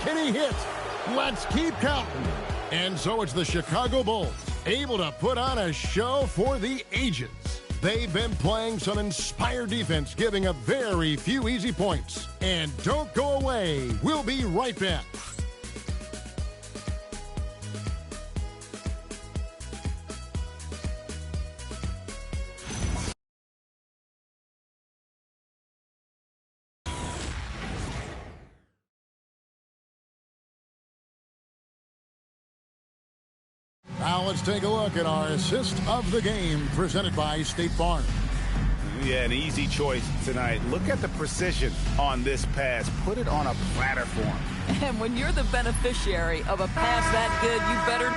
Can he hit? Let's keep counting. And so it's the Chicago Bulls, able to put on a show for the ages. They've been playing some inspired defense, giving up very few easy points. And don't go away. We'll be right back. Now let's take a look at our assist of the game presented by State Farm. Yeah, an easy choice tonight. Look at the precision on this pass. Put it on a platter for him. And when you're the beneficiary of a pass that good, you better...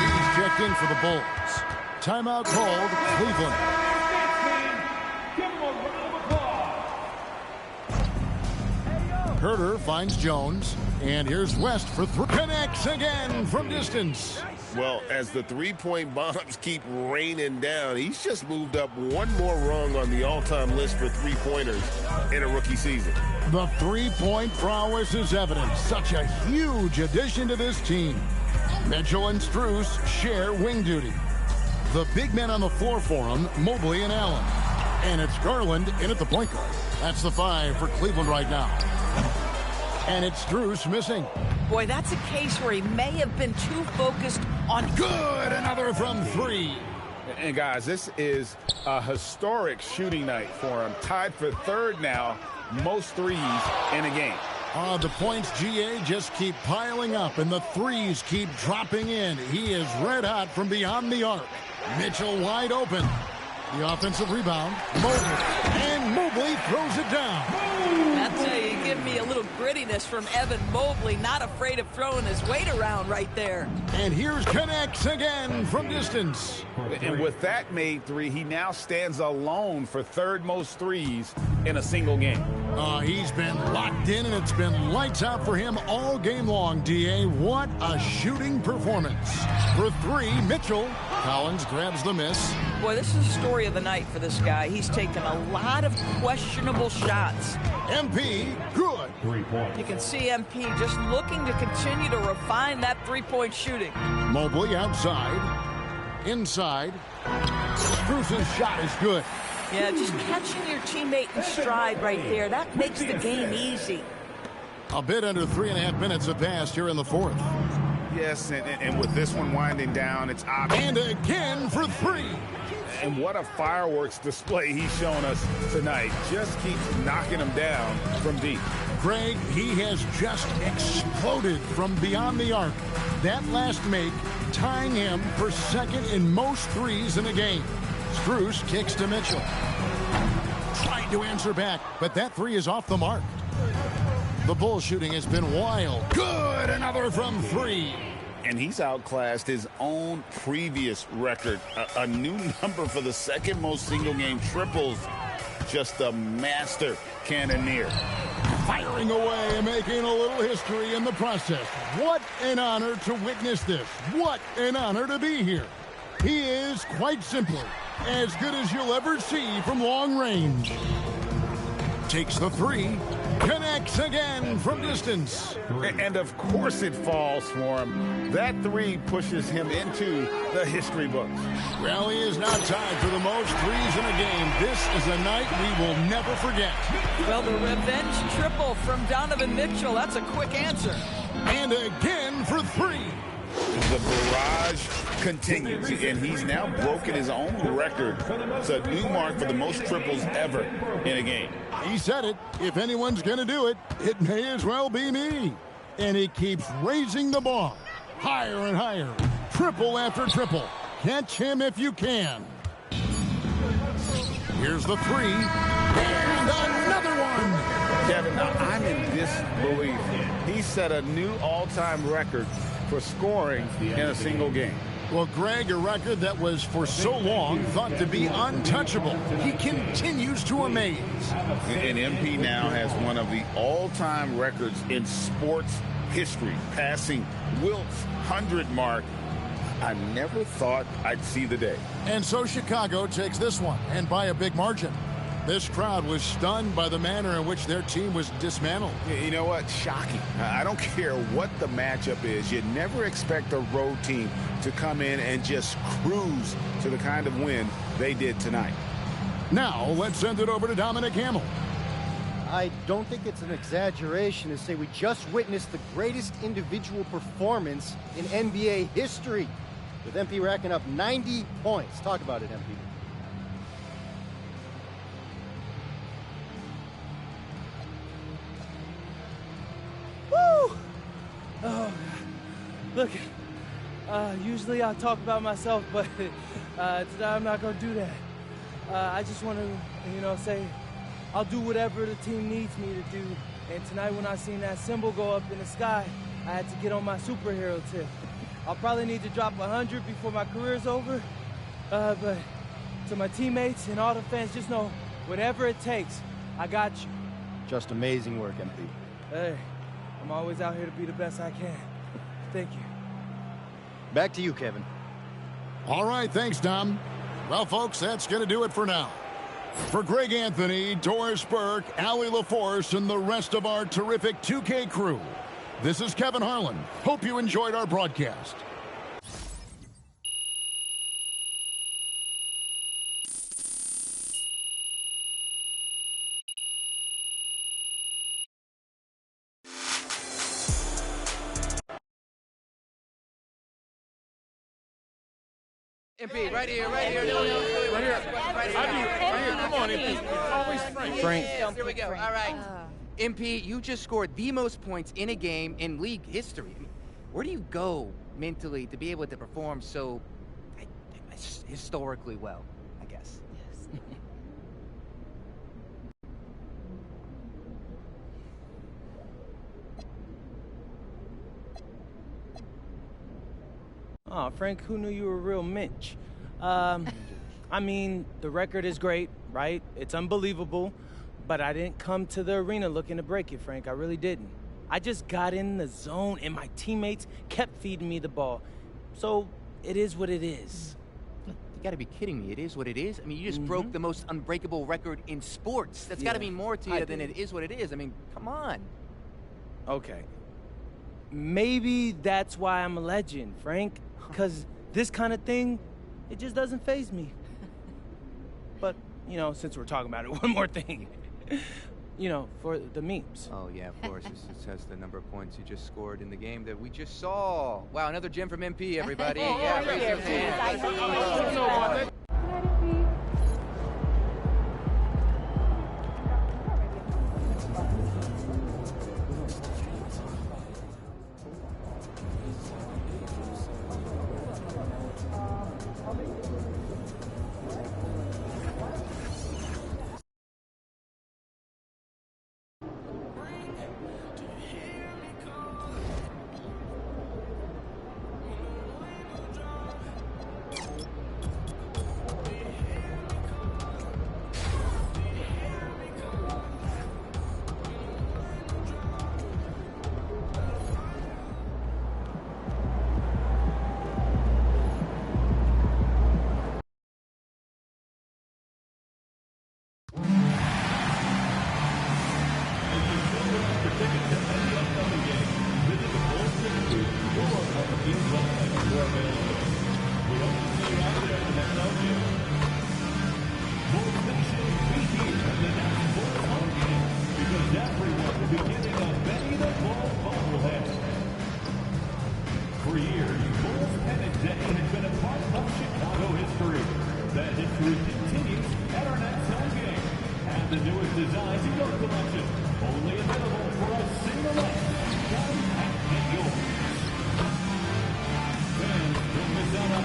He's checked in for the Bulls. Timeout called, Cleveland. Herter finds Jones, and here's West for three. Connects again from distance. Well, as the three-point bombs keep raining down, he's just moved up one more rung on the all-time list for three-pointers in a rookie season. The three-point prowess is evident. Such a huge addition to this team. Mitchell and Strus share wing duty. The big men on the floor for him, Mobley and Allen. And it's Garland in at the point guard. That's the 5 for Cleveland right now. And it's Strus missing. Boy, that's a case where he may have been too focused on... Good, another from 3. And guys, this is a historic shooting night for him. Tied for third now, most threes in a game. The points, GA, just keep piling up, and the threes keep dropping in. He is red hot from beyond the arc. Mitchell wide open. The offensive rebound, Mobley, and Mobley throws it down. I'll tell you, give me a little grittiness from Evan Mobley, not afraid of throwing his weight around right there. And here's connects again from distance. And with that made three, he now stands alone for third most threes in a single game. He's been locked in, and it's been lights out for him all game long, DA. What a shooting performance. For 3, Mitchell. Collins grabs the miss. Boy, this is the story of the night for this guy. He's taken a lot of questionable shots. MP, good. 3 points. You can see MP just looking to continue to refine that three-point shooting. Mobley outside. Inside. Strus's shot is good. Yeah, just catching your teammate in stride right there. That makes the game easy. A bit under 3.5 minutes have passed here in the 4th. Yes, and with this one winding down, it's obvious. And again for 3. And what a fireworks display he's shown us tonight. Just keeps knocking him down from deep. Greg, he has just exploded from beyond the arc. That last make tying him for second in most threes in a game. Strus kicks to Mitchell. Trying to answer back, but that 3 is off the mark. The Bulls shooting has been wild. Good, another from 3. And he's outclassed his own previous record. A new number for the second most single-game triples. Just a master cannoneer. Firing away and making a little history in the process. What an honor to witness this. What an honor to be here. He is, quite simply, as good as you'll ever see from long range. Takes the 3. Connects again from distance. And of course it falls for him. That 3 pushes him into the history books. Well, he is now tied for the most threes in a game. This is a night we will never forget. Well, the revenge triple from Donovan Mitchell. That's a quick answer. And again for 3. The barrage continues, and he's now broken his own record. It's a new mark for the most triples ever in a game. He said it. If anyone's going to do it, it may as well be me. And he keeps raising the bar. Higher and higher. Triple after triple. Catch him if you can. Here's the 3. And another one. Kevin, now I'm in disbelief. He set a new all-time record for scoring in a single game. Well, Greg, a record that was for so long thought to be untouchable. He continues to amaze. And MP now has one of the all-time records in sports history, passing Wilt's 100 mark. I never thought I'd see the day. And so Chicago takes this one, and by a big margin. This crowd was stunned by the manner in which their team was dismantled. You know what? Shocking. I don't care what the matchup is. You never expect a road team to come in and just cruise to the kind of win they did tonight. Now, let's send it over to Dominic Hamill. I don't think it's an exaggeration to say we just witnessed the greatest individual performance in NBA history, with MP racking up 90 points. Talk about it, MP. Woo! Oh, look, usually I talk about myself, but today I'm not going to do that. I just want to, say I'll do whatever the team needs me to do. And tonight when I seen that symbol go up in the sky, I had to get on my superhero tip. I'll probably need to drop 100 before my career's over. But to my teammates and all the fans, just know, whatever it takes, I got you. Just amazing work, MP. Hey, I'm always out here to be the best I can. Thank you. Back to you, Kevin. All right, thanks, Dom. Well, folks, that's going to do it for now. For Greg Anthony, Doris Burke, Allie LaForce, and the rest of our terrific 2K crew, this is Kevin Harlan. Hope you enjoyed our broadcast. MP, right here. Right here. Come on, MP. Always Frank. Here we go. All right. MP, you just scored the most points in a game in league history. Where do you go mentally to be able to perform so historically well, I guess? Yes. Oh, Frank, who knew you were a real mensch? I mean, the record is great, right? It's unbelievable, but I didn't come to the arena looking to break it, Frank. I really didn't. I just got in the zone, and my teammates kept feeding me the ball. So it is what it is. You gotta be kidding me. It is what it is? I mean, you just broke the most unbreakable record in sports. That's gotta mean more to you than it is what it is. I mean, come on. Okay. Maybe that's why I'm a legend, Frank. Because this kind of thing, it just doesn't faze me. But, since we're talking about it, one more thing. For the memes. Oh, yeah, of course. This has the number of points you just scored in the game that we just saw. Wow, another gem from MP, everybody. Yeah, raise your hand. For years, Bulls Pennant Day has been a part of Chicago history. That history continues at our next home game. And the newest designs in your collection, only available for a single night. Come and get yours. Fans, don't miss out on.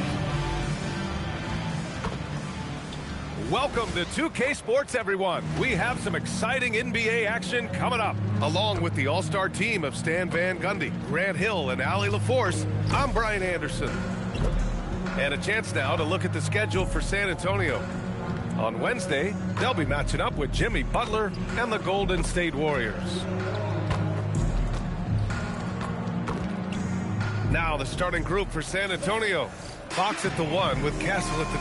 Welcome to 2K Sports, everyone. We have some exciting NBA action coming up. Along with the all-star team of Stan Van Gundy, Grant Hill, and Allie LaForce, I'm Brian Anderson. And a chance now to look at the schedule for San Antonio. On Wednesday, they'll be matching up with Jimmy Butler and the Golden State Warriors. Now the starting group for San Antonio. Fox at the 1 with Castle at the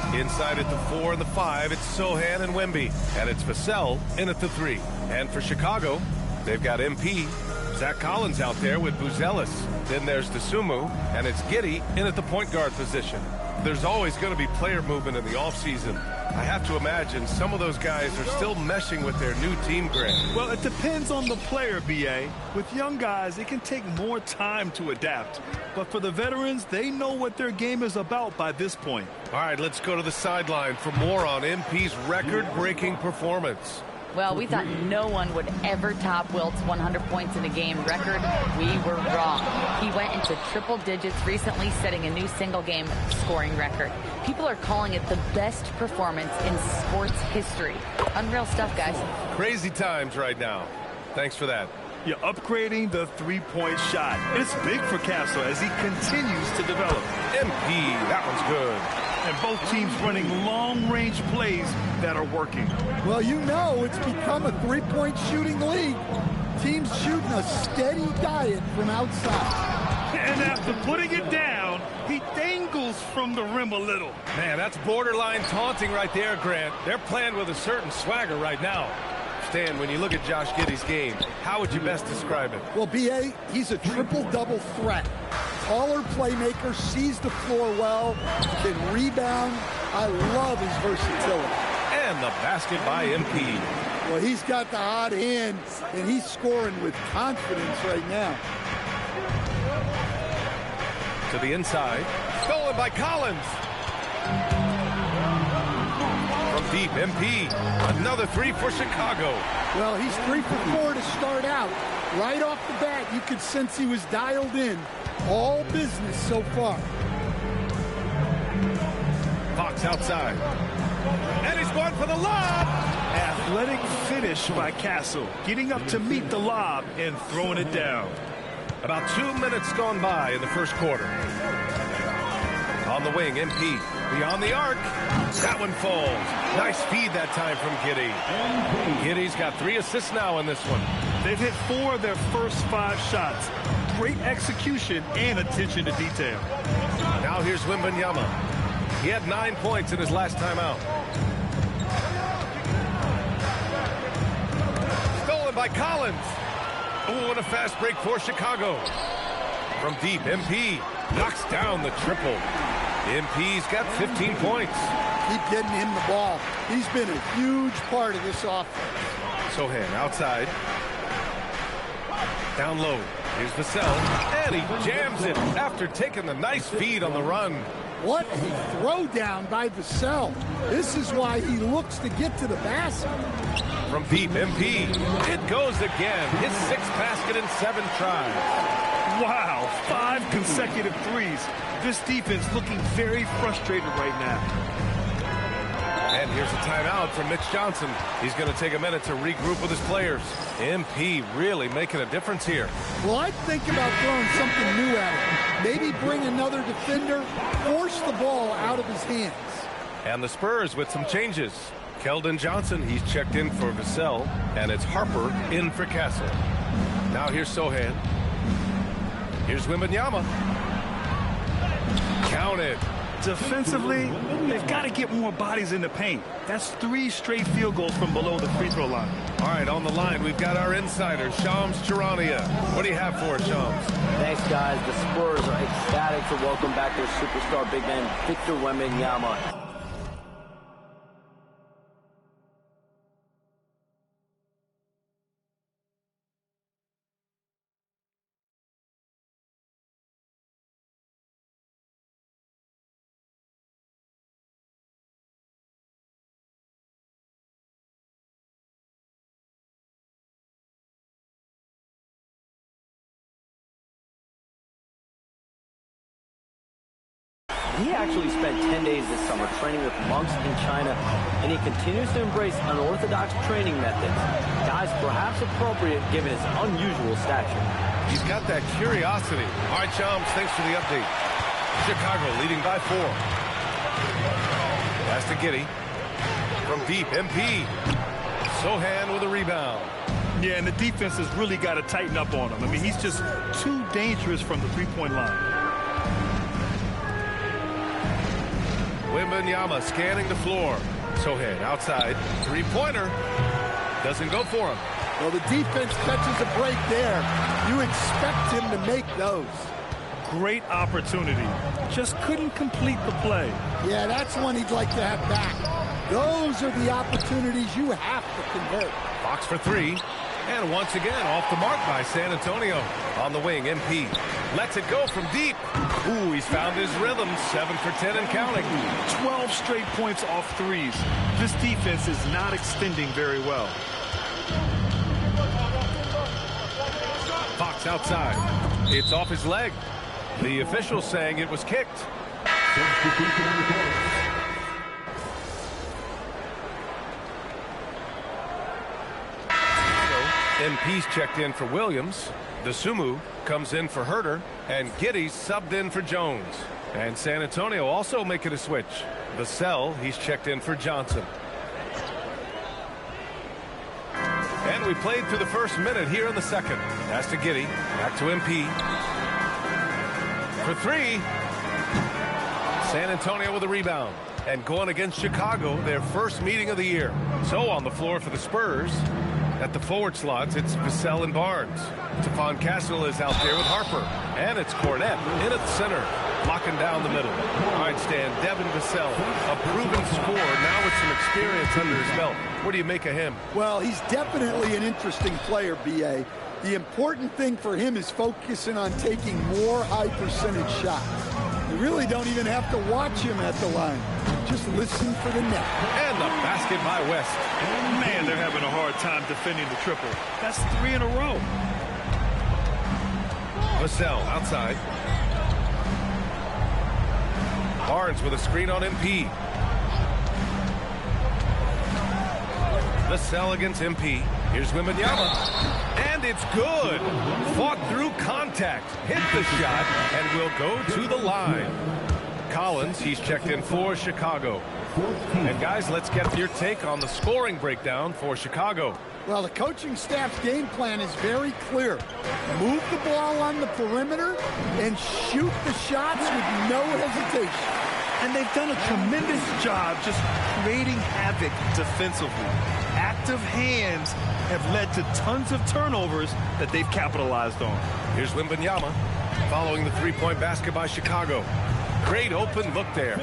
2. Inside at the 4 and the 5, it's Sochan and Wemby. And it's Vassell in at the 3. And for Chicago, they've got MP. Zach Collins out there with Buzelis. Then there's Dosunmu, and it's Giddey in at the point guard position. There's always going to be player movement in the offseason. I have to imagine some of those guys are still meshing with their new team, Grant. Well, it depends on the player, B.A. With young guys, it can take more time to adapt. But for the veterans, they know what their game is about by this point. All right, let's go to the sideline for more on MP's record-breaking performance. Well, we thought no one would ever top Wilt's 100 points in a game record. We were wrong. He went into triple digits recently, setting a new single-game scoring record. People are calling it the best performance in sports history. Unreal stuff, guys. Crazy times right now. Thanks for that. You're upgrading the three-point shot. It's big for Castle as he continues to develop. MP, that one's good. And both teams running long-range plays that are working. Well, you know it's become a three-point shooting league. Teams shooting a steady diet from outside. And after putting it down, he dangles from the rim a little. Man, that's borderline taunting right there, Grant. They're playing with a certain swagger right now. Stan, when you look at Josh Giddey's game, how would you best describe it? Well, B.A., he's a triple-double threat. Taller playmaker, sees the floor well, can rebound. I love his versatility. And the basket by MP. Well, he's got the hot hand, and he's scoring with confidence right now. To the inside. Stolen by Collins. From deep, MP. Another three for Chicago. Well, he's 3 for 4 to start out. Right off the bat, you could sense he was dialed in. All business so far. Fox outside. And he's going for the lob. Athletic finish by Castle. Getting up to meet the lob and throwing it down. About 2 minutes gone by in the first quarter. On the wing, MP. Beyond the arc. That one falls. Nice feed that time from Giddey. Giddey's got 3 assists now in this one. They've hit 4 of their first 5 shots. Great execution and attention to detail. Now here's Wembanyama. He had 9 points in his last time out. Stolen by Collins. Oh, and a fast break for Chicago. From deep, MP knocks down the triple. MP's got 15 points. Keep getting him the ball. He's been a huge part of this offense. Sochan outside. Down low. Here's Vassell. And he jams it after taking the nice feed on the run. What a throw down by Vassell. This is why he looks to get to the basket. From deep, MP. It goes again. His 6th basket in 7 tries. Wow, 5 consecutive threes. This defense looking very frustrated right now. And here's a timeout from Mitch Johnson. He's going to take a minute to regroup with his players. MP really making a difference here. Well, I'd think about throwing something new at him. Maybe bring another defender, force the ball out of his hands. And the Spurs with some changes. Keldon Johnson, he's checked in for Vassell, and it's Harper in for Castle. Now here's Sochan. Here's Wembanyama. Counted. Defensively, they've got to get more bodies in the paint. That's 3 straight field goals from below the free throw line. All right, on the line, we've got our insider, Shams Charania. What do you have for us, Shams? Thanks, guys. The Spurs are ecstatic to welcome back their superstar big man, Victor Wembanyama. He actually spent 10 days this summer training with monks in China, and he continues to embrace unorthodox training methods. Guys, perhaps appropriate given his unusual stature. He's got that curiosity. All right, Shams, thanks for the update. Chicago leading by 4. Pass to Giddey. From deep, MP. Sochan with a rebound. Yeah, and the defense has really got to tighten up on him. I mean, he's just too dangerous from the three-point line. Wembanyama scanning the floor. Sohan outside. Three-pointer. Doesn't go for him. Well, the defense catches a break there. You expect him to make those. Great opportunity. Just couldn't complete the play. Yeah, that's one he'd like to have back. Those are the opportunities you have to convert. Fox for three. And once again, off the mark by San Antonio. On the wing, MP. Lets it go from deep. Ooh, he's found his rhythm. 7 for 10 and counting. 12 straight points off threes. This defense is not extending very well. Fox outside. It's off his leg. The official saying it was kicked. MP's checked in for Williams. The Sumu comes in for Herter. And Giddey's subbed in for Jones. And San Antonio also making a switch. Vassell, he's checked in for Johnson. And we played through the first minute here in the second. Pass to Giddey. Back to MP. For three. San Antonio with a rebound. And going against Chicago, their first meeting of the year. So on the floor for the Spurs. At the forward slots, it's Vassell and Barnes. Stephon Castle is out there with Harper. And it's Cornette in at the center, locking down the middle. All right, Stan, Devin Vassell, a proven scorer, now with some experience under his belt. What do you make of him? Well, he's definitely an interesting player, B.A. The important thing for him is focusing on taking more high-percentage shots. You really don't even have to watch him at the line. Just listen for the net. And the basket by West. Man, they're having a hard time defending the triple. That's 3 in a row. Vassell outside. Barnes with a screen on MP. Vassell against MP. Here's Wembanyama. And it's good. Fought through contact. Hit the shot and will go to the line. Collins, he's checked in for Chicago. And guys, let's get your take on the scoring breakdown for Chicago. Well, the coaching staff's game plan is very clear. Move the ball on the perimeter and shoot the shots with no hesitation. And they've done a tremendous job just creating havoc defensively. Active hands have led to tons of turnovers that they've capitalized on. Here's Wembanyama following the three-point basket by Chicago. Great open look there.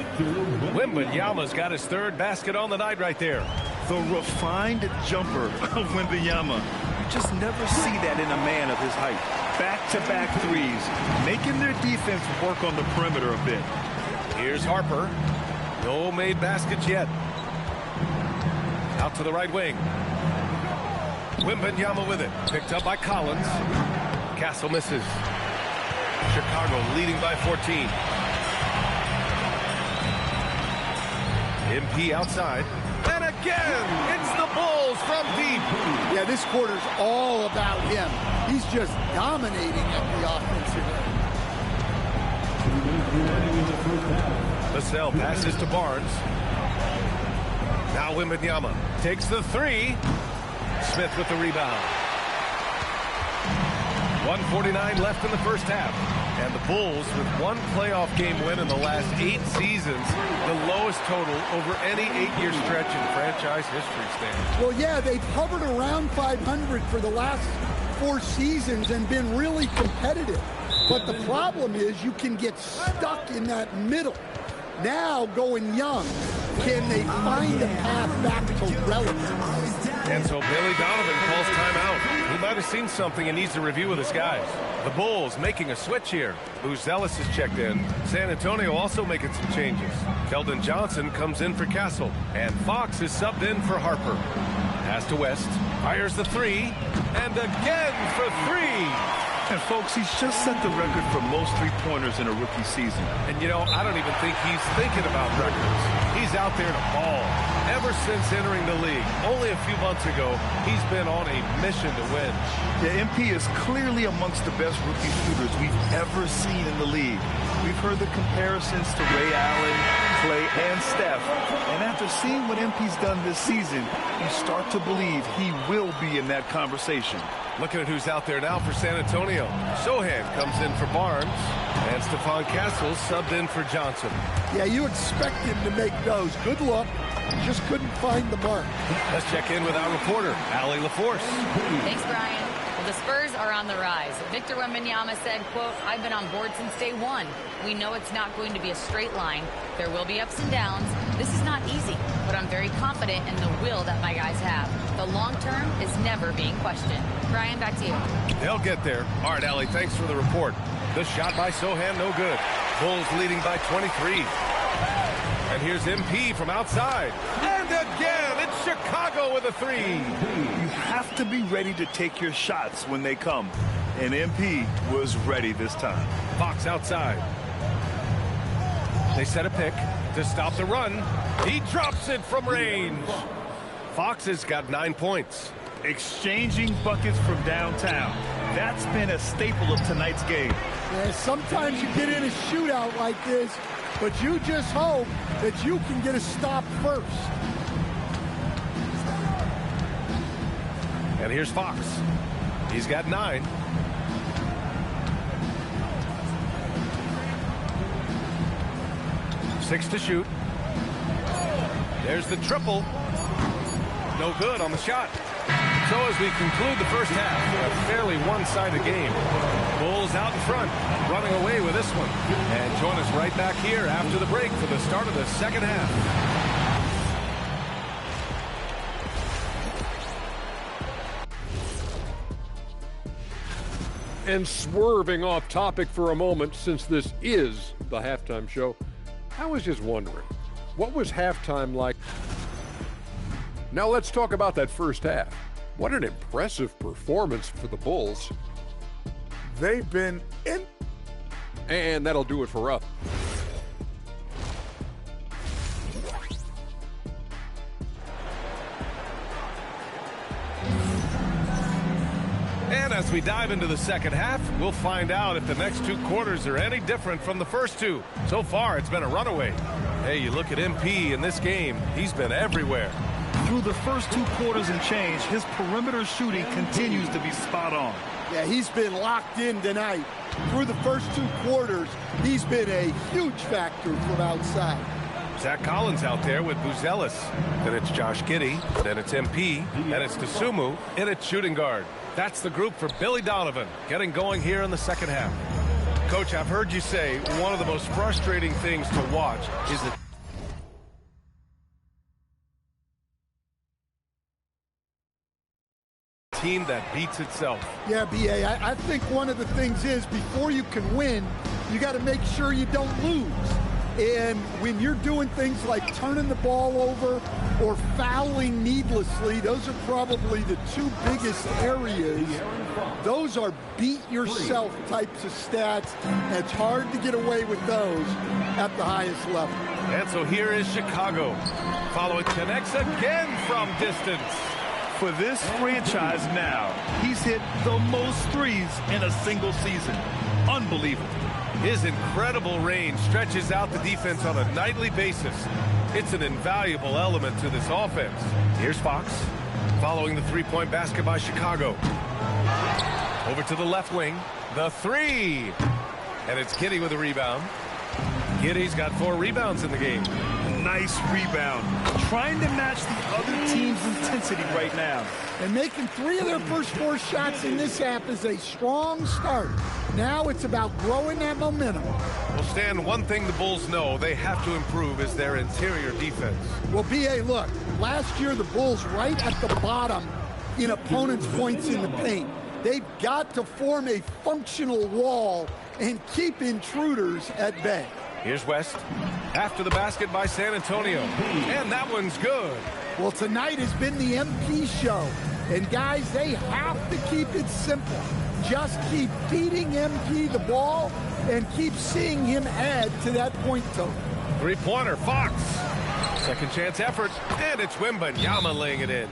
Wembanyama's got his third basket on the night right there. The refined jumper of Wembanyama. You just never see that in a man of his height. Back-to-back threes, making their defense work on the perimeter a bit. Here's Harper. No made baskets yet. Out to the right wing. Wembanyama with it. Picked up by Collins. Castle misses. Chicago leading by 14. MP outside. And again, it's the Bulls from deep. Yeah, this quarter's all about him. He's just dominating at the offensive end. Vassell passes to Barnes. Now Wembanyama takes the three. Smith with the rebound. 1:49 left in the first half. And the Bulls, with one playoff game win in the last 8 seasons, the lowest total over any 8-year stretch in franchise history, Stan. Well, yeah, they've hovered around 500 for the last 4 seasons and been really competitive. But the problem is you can get stuck in that middle. Now, going young, can they find a path back to relevance? And so Billy Donovan calls timeout. He might have seen something and needs to review with his guys. The Bulls making a switch here. Buzelis is checked in. San Antonio also making some changes. Keldon Johnson comes in for Castle. And Fox is subbed in for Harper. Pass to West. Fires the three. And again for three. And folks, he's just set the record for most three-pointers in a rookie season. And you know, I don't even think he's thinking about records. He's out there to ball. ever since entering the league. Only a few months ago, he's been on a mission to win. Yeah, MP is clearly amongst the best rookie shooters we've ever seen in the league. We've heard the comparisons to Ray Allen, Clay, and Steph. And after seeing what MP's done this season, you start to believe he will be in that conversation. Looking at who's out there now for San Antonio. Sohan comes in for Barnes, and Stephon Castle subbed in for Johnson. Yeah, you expect him to make those. Good look. Just couldn't find the mark. Let's check in with our reporter, Allie LaForce. Thanks, Brian. Well, the Spurs are on the rise. Victor Wembanyama said, quote, "I've been on board since day one. We know it's not going to be a straight line. There will be ups and downs. This is not easy, but I'm very confident in the will that my guys have. The long term is never being questioned." Brian, back to you. They'll get there. All right, Allie, thanks for the report. The shot by Sohan, no good. Bulls leading by 23. And here's MP from outside. And again, it's Chicago with a three. You have to be ready to take your shots when they come. And MP was ready this time. Fox outside. They set a pick to stop the run. He drops it from range. Fox has got 9 points. Exchanging buckets from downtown. That's been a staple of tonight's game. Yeah, sometimes you get in a shootout like this, but you just hope that you can get a stop first. And here's Fox. He's got 9. Six to shoot. There's the triple. No good on the shot. So as we conclude the first half, a fairly one-sided game. Bulls out in front, running away with this one. And join us right back here after the break for the start of the second half. And swerving off topic for a moment, since this is the halftime show, I was just wondering, what was halftime like? Now let's talk about that first half. What an impressive performance for the Bulls. They've been in. And that'll do it for us. And as we dive into the second half, we'll find out if the next 2 quarters are any different from the first 2. So far, it's been a runaway. Hey, you look at MP in this game, he's been everywhere. Through the first 2 quarters and change, his perimeter shooting continues to be spot on. Yeah, he's been locked in tonight. Through the first 2 quarters, he's been a huge factor from outside. Zach Collins out there with Buzelis. Then it's Josh Giddey. Then it's MP. Then it's Dosunmu. And it's shooting guard. That's the group for Billy Donovan getting going here in the second half. Coach, I've heard you say one of the most frustrating things to watch is that team that beats itself. Yeah, B.A., I think one of the things is before you can win, you got to make sure you don't lose. And when you're doing things like turning the ball over or fouling needlessly, those are probably the 2 biggest areas. Those are beat yourself types of stats. And it's hard to get away with those at the highest level. And so here is Chicago. Following connects again from distance. For this franchise now, he's hit the most threes in a single season. Unbelievable. His incredible range stretches out the defense on a nightly basis. It's an invaluable element to this offense. Here's Fox, following the three-point basket by Chicago. Over to the left wing, the three. And it's Giddey with a rebound. Giddey's got 4 rebounds in the game. Nice rebound. Trying to match the other team's intensity right now. And making 3 of their first 4 shots in this half is a strong start. Now it's about growing that momentum. Well, Stan, one thing the Bulls know they have to improve is their interior defense. Well, B.A., look, last year the Bulls right at the bottom in opponents' points in the paint. They've got to form a functional wall and keep intruders at bay. Here's West after the basket by San Antonio. And that one's good. Well, tonight has been the MP show. And, guys, they have to keep it simple. Just keep feeding MP the ball and keep seeing him add to that point total. Three-pointer, Fox. Second chance effort, and it's Wembanyama laying it in.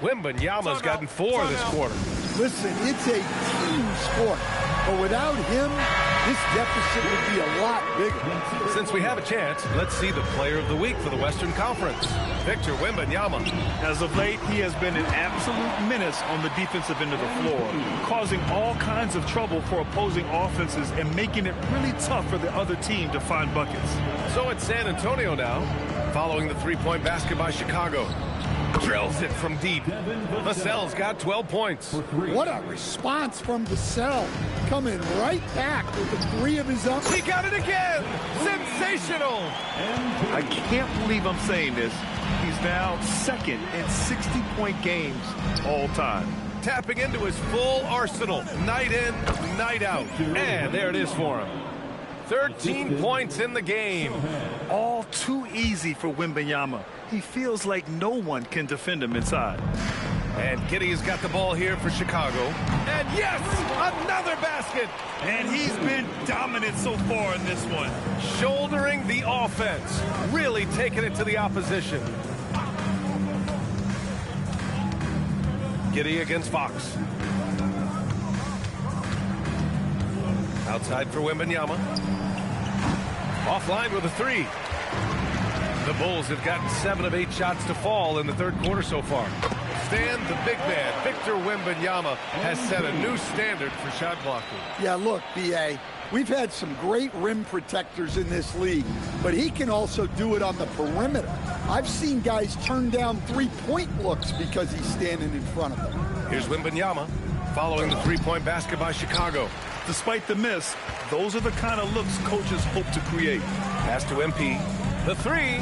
Wembanyama's gotten 4 this quarter. Listen, it's a team sport, but without him, this deficit would be a lot bigger. Since we have a chance, let's see the player of the week for the Western Conference, Victor Wembanyama. As of late, he has been an absolute menace on the defensive end of the floor, causing all kinds of trouble for opposing offenses and making it really tough for the other team to find buckets. So it's San Antonio now, following the three-point basket by Chicago. Drills it from deep. Vassell's got 12 points. What a response from Vassell. Coming right back with the 3 of his own. He got it again! Sensational! I can't believe I'm saying this. He's now second in 60-point games all time. Tapping into his full arsenal, night in, night out. And there it is for him. 13 points in the game. All too easy for Wembanyama. He feels like no one can defend him inside. And Giddey has got the ball here for Chicago. And yes, another basket. And he's been dominant so far in this one. Shouldering the offense, really taking it to the opposition. Giddey against Fox. Outside for Wembanyama. Offline with a 3. The Bulls have gotten 7 of 8 shots to fall in the third quarter so far. Stan, the big man, Victor Wembanyama, has set a new standard for shot blocking. Yeah, look, B.A., we've had some great rim protectors in this league, but he can also do it on the perimeter. I've seen guys turn down three-point looks because he's standing in front of them. Here's Wembanyama following the three-point basket by Chicago. Despite the miss, those are the kind of looks coaches hope to create. Pass to MP. The 3.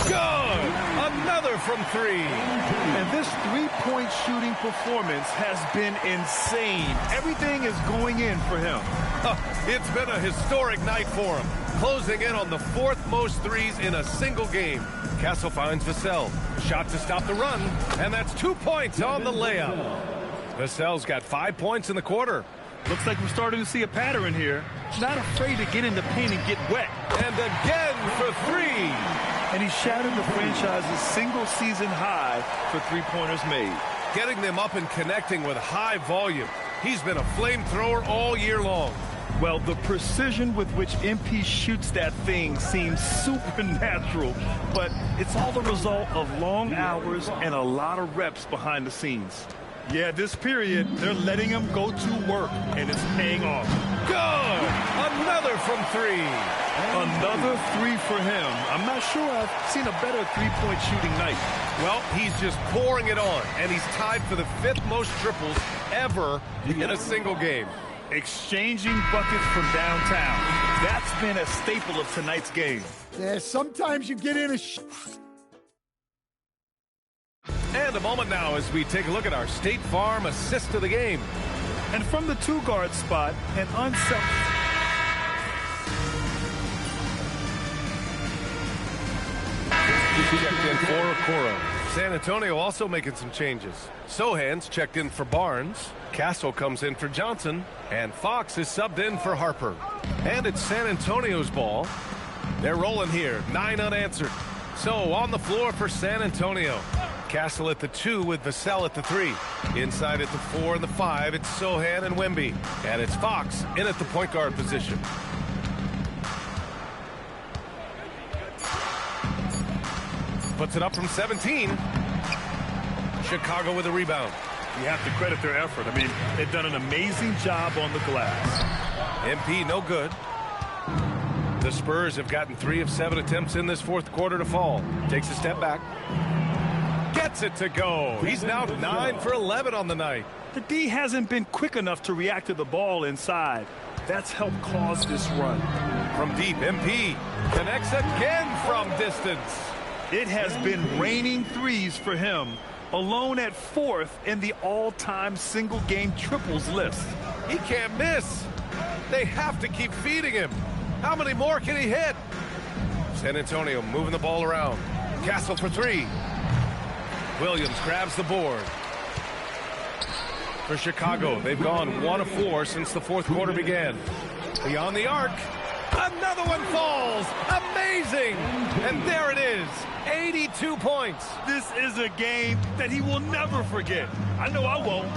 Good! Another from 3. And this three-point shooting performance has been insane. Everything is going in for him. It's been a historic night for him. Closing in on the 4th most threes in a single game. Castle finds Vassell. Shot to stop the run. And that's 2 points on the layup. Vassell's got 5 points in the quarter. Looks like we're starting to see a pattern here. Not afraid to get in the paint and get wet. And again for 3. And he shattered the franchise's single-season high for three-pointers made. Getting them up and connecting with high volume. He's been a flamethrower all year long. Well, the precision with which MP shoots that thing seems supernatural, but it's all the result of long hours and a lot of reps behind the scenes. Yeah, this period, they're letting him go to work, and it's paying off. Good! Another from 3. Another 3 for him. I'm not sure I've seen a better three-point shooting night. Well, he's just pouring it on, and he's tied for the 5th most triples ever in a single game. Exchanging buckets from downtown. That's been a staple of tonight's game. Yeah, sometimes you get in a... And a moment now as we take a look at our State Farm assist of the game. And from the 2-guard spot, an unselfish... Checked in for Okoro. San Antonio also making some changes. Sohan's checked in for Barnes. Castle comes in for Johnson. And Fox is subbed in for Harper. And it's San Antonio's ball. They're rolling here, 9 unanswered. So on the floor for San Antonio. Castle at the 2 with Vassell at the 3. Inside at the 4 and the 5, it's Sohan and Wemby. And it's Fox in at the point guard position. Puts it up from 17. Chicago with a rebound. You have to credit their effort. I mean, they've done an amazing job on the glass. MP no good. The Spurs have gotten 3 of 7 attempts in this 4th quarter to fall. Takes a step back. Gets it to go. He's now 9 for 11 on the night. The D hasn't been quick enough to react to the ball inside. That's helped cause this run. From deep, MP connects again from distance. It has been raining threes for him, alone at 4th in the all-time single-game triples list. He can't miss. They have to keep feeding him. How many more can he hit? San Antonio moving the ball around. Castle for 3. Williams grabs the board. For Chicago, they've gone 1 of 4 since the 4th quarter began. Beyond the arc. Another one falls. Amazing. And there it is. 82 points. This is a game that he will never forget. I know I won't.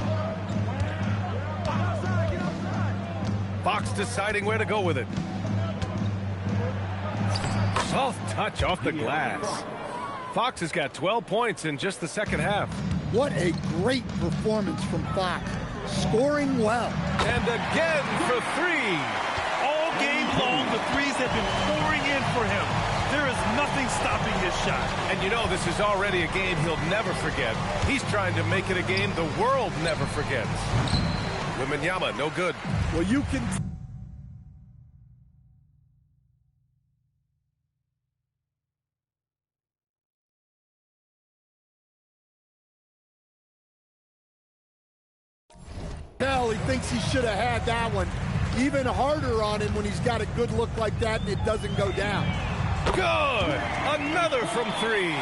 Fox deciding where to go with it. Soft touch off the glass. Fox has got 12 points in just the second half. What a great performance from Fox. Scoring well. And again for three. All game long, the threes have been pouring in for him. There is nothing stopping his shot. And you know this is already a game he'll never forget. He's trying to make it a game the world never forgets. Wembanyama, no good. Well, you can... He thinks he should have had that one. Even harder on him when he's got a good look like that and it doesn't go down. Good! Another from three.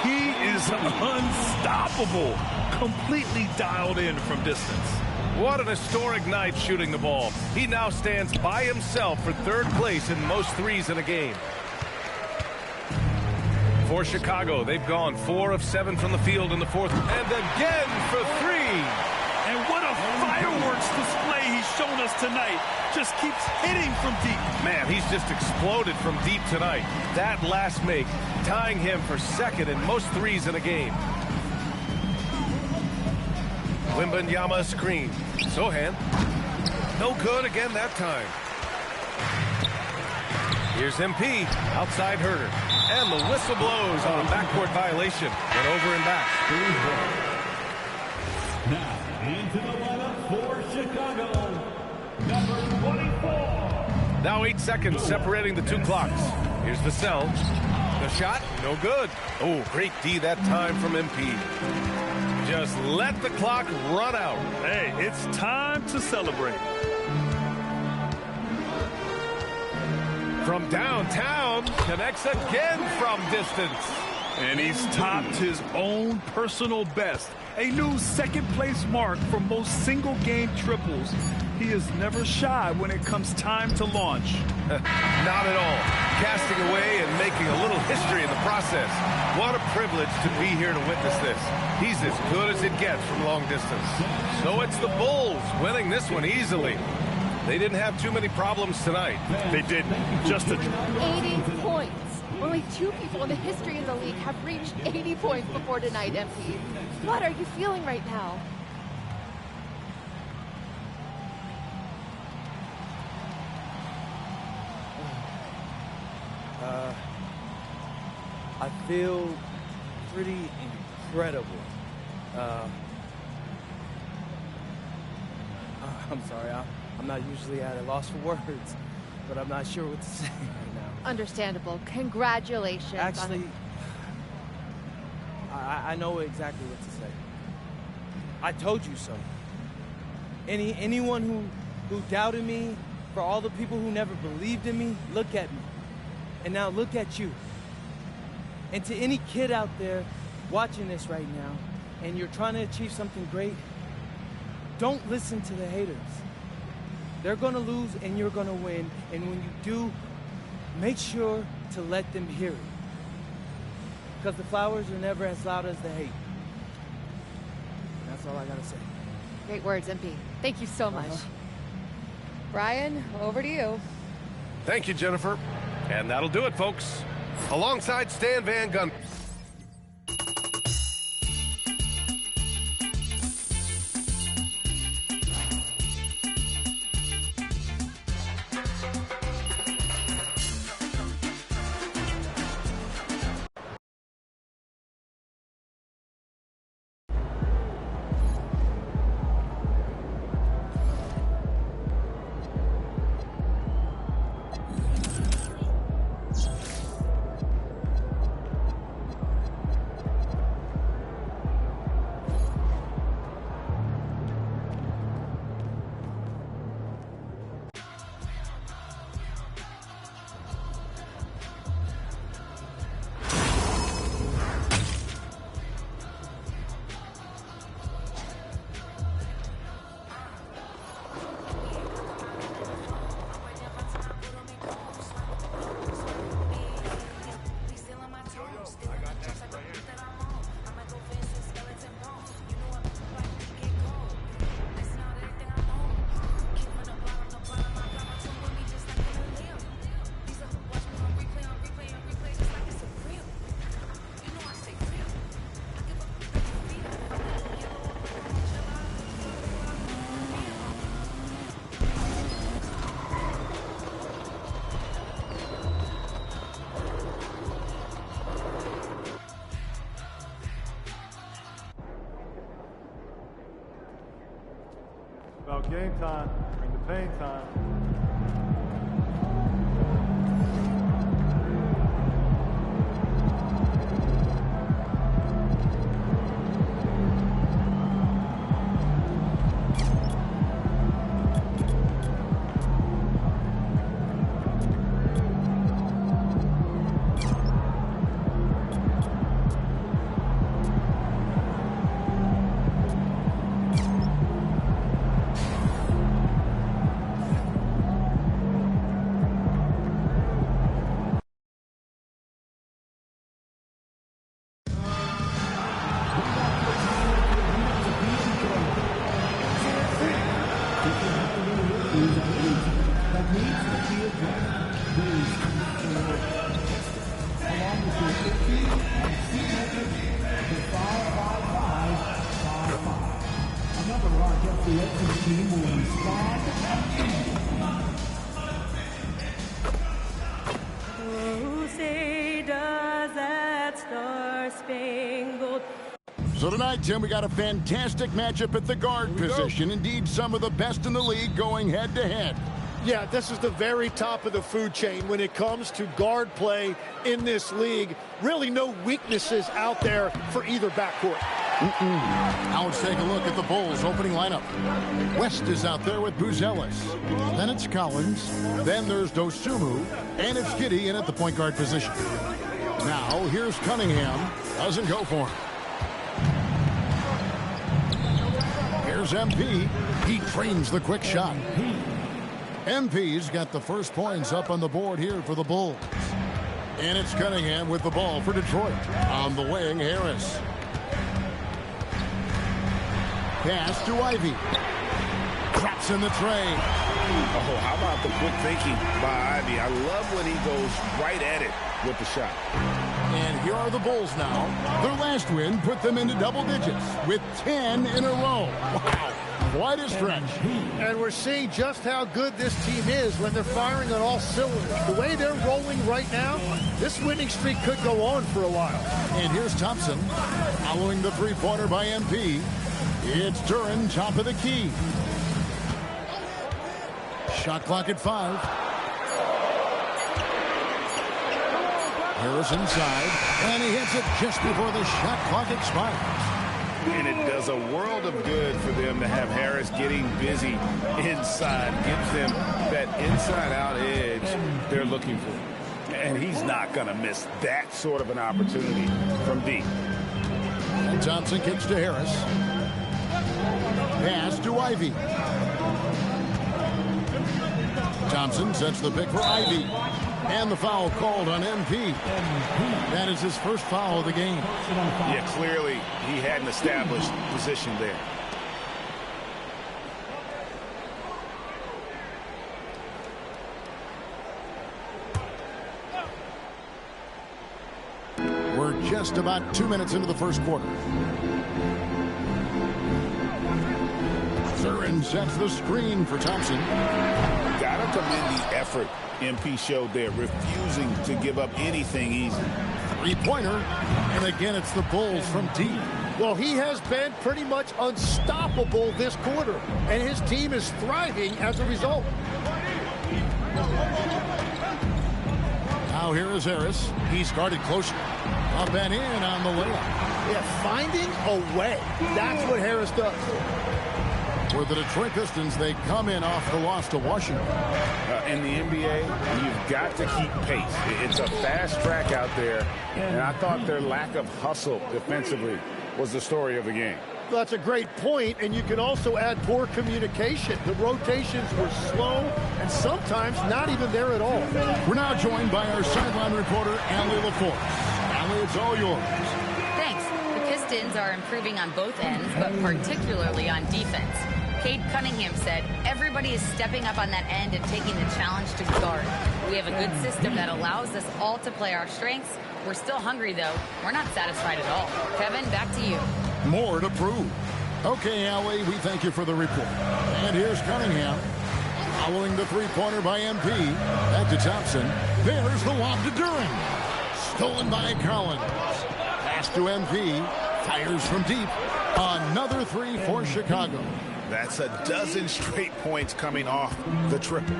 He is unstoppable. Completely dialed in from distance. What an historic night shooting the ball. He now stands by himself for third place in most threes in a game. For Chicago, they've gone 4 of 7 from the field in the fourth. And again for three. And what a fireworks display he's shown us tonight. Just keeps hitting from deep. Man, he's just exploded from deep tonight. That last make, tying him for second in most threes in a game. Wembanyama screen. Sohan. No good again that time. Here's MP. Outside Herter. And the whistle blows on a backcourt violation. Went over and back. Now into the lineup for Chicago, number 24. Now 8 seconds separating the two clocks. Here's the cell. The shot, no good. Oh, great D that time from MP. Just let the clock run out. Hey, it's time to celebrate. From downtown, connects again from distance. And he's topped his own personal best. A new second-place mark for most single-game triples. He is never shy when it comes time to launch. Not at all. Casting away and making a little history in the process. What a privilege to be here to witness this. He's as good as it gets from long distance. So it's the Bulls winning this one easily. They didn't have too many problems tonight. They didn't. Just a... 80 points. Only 2 people in the history of the league have reached 80 points before tonight, MP. What are you feeling right now? I feel pretty incredible. I'm sorry, I'm not usually at a loss for words, but I'm not sure what to say right now. Understandable. Congratulations. Actually, I know exactly what to say. I told you so. Anyone who doubted me, for all the people who never believed in me, look at me. And now look at you. And to any kid out there watching this right now, and you're trying to achieve something great, don't listen to the haters. They're gonna lose and you're gonna win. And when you do, make sure to let them hear it. Because the flowers are never as loud as the hate. That's all I gotta say. Great words, MP. Thank you so much. Brian, over to you. Thank you, Jennifer. And that'll do it, folks. Alongside Stan Van Gundy. About game time. Bring the pain time. So tonight, Tim, we got a fantastic matchup at the guard position. Indeed, some of the best in the league going head-to-head. Yeah, this is the very top of the food chain when it comes to guard play in this league. Really no weaknesses out there for either backcourt. Now let's take a look at the Bulls opening lineup. West is out there with Buzelis. Then it's Collins. Then there's Dosunmu. And it's Giddey in at the point guard position. Now here's Cunningham. Doesn't go for him. Here's MP. He trains the quick shot. MP's got the first points up on the board here for the Bulls. And it's Cunningham with the ball for Detroit. On the wing, Harris. Pass to Ivy. Traps in the tray. Oh, how about the quick thinking by Ivy? I love when he goes right at it with the shot. And here are the Bulls now. Their last win put them into double digits with 10 in a row. Wow. Quite a stretch. And we're seeing just how good this team is when they're firing on all cylinders. The way they're rolling right now, this winning streak could go on for a while. And here's Thompson following the three-pointer by MP. It's Duren, top of the key. Shot clock at 5. Harris inside, and he hits it just before the shot clock expires. And it does a world of good for them to have Harris getting busy inside. Gives them that inside-out edge they're looking for. And he's not going to miss that sort of an opportunity from deep. And Thompson kicks to Harris. Pass to Ivy. Thompson sets the pick for Ivy. And the foul called on MP. That is his first foul of the game. Yeah, clearly he had an established position there. We're just about 2 minutes into the first quarter. Duren sets the screen for Thompson. Gotta commend the effort MP showed there, refusing to give up anything easy. Three-pointer, and again it's the Bulls from deep. Well, he has been pretty much unstoppable this quarter, and his team is thriving as a result. Now here is Harris. He's guarded closely. Up and in on the layup. Yeah, finding a way. That's what Harris does. For the Detroit Pistons, they come in off the loss to Washington. In the NBA, you've got to keep pace. It's a fast track out there, and I thought their lack of hustle defensively was the story of the game. Well, that's a great point, and you can also add poor communication. The rotations were slow and sometimes not even there at all. We're now joined by our sideline reporter, Allie LaForce. Allie, it's all yours. Thanks. The Pistons are improving on both ends, but particularly on defense. Cade Cunningham said, everybody is stepping up on that end and taking the challenge to guard. We have a good system that allows us all to play our strengths. We're still hungry, though. We're not satisfied at all. Kevin, back to you. More to prove. Okay, Allie, we thank you for the report. And here's Cunningham. Following the three-pointer by MP. Back to Thompson. There's the lob to Duren. Stolen by Collins. Pass to MP. Fires from deep. Another three for Chicago. That's a dozen straight points coming off the triple.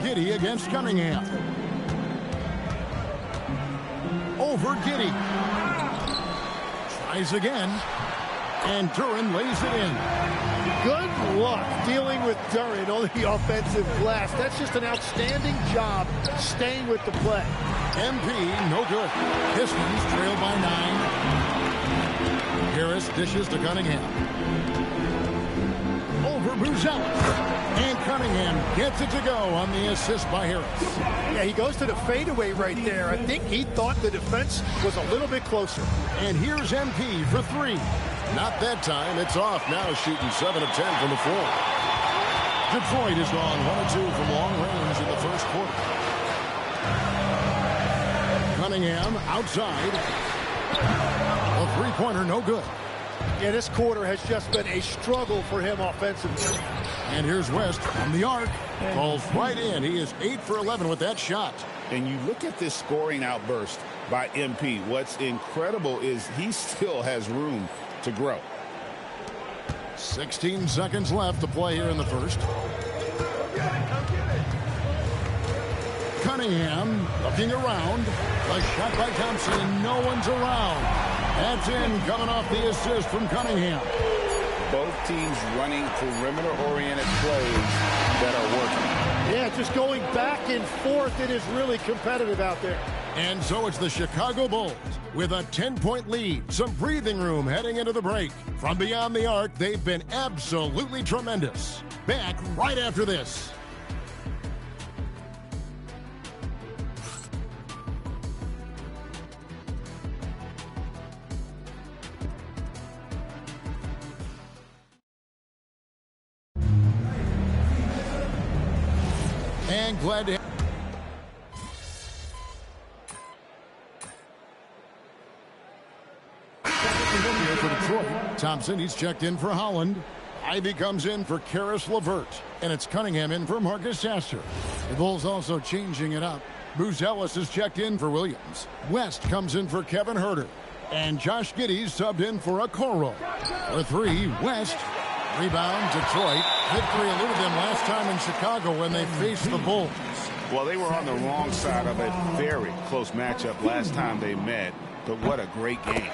Giddey against Cunningham. Over Giddey. Tries again. And Duren lays it in. Good luck dealing with Duren on the offensive glass. That's just an outstanding job staying with the play. MP, no good. Pistons trail by 9. Harris dishes to Cunningham. Over Buzelis. And Cunningham gets it to go on the assist by Harris. Yeah, he goes to the fadeaway right there. I think he thought the defense was a little bit closer. And here's MP for 3. Not that time. It's off now, shooting 7 of 10 from the floor. Detroit is gone 1 of 2 from long range in the first quarter. Cunningham outside. A three-pointer, no good. Yeah, this quarter has just been a struggle for him offensively. And here's West from the arc. Falls right in. He is 8 for 11 with that shot. And you look at this scoring outburst by MP. What's incredible is he still has room to grow. 16 seconds left to play here in the first. Cunningham looking around. A shot by Thompson. No one's around. That's in, coming off the assist from Cunningham. Both teams running perimeter-oriented plays that are working. Yeah, just going back and forth. It is really competitive out there. And so it's the Chicago Bulls with a 10-point lead. Some breathing room heading into the break. From beyond the arc, they've been absolutely tremendous. Back right after this. And glad to for Detroit. Thompson, he's checked in for Holland. Ivy comes in for Karis LeVert. And it's Cunningham in for Marcus Sasser. The Bulls also changing it up. Buzelis is checked in for Williams. West comes in for Kevin Huerter. And Josh Giddey subbed in for Okoro. For 3, West. Rebound, Detroit. Victory eluded them last time in Chicago when they faced the Bulls. Well, they were on the wrong side of a very close matchup last time they met. But what a great game.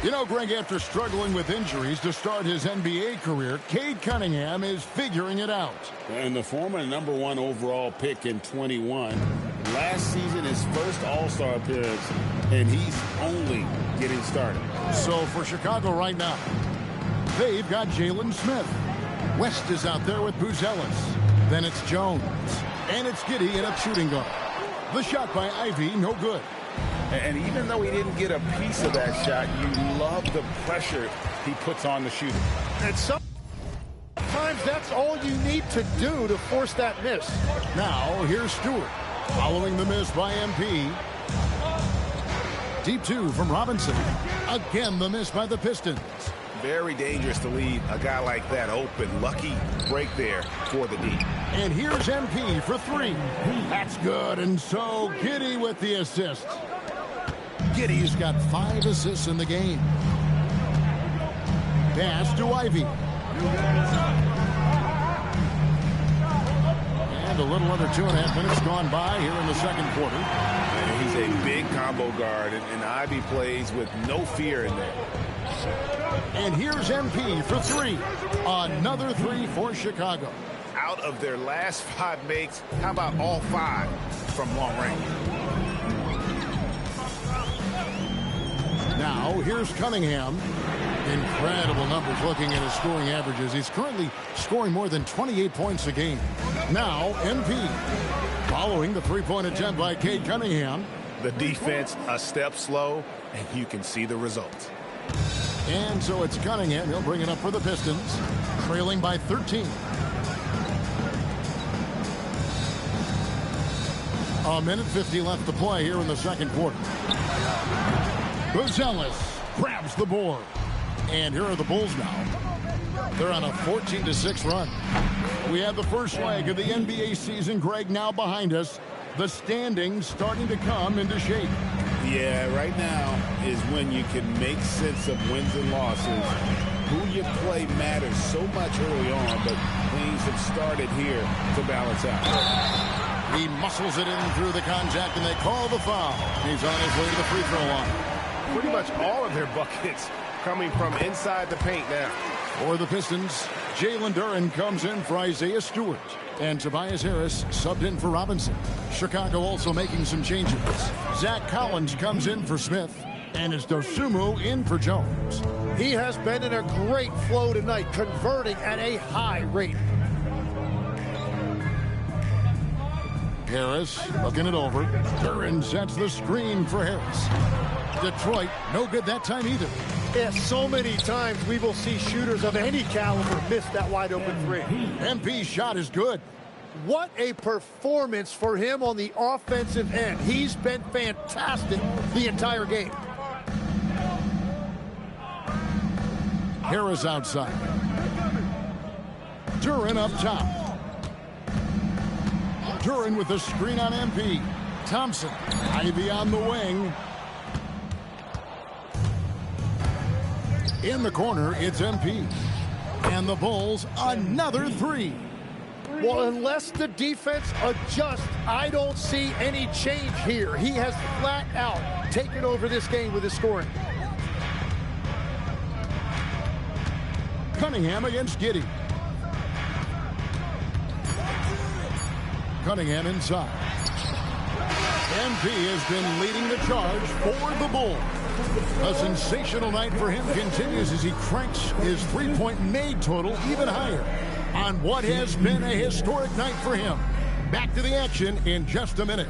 You know, Greg, after struggling with injuries to start his NBA career, Cade Cunningham is figuring it out. And the former #1 overall pick in 21. Last season, his first All-Star appearance, and he's only getting started. So for Chicago right now, they've got Jalen Smith. West is out there with Buzelis. Then it's Jones. And it's Giddey in a shooting guard. The shot by Ivy, no good. And even though he didn't get a piece of that shot, you love the pressure he puts on the shooter. And sometimes that's all you need to do to force that miss. Now, here's Stewart. Following the miss by MP. Deep 2 from Robinson. Again, the miss by the Pistons. Very dangerous to leave a guy like that open. Lucky break there for the D. And here's MP for 3. That's good. And so Giddey with the assist. Giddey's got 5 assists in the game. Pass to Ivy. And a little under 2.5 minutes gone by here in the second quarter. And he's a big combo guard, and Ivy plays with no fear in there. And here's MP for 3. Another 3 for Chicago. Out of their last 5 makes, how about all 5 from long range? Now, here's Cunningham. Incredible numbers looking at his scoring averages. He's currently scoring more than 28 points a game. Now, MP. Following the three-point attempt by Cade Cunningham. The defense a step slow, and you can see the results. And so it's Cunningham. He'll bring it up for the Pistons. Trailing by 13. A minute 50 left to play here in the second quarter. Buzelis grabs the board. And here are the Bulls now. They're on a 14-6 run. We have the first leg of the NBA season, Greg, now behind us. The standings starting to come into shape. Yeah, right now is when you can make sense of wins and losses. Who you play matters so much early on, but things have started here to balance out. He muscles it in through the contact, and they call the foul. He's on his way to the free throw line. Pretty much all of their buckets coming from inside the paint now. For the Pistons, Jalen Duren comes in for Isaiah Stewart. And Tobias Harris subbed in for Robinson. Chicago also making some changes. Zach Collins comes in for Smith. And it's Dosunmu in for Jones. He has been in a great flow tonight, converting at a high rate. Harris looking it over. Duren sets the screen for Harris. Detroit, no good that time either. Yeah, so many times we will see shooters of any caliber miss that wide open three. MP's shot is good. What a performance for him on the offensive end. He's been fantastic the entire game. Harris outside. Duren up top. Duren with the screen on MP. Thompson, Ivy on the wing. In the corner, it's MP. And the Bulls, another three. Well, unless the defense adjusts, I don't see any change here. He has flat out taken over this game with his scoring. Cunningham against Giddey. Cunningham inside. MP has been leading the charge for the Bulls. A sensational night for him continues as he cranks his three-point made total even higher on what has been a historic night for him. Back to the action in just a minute.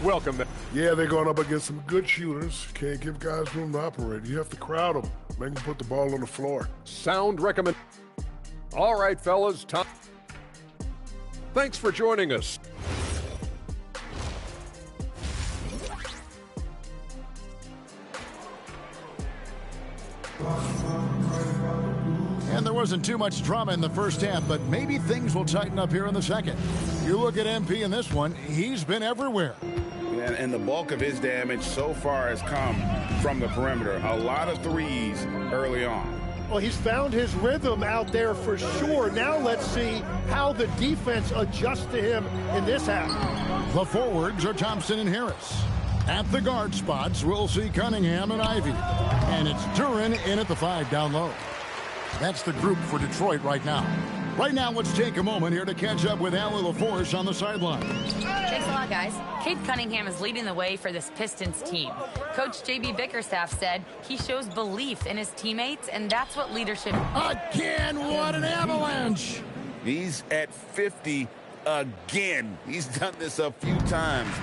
Welcome. Yeah, they're going up against some good shooters. Can't give guys room to operate. You have to crowd them. Make them put the ball on the floor. Sound recommend. All right, fellas. Time. Thanks for joining us. And there wasn't too much drama in the first half, but maybe things will tighten up here in the second. You look at MP in this one, he's been everywhere. And the bulk of his damage so far has come from the perimeter. A lot of threes early on. Well, he's found his rhythm out there for sure. Now let's see how the defense adjusts to him in this half. The forwards are Thompson and Harris. At the guard spots, we'll see Cunningham and Ivy. And it's Duren in at the 5 down low. That's the group for Detroit right now. Right now, let's take a moment here to catch up with Allie LaForce on the sideline. Thanks a lot, guys. Cade Cunningham is leading the way for this Pistons team. Coach J.B. Bickerstaff said he shows belief in his teammates, and that's what leadership... Again, what an avalanche! He's at 50 again. He's done this a few times.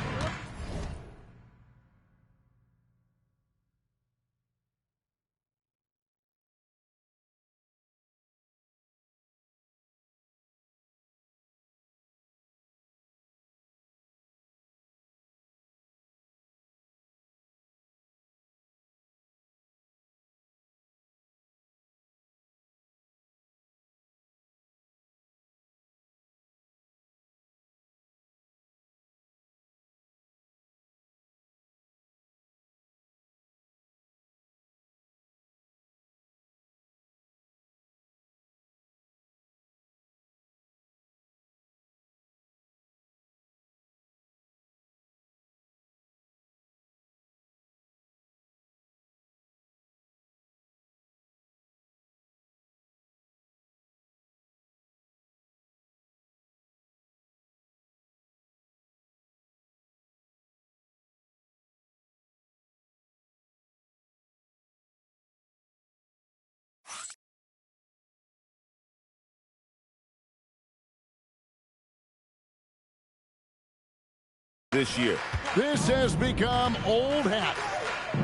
This year. This has become old hat.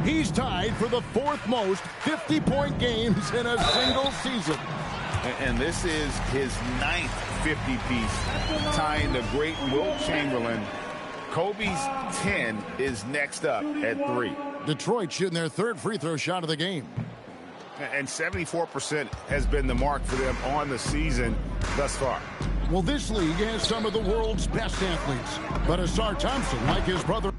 He's tied for the 4th most 50-point games in a single season. And this is his 9th 50-piece, tying the great Wilt Chamberlain. Kobe's 10 is next up at 3. Detroit shooting their 3rd free throw shot of the game. And 74% has been the mark for them on the season thus far. Well, this league has some of the world's best athletes. But Asar Thompson, like his brother...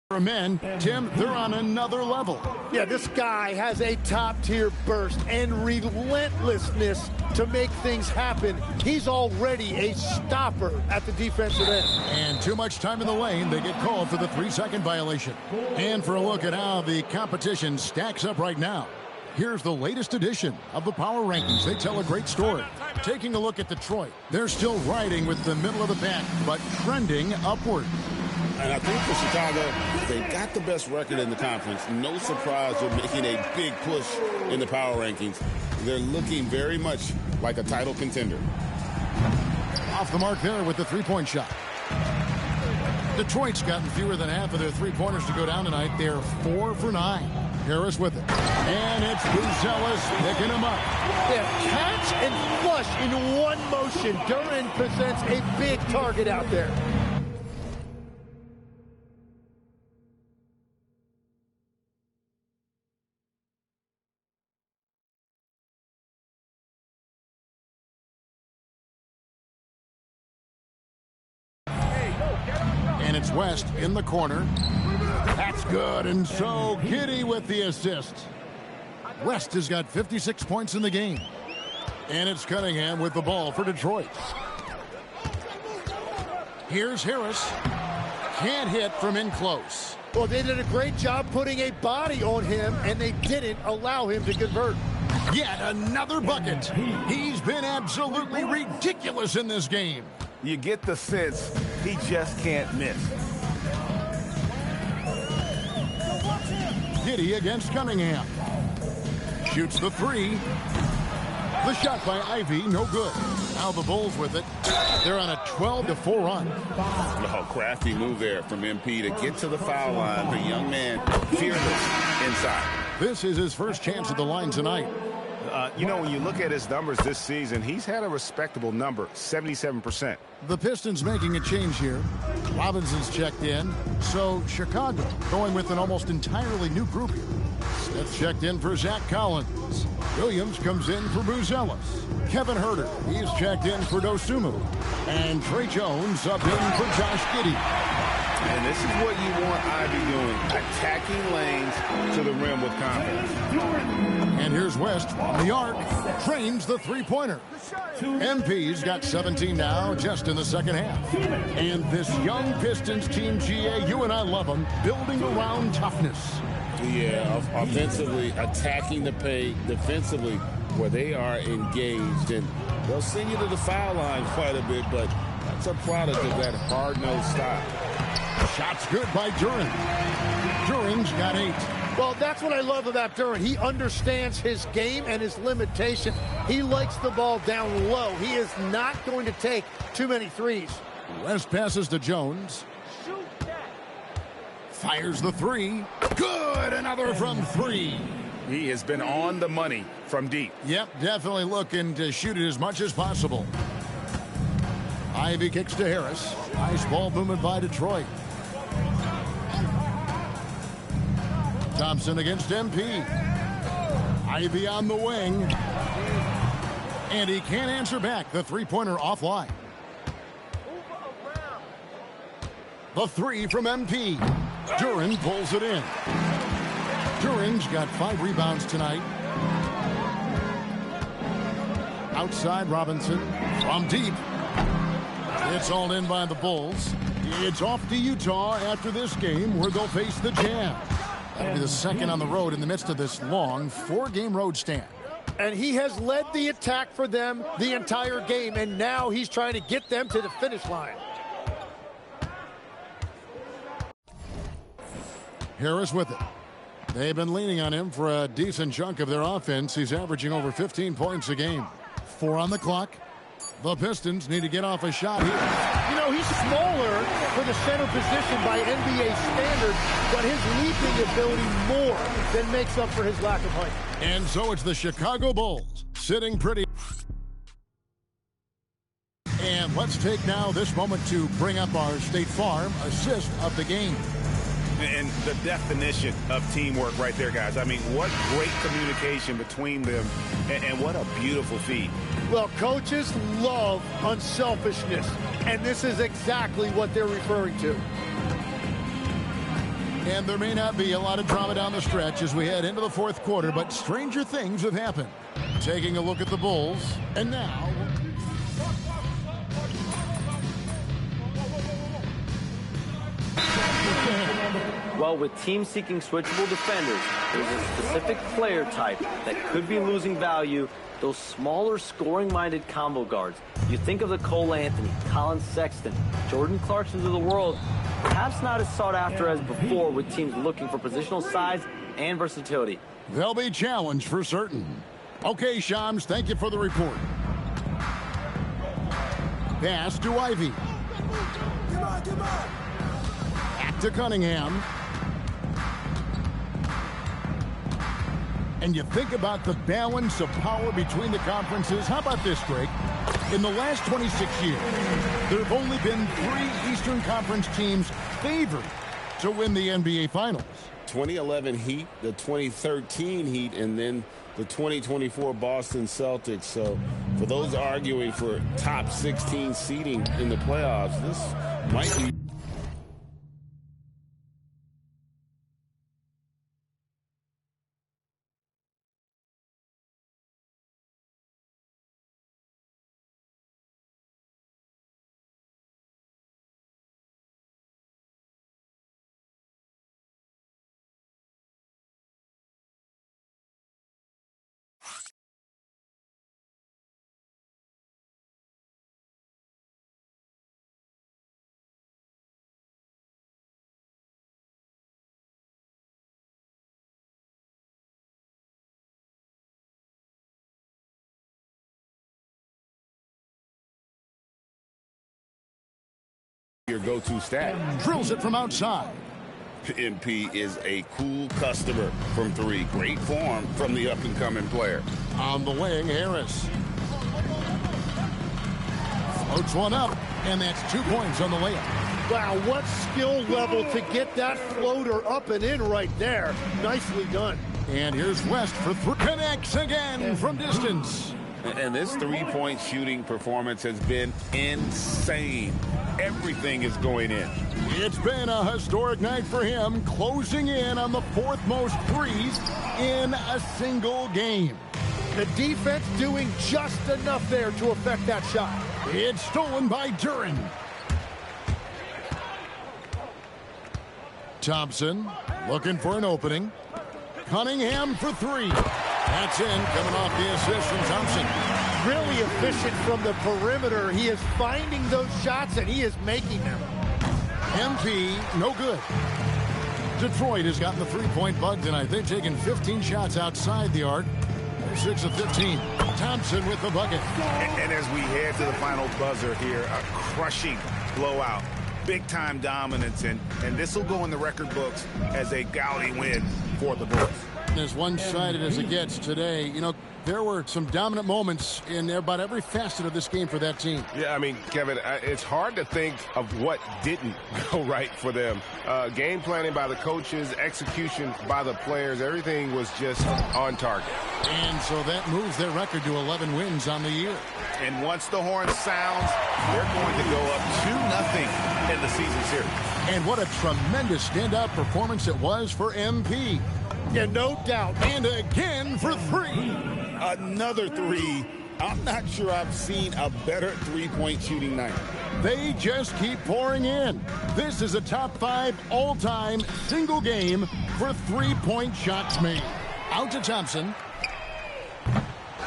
For men, Tim, they're on another level. Yeah, this guy has a top-tier burst and relentlessness to make things happen. He's already a stopper at the defensive end. And too much time in the lane, they get called for the 3-second violation. And for a look at how the competition stacks up right now, here's the latest edition of the Power Rankings. They tell a great story. Taking a look at Detroit, they're still riding with the middle of the pack, but trending upward. And I think for Chicago, they got the best record in the conference. No surprise they're making a big push in the power rankings. They're looking very much like a title contender. Off the mark there with the three-point shot. Detroit's gotten fewer than half of their three-pointers to go down tonight. They're 4 for 9. Harris with it. And it's Buzelis picking him up. Yeah, catch and flush in one motion. Duren presents a big target out there. And it's West in the corner. That's good, and so Giddey with the assist. West has got 56 points in the game. And it's Cunningham with the ball for Detroit. Here's Harris. Can't hit from in close. Well, they did a great job putting a body on him, and they didn't allow him to convert. Yet another bucket. He's been absolutely ridiculous in this game. You get the sense he just can't miss. Giddey against Cunningham. Shoots the 3. The shot by Ivy, no good. Now the Bulls with it. They're on a 12-4 run. Oh, crafty move there from MP to get to the foul line. The young man fearless inside. This is his first chance at the line tonight. You know, when you look at his numbers this season, he's had a respectable number, 77%. The Pistons making a change here. Robinson's checked in. So Chicago going with an almost entirely new group here. Smith checked in for Zach Collins. Williams comes in for Buzelis. Kevin Huerter, he's checked in for Dosunmu. And Trey Jones up in for Josh Giddey. And this is what you want Ivy doing, attacking lanes to the rim with confidence. And here's West on the arc, trains the three-pointer. MP's got 17 now, just in the second half. And this young Pistons team, GA, you and I love them, building around toughness. Yeah, offensively, attacking the paint, defensively, where they are engaged. And they'll send you to the foul line quite a bit, but that's a product of that hard-nosed style. Shot's good by Duren. Duren's got 8. Well, that's what I love about Duren. He understands his game and his limitation. He likes the ball down low. He is not going to take too many threes. West passes to Jones. Fires the 3. Good! Another from 3. He has been on the money from deep. Yep, definitely looking to shoot it as much as possible. Ivy kicks to Harris. Nice ball movement by Detroit. Thompson against MP. Ivy on the wing. And he can't answer back. The three-pointer offline. The 3 from MP. Duren pulls it in. Duren's got 5 rebounds tonight. Outside Robinson. From deep. It's all in by the Bulls. It's off to Utah after this game where they'll face the Jazz. That'll be the second on the road in the midst of this long 4-game road stand. And he has led the attack for them the entire game, and now he's trying to get them to the finish line. Harris with it. They've been leaning on him for a decent chunk of their offense. He's averaging over 15 points a game. 4 on the clock. The Pistons need to get off a shot here. You know, he's smaller for the center position by NBA standards, but his leaping ability more than makes up for his lack of height. And so it's the Chicago Bulls sitting pretty. And let's take now this moment to bring up our State Farm assist of the game. And the definition of teamwork right there, guys. I mean, what great communication between them, and what a beautiful feed. Well, coaches love unselfishness, and this is exactly what they're referring to. And there may not be a lot of drama down the stretch as we head into the fourth quarter, but stranger things have happened. Taking a look at the Bulls, and now... Well, with teams seeking switchable defenders, there's a specific player type that could be losing value, those smaller scoring-minded combo guards. You think of the Cole Anthony, Colin Sexton, Jordan Clarksons of the world, perhaps not as sought after as before with teams looking for positional size and versatility. They'll be challenged for certain. Okay, Shams, thank you for the report. Pass to Ivy. Back to Cunningham. And you think about the balance of power between the conferences. How about this, Greg? In the last 26 years, there have only been 3 Eastern Conference teams favored to win the NBA Finals. 2011 Heat, the 2013 Heat, and then the 2024 Boston Celtics. So for those arguing for top 16 seeding in the playoffs, this might be... your go-to stat. Drills it from outside. MP is a cool customer from 3. Great form from the up-and-coming player. On the wing, Harris. Floats one up, and that's 2 points on the layup. Wow, what skill level to get that floater up and in right there. Nicely done. And here's West for 3. Connects again from distance. And this 3-point shooting performance has been insane. Everything is going in. It's been a historic night for him, closing in on the 4th most threes in a single game. The defense doing just enough there to affect that shot. It's stolen by Duren. Thompson looking for an opening. Cunningham for 3. That's in, coming off the assist from Thompson. Really efficient from the perimeter. He is finding those shots, and he is making them. MP, no good. Detroit has gotten the 3-point bug tonight. They've taken 15 shots outside the arc. They're 6 of 15. Thompson with the bucket. And as we head to the final buzzer here, a crushing blowout. Big-time dominance, and this will go in the record books as a gaudy win for the Bulls. As one-sided as it gets today, you know, there were some dominant moments in about every facet of this game for that team. Yeah, I mean, Kevin, it's hard to think of what didn't go right for them. Game planning by the coaches, execution by the players, everything was just on target. And so that moves their record to 11 wins on the year. And once the horn sounds, they're going to go up 2-0 in the season series. And what a tremendous standout performance it was for MP. Yeah, no doubt. And again for 3. Another 3 I'm not sure I've seen a better three-point shooting night. They just keep pouring in. This is a top 5 all-time single game for three-point shots made. Out to Thompson.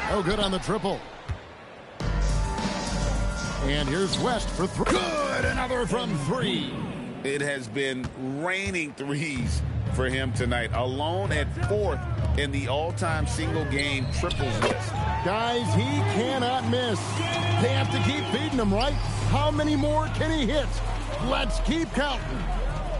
Oh, good on the triple. And here's West for 3. Good, another from 3. It has been raining threes for him tonight, alone at 4th in the all-time single-game triples list. Guys, he cannot miss. They have to keep feeding him, right? How many more can he hit? Let's keep counting.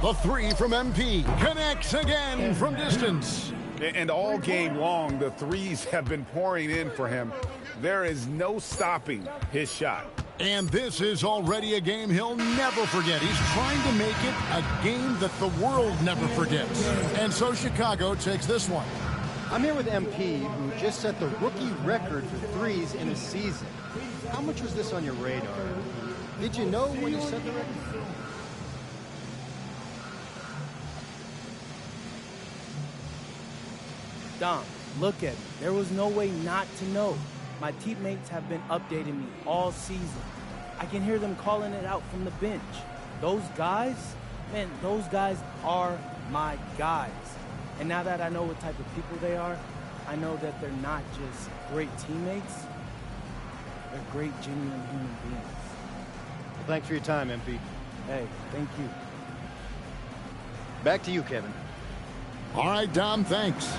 The 3 from MP connects again from distance. And all game long, the threes have been pouring in for him. There is no stopping his shot. And this is already a game he'll never forget. He's trying to make it a game that the world never forgets. And so Chicago takes this one. I'm here with MP, who just set the rookie record for threes in a season. How much was this on your radar? Did you know when you set the record? Dom, look at me. There was no way not to know. My teammates have been updating me all season. I can hear them calling it out from the bench. Those guys, man, those guys are my guys. And now that I know what type of people they are, I know that they're not just great teammates, they're great, genuine human beings. Well, thanks for your time, MP. Hey, thank you. Back to you, Kevin. All right, Dom, thanks.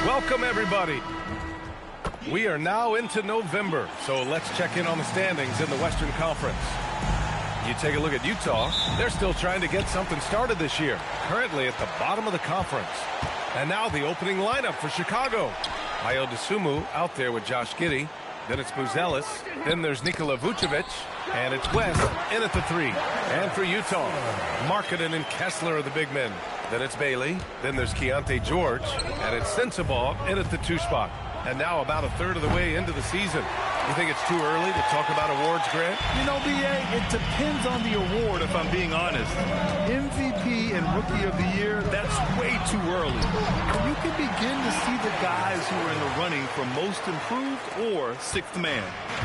Welcome, everybody. We are now into November, so let's check in on the standings in the Western Conference. You take a look at Utah. They're still trying to get something started this year, currently at the bottom of the conference. And now the opening lineup for Chicago. Ayo Dosunmu out there with Josh Giddey. Then it's Buzelis. Then there's Nikola Vucevic. And it's West in at the 3. And for Utah, Markkanen and Kessler are the big men. Then it's Bailey. Then there's Keontae George. And it's Sensabaugh in at the 2 spot. And now about a third of the way into the season. You think it's too early to talk about awards, Grant? You know, B.A., it depends on the award, if I'm being honest. MVP and Rookie of the Year, that's way too early. You can begin to see the guys who are in the running for Most Improved or Sixth Man.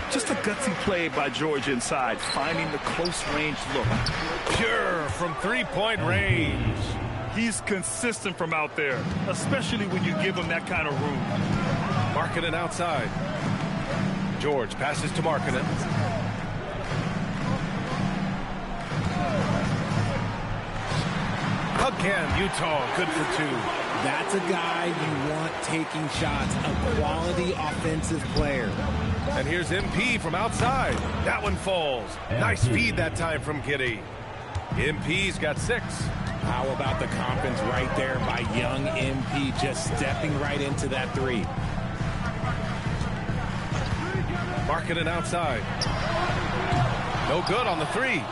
Just a gutsy play by George inside, finding the close-range look. Pure from three-point range. He's consistent from out there, especially when you give him that kind of room. Markkanen outside. George passes to Markkanen. Again, Utah, good for 2. That's a guy you want taking shots, a quality offensive player. And here's MP from outside. That one falls. Nice feed that time from Giddey. MP's got 6. How about the confidence right there by young MP, just stepping right into that 3. Markkanen outside. No good on the three.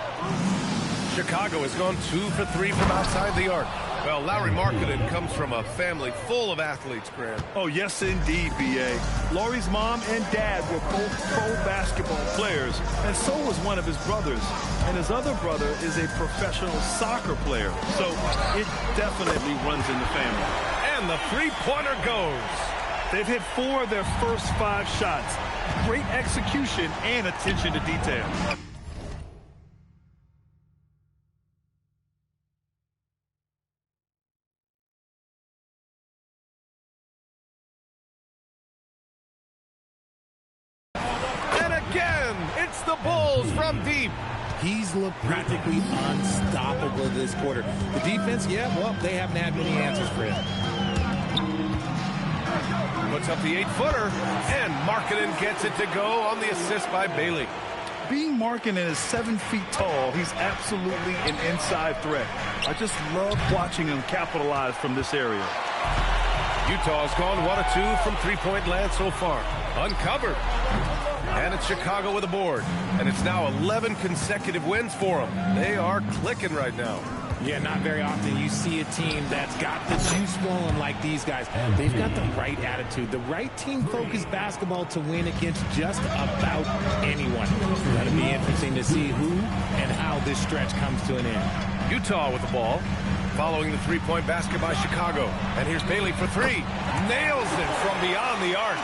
Chicago has gone 2 for 3 from outside the arc. Well, Lauri Markkanen comes from a family full of athletes, Grant. Oh, yes, indeed, B.A. Lauri's mom and dad were both pro basketball players, and so was one of his brothers. And his other brother is a professional soccer player, so it definitely runs in the family. And the three-pointer goes. They've hit 4 of their first 5 shots. Great execution and attention to detail. The Bulls from deep. He's looked practically unstoppable this quarter. The defense, yeah, well, they haven't had many answers for him. Puts up the 8-footer, and Markkanen gets it to go on the assist by Bailey. Being Markkanen is 7 feet tall, he's absolutely an inside threat. I just love watching him capitalize from this area. Utah's gone 1 of 2 from three-point land so far. Uncovered. And it's Chicago with a board. And it's now 11 consecutive wins for them. They are clicking right now. Yeah, not very often you see a team that's got the juice flowing like these guys. They've got the right attitude, the right team-focused basketball to win against just about anyone. That'll be interesting to see who and how this stretch comes to an end. Utah with the ball, following the three-point basket by Chicago. And here's Bailey for 3. Nails it from beyond the arc.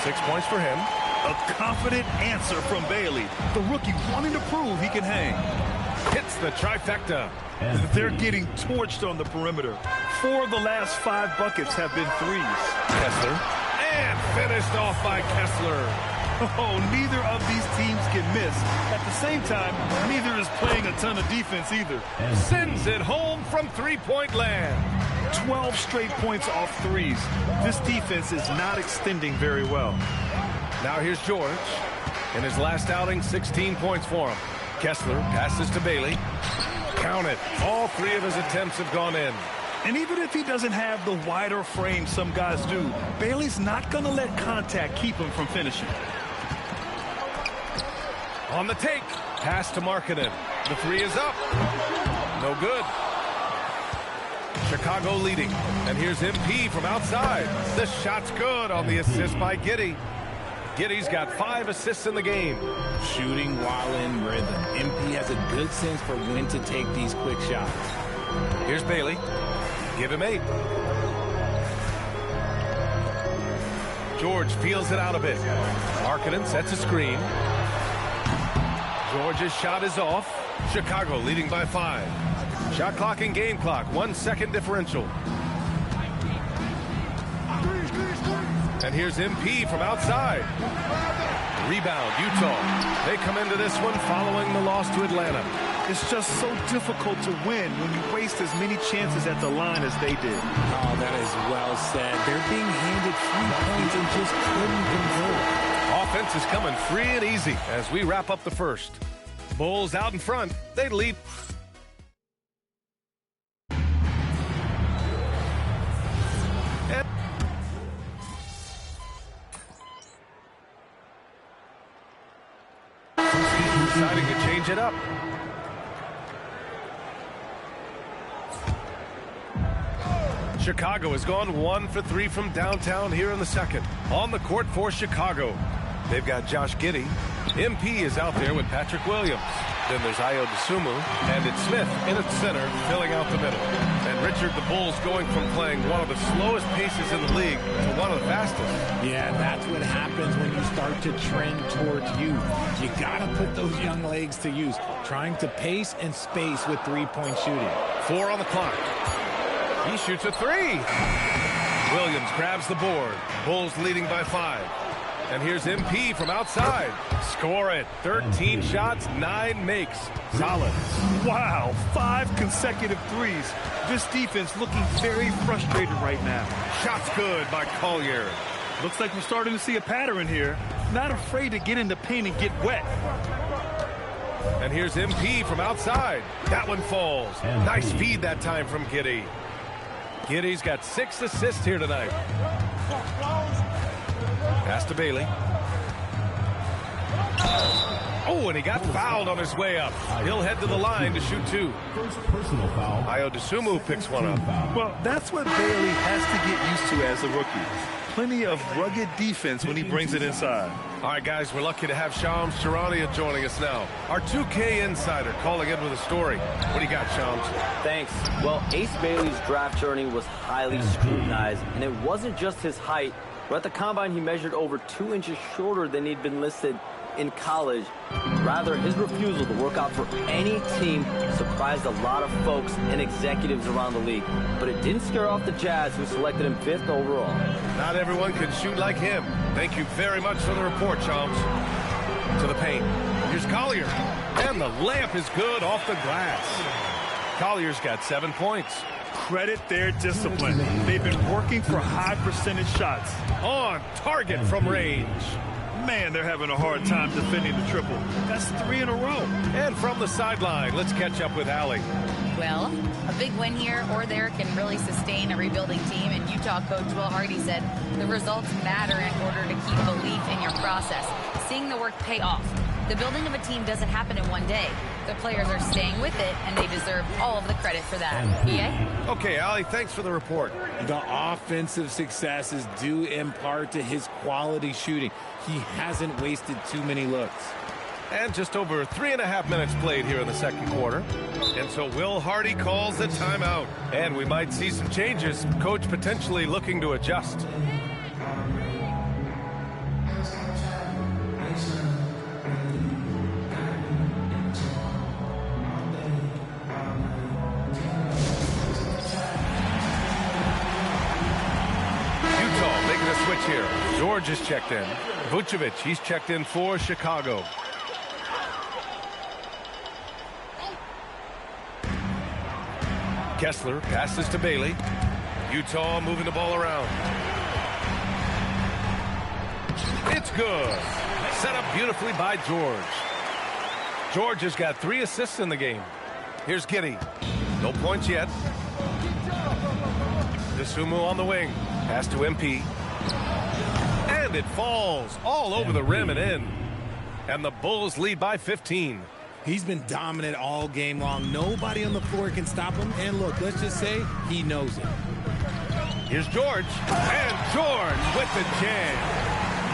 6 points for him. A confident answer from Bailey. The rookie wanting to prove he can hang. Hits the trifecta. They're getting torched on the perimeter. 4 of the last 5 buckets have been threes. Kessler. And finished off by Kessler. Oh, neither of these teams can miss. At the same time, neither is playing a ton of defense either. Sends it home from three-point land. 12 straight points off threes. This defense is not extending very well. Now here's George. In his last outing, 16 points for him. Kessler passes to Bailey. Count it. All 3 of his attempts have gone in. And even if he doesn't have the wider frame some guys do, Bailey's not going to let contact keep him from finishing. On the take. Pass to Markkanen. The 3 is up. No good. Chicago leading. And here's MP from outside. The shot's good on the assist by Giddey. Giddey's got 5 assists in the game. Shooting while in rhythm. MP has a good sense for when to take these quick shots. Here's Bailey. Give him 8. George feels it out a bit. Markkanen sets a screen. George's shot is off. Chicago leading by 5. Shot clock and game clock. 1 second differential. And here's MP from outside. Rebound, Utah. They come into this one following the loss to Atlanta. It's just so difficult to win when you waste as many chances at the line as they did. Oh, that is well said. They're being handed 3 points and just couldn't control. Offense is coming free and easy as we wrap up the first. Bulls out in front. They lead. Deciding to change it up. Chicago has gone 1 for 3 from downtown here in the second. On the court for Chicago, they've got Josh Giddey. MP is out there with Patrick Williams. Then there's Ayo Dosunmu, and it's Smith in at center, filling out the middle. And Richard, the Bulls going from playing one of the slowest paces in the league to one of the fastest. Yeah, that's what happens when you start to trend towards youth. You got to put those young legs to use, trying to pace and space with three-point shooting. 4 on the clock. He shoots a 3. Williams grabs the board. Bulls leading by 5. And here's MP from outside. Score it. 13 shots, 9 makes. Solid. Wow, 5 consecutive threes. This defense looking very frustrated right now. Shots good by Collier. Looks like we're starting to see a pattern here. Not afraid to get in the paint and get wet. And here's MP from outside. That one falls. Nice feed that time from Giddey. Giddey's got 6 assists here tonight. Pass to Bailey. Oh, and he got fouled on his way up. He'll head to the line to shoot 2. First personal foul. Ayo Dosunmu picks one up. Well, that's what Bailey has to get used to as a rookie. Plenty of rugged defense when he brings it inside. All right, guys, we're lucky to have Shams Charania joining us now. Our 2K insider calling in with a story. What do you got, Shams? Thanks. Well, Ace Bailey's draft journey was highly scrutinized, and it wasn't just his height. But at the combine, he measured over 2 inches shorter than he'd been listed in college. Rather, his refusal to work out for any team surprised a lot of folks and executives around the league. But it didn't scare off the Jazz, who selected him 5th overall. Not everyone can shoot like him. Thank you very much for the report, Shams. To the paint. Here's Collier. And the layup is good off the glass. Collier's got 7 points. Credit their discipline. They've been working for high percentage shots. On target from range. Man, they're having a hard time defending the triple. That's 3 in a row. And from the sideline, let's catch up with Allie. Well, a big win here or there can really sustain a rebuilding team, and Utah coach Will Hardy said the results matter in order to keep belief in your process, seeing the work pay off. The building of a team doesn't happen in one day. The players are staying with it, and they deserve all of the credit for that. EA? Okay, Allie, thanks for the report. The offensive success is due in part to his quality shooting. He hasn't wasted too many looks. And just over 3.5 minutes played here in the second quarter. And so Will Hardy calls the timeout. And we might see some changes. Coach potentially looking to adjust. Here. George is checked in. Vucevic, he's checked in for Chicago. Kessler passes to Bailey. Utah moving the ball around. It's good. Set up beautifully by George. George has got 3 assists in the game. Here's Giddey. No points yet. Dosunmu on the wing. Pass to MP. And it falls all over the rim and in. And the Bulls lead by 15. He's been dominant all game long. Nobody on the floor can stop him. And look, let's just say he knows it. Here's George. And George with the jam.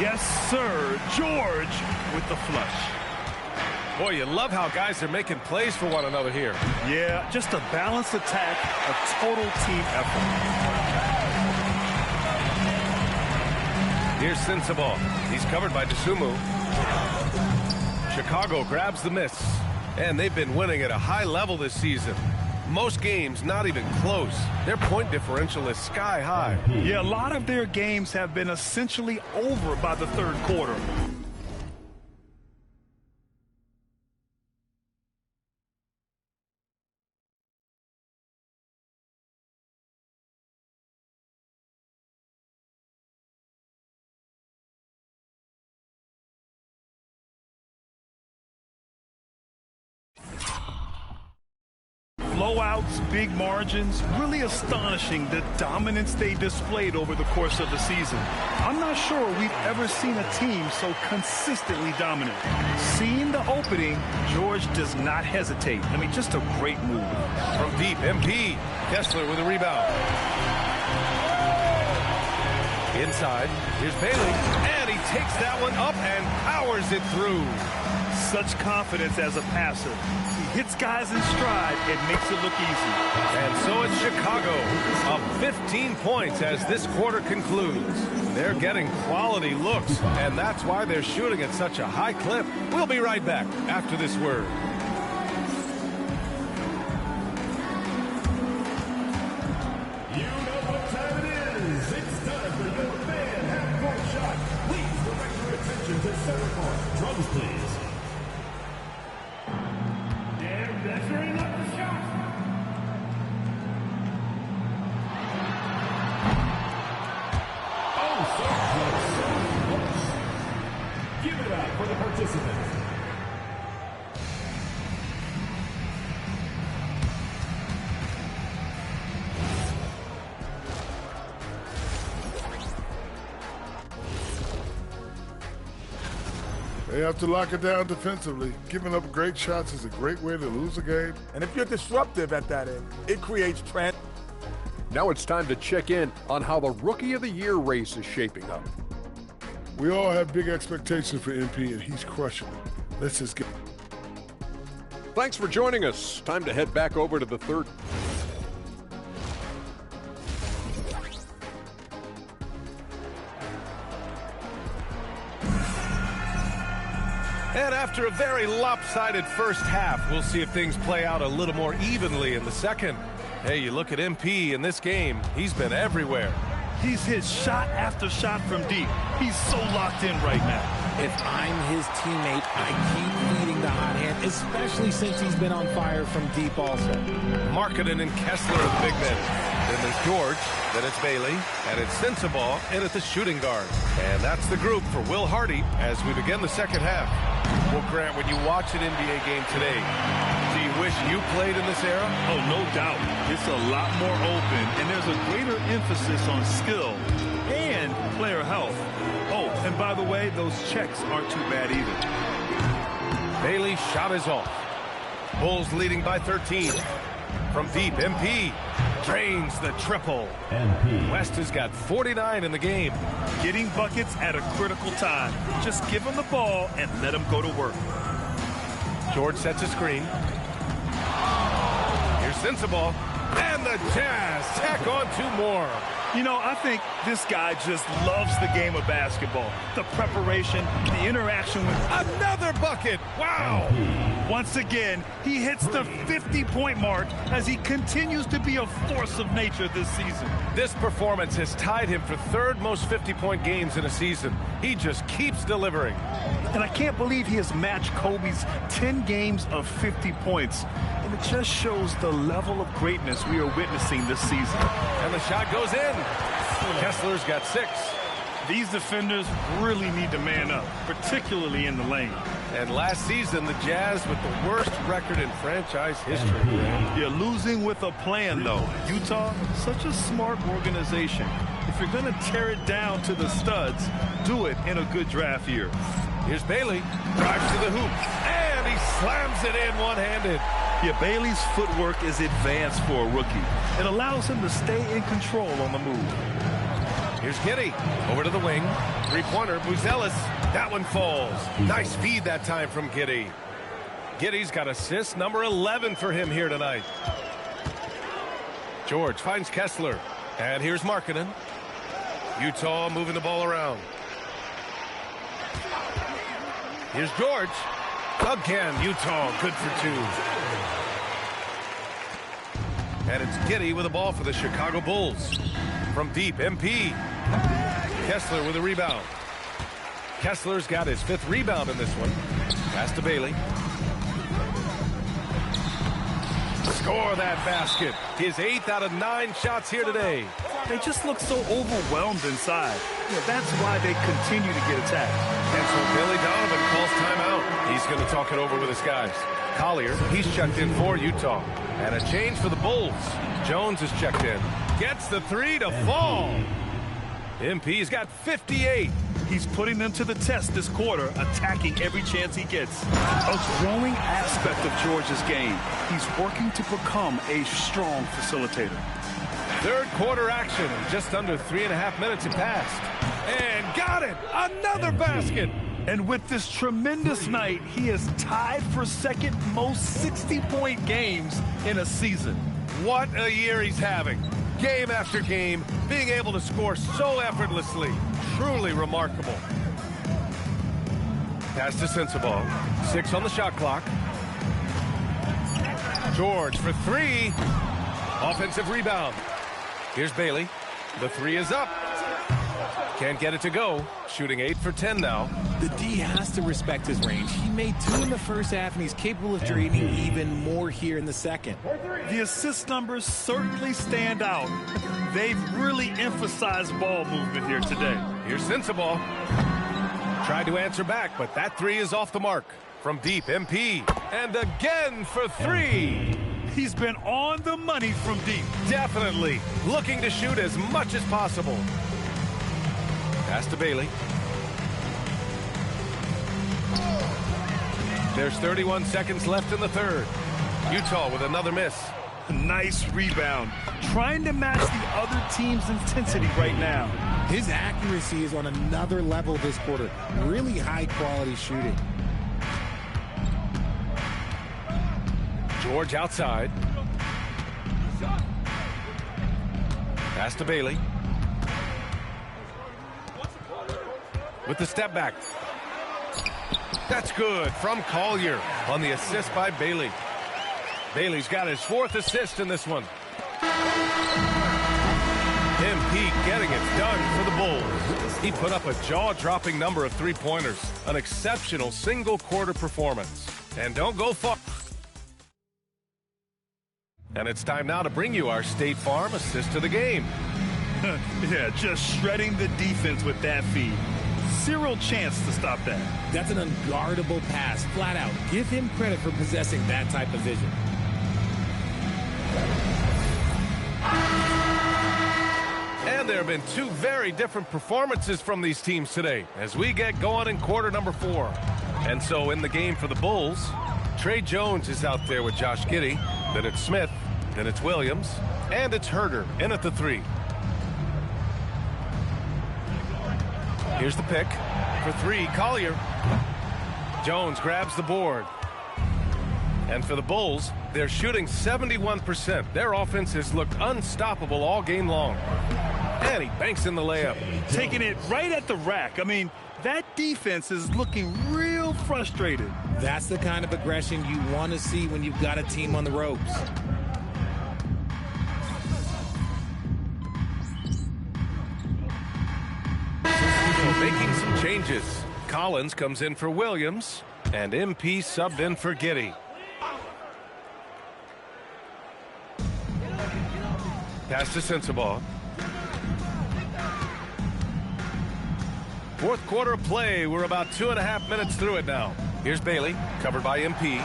Yes, sir. George with the flush. Boy, you love how guys are making plays for one another here. Yeah, just a balanced attack, a total team effort. Here's Sensabaugh. He's covered by Dosunmu. Chicago grabs the miss. And they've been winning at a high level this season. Most games not even close. Their point differential is sky high. Yeah, a lot of their games have been essentially over by the third quarter. Blowouts, big margins, really astonishing the dominance they displayed over the course of the season. I'm not sure we've ever seen a team so consistently dominant. Seeing the opening, George does not hesitate. I mean, just a great move. From deep, MP. Kessler with a rebound. Inside, here's Bailey. And he takes that one up and powers it through. Such confidence as a passer. He hits guys in stride and makes it look easy. And so it's Chicago, up 15 points as this quarter concludes. They're getting quality looks, and that's why they're shooting at such a high clip. We'll be right back after this word. You know what time it is. It's time for your fan half-court shot. Please direct your attention to center court. Drums, please. Measuring up the shot. Oh, so close. Give it up for the participants. They have to lock it down defensively. Giving up great shots is a great way to lose a game. And if you're disruptive at that end, it creates trend. Now it's time to check in on how the Rookie of the Year race is shaping up. We all have big expectations for MP, and he's crushing it. Let's just get. Thanks for joining us. Time to head back over to the third. And after a very lopsided first half, we'll see if things play out a little more evenly in the second. Hey, you look at MP in this game, he's been everywhere. He's hit shot after shot from deep. He's so locked in right now. If I'm his teammate, I keep feeding the hot hand, especially since he's been on fire from deep also. Markkanen and Kessler are the big men. Then there's George, then it's Bailey, and it's Sensabaugh in at the shooting guard. And that's the group for Will Hardy as we begin the second half. Well, Grant, when you watch an NBA game today, do you wish you played in this era? Oh, no doubt. It's a lot more open, and there's a greater emphasis on skill and player health. Oh, and by the way, those checks aren't too bad either. Bailey's shot is off. Bulls leading by 13. From deep, MP drains the triple. West has got 49 in the game. Getting buckets at a critical time. Just give him the ball and let him go to work. George sets a screen. Here's Sensabaugh. And the Jazz tack on 2 more. You know, I think this guy just loves the game of basketball. The preparation, the interaction with... Another bucket! Wow! Once again, he hits the 50-point mark as he continues to be a force of nature this season. This performance has tied him for 3rd most 50-point games in a season. He just keeps delivering. And I can't believe he has matched Kobe's 10 games of 50 points. And it just shows the level of greatness we are witnessing this season. And the shot goes in. Kessler's got 6. These defenders really need to man up, particularly in the lane. And last season, the Jazz with the worst record in franchise history. You're losing with a plan, though. Utah, such a smart organization. If you're going to tear it down to the studs, do it in a good draft year. Here's Bailey. Drives to the hoop. And he slams it in one-handed. Yeah, Bailey's footwork is advanced for a rookie. It allows him to stay in control on the move. Here's Giddey. Over to the wing. 3-pointer, Buzelis. That one falls. Nice feed that time from Giddey. Giddey's got assist number 11 for him here tonight. George finds Kessler. And here's Markkanen. Utah moving the ball around. Here's George. Again, Utah good for 2. And it's Giddey with the ball for the Chicago Bulls. From deep, MP. Kessler with a rebound. Kessler's got his 5th rebound in this one. Pass to Bailey. Score that basket. His 8th out of 9 shots here today. They just look so overwhelmed inside. Yeah, that's why they continue to get attacked. And so Billy Donovan calls timeout. He's going to talk it over with his guys. Collier, he's checked in for Utah. And a change for the Bulls. Jones is checked in. Gets the 3 to fall. MP's got 58. He's putting them to the test this quarter, attacking every chance he gets. A growing aspect of George's game. He's working to become a strong facilitator. 3rd quarter action. Just under 3.5 minutes have passed. And got it. Another basket. And with this tremendous night, he is tied for 2nd most 60-point games in a season. What a year he's having. Game after game, being able to score so effortlessly. Truly remarkable. Pass to Sensabaugh. 6 on the shot clock. George for 3. Offensive rebound. Here's Bailey. The 3 is up. Can't get it to go. Shooting 8 for 10 now. The D has to respect his range. He made 2 in the first half, and he's capable of draining even more here in the second. The assist numbers certainly stand out. They've really emphasized ball movement here today. Here's Sensabaugh. Tried to answer back, but that 3 is off the mark. From deep, MP. And again for 3. He's been on the money from deep. Definitely. Looking to shoot as much as possible. Pass to Bailey. There's 31 seconds left in the third. Utah with another miss. Nice rebound. Trying to match the other team's intensity right now. His accuracy is on another level this quarter. Really high-quality shooting. George outside. Pass to Bailey. With the step back. That's good from Collier on the assist by Bailey. Bailey's got his 4th assist in this one. MP getting it done for the Bulls. He put up a jaw-dropping number of three-pointers. An exceptional single-quarter performance. And don't go far. And it's time now to bring you our State Farm assist of the game. Yeah, just shredding the defense with that feed. Zero chance to stop that. That's an unguardable pass, flat out. Give him credit for possessing that type of vision. And there have been two very different performances from these teams today as we get going in quarter number 4. And so in the game for the Bulls, Tre Jones is out there with Josh Giddey. Then it's Smith. Then it's Williams. And it's Herder in at the 3. Here's the pick. For 3, Collier. Jones grabs the board. And for the Bulls, they're shooting 71%. Their offense has looked unstoppable all game long. And he banks in the layup. Taking it right at the rack. I mean, that defense is looking real frustrated. That's the kind of aggression you want to see when you've got a team on the ropes. Making some changes. Collins comes in for Williams, and MP subbed in for Giddey. Pass to Sensabaugh. 4th quarter play. We're about 2.5 minutes through it now. Here's Bailey, covered by MP.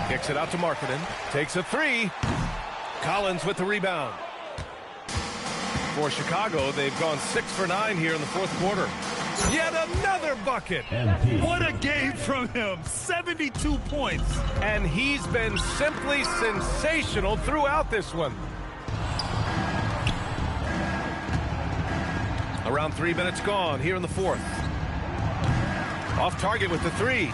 Kicks it out to Markkanen. Takes a 3. Collins with the rebound. For Chicago, they've gone 6 for 9 here in the 4th quarter. Yet another bucket. What a game from him. 72 points. And he's been simply sensational throughout this one. Around 3 minutes gone here in the 4th. Off target with the 3.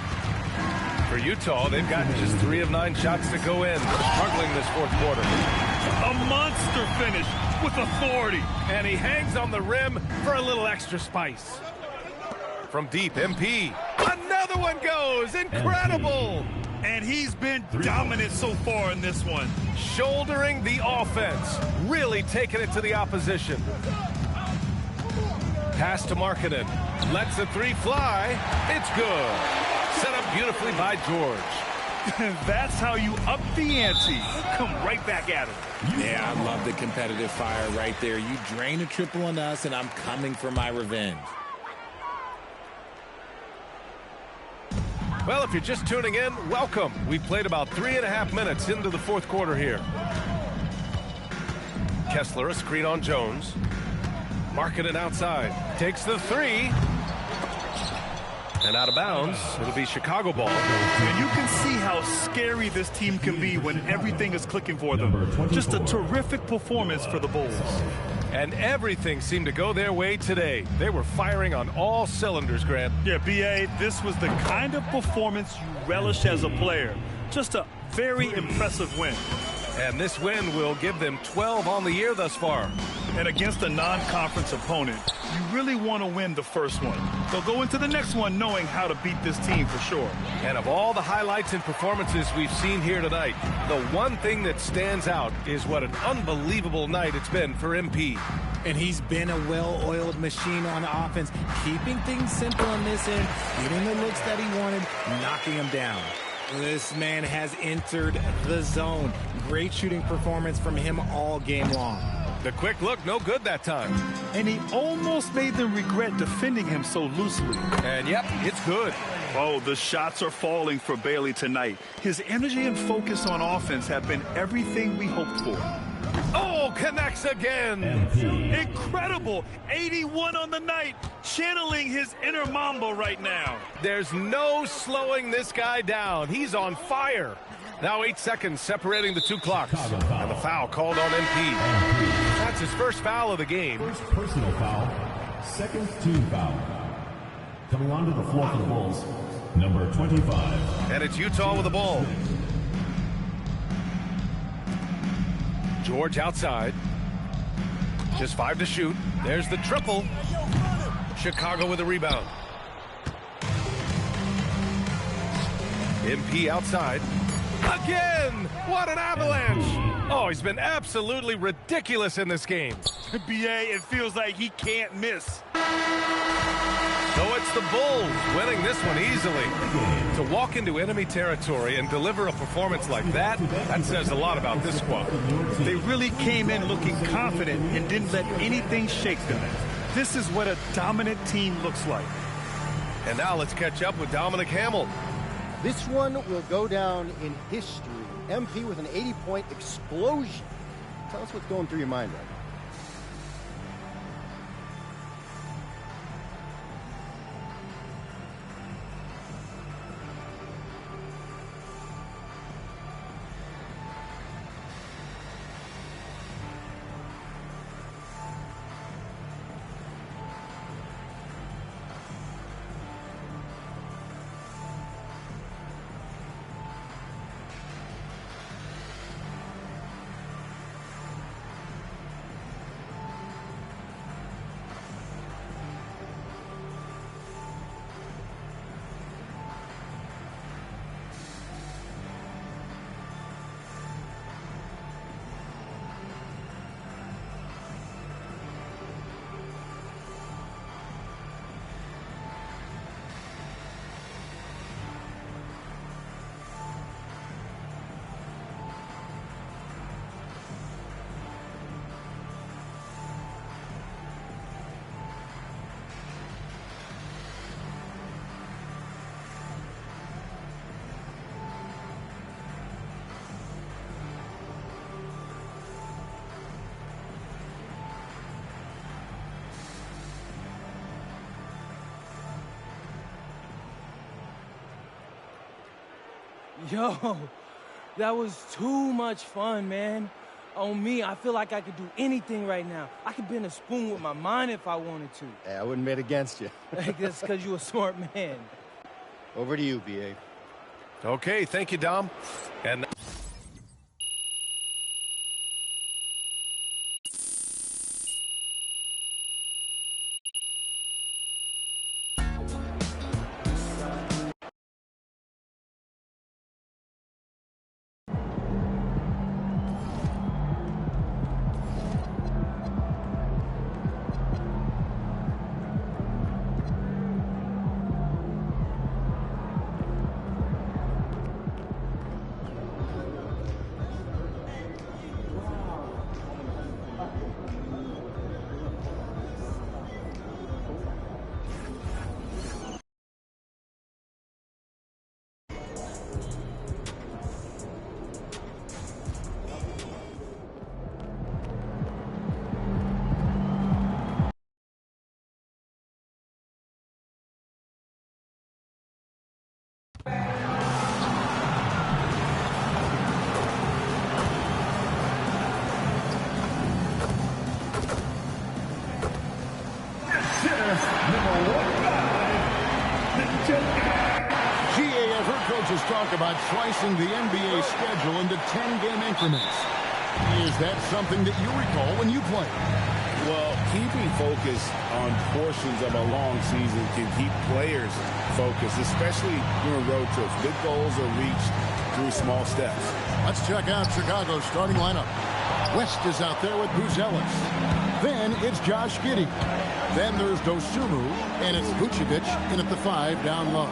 For Utah, they've gotten just 3 of 9 shots to go in. Struggling this 4th quarter. A monster finish with authority. And he hangs on the rim for a little extra spice. From deep, MP. Another one goes. Incredible. And he's been dominant so far in this one. Shouldering the offense. Really taking it to the opposition. Pass to Markkanen. Lets the 3 fly. It's good. Set up beautifully by George. That's how you up the ante. Come right back at him. Yeah, I love the competitive fire right there. You drain a triple on us, and I'm coming for my revenge. Well, if you're just tuning in, welcome. We played about 3.5 minutes into the 4th quarter here. Kessler, a screen on Jones. Markkanen outside. Takes the 3. And out of bounds, it'll be Chicago ball. And you can see how scary this team can be when everything is clicking for them. Just a terrific performance for the Bulls. And everything seemed to go their way today. They were firing on all cylinders, Grant. Yeah, B.A., this was the kind of performance you relish as a player. Just a very impressive win. And this win will give them 12 on the year thus far. And against a non-conference opponent, you really want to win the first one. They'll go into the next one knowing how to beat this team for sure. And of all the highlights and performances we've seen here tonight, the one thing that stands out is what an unbelievable night it's been for MP. And he's been a well-oiled machine on offense, keeping things simple on this end, getting the looks that he wanted, knocking them down. This man has entered the zone. Great shooting performance from him all game long. The quick look, no good that time. And he almost made them regret defending him so loosely. And yep, it's good. Oh, the shots are falling for Bailey tonight. His energy and focus on offense have been everything we hoped for. Oh, connects again. Incredible. 81 on the night. Channeling his inner Mamba right now. There's no slowing this guy down. He's on fire. Now 8 seconds separating the two clocks. And the foul called on MP. That's his first foul of the game. First personal foul, second team foul. Coming onto the floor for the Bulls, number 25. And it's Utah with the ball. George outside. Just 5 to shoot. There's the triple. Chicago with a rebound. MP outside. Again! What an avalanche! Oh, he's been absolutely ridiculous in this game. BA, it feels like he can't miss. So it's the Bulls winning this one easily. To walk into enemy territory and deliver a performance like that says a lot about this squad. They really came in looking confident and didn't let anything shake them. This is what a dominant team looks like. And now let's catch up with Dominic Hamill. This one will go down in history. MP with an 80-point explosion. Tell us what's going through your mind right now. Yo, that was too much fun, man. On me, I feel like I could do anything right now. I could bend a spoon with my mind if I wanted to. Hey, I wouldn't bet against you. That's because you're a smart man. Over to you, BA. Okay, thank you, Dom. And Coaches talk about slicing the NBA schedule into 10-game increments. Is that something that you recall when you played? Well, keeping focus on portions of a long season can keep players focused, especially during road trips. Big goals are reached through small steps. Let's check out Chicago's starting lineup. West is out there with Buzelis. Then it's Josh Giddey. Then there's Dosunmu, and it's Vucevic in at the 5 down low.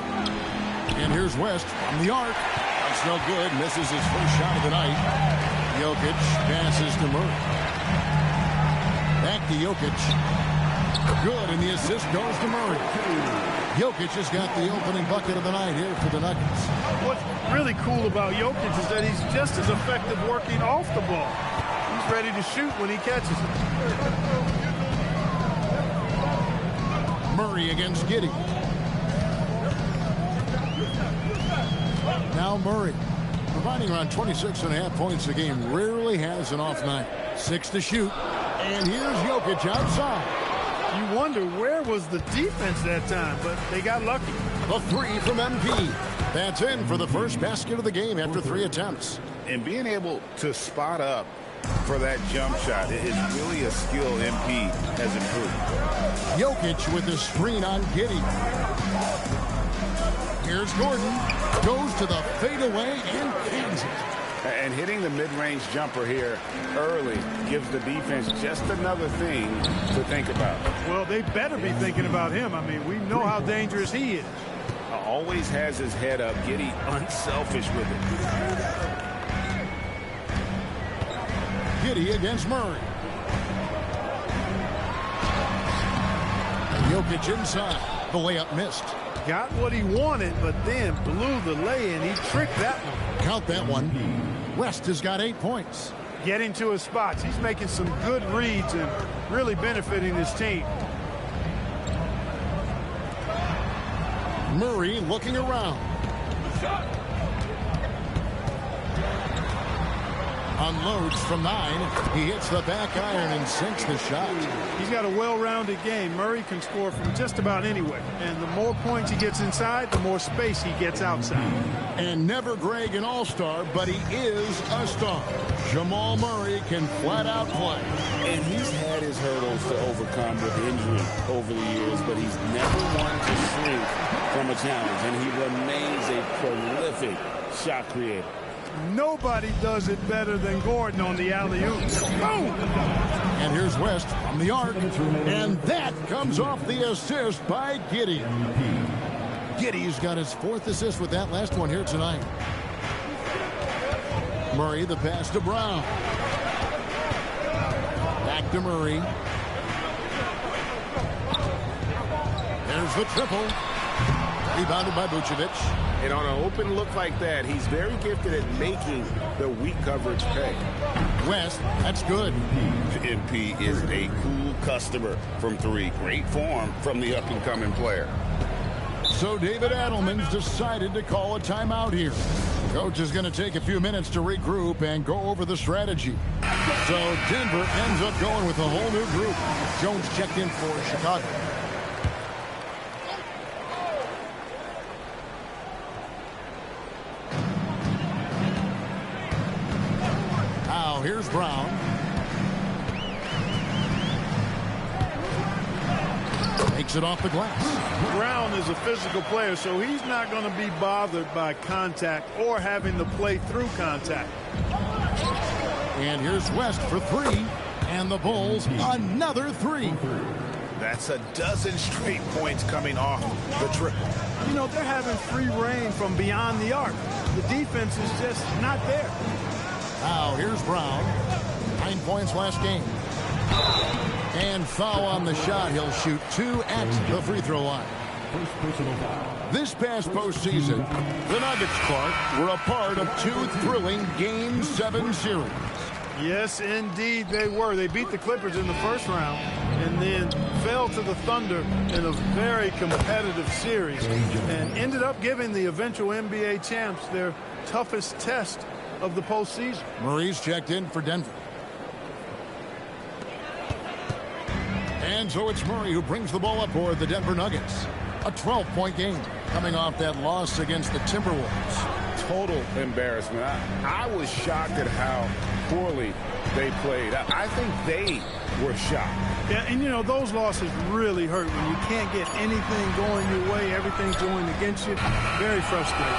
And here's West from the arc. That's no good. Misses his first shot of the night. Jokic passes to Murray. Back to Jokic. Good, and the assist goes to Murray. Jokic has got the opening bucket of the night here for the Nuggets. What's really cool about Jokic is that he's just as effective working off the ball. He's ready to shoot when he catches it. Murray against Giddey. Now Murray, providing around 26.5 points a game, rarely has an off night. 6 to shoot, and here's Jokic outside. You wonder where was the defense that time, but they got lucky. A 3 from MP. That's in for the first basket of the game after 3 attempts. And being able to spot up for that jump shot is really a skill MP has improved. Jokic with the screen on Giddey. Here's Gordon. Goes to the fadeaway and cans it. And hitting the mid-range jumper here early gives the defense just another thing to think about. Well, they better be thinking about him. I mean, we know how dangerous he is. Always has his head up. Giddey unselfish with it. Giddey against Murray. Jokic inside. The layup missed. Got what he wanted, but then blew the lay-in. He tricked that one. Count that one. West has got 8 points. Getting to his spots. He's making some good reads and really benefiting his team. Murray looking around. Unloads from 9. He hits the back iron and sinks the shot. He's got a well-rounded game. Murray can score from just about anywhere. And the more points he gets inside, the more space he gets outside. And never Greg an all-star, but he is a star. Jamal Murray can flat out play. And he's had his hurdles to overcome with injury over the years, but he's never one to shrink from a challenge. And he remains a prolific shot creator. Nobody does it better than Gordon on the alley-oop. Boom! And here's West from the arc. And that comes off the assist by Giddey. Giddey's got his 4th assist with that last one here tonight. Murray, the pass to Brown. Back to Murray. There's the triple. Rebounded by Vucevic. And on an open look like that, he's very gifted at making the weak coverage pay. West, that's good. MP is a cool customer from 3. Great form from the up-and-coming player. So David Adelman's decided to call a timeout here. Coach is going to take a few minutes to regroup and go over the strategy. So Denver ends up going with a whole new group. Jones checked in for Chicago. Now here's Brown. Takes it off the glass. Brown is a physical player, so he's not going to be bothered by contact or having to play through contact. And here's West for 3. And the Bulls, another 3. That's a dozen straight points coming off the triple. You know, they're having free reign from beyond the arc. The defense is just not there. Now here's Brown. 9 points last game. And foul on the shot. He'll shoot 2 at the free throw line. This past postseason, the Nuggets, Clark, were a part of 2 thrilling Game 7 series. Yes, indeed they were. They beat the Clippers in the first round and then fell to the Thunder in a very competitive series and ended up giving the eventual NBA champs their toughest test of the postseason. Murray's checked in for Denver. And so it's Murray who brings the ball up for the Denver Nuggets. A 12-point game coming off that loss against the Timberwolves. Total embarrassment. I was shocked at how poorly they played. I think they were shocked. Yeah, and you know, those losses really hurt when you can't get anything going your way. Everything's going against you. Very frustrating.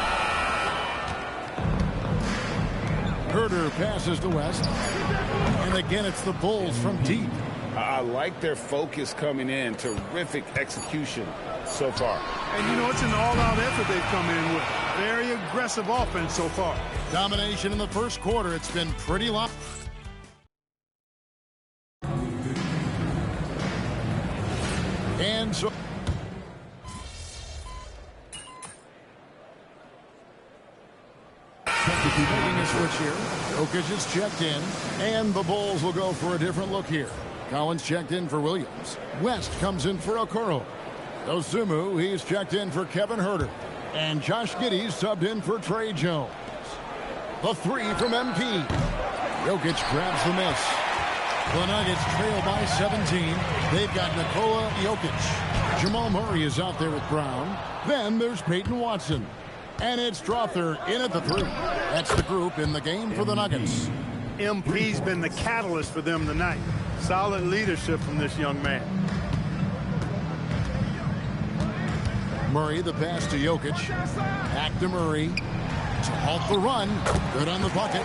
Herter passes to West. And again, it's the Bulls from deep. I like their focus coming in. Terrific execution so far. And, you know, it's an all-out effort they've come in with. Very aggressive offense so far. Domination in the first quarter. It's been pretty long. And so... Making his switch here. Jokic is checked in, and the Bulls will go for a different look here. Collins checked in for Williams. West comes in for Okoro. Dosunmu, he's checked in for Kevin Huerter. And Josh Giddey subbed in for Trey Jones. The three from MP. Jokic grabs the miss. The Nuggets trail by 17. They've got Nikola Jokic. Jamal Murray is out there with Brown. Then there's Peyton Watson. And it's Strother in at the three. That's the group in the game for the Nuggets. MP's been the catalyst for them tonight. Solid leadership from this young man. Murray, the pass to Jokic. Back to Murray. To halt the run. Good on the bucket.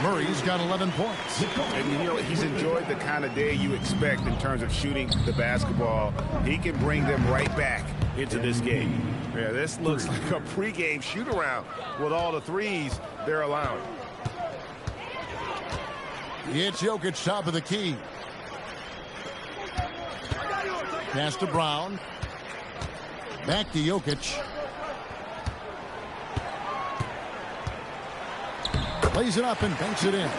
Murray's got 11 points. And, you know, he's enjoyed the kind of day you expect in terms of shooting the basketball. He can bring them right back into this game. Yeah, this looks like a pregame shoot-around with all the threes they're allowing. It's Jokic top of the key. Pass to Brown. Back to Jokic. Plays it up and banks it in.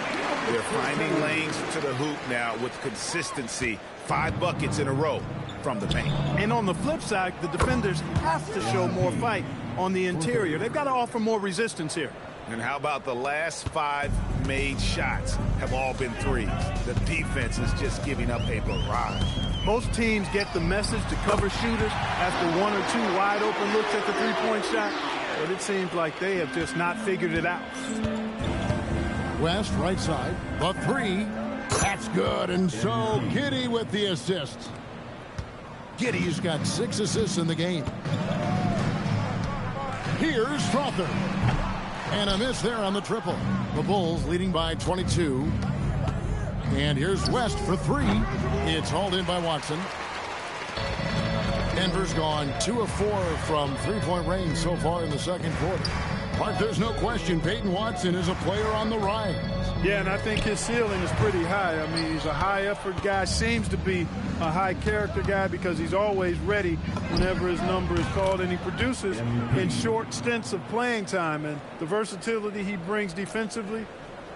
They're finding lanes to the hoop now with consistency. 5 buckets in a row from the paint. And on the flip side, the defenders have to show more fight on the interior. They've got to offer more resistance here. And how about the last 5 made shots have all been threes? The defense is just giving up a barrage. Most teams get the message to cover shooters after 1 or 2 wide open looks at the three-point shot, but it seems like they have just not figured it out. West, right side, the three. That's good, and so Giddey with the assist. Giddey's got 6 assists in the game. Here's Strother. And a miss there on the triple. The Bulls leading by 22. And here's West for 3. It's hauled in by Watson. Denver's gone 2 of 4 from three-point range so far in the second quarter. But there's no question Peyton Watson is a player on the rise. Yeah, and I think his ceiling is pretty high. I mean, he's a high-effort guy, seems to be a high-character guy because he's always ready whenever his number is called, and he produces in short stints of playing time. And the versatility he brings defensively,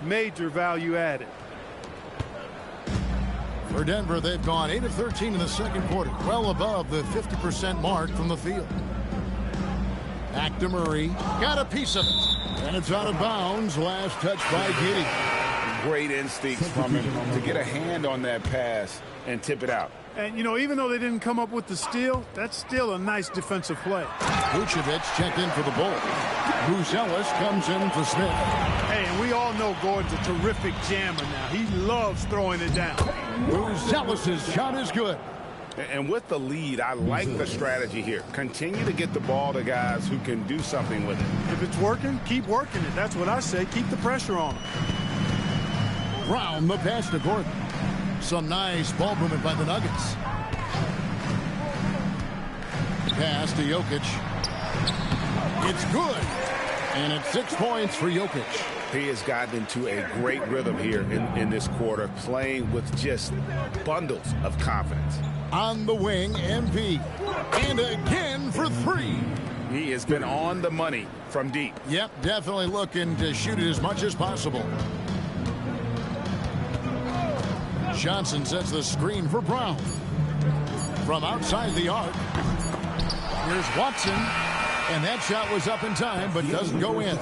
major value added. For Denver, they've gone 8 of 13 in the second quarter, well above the 50% mark from the field. Back to Murray. Got a piece of it. And it's out of bounds. Last touch by Giddey. Great instincts from him to get a hand on that pass and tip it out. And, you know, even though they didn't come up with the steal, that's still a nice defensive play. Vucevic checked in for the Bulls. Bruce Ellis comes in for Smith. Hey, and we all know Gordon's a terrific jammer now. He loves throwing it down. Bruce Ellis' shot is good. And with the lead, I like the strategy here. Continue to get the ball to guys who can do something with it. If it's working, keep working it. That's what I say. Keep the pressure on him. Brown, the pass to Gordon. Some nice ball movement by the Nuggets. Pass to Jokic. It's good. And it's 6 points for Jokic. He has gotten into a great rhythm here in this quarter, playing with just bundles of confidence. On the wing, MP. And again for 3. He has been on the money from deep. Yep, definitely looking to shoot it as much as possible. Johnson sets the screen for Brown. From outside the arc. Here's Watson. And that shot was up in time, but doesn't go in.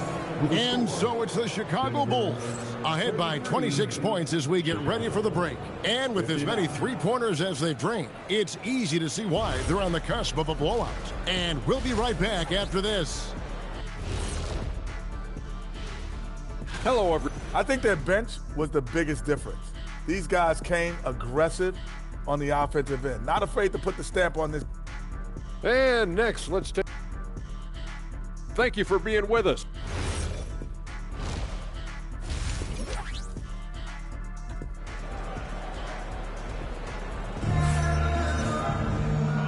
And so it's the Chicago Bulls ahead by 26 points as we get ready for the break. And with as many three-pointers as they've drained, it's easy to see why they're on the cusp of a blowout. And we'll be right back after this. Hello, everyone. I think their bench was the biggest difference. These guys came aggressive on the offensive end, not afraid to put the stamp on this. And next, let's take. Thank you for being with us.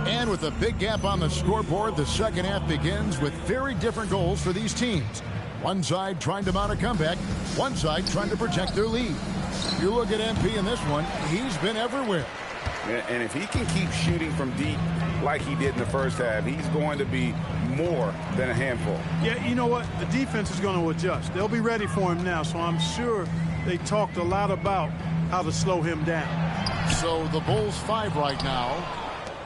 And with a big gap on the scoreboard, the second half begins with very different goals for these teams. One side trying to mount a comeback, one side trying to protect their lead. You look at MP in this one, he's been everywhere. And if he can keep shooting from deep, like he did in the first half. He's going to be more than a handful. Yeah, you know what? The defense is going to adjust. They'll be ready for him now, so I'm sure they talked a lot about how to slow him down. So the Bulls 5 right now.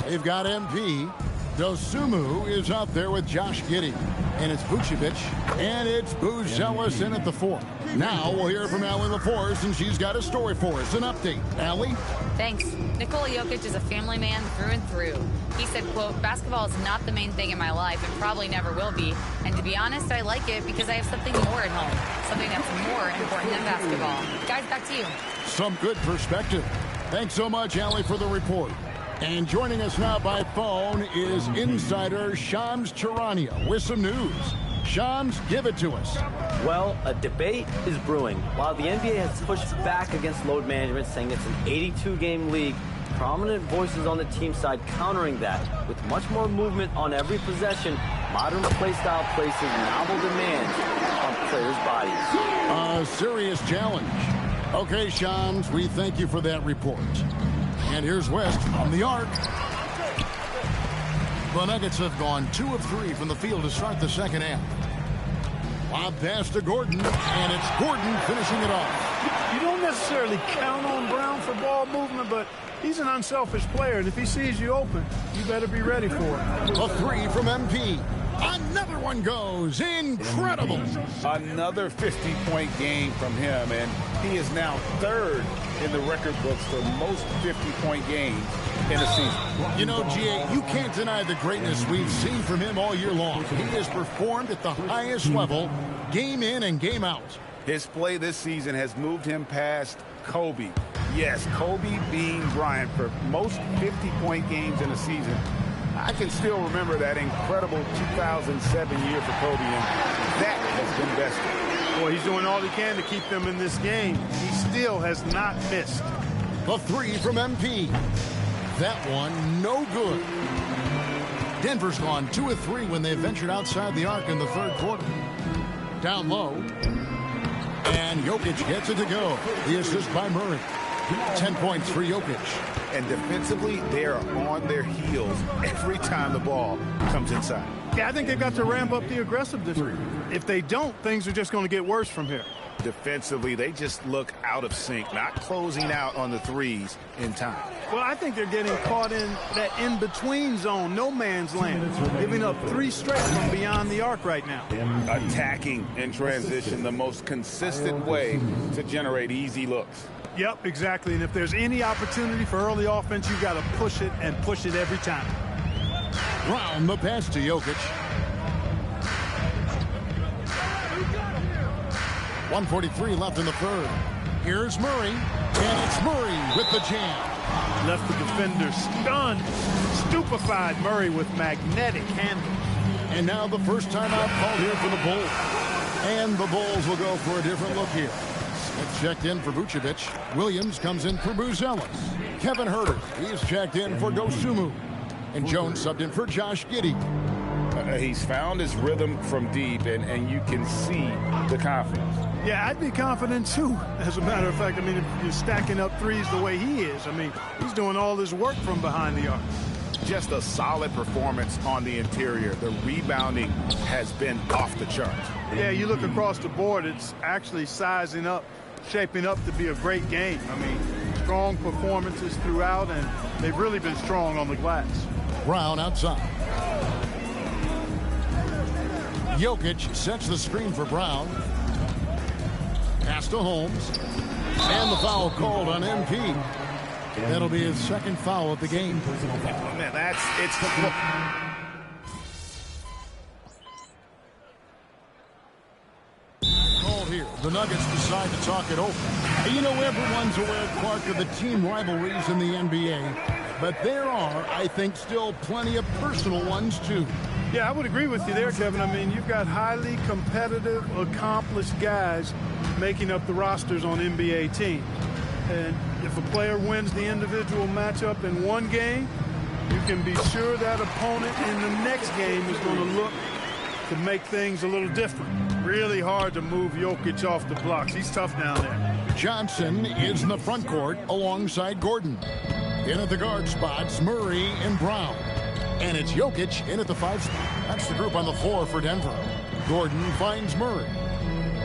They've got MP. Dosunmu is out there with Josh Giddey. And it's Vucevic. And it's Buzelis in at the 4. Now we'll hear from Allie LaForce, and she's got a story for us. An update. Allie? Thanks. Nikola Jokic is a family man through and through. He said, quote, basketball is not the main thing in my life and probably never will be. And to be honest, I like it because I have something more at home. Something that's more important than basketball. Guys, back to you. Some good perspective. Thanks so much, Allie, for the report. And joining us now by phone is insider Shams Charania with some news. Shams, give it to us. Well, a debate is brewing. While the NBA has pushed back against load management, saying it's an 82-game league, prominent voices on the team side countering that. With much more movement on every possession, modern play style places novel demands on players' bodies. A serious challenge. Okay, Shams, we thank you for that report. And here's West from the arc. The Nuggets have gone 2 of 3 from the field to start the second half. Lob pass to Gordon, and it's Gordon finishing it off. You don't necessarily count on Brown for ball movement, but he's an unselfish player, and if he sees you open, you better be ready for it. A 3 from MP. Another one goes. Incredible. Another 50-point game from him, and he is now 3rd in the record books for most 50-point games in a season. You know, G.A., you can't deny the greatness we've seen from him all year long. He has performed at the highest level, game in and game out. His play this season has moved him past Kobe. Yes, Kobe being Bryant for most 50-point games in a season. I can still remember that incredible 2007 year for Kobe, and that has been bested. Boy, he's doing all he can to keep them in this game. He still has not missed. The 3 from MP. That one, no good. Denver's gone 2 of 3 when they ventured outside the arc in the 3rd quarter. Down low. And Jokic gets it to go. The assist by Murray. 10 points for Jokic. And defensively, they are on their heels every time the ball comes inside. Yeah, I think they've got to ramp up the aggressiveness. If they don't, things are just going to get worse from here. Defensively, they just look out of sync, not closing out on the threes in time. Well, I think they're getting caught in that in-between zone, no man's land, giving up 3 straight from beyond the arc right now. Attacking in transition, the most consistent way to generate easy looks. Yep, exactly. And if there's any opportunity for early offense, you've got to push it and push it every time. Brown, the pass to Jokic. 1:43 left in the 3rd. Here's Murray, and it's Murray with the jam. Left the defender stunned, stupefied. Murray with magnetic handle. And now the first timeout called here for the Bulls. And the Bulls will go for a different look here. It's checked in for Vucevic. Williams comes in for Buzelis. Kevin Huerter, he's checked in for Dosunmu. And Jones subbed in for Josh Giddey. He's found his rhythm from deep, and you can see the confidence. Yeah, I'd be confident, too. As a matter of fact, I mean, if you're stacking up threes the way he is, I mean, he's doing all this work from behind the arc. Just a solid performance on the interior. The rebounding has been off the charts. Yeah, you look across the board, it's actually sizing up, shaping up to be a great game. I mean, strong performances throughout, and they've really been strong on the glass. Brown outside. Jokic sets the screen for Brown. Pass to Holmes. And the foul called on MP. That'll be his 2nd foul of the game. Man, it's the called here. The Nuggets decide to talk it over. You know, everyone's aware, Clark, of the team rivalries in the NBA. But there are, I think, still plenty of personal ones, too. Yeah, I would agree with you there, Kevin. I mean, you've got highly competitive, accomplished guys making up the rosters on NBA teams. And if a player wins the individual matchup in one game, you can be sure that opponent in the next game is going to look to make things a little different. Really hard to move Jokic off the blocks. He's tough down there. Johnson is in the front court alongside Gordon. In at the guard spots, Murray and Brown. And it's Jokic in at the 5 spot. That's the group on the floor for Denver. Gordon finds Murray.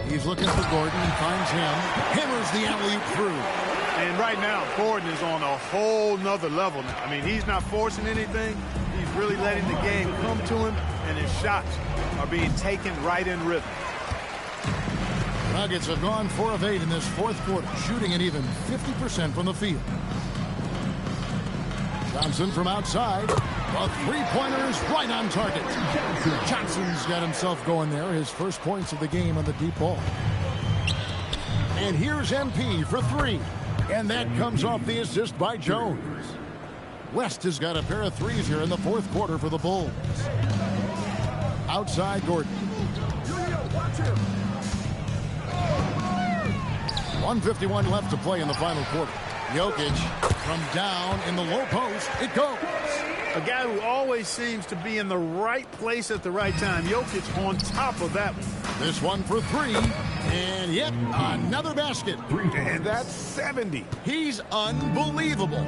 He's looking for Gordon and finds him. Hammers the alley-oop through. And right now, Gordon is on a whole nother level now. I mean, he's not forcing anything. He's really letting the game come to him, and his shots are being taken right in rhythm. Nuggets have gone 4 of 8 in this fourth quarter, shooting at even 50% from the field. Johnson from outside. The three-pointers right on target. Johnson's got himself going there. His first points of the game on the deep ball. And here's MP for 3. And that comes off the assist by Jones. West has got a pair of threes here in the fourth quarter for the Bulls. Outside Gordon. 1:51 left to play in the final quarter. Jokic from down in the low post. It goes. A guy who always seems to be in the right place at the right time. Jokic on top of that one. This one for 3. And yet another basket. And that's 70. He's unbelievable.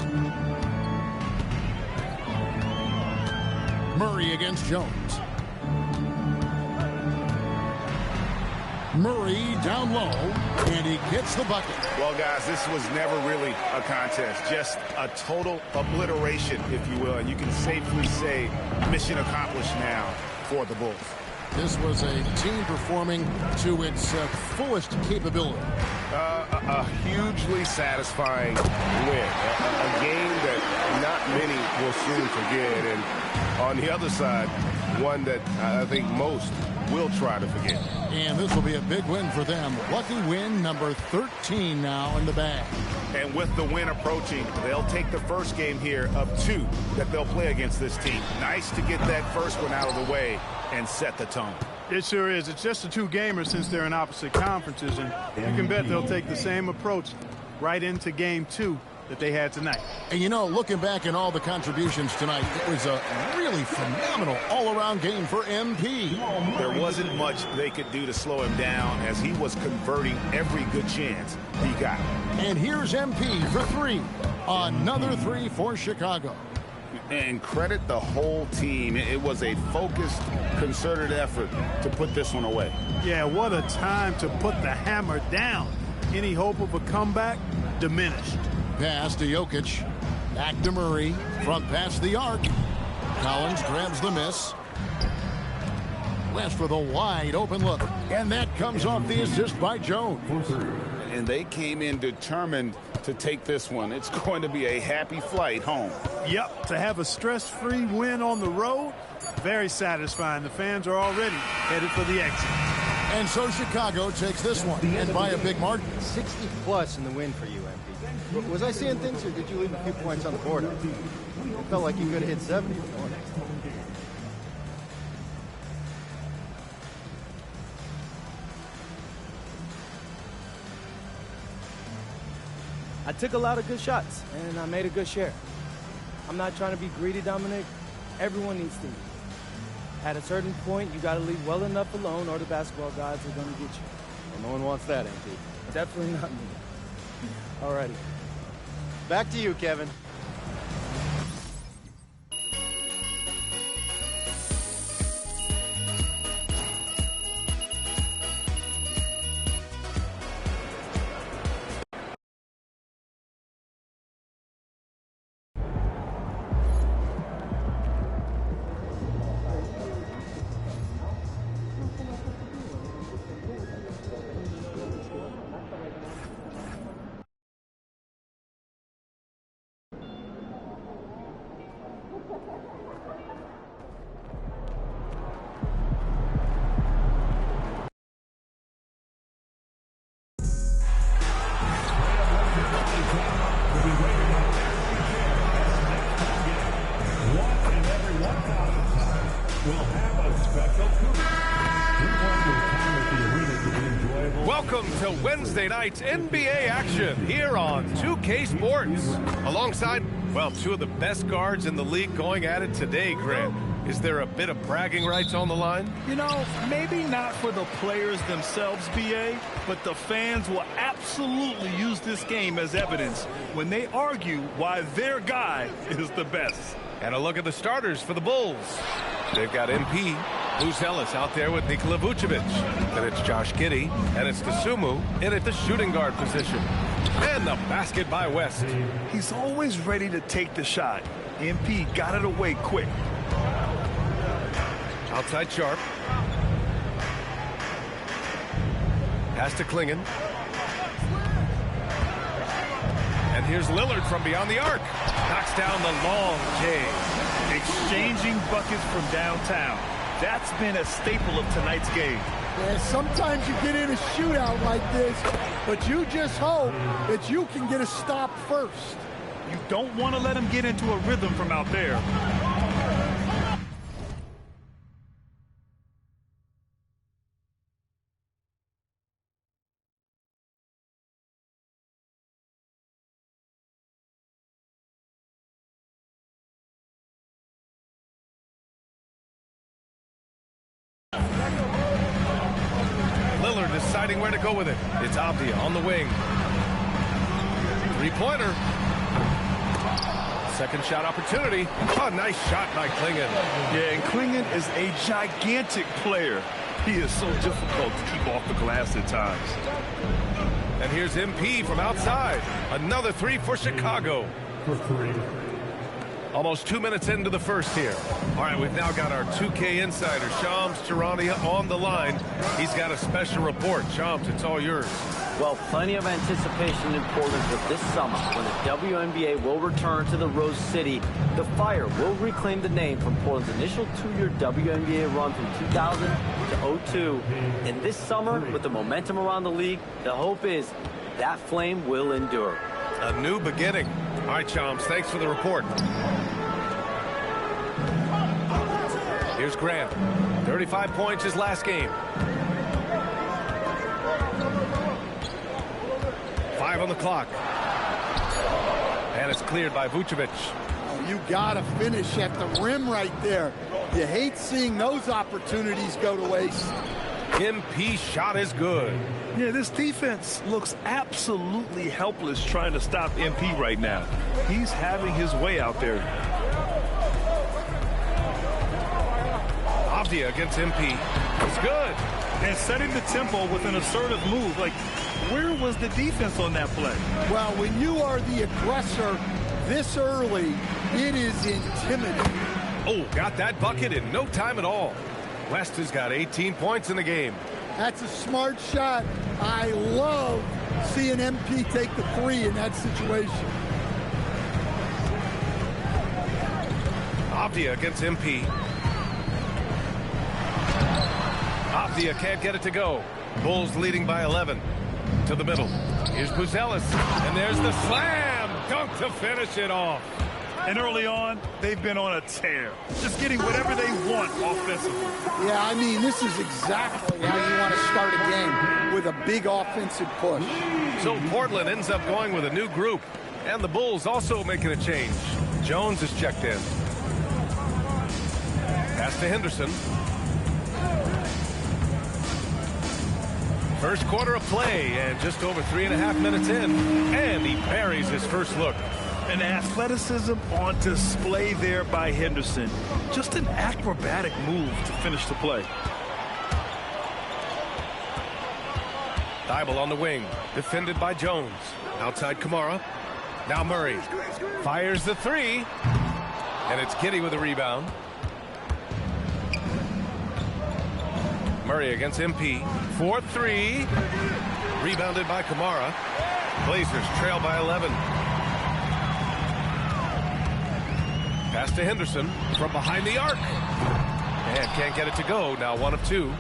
Murray against Jones. Murray down low, and he gets the bucket. Well, guys, this was never really a contest, just a total obliteration, if you will. And you can safely say mission accomplished now for the Bulls. This was a team performing to its fullest capability. A hugely satisfying win. A game that not many will soon forget. And on the other side, one that I think most will try to forget. And this will be a big win for them. Lucky win number 13 now in the bag. And with the win approaching, they'll take the first game here of 2 that they'll play against this team. Nice to get that first one out of the way and set the tone. It sure is. It's just a 2-gamer since they're in opposite conferences, and you can bet they'll take the same approach right into game 2 that they had tonight. And you know, looking back at all the contributions tonight, it was a really phenomenal all-around game for MP. There wasn't much they could do to slow him down as he was converting every good chance he got. And here's MP for 3. Another 3 for Chicago. And credit the whole team. It was a focused, concerted effort to put this one away. Yeah, what a time to put the hammer down. Any hope of a comeback diminished. Pass to Jokic. Back to Murray. Front pass the arc. Collins grabs the miss. West with a wide open look. And that comes off the assist by Jones. And they came in determined to take this one. It's going to be a happy flight home. Yep, to have a stress-free win on the road, very satisfying. The fans are already headed for the exit. And so Chicago takes this one, and by a big margin. 60-plus in the win for you, MP. Was I seeing things, or did you leave a few points on the board? It felt like you could have hit 70 this morning. I took a lot of good shots, and I made a good share. I'm not trying to be greedy, Dominic. Everyone needs to eat. At a certain point, you got to leave well enough alone, or the basketball gods are going to get you. Well, no one wants that, MP. Definitely not me. Alrighty. Back to you, Kevin. Welcome to Wednesday night's NBA action here on 2K Sports. Alongside, well, 2 of the best guards in the league going at it today, Grant. Is there a bit of bragging rights on the line? You know, maybe not for the players themselves, BA, but the fans will absolutely use this game as evidence when they argue why their guy is the best. And a look at the starters for the Bulls. They've got MP, Buzelis out there with Nikola Vucevic. Then it's Josh Giddey, and it's Dosunmu in at the shooting guard position. And the basket by West. He's always ready to take the shot. MP got it away quick. Outside Sharp. Pass to Klingon. And here's Lillard from beyond the arc. Knocks down the long J. Exchanging buckets from downtown. That's been a staple of tonight's game. Yeah, sometimes you get in a shootout like this, but you just hope that you can get a stop first. You don't want to let him get into a rhythm from out there. Lillard deciding where to go with it. It's Avdia on the wing. Three-pointer. Second shot opportunity. Oh, nice shot by Klingon. Yeah, and Klingon is a gigantic player. He is so difficult to keep off the glass at times. And here's MP from outside. Another three for Chicago. Almost 2 minutes into the first here. All right, we've now got our 2K insider, Shams Charania, on the line. He's got a special report. Shams, it's all yours. Well, plenty of anticipation in Portland for this summer when the WNBA will return to the Rose City. The Fire will reclaim the name from Portland's initial 2-year WNBA run from 2000 to 02. And this summer, with the momentum around the league, the hope is that flame will endure. A new beginning. All right, Shams, thanks for the report. Here's Grant. 35 points his last game. 5 on the clock. And it's cleared by Vucevic. Oh, you gotta finish at the rim right there. You hate seeing those opportunities go to waste. MP shot is good. Yeah, this defense looks absolutely helpless trying to stop MP right now. He's having his way out there. Avdia against MP. It's good. And setting the tempo with an assertive move. Like, where was the defense on that play? Well, when you are the aggressor this early, it is intimidating. Oh, got that bucket in no time at all. West has got 18 points in the game. That's a smart shot. I love seeing MP take the three in that situation. Avdia against MP. Avdia can't get it to go. Bulls leading by 11. To the middle. Here's Buzelis. And there's the slam dunk to finish it off. And early on, they've been on a tear. Just getting whatever they want offensively. Yeah, I mean, this is exactly how you want to start a game, with a big offensive push. So Portland ends up going with a new group. And the Bulls also making a change. Jones is checked in. Pass to Henderson. First quarter of play, and just over 3.5 minutes in. And he buries his first look. An athleticism on display there by Henderson. Just an acrobatic move to finish the play. Thibault on the wing, defended by Jones. Outside Kamara. Now Murray fires the three. And it's Giddey with a rebound. Murray against MP. 4-3. Rebounded by Kamara. Blazers trail by 11. Pass to Henderson from behind the arc. And can't get it to go. Now 1 of 2.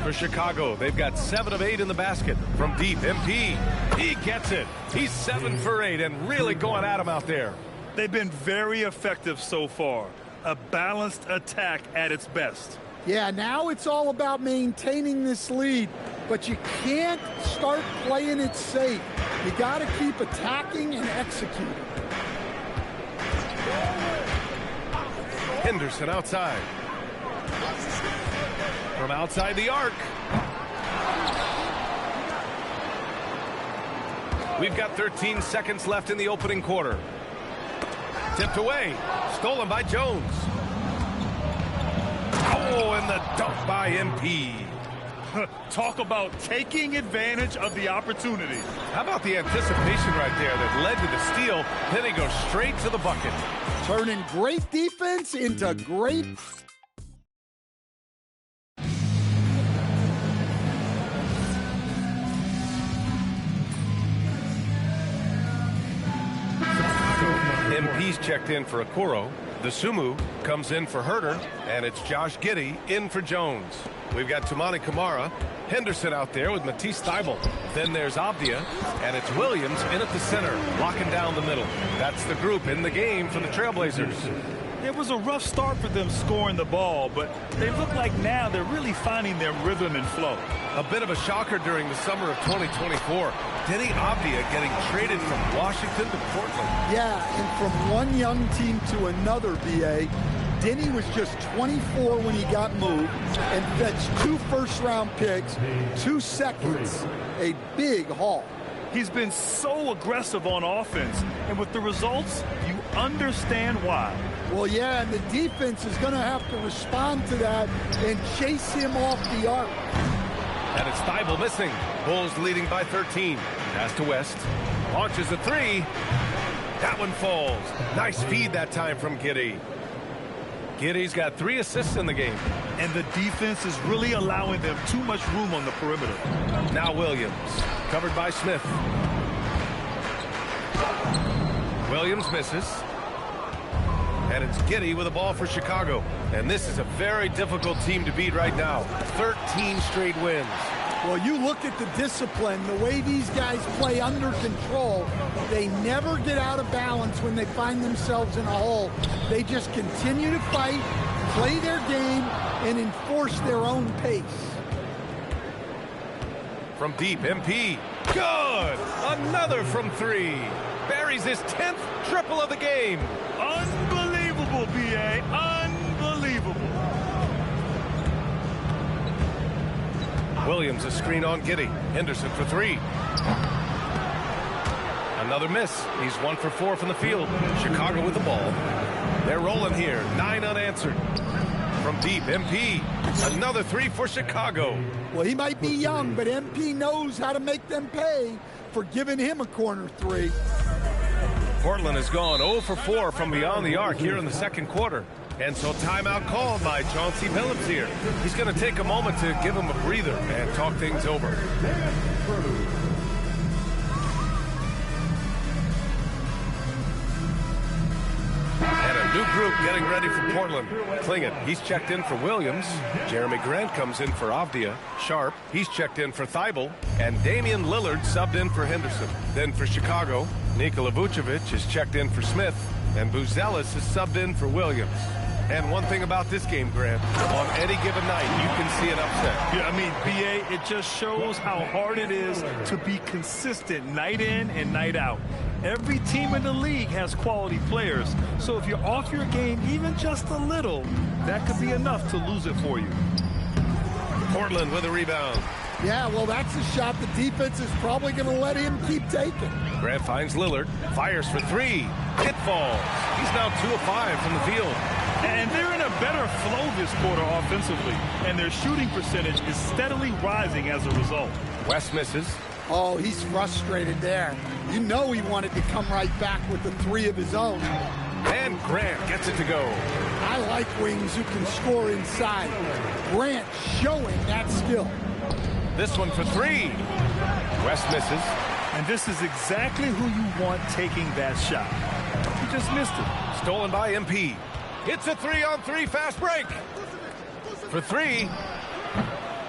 For Chicago, they've got 7 of 8 in the basket. From deep, MP. He gets it. He's 7 for 8 and really going at him out there. They've been very effective so far. A balanced attack at its best. Yeah, now it's all about maintaining this lead, but you can't start playing it safe. You got to keep attacking and executing. Henderson outside. From outside the arc. We've got 13 seconds left in the opening quarter. Tipped away. Stolen by Jones. Oh, and the dunk by MP. Talk about taking advantage of the opportunity. How about the anticipation right there that led to the steal? Then he goes straight to the bucket. Turning great defense into great... MP's checked in for Okoro. The Sumu comes in for Herter, and it's Josh Giddey in for Jones. We've got Toumani Camara, Henderson out there with Matisse Thybulle. Then there's Avdia, and it's Williams in at the center, locking down the middle. That's the group in the game for the Trailblazers. It was a rough start for them scoring the ball, but they look like now they're really finding their rhythm and flow. A bit of a shocker during the summer of 2024. Deni Avdia getting traded from Washington to Portland. Yeah, and from one young team to another, BA. Deni was just 24 when he got moved and fetched 2 first-round picks, 2 seconds, a big haul. He's been so aggressive on offense, and with the results, you understand why. Well, yeah, and the defense is going to have to respond to that and chase him off the arc. And it's Thybulle missing. Bulls leading by 13. Pass to West. Launches a 3. That one falls. Nice feed that time from Giddey. Giddey's got 3 assists in the game. And the defense is really allowing them too much room on the perimeter. Now Williams, covered by Smith. Williams misses. And it's Giddey with a ball for Chicago. And this is a very difficult team to beat right now. 13 straight wins. Well, you look at the discipline, the way these guys play under control. They never get out of balance when they find themselves in a hole. They just continue to fight, play their game, and enforce their own pace. From deep, MP. Good! Another from 3. Buries his 10th triple of the game. Unbelievable, B.A. Unbelievable. Williams a screen on Giddey. Henderson for 3. Another miss. He's 1 for 4 from the field. Chicago with the ball. They're rolling here. 9 unanswered. From deep, MP. Another 3 for Chicago. Well, he might be young, but MP knows how to make them pay for giving him a corner 3. Portland has gone 0 for 4 from beyond the arc here in the second quarter. And so timeout called by Chauncey Billups here. He's going to take a moment to give him a breather and talk things over. And a new group getting ready for Portland. Klingett, he's checked in for Williams. Jeremy Grant comes in for Avdia. Sharp, he's checked in for Thybulle. And Damian Lillard subbed in for Henderson. Then for Chicago, Nikola Vucevic is checked in for Smith. And Buzelis is subbed in for Williams. And one thing about this game, Grant, on any given night, you can see an upset. Yeah, I mean, B.A., it just shows how hard it is to be consistent night in and night out. Every team in the league has quality players, so if you're off your game even just a little, that could be enough to lose it for you. Portland with a rebound. Yeah, well, that's a shot the defense is probably going to let him keep taking. Grant finds Lillard, fires for 3. It falls. He's now 2 of 5 from the field. And they're in a better flow this quarter offensively, and their shooting percentage is steadily rising as a result. West misses. Oh, he's frustrated there. You know he wanted to come right back with the 3 of his own. And Grant gets it to go. I like wings who can score inside. Grant showing that skill. This one for 3. West misses. And this is exactly who you want taking that shot. He just missed it. Stolen by MP. It's a 3-on-3 fast break. For 3.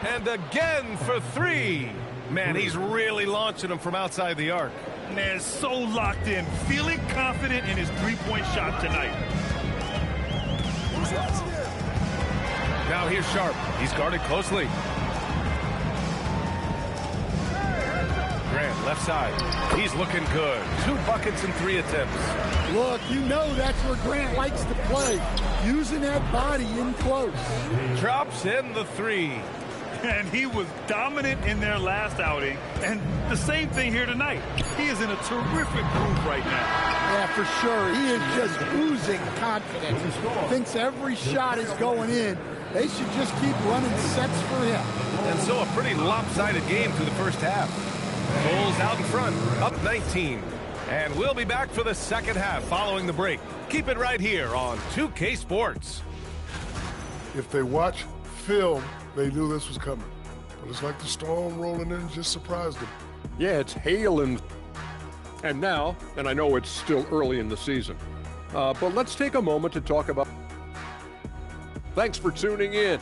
And again for 3. Man, he's really launching them from outside the arc. Man, so locked in, feeling confident in his three-point shot tonight. Now here's Sharp. He's guarded closely. Grant, left side. He's looking good. 2 buckets and 3 attempts. Look, you know that's where Grant likes to play. Using that body in close. Drops in the 3. And he was dominant in their last outing. And the same thing here tonight. He is in a terrific groove right now. Yeah, for sure. He is just oozing confidence. Thinks every shot is going in. They should just keep running sets for him. And so a pretty lopsided game through the first half. Bulls out in front, up 19. And we'll be back for the second half following the break. Keep it right here on 2K Sports. If they watch film, they knew this was coming. But it's like the storm rolling in just surprised them. Yeah, it's hailing. And now, and I know it's still early in the season, but let's take a moment to talk about. Thanks for tuning in.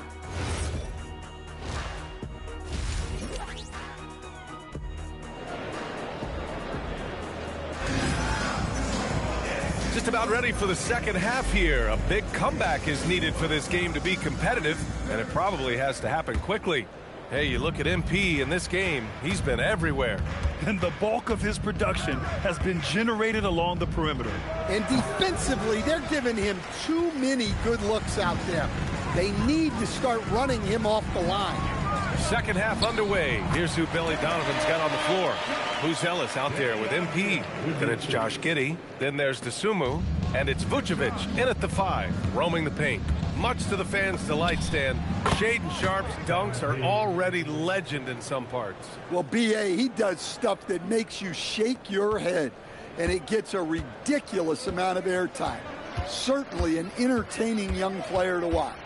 Just about ready for the second half here. A big comeback is needed for this game to be competitive, and it probably has to happen quickly. Hey, you look at MP in this game, he's been everywhere. And the bulk of his production has been generated along the perimeter. And defensively, they're giving him too many good looks out there. They need to start running him off the line. Second half underway. Here's who Billy Donovan's got on the floor. Who's Ellis out there with MP? Then it's Josh Giddey. Then there's Dosunmu. And it's Vucevic in at the 5, roaming the paint. Much to the fans' delight, Stan, Shaedon Sharpe's dunks are already legend in some parts. Well, B.A., he does stuff that makes you shake your head, and it gets a ridiculous amount of airtime. Certainly an entertaining young player to watch.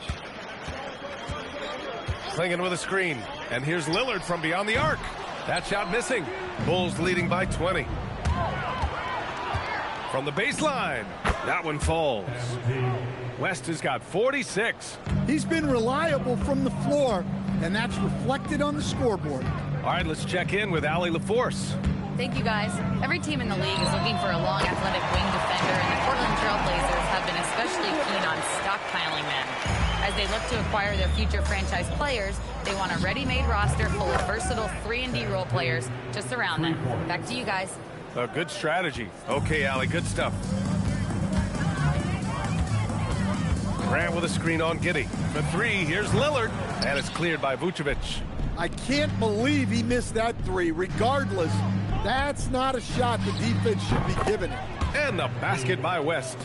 Clinging with a screen. And here's Lillard from beyond the arc. That shot missing. Bulls leading by 20. From the baseline. That one falls. West has got 46. He's been reliable from the floor, and that's reflected on the scoreboard. All right, let's check in with Allie LaForce. Thank you, guys. Every team in the league is looking for a long, athletic wing defender, and the Portland Trail Blazers have been especially keen on stockpiling them. As they look to acquire their future franchise players, they want a ready-made roster full of versatile 3-and-D role players to surround them. Back to you guys. A good strategy. Okay, Allie, good stuff. Grant with a screen on Giddey. For 3, here's Lillard, and it's cleared by Vucevic. I can't believe he missed that 3. Regardless, that's not a shot the defense should be giving it. And the basket by West.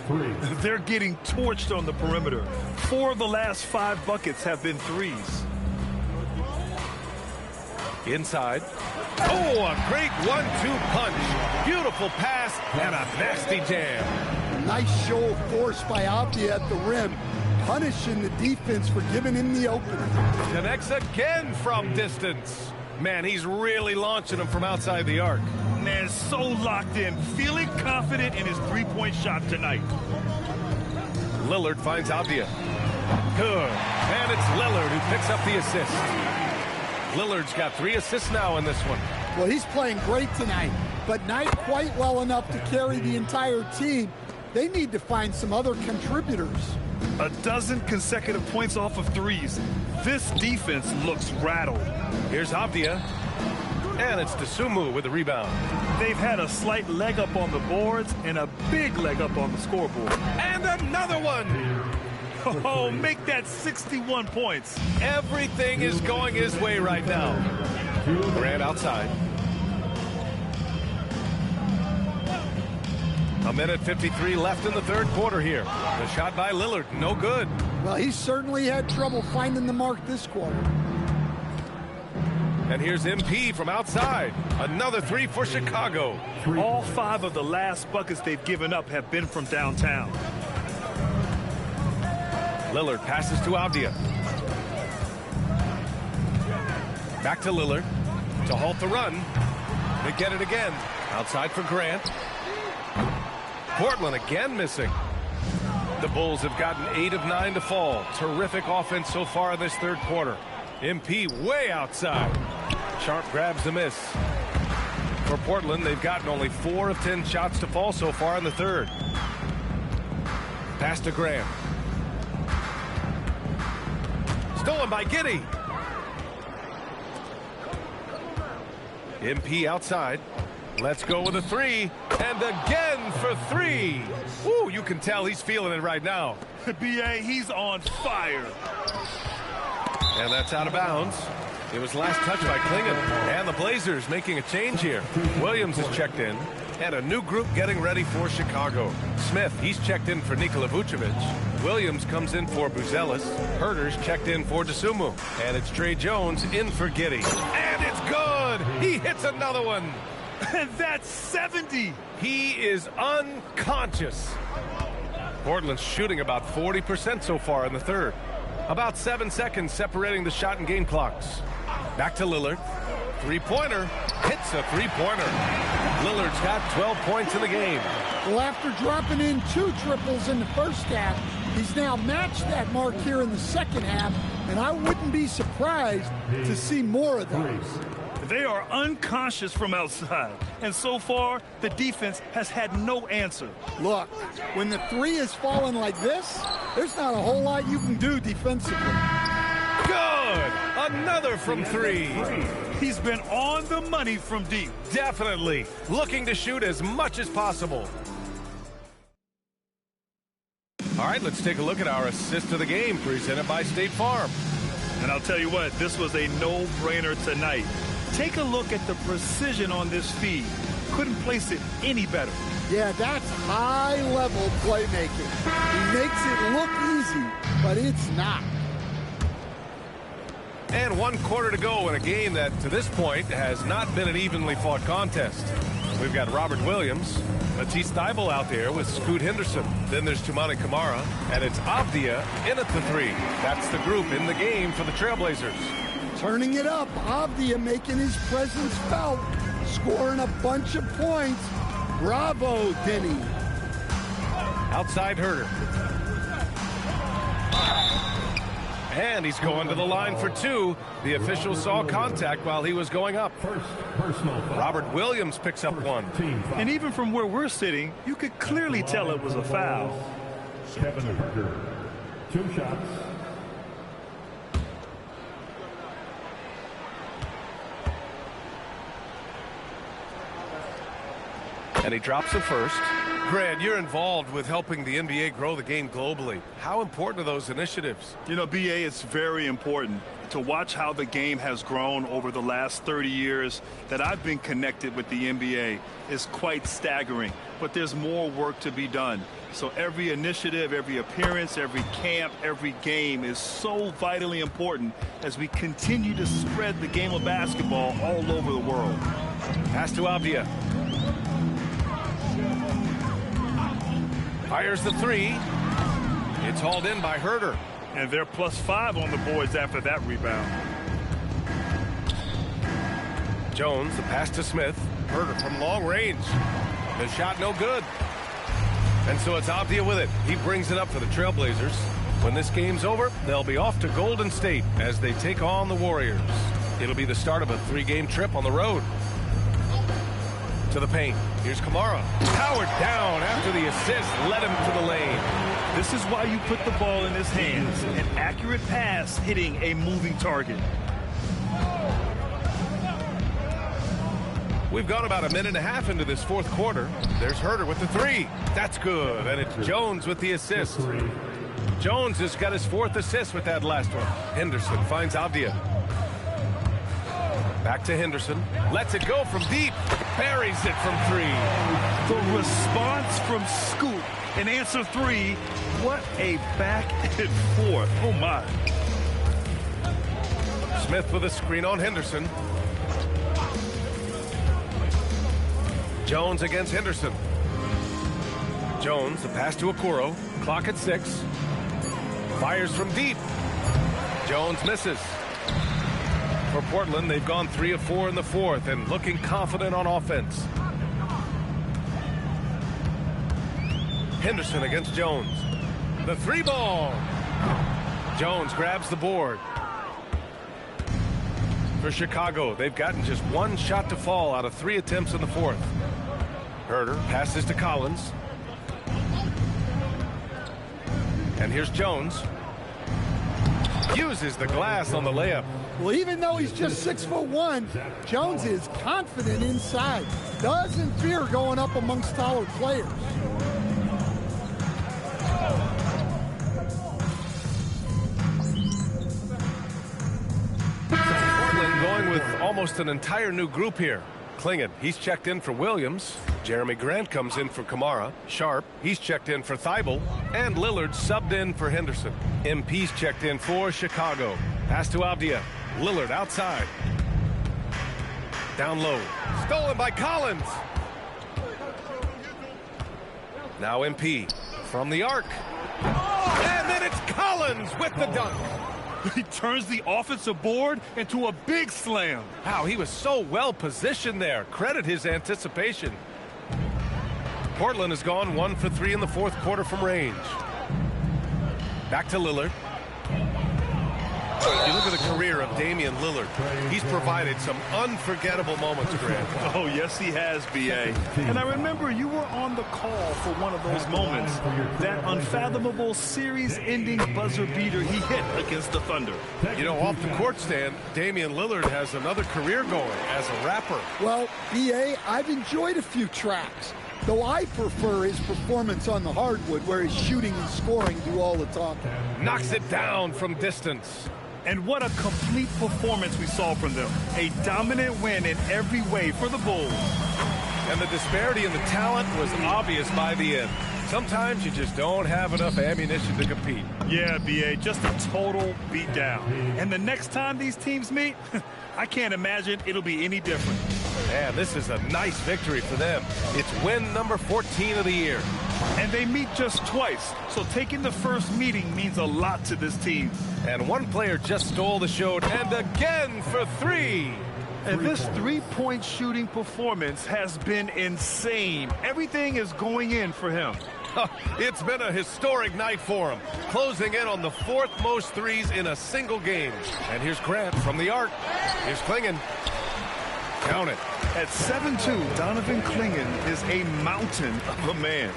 They're getting torched on the perimeter. 4 of the last 5 buckets have been threes. Inside. Oh, a great 1-2 punch. Beautiful pass and a nasty jam. Nice show of force by Avdija at the rim, punishing the defense for giving him the opener. Connects again from distance. Man, he's really launching him from outside the arc. Man, so locked in, feeling confident in his three-point shot tonight. Lillard finds Avdija. Good. And it's Lillard who picks up the assist. Lillard's got 3 assists now in this one. Well, he's playing great tonight, but not quite well enough to carry the entire team. They need to find some other contributors. A dozen consecutive points off of threes. This defense looks rattled. Here's Avdija. And it's Dosunmu with the rebound. They've had a slight leg up on the boards and a big leg up on the scoreboard. And another one! Oh, make that 61 points. Everything is going his way right now. Grant outside. A minute 53 left in the third quarter here. The shot by Lillard, no good. Well, he certainly had trouble finding the mark this quarter. And here's MP from outside. Another 3 for Chicago. All 5 of the last buckets they've given up have been from downtown. Lillard passes to Avdija. Back to Lillard to halt the run. They get it again. Outside for Grant. Portland again missing. The Bulls have gotten 8 of 9 to fall. Terrific offense so far in this third quarter. MP way outside. Sharpe grabs the miss. For Portland, they've gotten only 4 of 10 shots to fall so far in the third. Pass to Graham. Stolen by Giddey. MP outside. Let's go with a 3. And again for 3. Woo, you can tell he's feeling it right now. B.A., he's on fire. And that's out of bounds. It was last touched by Klingon. And the Blazers making a change here. Williams is checked in. And a new group getting ready for Chicago. Smith, he's checked in for Nikola Vucevic. Williams comes in for Buzelis. Herter's checked in for DeSumo. And it's Trey Jones in for Giddey. And it's good! He hits another one! And that's 70! He is unconscious. Portland's shooting about 40% so far in the third. About 7 seconds separating the shot and game clocks. Back to Lillard. Three-pointer. Hits a three-pointer. Lillard's got 12 points in the game. Well, after dropping in 2 triples in the first half, he's now matched that mark here in the second half, and I wouldn't be surprised to see more of those. They are unconscious from outside, and so far, the defense has had no answer. Look, when the three is falling like this, there's not a whole lot you can do defensively. Good! Another from 3. He's been on the money from deep. Definitely. Looking to shoot as much as possible. All right, let's take a look at our assist of the game presented by State Farm. And I'll tell you what, this was a no-brainer tonight. Take a look at the precision on this feed. Couldn't place it any better. Yeah, that's high-level playmaking. He makes it look easy, but it's not. And 1 quarter to go in a game that, to this point, has not been an evenly fought contest. We've got Robert Williams, Matisse Thybulle out there with Scoot Henderson. Then there's Toumani Camara, and it's Avdia in at the 3. That's the group in the game for the Trailblazers. Turning it up, Avdia making his presence felt, scoring a bunch of points. Bravo, Denny. Outside Herter. And he's going to the line for 2. The official saw contact while he was going up. Robert Williams picks up 1. And even from where we're sitting, you could clearly tell it was a foul. Kevin Herter, 2 shots. And he drops the first. Grant, you're involved with helping the NBA grow the game globally. How important are those initiatives? You know, BA, it's very important to watch how the game has grown over the last 30 years that I've been connected with the NBA is quite staggering. But there's more work to be done. So every initiative, every appearance, every camp, every game is so vitally important as we continue to spread the game of basketball all over the world. Pass to Avdia. Fires the 3. It's hauled in by Herter. And they're +5 on the boards after that rebound. Jones, the pass to Smith. Herter from long range. The shot no good. And so it's Avdia with it. He brings it up for the Trailblazers. When this game's over, they'll be off to Golden State as they take on the Warriors. It'll be the start of a 3-game trip on the road. To the paint. Here's Camara. Powered down after the assist led him to the lane. This is why you put the ball in his hands. An accurate pass hitting a moving target. We've gone about a minute and a half into this 4th quarter. There's Herter with the 3. That's good. And it's Jones with the assist. Jones has got his 4th assist with that last one. Henderson finds Avdia. Back to Henderson. Lets it go from deep. Buries it from 3. The response from Scoot in answer 3. What a back and forth. Oh, my. Smith with a screen on Henderson. Jones against Henderson. Jones, the pass to Okoro. Clock at 6. Fires from deep. Jones misses. For Portland, they've gone 3 of 4 in the 4th and looking confident on offense. Henderson against Jones. The 3-ball. Jones grabs the board. For Chicago, they've gotten just 1 shot to fall out of 3 attempts in the 4th. Herter passes to Collins. And here's Jones. Uses the glass on the layup. Well, even though he's just 6'1", Jones is confident inside. Doesn't fear going up amongst taller players. Portland with almost an entire new group here. Klingon, he's checked in for Williams. Jeremy Grant comes in for Kamara. Sharp, he's checked in for Thibault. And Lillard subbed in for Henderson. MP's checked in for Chicago. Pass to Avdia. Lillard outside. Down low. Stolen by Collins. Now MP from the arc. And then it's Collins with the dunk. He turns the offensive board into a big slam. Wow, he was so well positioned there. Credit his anticipation. Portland has gone 1 for 3 in the fourth quarter from range. Back to Lillard. You look at the career of Damian Lillard. He's provided some unforgettable moments, Grant. Oh, yes, he has, B.A. And I remember you were on the call for one of those moments. That unfathomable series-ending buzzer beater he hit against the Thunder. You know, off the court stand, Damian Lillard has another career going as a rapper. Well, B.A., I've enjoyed a few tracks, though I prefer his performance on the hardwood where his shooting and scoring do all the talking. Knocks it down from distance. And what a complete performance we saw from them. A dominant win in every way for the Bulls. And the disparity in the talent was obvious by the end. Sometimes you just don't have enough ammunition to compete. Yeah, B.A., just a total beatdown. And the next time these teams meet, I can't imagine it'll be any different. Man, this is a nice victory for them. It's win number 14 of the year. And they meet just twice, so taking the first meeting means a lot to this team. And one player just stole the show, and again for 3. And this three-point shooting performance has been insane. Everything is going in for him. It's been a historic night for him, closing in on the 4th most threes in a single game. And here's Grant from the arc. Here's Klingon. Count it. At 7'2", Donovan Klingon is a mountain of a man.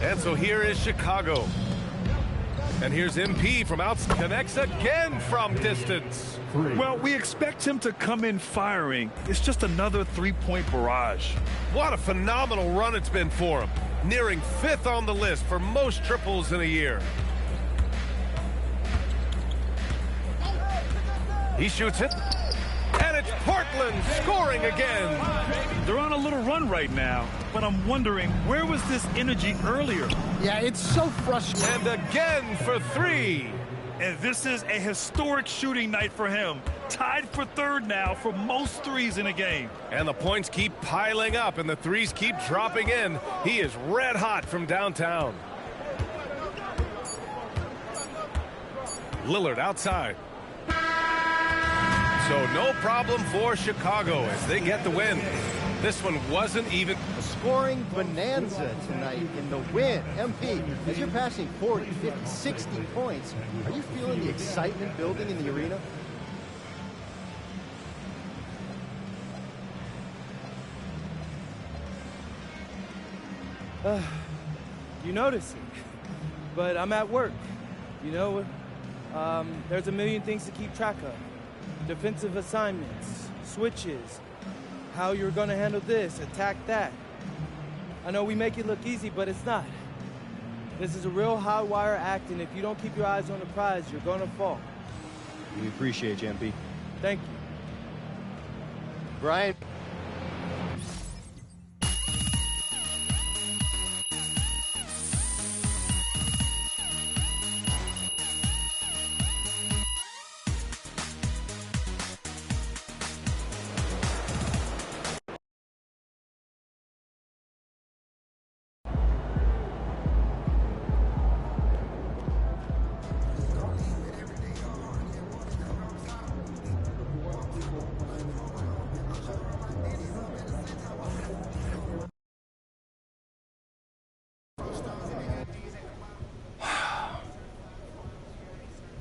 And so here is Chicago. And here's MP from outside. Connects again from distance. Well, we expect him to come in firing. It's just another three-point barrage. What a phenomenal run it's been for him. Nearing 5th on the list for most triples in a year. He shoots it. And it's Portland scoring again. They're on a little run right now, but I'm wondering, where was this energy earlier? Yeah, it's so frustrating. And again for 3. And this is a historic shooting night for him. Tied for 3rd now for most threes in a game. And the points keep piling up and the threes keep dropping in. He is red hot from downtown. Lillard outside. So no problem for Chicago as they get the win. This one wasn't even a scoring bonanza tonight in the win. MP, as you're passing 40, 50, 60 points, are you feeling the excitement building in the arena? You notice it, but I'm at work. You know, there's a million things to keep track of. Defensive assignments, switches, how you're going to handle this, attack that. I know we make it look easy, but it's not. This is a real hot wire act, and if you don't keep your eyes on the prize, you're going to fall. We appreciate you, MP. Thank you. Brian.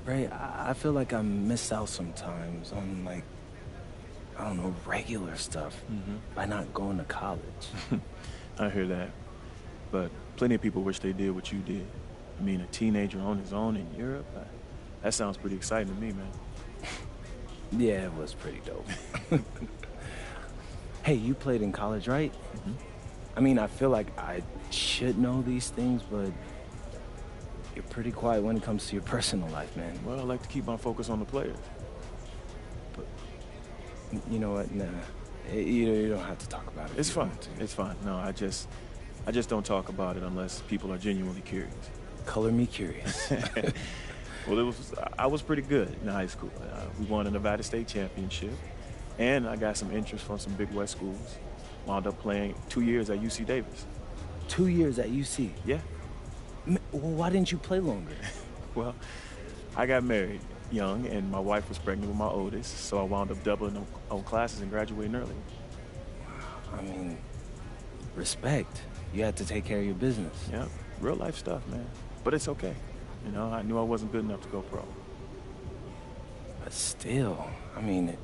Ray, I feel like I miss out sometimes on, like, I don't know, regular stuff by not going to college. I hear that. But plenty of people wish they did what you did. I mean, a teenager on his own in Europe, that sounds pretty exciting to me, man. Yeah, it was pretty dope. Hey, you played in college, right? I mean, I feel like I should know these things, but you're pretty quiet when it comes to your personal life, man. Well, I like to keep my focus on the players. You know what? Nah. You don't have to talk about it. It's fine. It's fine. No, I just don't talk about it unless people are genuinely curious. Color me curious. Well, I was pretty good in high school. We won a Nevada State championship, and I got some interest from some Big West schools. Wound up playing 2 years at UC Davis. 2 years at UC? Yeah. Well, why didn't you play longer? Well, I got married young, and my wife was pregnant with my oldest, so I wound up doubling on classes and graduating early. I mean, respect. You had to take care of your business. Yeah, real life stuff, man. But it's okay. You know, I knew I wasn't good enough to go pro. But still, I mean, it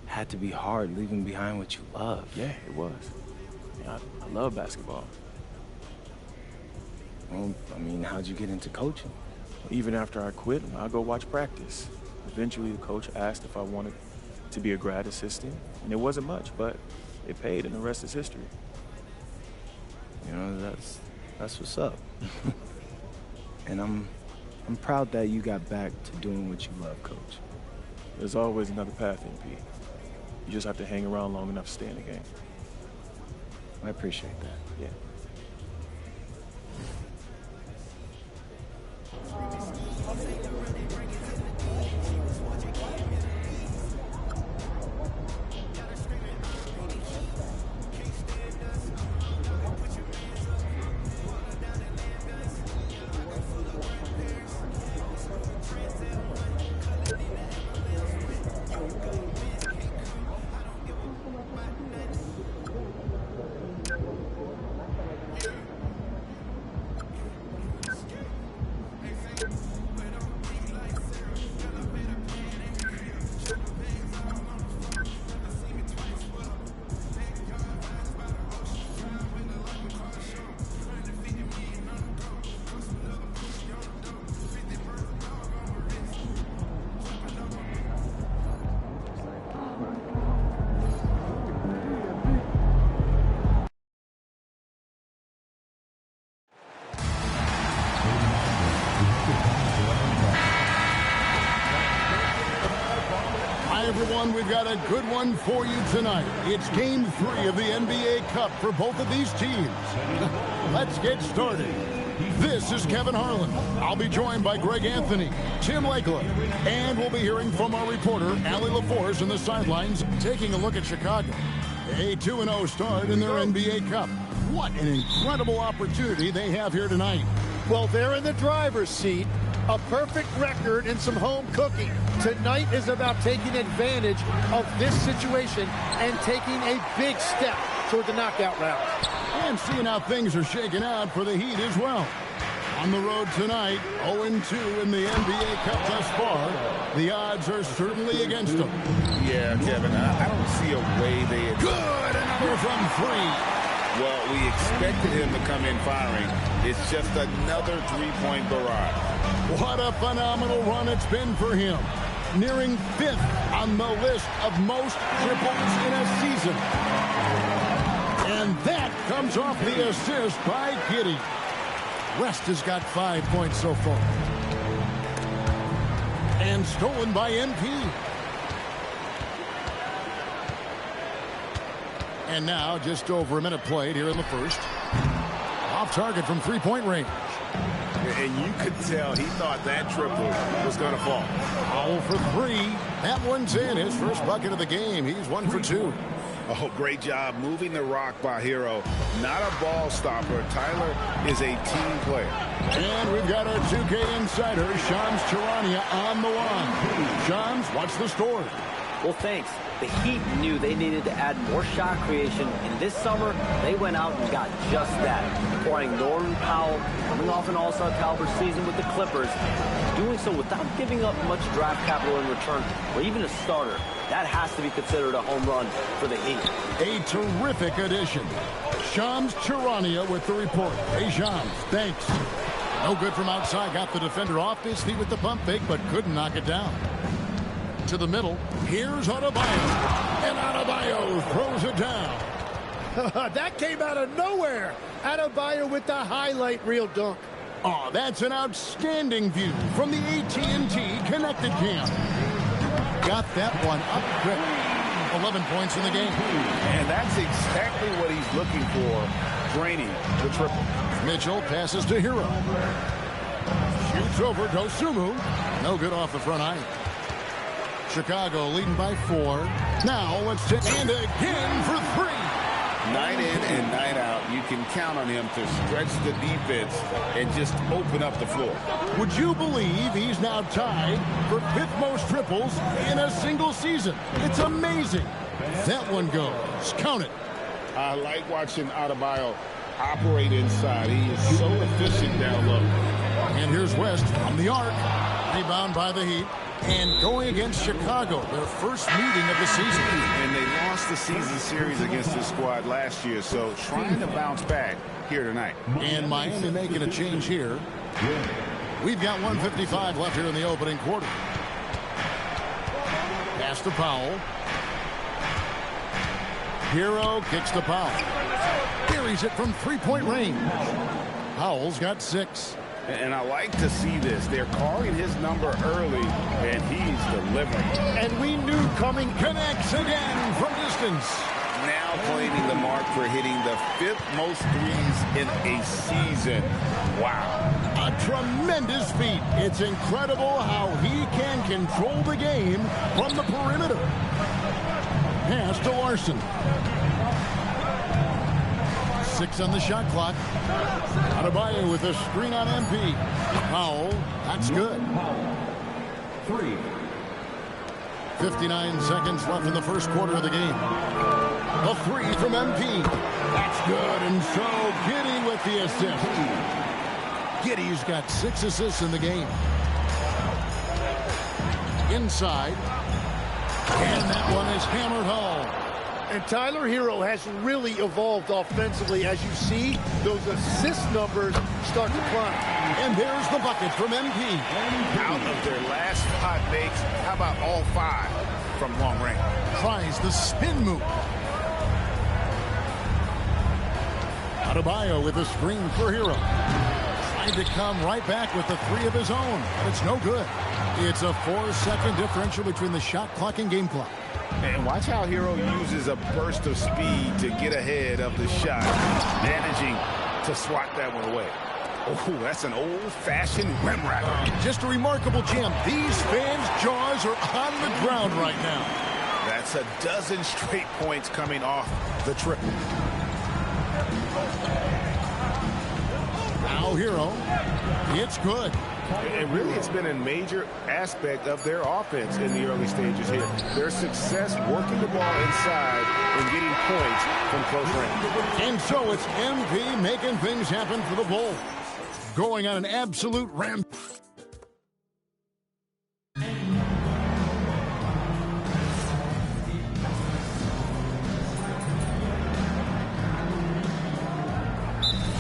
had to be hard leaving behind what you love. Yeah, it was. Yeah, I love basketball. Well, I mean, how'd you get into coaching? Even after I quit, I'd go watch practice. Eventually, the coach asked if I wanted to be a grad assistant, and it wasn't much, but it paid, and the rest is history. You know, that's what's up. And I'm proud that you got back to doing what you love, Coach. There's always another path, MP. You just have to hang around long enough to stay in the game. I appreciate that. Yeah. Everyone, we've got a good one for you tonight. It's Game 3 of the NBA Cup for both of these teams. Let's get started. This is Kevin Harlan. I'll be joined by Greg Anthony, Tim Lakeland, and we'll be hearing from our reporter, Allie LaForce, on the sidelines, taking a look at Chicago. A 2-0 start in their NBA Cup. What an incredible opportunity they have here tonight. Well, they're in the driver's seat. A perfect record and some home cooking. Tonight is about taking advantage of this situation and taking a big step toward the knockout round. And seeing how things are shaking out for the Heat as well. On the road tonight, 0-2 in the NBA Cup thus far. The odds are certainly against them. Yeah, Kevin, I don't see a way they... Good! Another from three. Well, we expected him to come in firing. It's just another three-point barrage. What a phenomenal run it's been for him. Nearing 5th on the list of most triples in a season. And that comes off the assist by Giddey. West has got 5 points so far. And stolen by MP. And now just over a minute played here in the first. Off target from three-point range. And you could tell he thought that triple was going to fall. 0 for 3. That one's in. His first bucket of the game. He's 1 for 2. Oh, great job moving the rock by Hero. Not a ball stopper. Tyler is a team player. And we've got our 2K insider, Shams Charania, on the line. Shams, what's the story? Well, thanks. The Heat knew they needed to add more shot creation, and this summer, they went out and got just that. Acquiring Norman Powell, coming off an all-star caliber season with the Clippers, doing so without giving up much draft capital in return, or even a starter. That has to be considered a home run for the Heat. A terrific addition. Shams Charania with the report. Hey, Shams, thanks. No good from outside. Got the defender off his feet with the pump fake, but couldn't knock it down. To the middle. Here's Adebayo. And Adebayo throws it down. That came out of nowhere. Adebayo with the highlight reel dunk. Oh, that's an outstanding view from the AT&T Connected Cam. Got that one up quick. 11 points in the game. And that's exactly what he's looking for, draining the triple. Mitchell passes to Hero. Shoots over Dosunmu. No good off the front iron. Chicago leading by 4. Now let's take and again for 3. Night in and night out, you can count on him to stretch the defense and just open up the floor. Would you believe he's now tied for 5th most triples in a single season? It's amazing. That one goes. Count it. I like watching Adebayo operate inside. He is so efficient down low. And here's West from the arc. Rebound by the Heat. And going against Chicago, their first meeting of the season. And they lost the season series against this squad last year, so trying to bounce back here tonight. And Miami making a change here. We've got 1:55 left here in the opening quarter. Pass to Powell. Hero kicks to Powell. Buries it from three-point range. Powell's got 6. And I like to see this. They're calling his number early, and he's delivering. And we knew coming connects again from distance. Now claiming the mark for hitting the 5th most threes in a season. Wow. A tremendous feat. It's incredible how he can control the game from the perimeter. Pass to Larson. 6 on the shot clock. Adebayo with a screen on MP. Powell, that's good. 59 seconds left in the first quarter of the game. A 3 from MP. That's good, and so Giddey with the assist. Giddey's got 6 assists in the game. Inside. And that one is hammered home. And Tyler Hero has really evolved offensively. As you see, those assist numbers start to climb. And there's the bucket from MP. Out of their last 5 makes, how about all 5 from long range? Tries the spin move. Adebayo with a screen for Hero. Trying to come right back with the 3 of his own, but it's no good. It's a 4-second differential between the shot clock and game clock. And watch how Hero uses a burst of speed to get ahead of the shot, managing to swat that one away. Oh, that's an old-fashioned rim racker. Just a remarkable jam. These fans' jaws are on the ground right now. That's a dozen straight points coming off the triple. Now Hero. It's good. And really, it's been a major aspect of their offense in the early stages here. Their success working the ball inside and getting points from close range. And so it's MP making things happen for the Bulls. Going on an absolute ramp.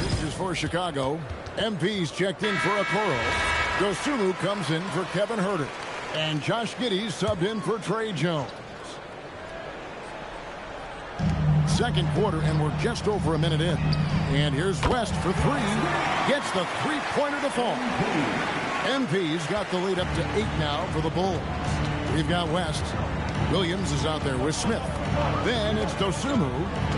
This is for Chicago. MP's checked in for Okoro. Dosunmu comes in for Kevin Huerter. And Josh Giddey subbed in for Trey Jones. Second quarter, and we're just over a minute in. And here's West for 3. Gets the three-pointer to fall. MP's got the lead up to 8 now for the Bulls. We've got West. Williams is out there with Smith. Then it's Dosunmu,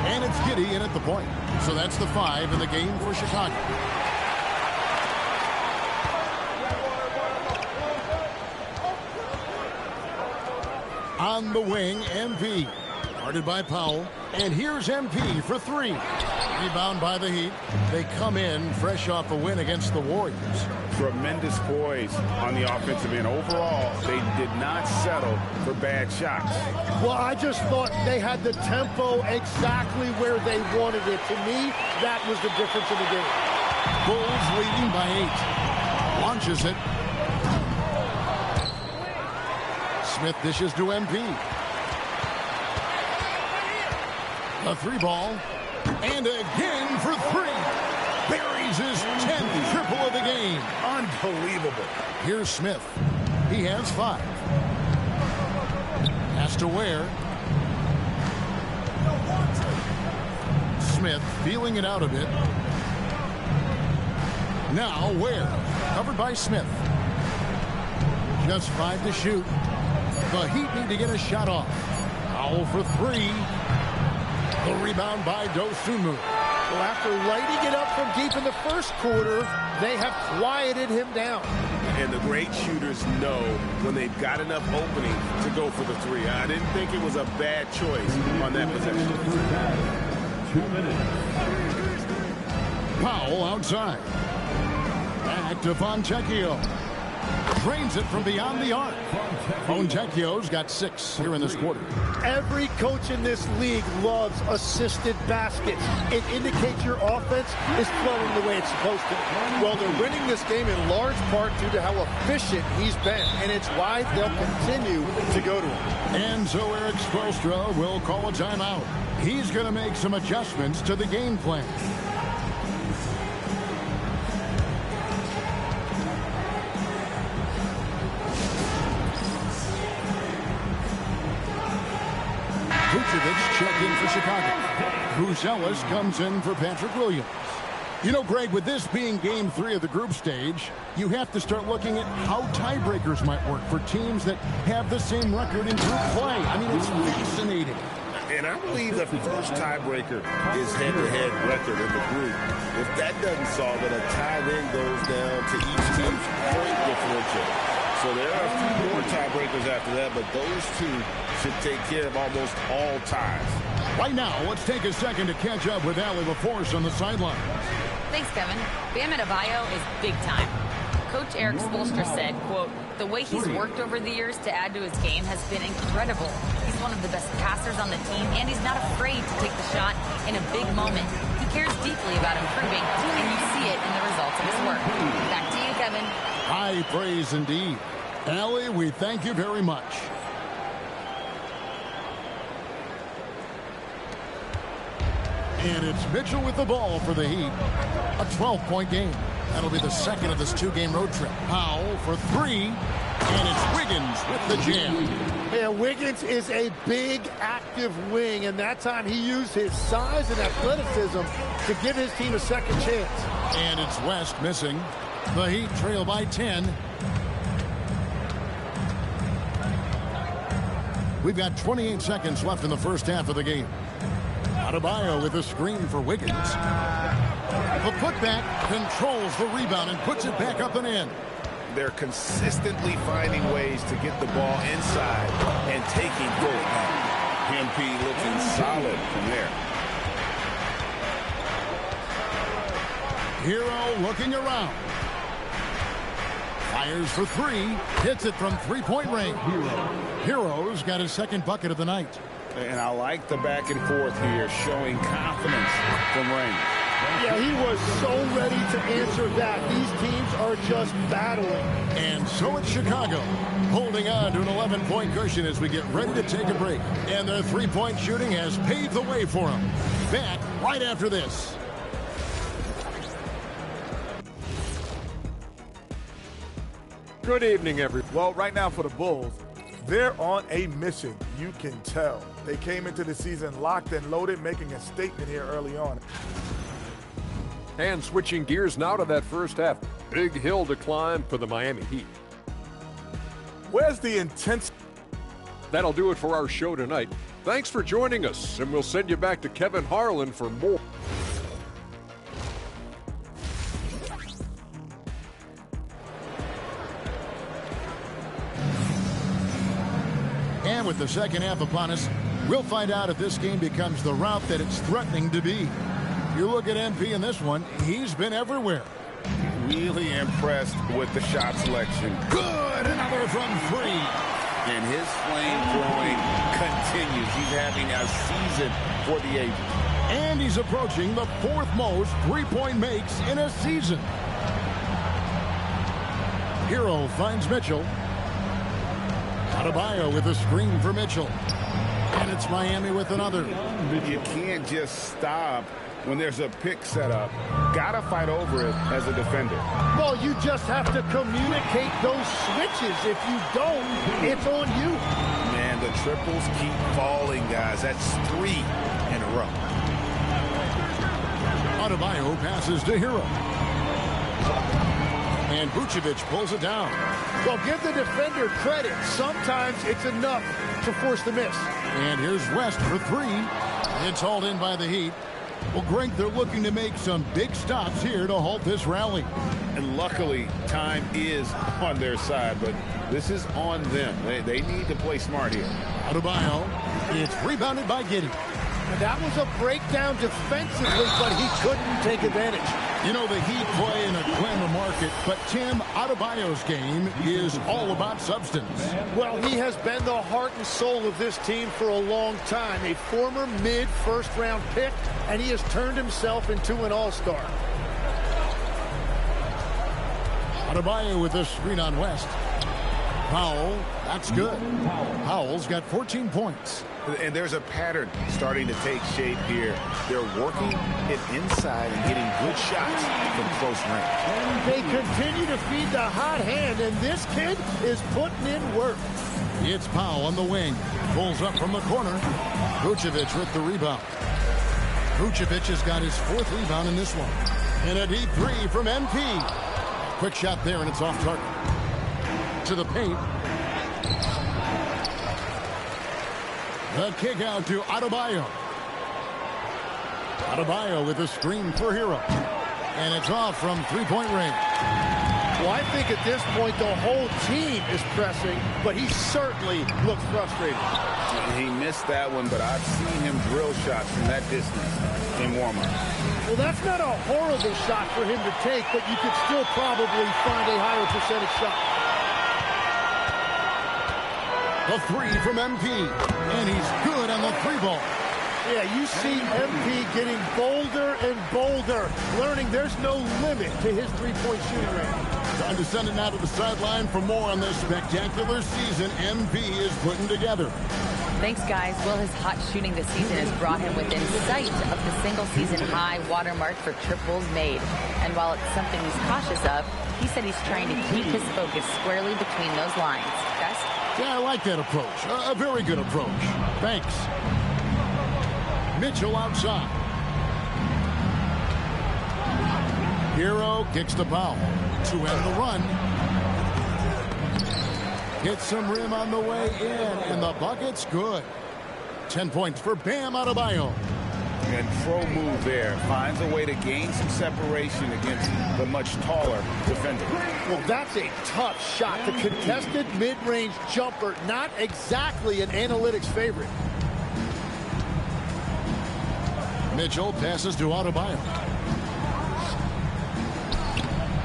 and it's Giddey in at the point. So that's the 5 in the game for Chicago. On the wing, MP. Guarded by Powell. And here's MP for 3. Rebound by the Heat. They come in fresh off a win against the Warriors. Tremendous poise on the offensive end. Overall, they did not settle for bad shots. Well, I just thought they had the tempo exactly where they wanted it. To me, that was the difference in the game. Bulls leading by 8. Launches it. Smith dishes to MP. A 3-ball. And again for 3. Buries his 10th triple of the game. Unbelievable. Here's Smith. He has 5. Has to Ware. Smith feeling it out a bit. Now Ware. Covered by Smith. Just 5 to shoot. The Heat need to get a shot off. Powell for three. The rebound by Dosunmu. Well, after lighting it up from deep in the first quarter, they have quieted him down. And the great shooters know when they've got enough opening to go for the three. I didn't think it was a bad choice on that possession. 2 minutes. Powell outside. Back to Fontecchio. Drains it from beyond the arc. Fontecchio's got 6 here in this quarter. Every coach in this league loves assisted baskets. It indicates your offense is flowing the way it's supposed to. Well, they're winning this game in large part due to how efficient he's been, and it's why they'll continue to go to him. And so Eric Spoelstra will call a timeout. He's going to make some adjustments to the game plan. Vucevic checked in for Chicago. Bruce Ellis comes in for Patrick Williams. You know, Greg, with this being game 3 of the group stage, you have to start looking at how tiebreakers might work for teams that have the same record in group play. I mean, it's fascinating. And I believe the first tiebreaker is head-to-head record in the group. If that doesn't solve it, a tie then goes down to each team's point differential. So there are a few more tiebreakers after that, but those two should take care of almost all ties. Right now, let's take a second to catch up with Allie LaForce on the sideline. Thanks, Kevin. Bam Adebayo is big time. Coach Eric Spoelstra said, quote, the way he's worked over the years to add to his game has been incredible. He's one of the best passers on the team, and he's not afraid to take the shot in a big moment. He cares deeply about improving, and you see it in the results of his work. Back to you, Kevin. High praise indeed. Allie, we thank you very much. And it's Mitchell with the ball for the Heat. A 12-point game. That'll be the second of this 2-game road trip. Powell for 3. And it's Wiggins with the jam. Yeah, Wiggins is a big, active wing, and that time he used his size and athleticism to give his team a second chance. And it's West missing. The Heat trail by 10. We've got 28 seconds left in the first half of the game. Adebayo with a screen for Wiggins. The putback controls the rebound and puts it back up and in. They're consistently finding ways to get the ball inside and taking good. MP looking solid from there. Hero looking around. Fires for 3. Hits it from 3-point range. Hero's got his second bucket of the night. And I like the back and forth here, showing confidence from range. Yeah, he was so ready to answer that. These teams are just battling. And so it's Chicago, holding on to an 11-point cushion as we get ready to take a break. And their 3-point shooting has paved the way for them. Back right after this. Good evening, everyone. Well, right now for the Bulls, they're on a mission. You can tell. They came into the season locked and loaded, making a statement here early on. And switching gears now to that first half. Big hill to climb for the Miami Heat. Where's the intensity? That'll do it for our show tonight. Thanks for joining us, and we'll send you back to Kevin Harlan for more. And with the second half upon us, we'll find out if this game becomes the route that it's threatening to be. You look at MP in this one, he's been everywhere. Really impressed with the shot selection. Good, another from 3. And his flame throwing continues. He's having a season for the ages. And he's approaching the 4th most 3-point makes in a season. Hero finds Mitchell. Adebayo with a screen for Mitchell. And it's Miami with another. You can't just stop when there's a pick set up. Gotta fight over it as a defender. Well, you just have to communicate those switches. If you don't, it's on you. Man, the triples keep falling, guys. That's 3 in a row. Adebayo passes to Hero. And Vucevic pulls it down. Well, give the defender credit. Sometimes it's enough to force the miss. And here's West for three. It's hauled in by the Heat. Well, Greg, they're looking to make some big stops here to halt this rally. And luckily, time is on their side, but this is on them. They need to play smart here. Adebayo, it's rebounded by Giddey. And that was a breakdown defensively, but he couldn't take advantage. You know, the Heat play in a glamour market, but Tim, Adebayo's game is all about substance. Well, he has been the heart and soul of this team for a long time. A former mid-first-round pick, and he has turned himself into an all-star. Adebayo with a screen on West. Powell, that's good. Powell's got 14 points. And there's a pattern starting to take shape here. They're working it inside and getting good shots from close range. They continue to feed the hot hand, and this kid is putting in work. It's Powell on the wing. Pulls up from the corner. Vucevic with the rebound. Vucevic has got his 4th rebound in this one. And a deep three from MP. Quick shot there, and it's off target. To the paint. The kick out to Adebayo. Adebayo with a screen for Hero. And it's off from three-point range. Well, I think at this point the whole team is pressing, but he certainly looks frustrated. He missed that one, but I've seen him drill shots from that distance in warm-up. Well, that's not a horrible shot for him to take, but you could still probably find a higher percentage shot. The three from MP, and he's good on the three ball. Yeah, you see MP getting bolder and bolder, learning there's no limit to his three-point shooting range. Time to send it now to the sideline for more on this spectacular season MP is putting together. Thanks, guys. Well, his hot shooting this season has brought him within sight of the single-season high watermark for triples made. And while it's something he's cautious of, he said he's trying to keep his focus squarely between those lines. Gus? Yeah, I like that approach. A very good approach. Thanks. Mitchell outside. Hero kicks to Powell to end the run. Gets some rim on the way in, and the bucket's good. 10 points for Bam Adebayo. And pro move there. Finds a way to gain some separation against the much taller defender. Well, that's a tough shot. The contested mid-range jumper, not exactly an analytics favorite. Mitchell passes to Adebayo.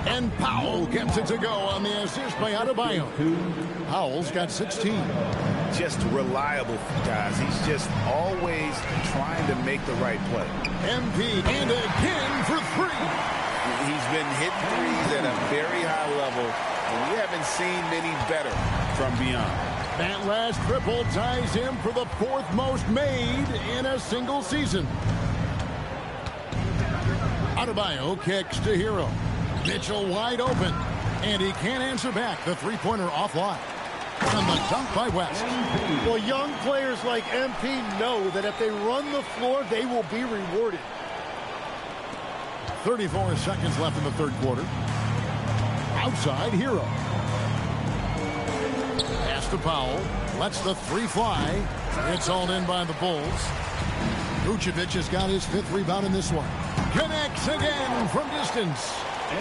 And Powell gets it to go on the assist by Adebayo. Powell's got 16. Just reliable, guys. He's just always trying to make the right play. MP and again for three. He's been hitting threes at a very high level, and we haven't seen many better from beyond. That last triple ties him for the 4th most made in a single season. Adebayo kicks to Hero. Mitchell wide open, and he can't answer back. The three-pointer offline. And the dunk by West. Well, young players like MP know that if they run the floor, they will be rewarded. 34 seconds left in the third quarter. Outside, Hero. Pass to Powell. Lets the three fly. It's hauled in by the Bulls. Vucevic has got his 5th rebound in this one. Connects again from distance.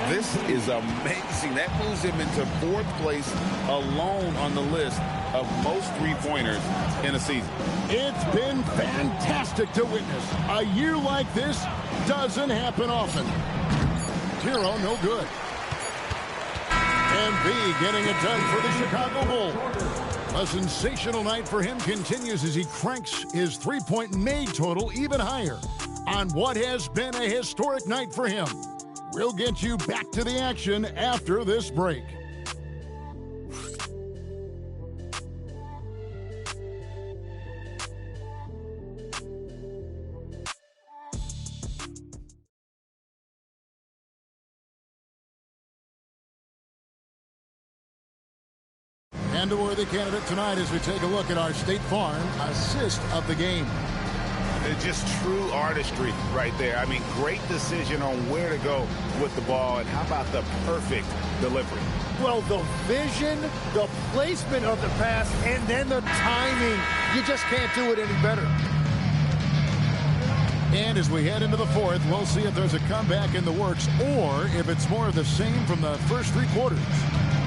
This is amazing. That moves him into 4th place alone on the list of most three-pointers in a season. It's been fantastic to witness. A year like this doesn't happen often. Hero, no good. And B getting it done for the Chicago Bulls. A sensational night for him continues as he cranks his three-point made total even higher on what has been a historic night for him. We'll get you back to the action after this break. And a worthy candidate tonight as we take a look at our State Farm assist of the game. It's just true artistry right there. I mean, great decision on where to go with the ball, and how about the perfect delivery? Well, the vision, the placement of the pass, and then the timing. You just can't do it any better. And as we head into the fourth, we'll see if there's a comeback in the works or if it's more of the same from the first three quarters.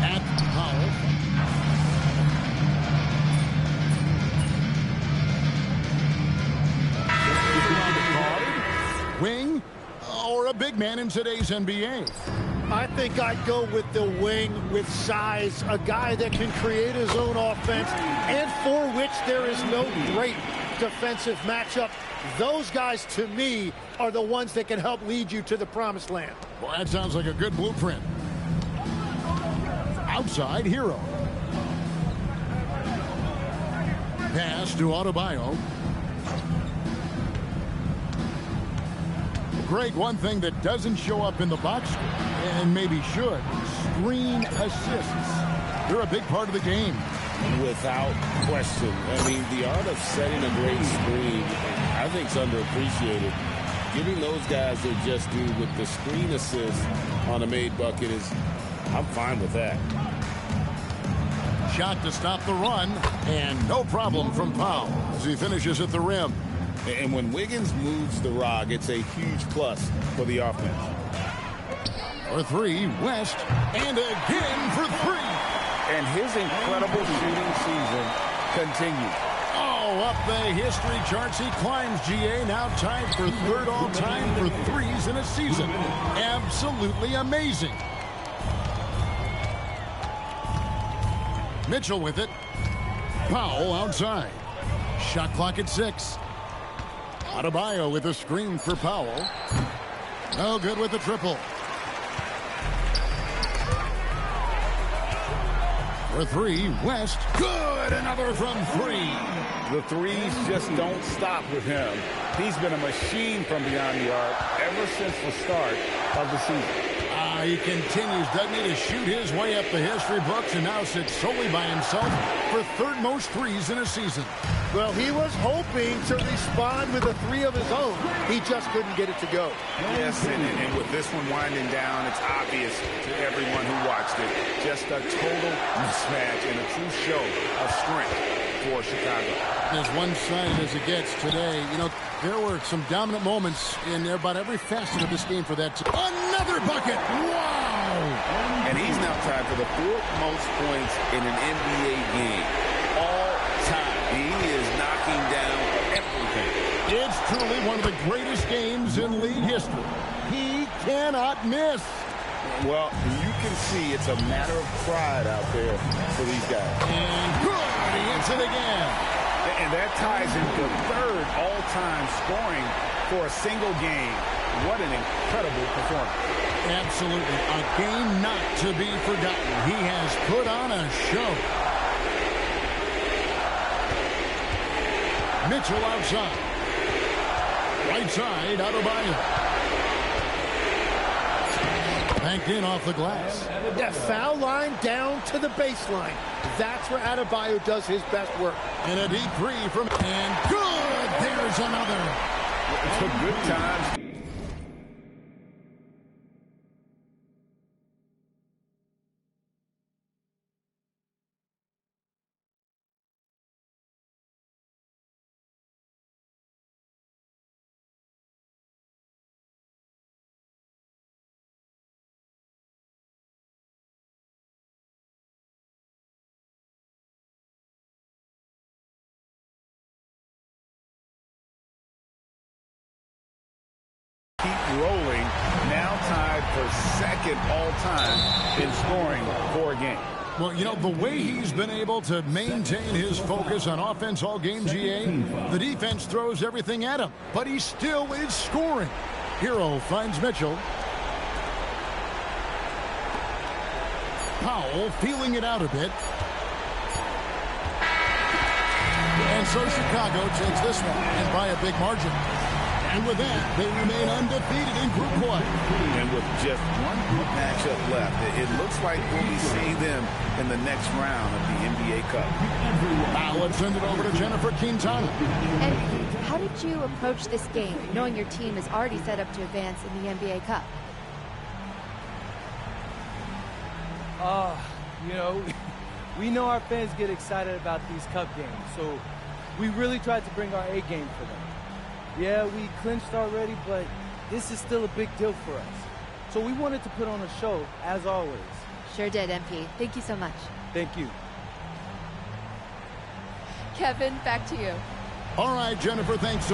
At Powell. Wing or a big man in today's NBA? I think I'd go with the wing with size, a guy that can create his own offense and for which there is no great defensive matchup. Those guys, to me, are the ones that can help lead you to the promised land. Well, that sounds like a good blueprint. Outside, Hero. Pass to Adebayo. Greg, one thing that doesn't show up in the box score, and maybe should, screen assists. They're a big part of the game. Without question. I mean, the art of setting a great screen, I think, is underappreciated. Giving those guys their just due with the screen assist on a made bucket is, I'm fine with that. Shot to stop the run, and no problem from Powell as he finishes at the rim. And when Wiggins moves the rock, it's a huge plus for the offense. For three, West, and again for three. And his incredible shooting season continues. Oh, up the history charts he climbs, GA, now tied for third all-time for threes in a season. Absolutely amazing. Mitchell with it. Powell outside. Shot clock at 6. Adebayo with a screen for Powell. No good with the triple. For three, West. Good, another from three. The threes just don't stop with him. He's been a machine from beyond the arc ever since the start of the season. He continues, doesn't he, to shoot his way up the history books and now sits solely by himself for third most threes in a season. Well, he was hoping to respond with a three of his own. He just couldn't get it to go. Yes, and with this one winding down, it's obvious to everyone who watched it. Just a total mismatch and a true show of strength for Chicago. As one-sided as it gets today, you know, there were some dominant moments in about every facet of this game for that team. Another bucket! Wow! And he's now tied for the fourth most points in an NBA game all time. He is knocking down everything. It's truly one of the greatest games in league history. He cannot miss. Well, you can see it's a matter of pride out there for these guys. And good! He hits it again. And that ties into third all-time scoring for a single game. What an incredible performance. Absolutely. A game not to be forgotten. He has put on a show. Mitchell outside. Right side, Adebayo. Banked in off the glass. That foul line down to the baseline. That's where Adebayo does his best work. And a deep three from, and good! There's another. It's a good time. Keep rolling, now tied for second all-time in scoring for a game. Well, you know, the way he's been able to maintain his focus on offense all game, GA, the defense throws everything at him, but he still is scoring. Hero finds Mitchell. Powell feeling it out a bit. And so Chicago takes this one, and by a big margin. And with that, they remain undefeated in group play. And with just one group matchup left, it looks like we'll be seeing them in the next round of the NBA Cup. Now let's send it over to Jennifer Quintana. And how did you approach this game, knowing your team is already set up to advance in the NBA Cup? You know, we know our fans get excited about these cup games, so we really tried to bring our A game for them. Yeah, we clinched already, but this is still a big deal for us. So we wanted to put on a show, as always. Sure did, MP. Thank you so much. Thank you. Kevin, back to you. All right, Jennifer, thanks.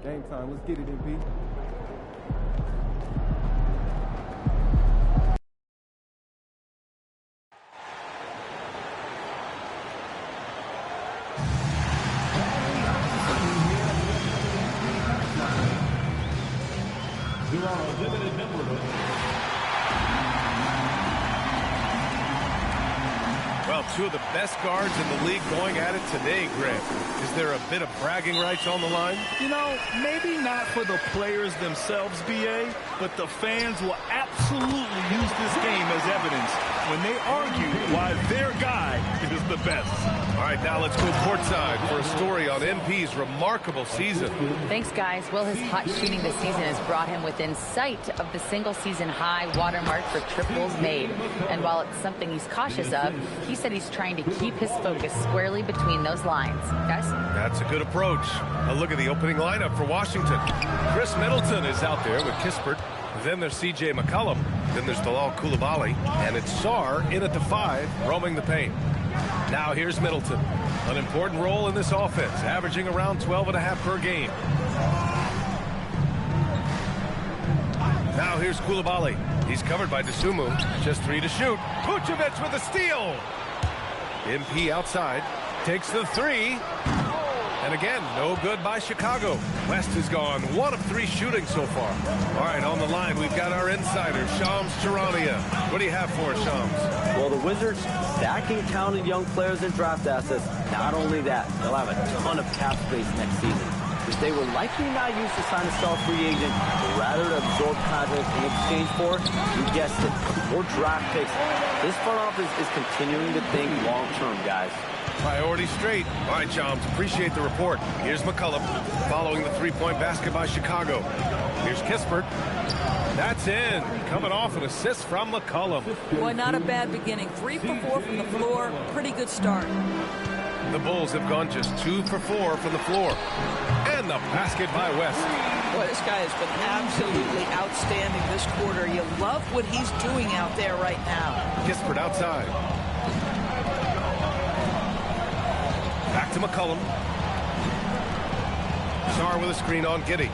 Game time. Let's get it, MP. There are a limited number of Well, two of the best guards in the league going at it today, Grant. Is there a bit of bragging rights on the line? You know, maybe not for the players themselves, BA, but the fans will absolutely use this game as evidence when they argue why their guy is the best. All right, now let's go courtside for a story on MP's remarkable season. Thanks, guys. Well, his hot shooting this season has brought him within sight of the single-season high watermark for triples made. And while it's something he's cautious of, he said he's trying to keep his focus squarely between those lines. Guys? That's a good approach. A look at the opening lineup for Washington. Chris Middleton is out there with Kispert. Then there's C.J. McCollum. Then there's Bilal Coulibaly. And it's Sarr in at the 5, roaming the paint. Now here's Middleton. An important role in this offense, averaging around 12.5 per game. Now here's Coulibaly. He's covered by Dosunmu. Just 3 to shoot. Vucevic with a steal. MP outside. Takes the 3. And again, no good by Chicago. West has gone 1 of 3 shooting so far. All right, on the line, we've got our insider, Shams Charania. What do you have for us, Shams? Well, the Wizards stacking talented young players and draft assets. Not only that, they'll have a ton of cap space next season, which they will likely not use to sign a star free agent, but rather to absorb contracts in exchange for, you guessed it, more draft picks. This front office is continuing to think long-term, guys. Priority straight. All right, Shams, appreciate the report. Here's McCollum following the three-point basket by Chicago. Here's Kispert. That's in. Coming off an assist from McCollum. Boy, not a bad beginning. 3 for 4 from the floor. Pretty good start. The Bulls have gone just 2 for 4 from the floor. And the basket by West. Boy, this guy has been absolutely outstanding this quarter. You love what he's doing out there right now. Kispert outside. Back to McCollum. Sarr with a screen on Giddey.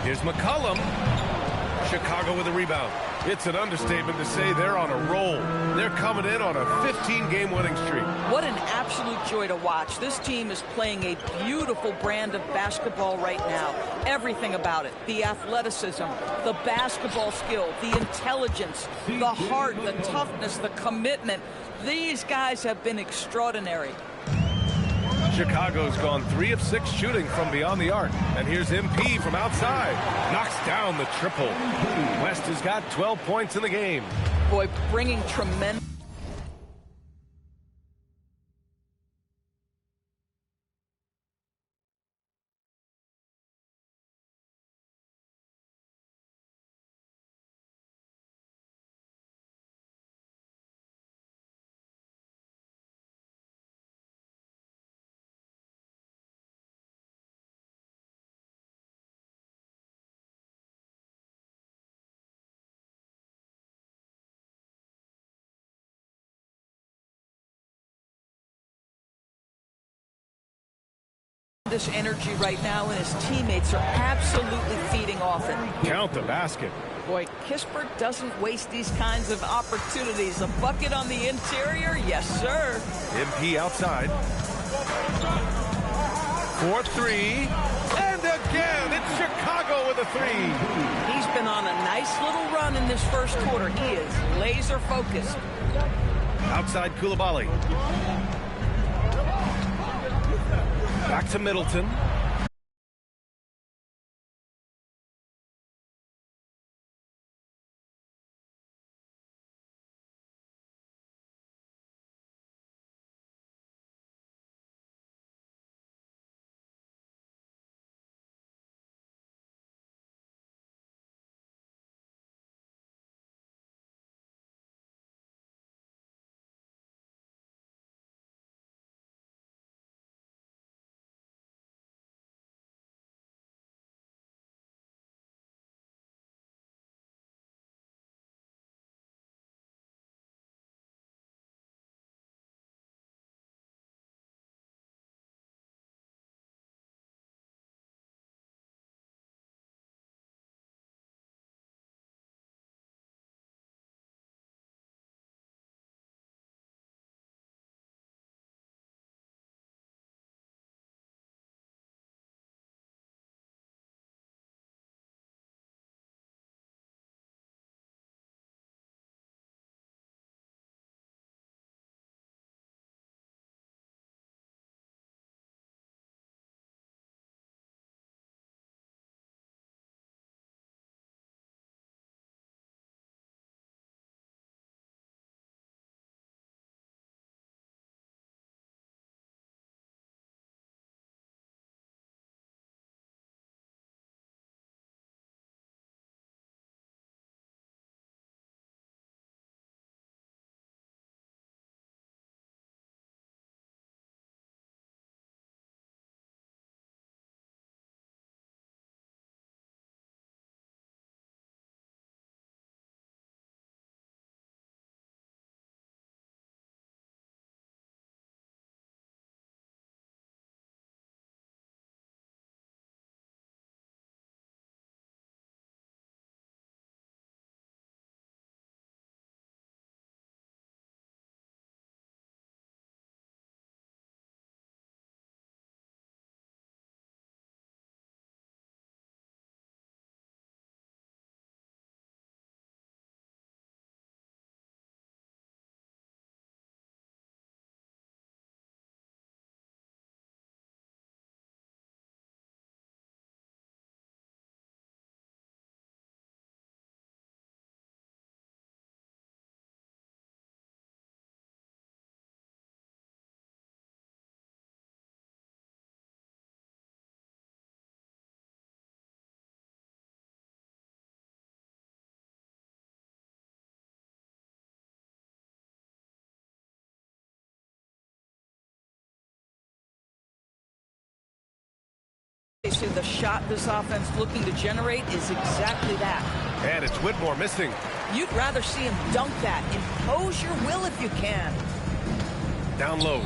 Here's McCollum. Chicago with a rebound. It's an understatement to say they're on a roll. They're coming in on a 15-game winning streak. What an absolute joy to watch. This team is playing a beautiful brand of basketball right now. Everything about it. The athleticism, the basketball skill, the intelligence, the heart, the toughness, the commitment. These guys have been extraordinary. Chicago's gone 3 of 6 shooting from beyond the arc. And here's MP from outside. Knocks down the triple. West has got 12 points in the game. Boy, bringing tremendous... energy right now, and his teammates are absolutely feeding off it. Count the basket. Boy, Kispert doesn't waste these kinds of opportunities. A bucket on the interior, yes, sir. MP outside. 4-3. And again, it's Chicago with a 3. He's been on a nice little run in this first quarter. He is laser focused. Outside Coulibaly. Back to Middleton. See, the shot this offense looking to generate is exactly that. And it's Whitmore missing. You'd rather see him dunk that. Impose your will if you can. Down low.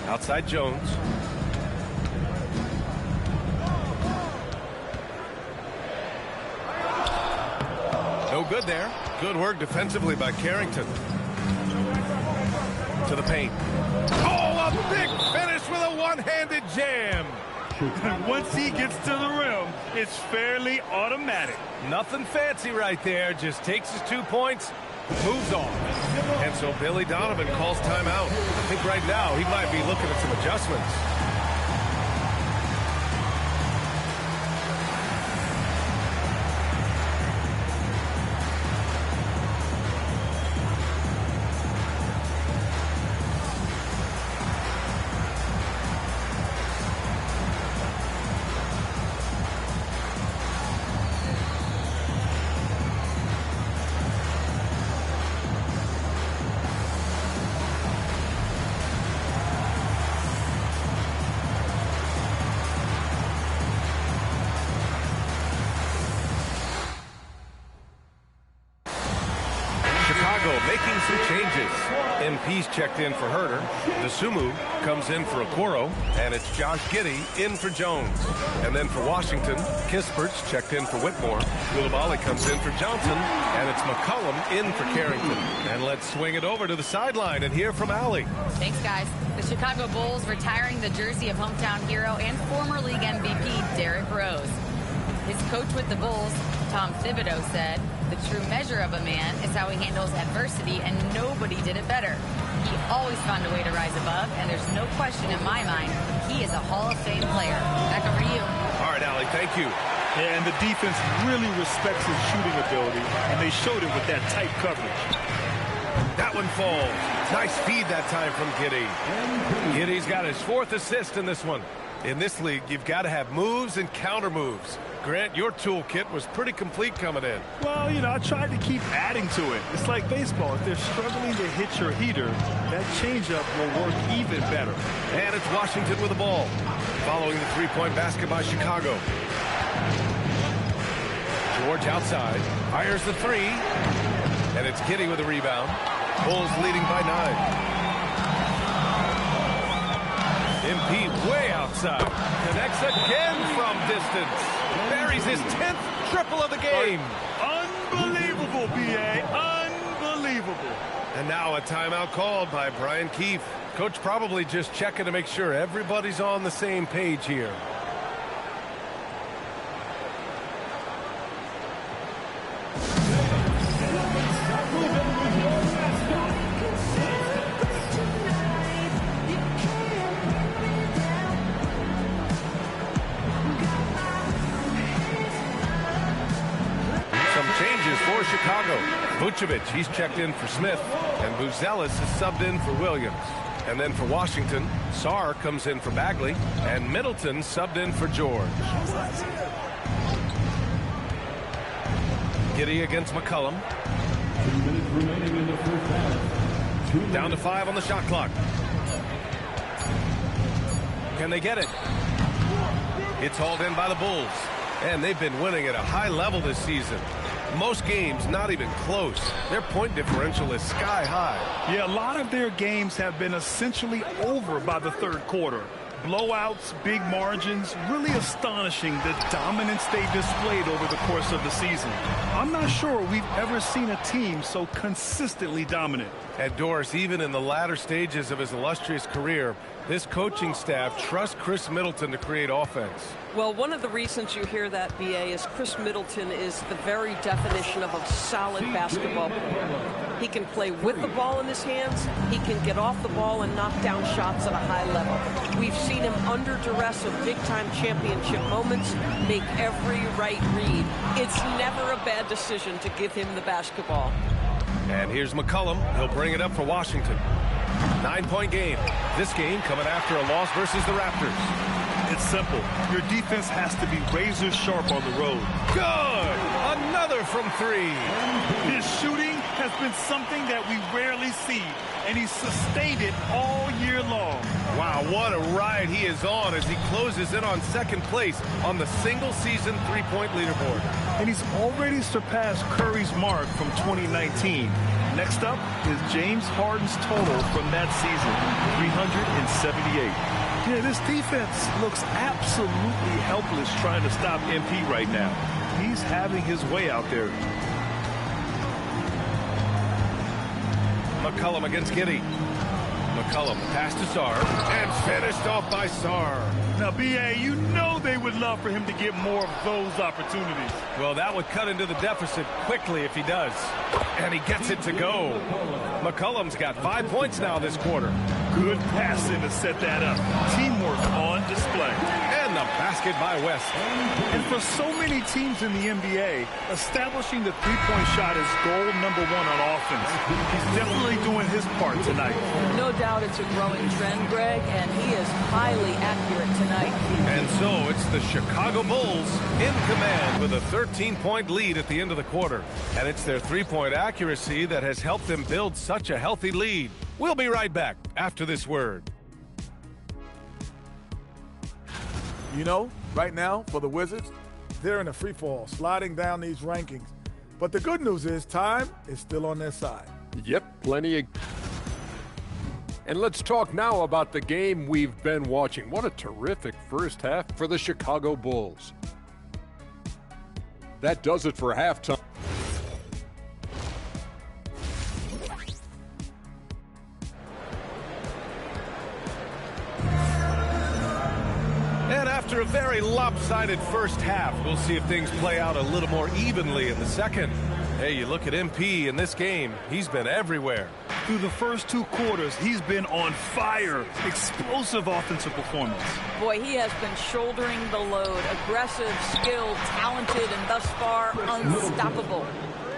Outside Jones. No good there. Good work defensively by Carrington. To the paint. Oh, a big finish with a one-handed jam. Once he gets to the rim, it's fairly automatic. Nothing fancy right there. Just takes his 2 points, moves on. And so Billy Donovan calls timeout. I think right now he might be looking at some adjustments. Making some changes. MP's checked in for Herter. DeSumo comes in for Okoro. And it's Josh Giddey in for Jones. And then for Washington, Kispert's checked in for Whitmore. Coulibaly comes in for Johnson. And it's McCollum in for Carrington. And let's swing it over to the sideline and hear from Allie. Thanks, guys. The Chicago Bulls retiring the jersey of hometown hero and former league MVP Derrick Rose. His coach with the Bulls, Tom Thibodeau, said, "The true measure of a man is how he handles adversity, and nobody did it better. He always found a way to rise above, and there's no question in my mind he is a Hall of Fame player." Back over to you. All right, Allie, thank you. And the defense really respects his shooting ability, and they showed it with that tight coverage. That one falls. Nice feed that time from Giddey. Giddey's got his 4th assist in this one. In this league, you've got to have moves and counter moves. Grant, your toolkit was pretty complete coming in. Well, you know, I tried to keep adding to it. It's like baseball. If they're struggling to hit your heater, that changeup will work even better. And it's Washington with the ball. Following the three-point basket by Chicago. George outside. Fires the three. And it's Giddey with the rebound. Bulls leading by 9. MP way outside. Connects again from distance. Buries his 10th triple of the game. Unbelievable, B.A. Unbelievable. And now a timeout called by Brian Keefe. Coach probably just checking to make sure everybody's on the same page here. For Chicago, Vucevic, he's checked in for Smith, and Buzelis is subbed in for Williams. And then for Washington, Sarr comes in for Bagley, and Middleton subbed in for George. Giddey against McCollum. 2 minutes remaining in the first half. Down to 5 on the shot clock. Can they get it? It's hauled in by the Bulls, and they've been winning at a high level this season. Most games not even close. Their point differential is sky high. Yeah, a lot of their games have been essentially over by the third quarter. Blowouts, big margins, really astonishing the dominance they've displayed over the course of the season. I'm not sure we've ever seen a team so consistently dominant. And Doris, even in the latter stages of his illustrious career, this coaching staff trusts Chris Middleton to create offense. Well, one of the reasons you hear that, B.A., is Chris Middleton is the very definition of a solid basketball player. He can play with the ball in his hands. He can get off the ball and knock down shots at a high level. We've seen him under duress of big-time championship moments make every right read. It's never a bad decision to give him the basketball. And here's McCollum. He'll bring it up for Washington. 9-point game. This game coming after a loss versus the Raptors. It's simple. Your defense has to be razor sharp on the road. Good! Another from three. His shooting has been something that we rarely see, and he's sustained it all year long. Wow, what a ride he is on as he closes in on second place on the single-season three-point leaderboard. And he's already surpassed Curry's mark from 2019. Next up is James Harden's total from that season, 378. Yeah, this defense looks absolutely helpless trying to stop MP right now. He's having his way out there. McCollum against Giddey. McCollum passed to Sarr and finished off by Sarr. Now, B.A., you know they would love for him to get more of those opportunities. Well, that would cut into the deficit quickly if he does. And he gets it to go. McCollum's got 5 points now this quarter. Good passing to set that up. Teamwork on display. And the basket by West. And for so many teams in the NBA, establishing the three-point shot is goal number one on offense. He's definitely doing his part tonight. No doubt it's a growing trend, Greg, and he is highly accurate tonight. And so it's the Chicago Bulls in command with a 13-point lead at the end of the quarter. And it's their three-point accuracy that has helped them build such a healthy lead. We'll be right back after this word. You know, right now, for the Wizards, they're in a free fall, sliding down these rankings. But the good news is time is still on their side. Yep, plenty of... And let's talk now about the game we've been watching. What a terrific first half for the Chicago Bulls. That does it for halftime. And after a very lopsided first half, we'll see if things play out a little more evenly in the second. Hey, you look at MP in this game, he's been everywhere. Through the first two quarters, he's been on fire. Explosive offensive performance. Boy, he has been shouldering the load. Aggressive, skilled, talented, and thus far unstoppable.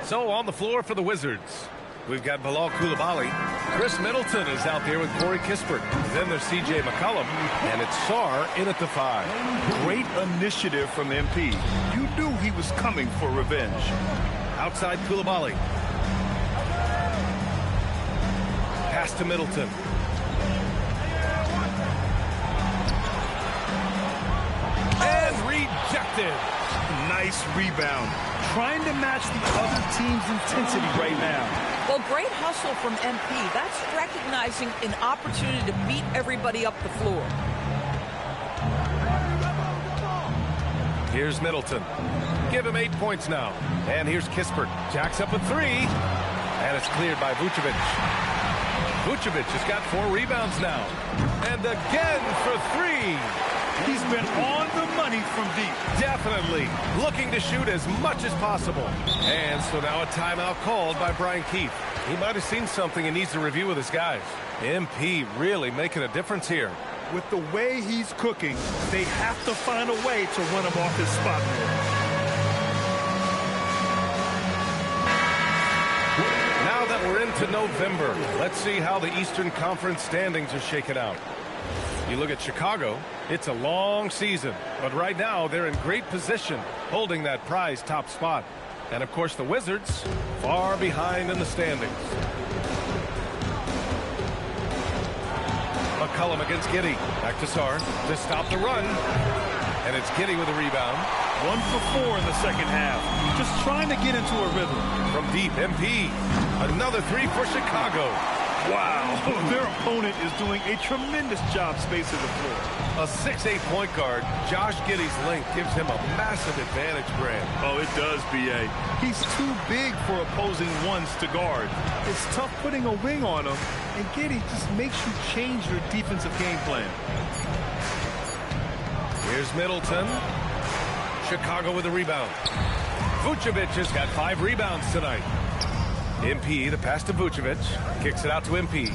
So on the floor for the Wizards, we've got Bilal Coulibaly. Chris Middleton is out there with Corey Kispert. Then there's C.J. McCollum, and it's Sarr in at the 5. Great initiative from MP. You knew he was coming for revenge. Outside Coulibaly. Pass to Middleton. And rejected. Nice rebound. Trying to match the other team's intensity right now. Well, great hustle from MP. That's recognizing an opportunity to beat everybody up the floor. Here's Middleton. Give him 8 points now. And here's Kispert. Jacks up a 3. And it's cleared by Vucevic. Vucevic has got 4 rebounds now. And again for 3. He's been on the money from deep. Definitely looking to shoot as much as possible. And so now a timeout called by Brian Keefe. He might have seen something and needs to review with his guys. MP really making a difference here. With the way he's cooking, they have to find a way to run him off his spot. Now that we're into November, let's see how the Eastern Conference standings are shaken out. You look at Chicago, it's a long season, but right now they're in great position, holding that prize top spot. And of course the Wizards, far behind in the standings. McCollum against Giddey. Back to Sarr to stop the run. And it's Giddey with a rebound. 1 for 4 in the second half. Just trying to get into a rhythm. From deep, MP. Another 3 for Chicago. Wow, their opponent is doing a tremendous job spacing the floor. A 6'8" point guard, Josh Giddey's length gives him a massive advantage, Grant. Oh, it does, B.A. He's too big for opposing ones to guard. It's tough putting a wing on him, and Giddey just makes you change your defensive game plan. Here's Middleton. Chicago with a rebound. Vucevic has got 5 rebounds tonight. MP, the pass to Vucevic. Kicks it out to MP.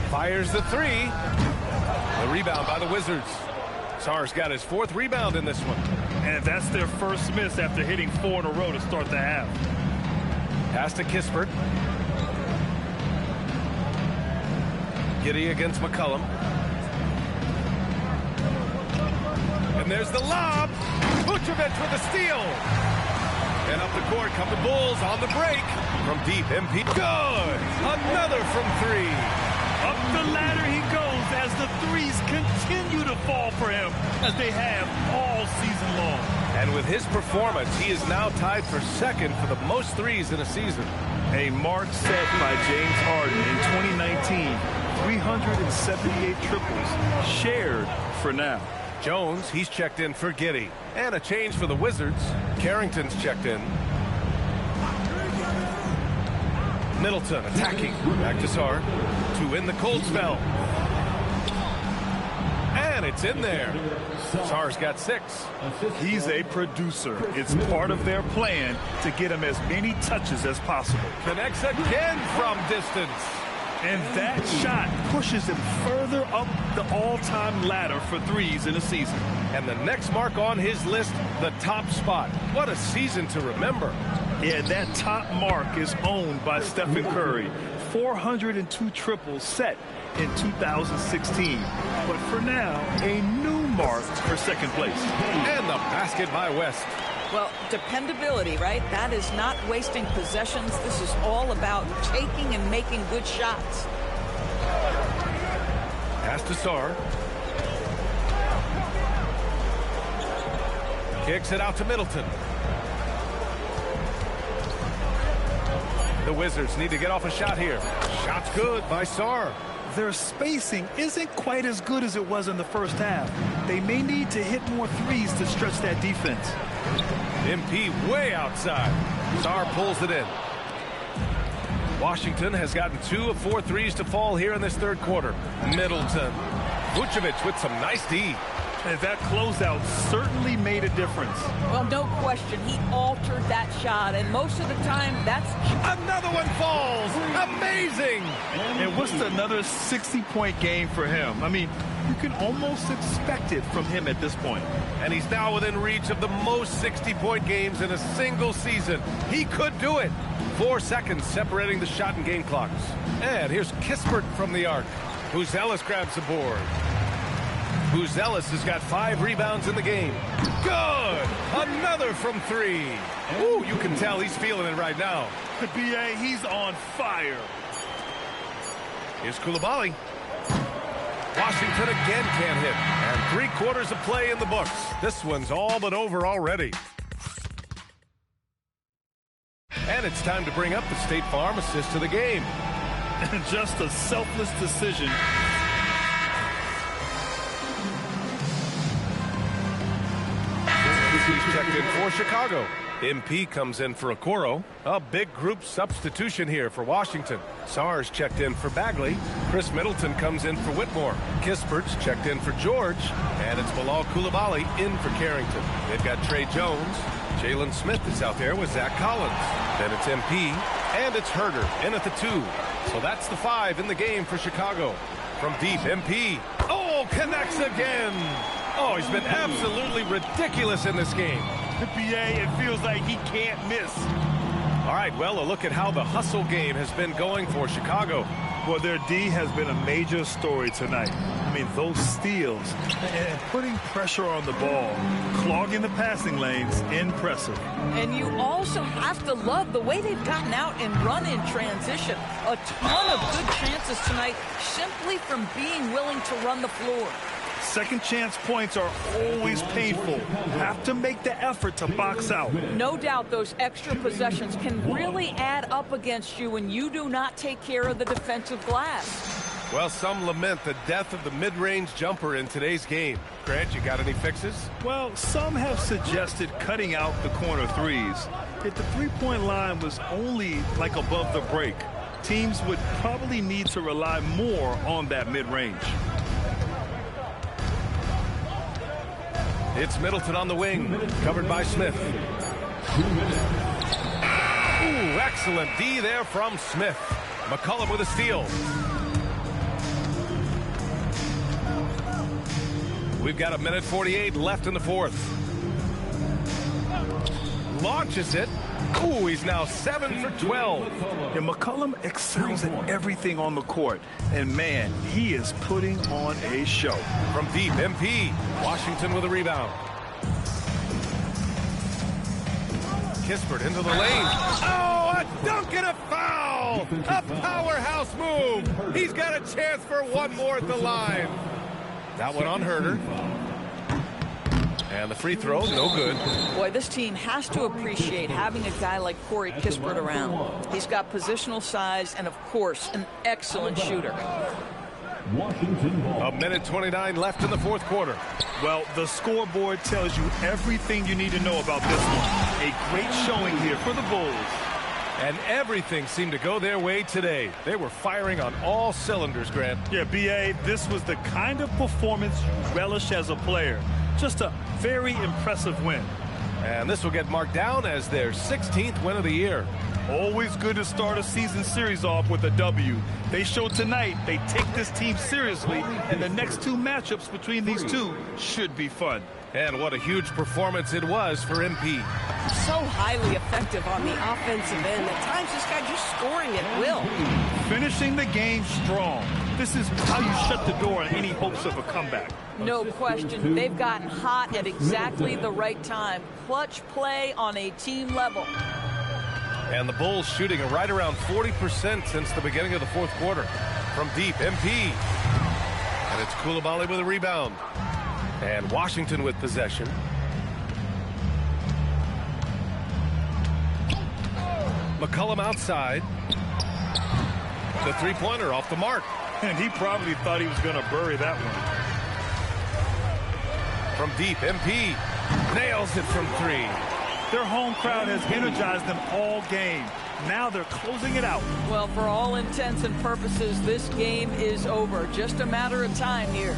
Fires the 3. The rebound by the Wizards. Sarr's got his 4th rebound in this one. And that's their first miss after hitting 4 in a row to start the half. Pass to Kispert. Giddey against McCollum. And there's the lob. Vucevic with a steal. And up the court come the Bulls on the break. From deep, MP. Good. Another from three. Up the ladder he goes as the threes continue to fall for him, as they have all season long. And with his performance, he is now tied for second for the most threes in a season. A mark set by James Harden in 2019. 378 triples shared for now. Jones, he's checked in for Giddey. And a change for the Wizards. Carrington's checked in. Middleton attacking. Back to Sarr to win the cold spell. And it's in there. Sarr's got 6. He's a producer. It's part of their plan to get him as many touches as possible. Connects again from distance. And that shot pushes him further up the all-time ladder for threes in a season. And the next mark on his list, the top spot. What a season to remember. Yeah, that top mark is owned by Stephen Curry. 402 triples set in 2016. But for now, a new mark for second place. And the basket by West. Well, dependability, right? That is not wasting possessions. This is all about taking and making good shots. Pass to Sarr. Kicks it out to Middleton. The Wizards need to get off a shot here. Shot's good by Sarr. Their spacing isn't quite as good as it was in the first half. They may need to hit more threes to stretch that defense. MP way outside. Sarr pulls it in. Washington has gotten 2 of 4 threes to fall here in this third quarter. Middleton. Vucevic with some nice D. And that closeout certainly made a difference. Well, no question. He altered that shot, and most of the time, that's... Another one falls! Amazing! And what's another 60-point game for him? I mean, you can almost expect it from him at this point. And he's now within reach of the most 60-point games in a single season. He could do it. 4 seconds separating the shot and game clocks. And here's Kispert from the arc. Buzelis grabs the board. Buzelis has got 5 rebounds in the game. Good! Another from 3. Ooh, you can tell he's feeling it right now. B.A., he's on fire. Here's Coulibaly. Washington again can't hit. And 3 quarters of play in the books. This one's all but over already. And it's time to bring up the State Farm assist to the game. Just a selfless decision. He's checked in for Chicago. MP comes in for Okoro. A big group substitution here for Washington. Sarr's checked in for Bagley. Chris Middleton comes in for Whitmore. Kispert's checked in for George. And it's Bilal Coulibaly in for Carrington. They've got Trey Jones. Jalen Smith is out there with Zach Collins. Then it's MP. And it's Herder in at the 2. So that's the 5 in the game for Chicago. From deep, MP. Oh, connects again. Oh, he's been absolutely ridiculous in this game. B.A., it feels like he can't miss. All right, well, a look at how the hustle game has been going for Chicago. Well, their D has been a major story tonight. I mean, those steals and putting pressure on the ball, clogging the passing lanes, impressive. And you also have to love the way they've gotten out and run in transition. A ton of good chances tonight simply from being willing to run the floor. Second chance points are always painful. You have to make the effort to box out. No doubt those extra possessions can really add up against you when you do not take care of the defensive glass. Well, some lament the death of the mid-range jumper in today's game. Grant, you got any fixes? Well, some have suggested cutting out the corner threes. If the three-point line was only like above the break, teams would probably need to rely more on that mid-range. It's Middleton on the wing, covered by Smith. Ooh, excellent D there from Smith. McCollum with a steal. We've got 1:48 left in the fourth. Launches it. Ooh, he's now 7 for 12. Yeah, McCollum excels at everything on the court. And, man, he is putting on a show. From deep, MP. Washington with a rebound. Kispert into the lane. Oh, a dunk and a foul! A powerhouse move. He's got a chance for one more at the line. That one on Herder. And the free throw, no good. Boy, this team has to appreciate having a guy like Corey Kispert around. He's got positional size and, of course, an excellent shooter. A minute 29 left in the fourth quarter. Well, the scoreboard tells you everything you need to know about this one. A great showing here for the Bulls. And everything seemed to go their way today. They were firing on all cylinders, Grant. Yeah, B.A., this was the kind of performance you relish as a player. Just a very impressive win. And this will get marked down as their 16th win of the year. Always good to start a season series off with a W. They showed tonight they take this team seriously, and the next two matchups between these two should be fun. And what a huge performance it was for MP. So highly effective on the offensive end. At times, this guy just scoring at will. Finishing the game strong. This is how you shut the door on any hopes of a comeback. No question. They've gotten hot at exactly the right time. Clutch play on a team level. And the Bulls shooting right around 40% since the beginning of the fourth quarter. From deep, MP. And it's Coulibaly with a rebound. And Washington with possession. McCollum outside. The three-pointer off the mark. And he probably thought he was going to bury that one. From deep, MP nails it from three. Their home crowd has energized them all game. Now they're closing it out. Well, for all intents and purposes, this game is over. Just a matter of time here.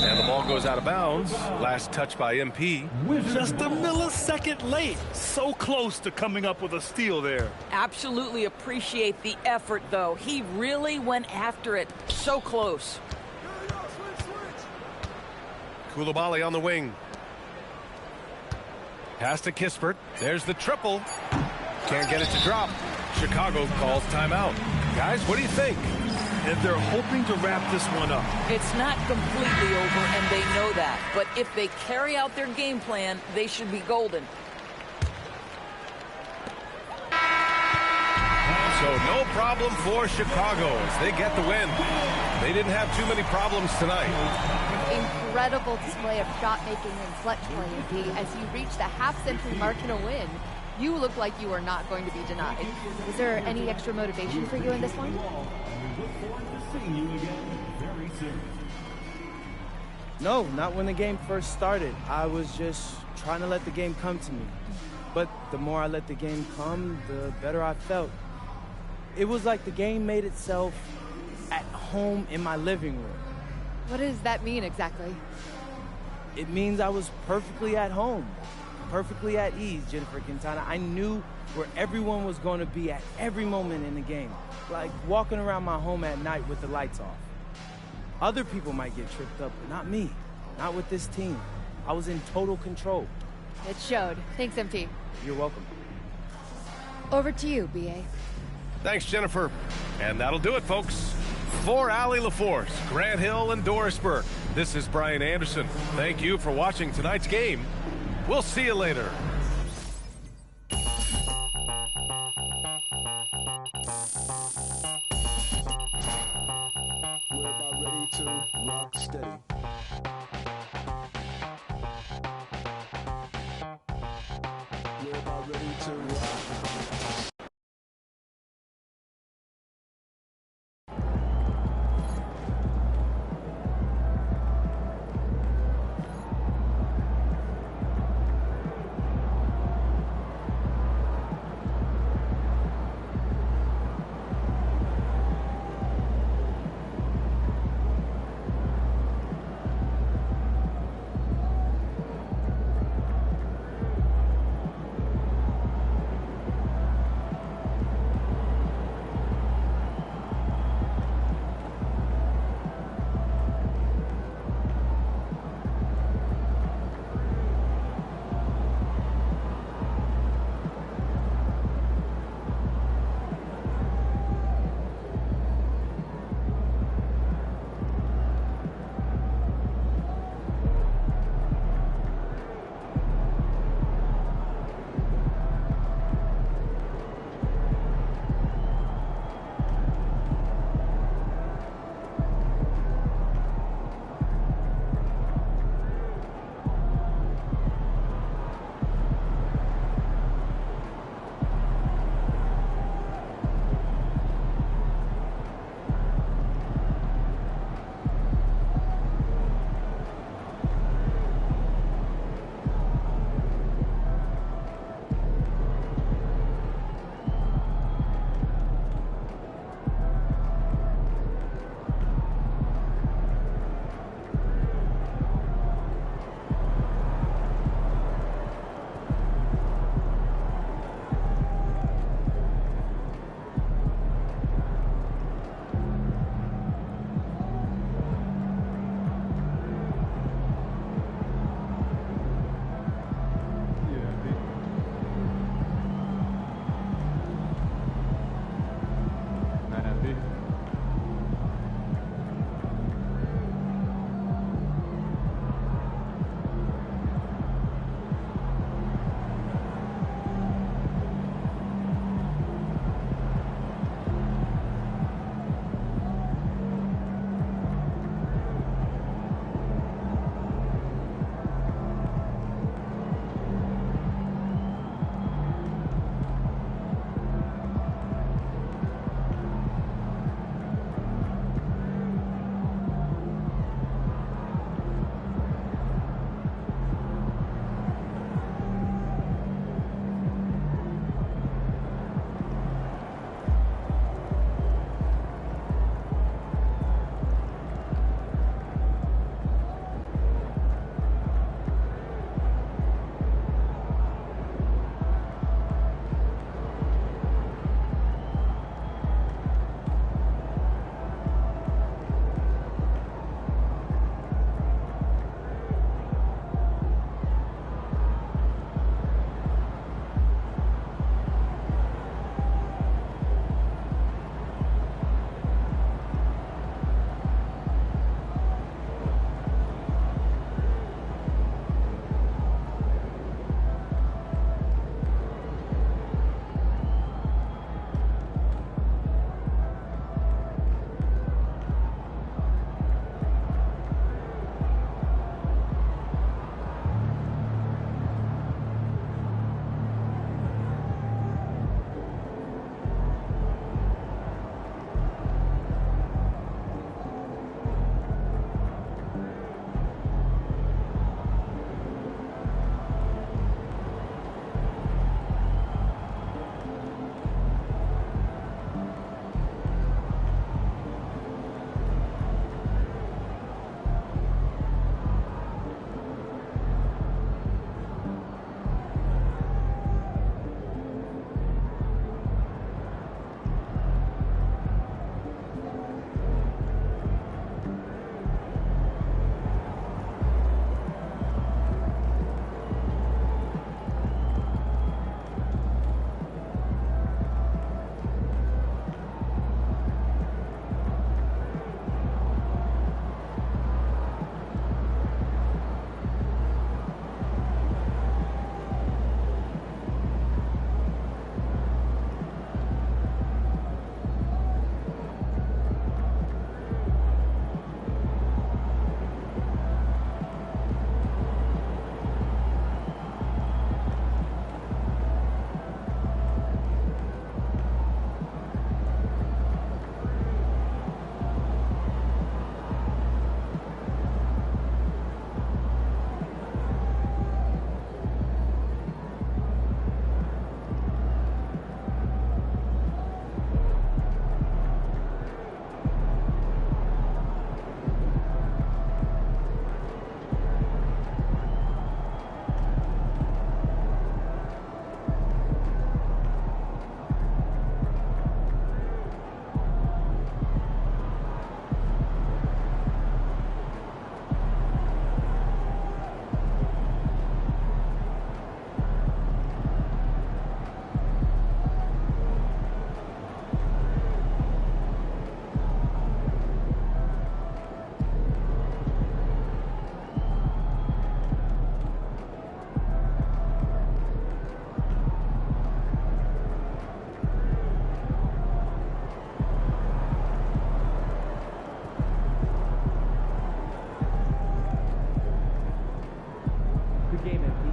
And the ball goes out of bounds. Last touch by MP. Just a millisecond late. So close to coming up with a steal there. Absolutely appreciate the effort, though. He really went after it. So close. Coulibaly on the wing. Pass to Kispert. There's the triple. Can't get it to drop. Chicago calls timeout. Guys, what do you think? And they're hoping to wrap this one up. It's not completely over, and they know that. But if they carry out their game plan, they should be golden. So no problem for Chicago as they get the win. They didn't have too many problems tonight. Incredible display of shot making and clutch play, MP. As you reach the half-century mark in a win, you look like you are not going to be denied. Is there any extra motivation for you in this one? No, not when the game first started. I was just trying to let the game come to me. But the more I let the game come, the better I felt. It was like the game made itself at home in my living room. What does that mean exactly? It means I was perfectly at home, perfectly at ease, Jennifer Quintana. I knew where everyone was going to be at every moment in the game, like walking around my home at night with the lights off. Other people might get tripped up, but not me, not with this team. I was in total control. It showed. Thanks, MT. You're welcome. Over to you, BA. Thanks, Jennifer. And that'll do it, folks. For Allie LaForce, Grant Hill, and Doris Burke, this is Brian Anderson. Thank you for watching tonight's game. We'll see you later. We're about ready to rock steady. We're about ready to rock. game, MP.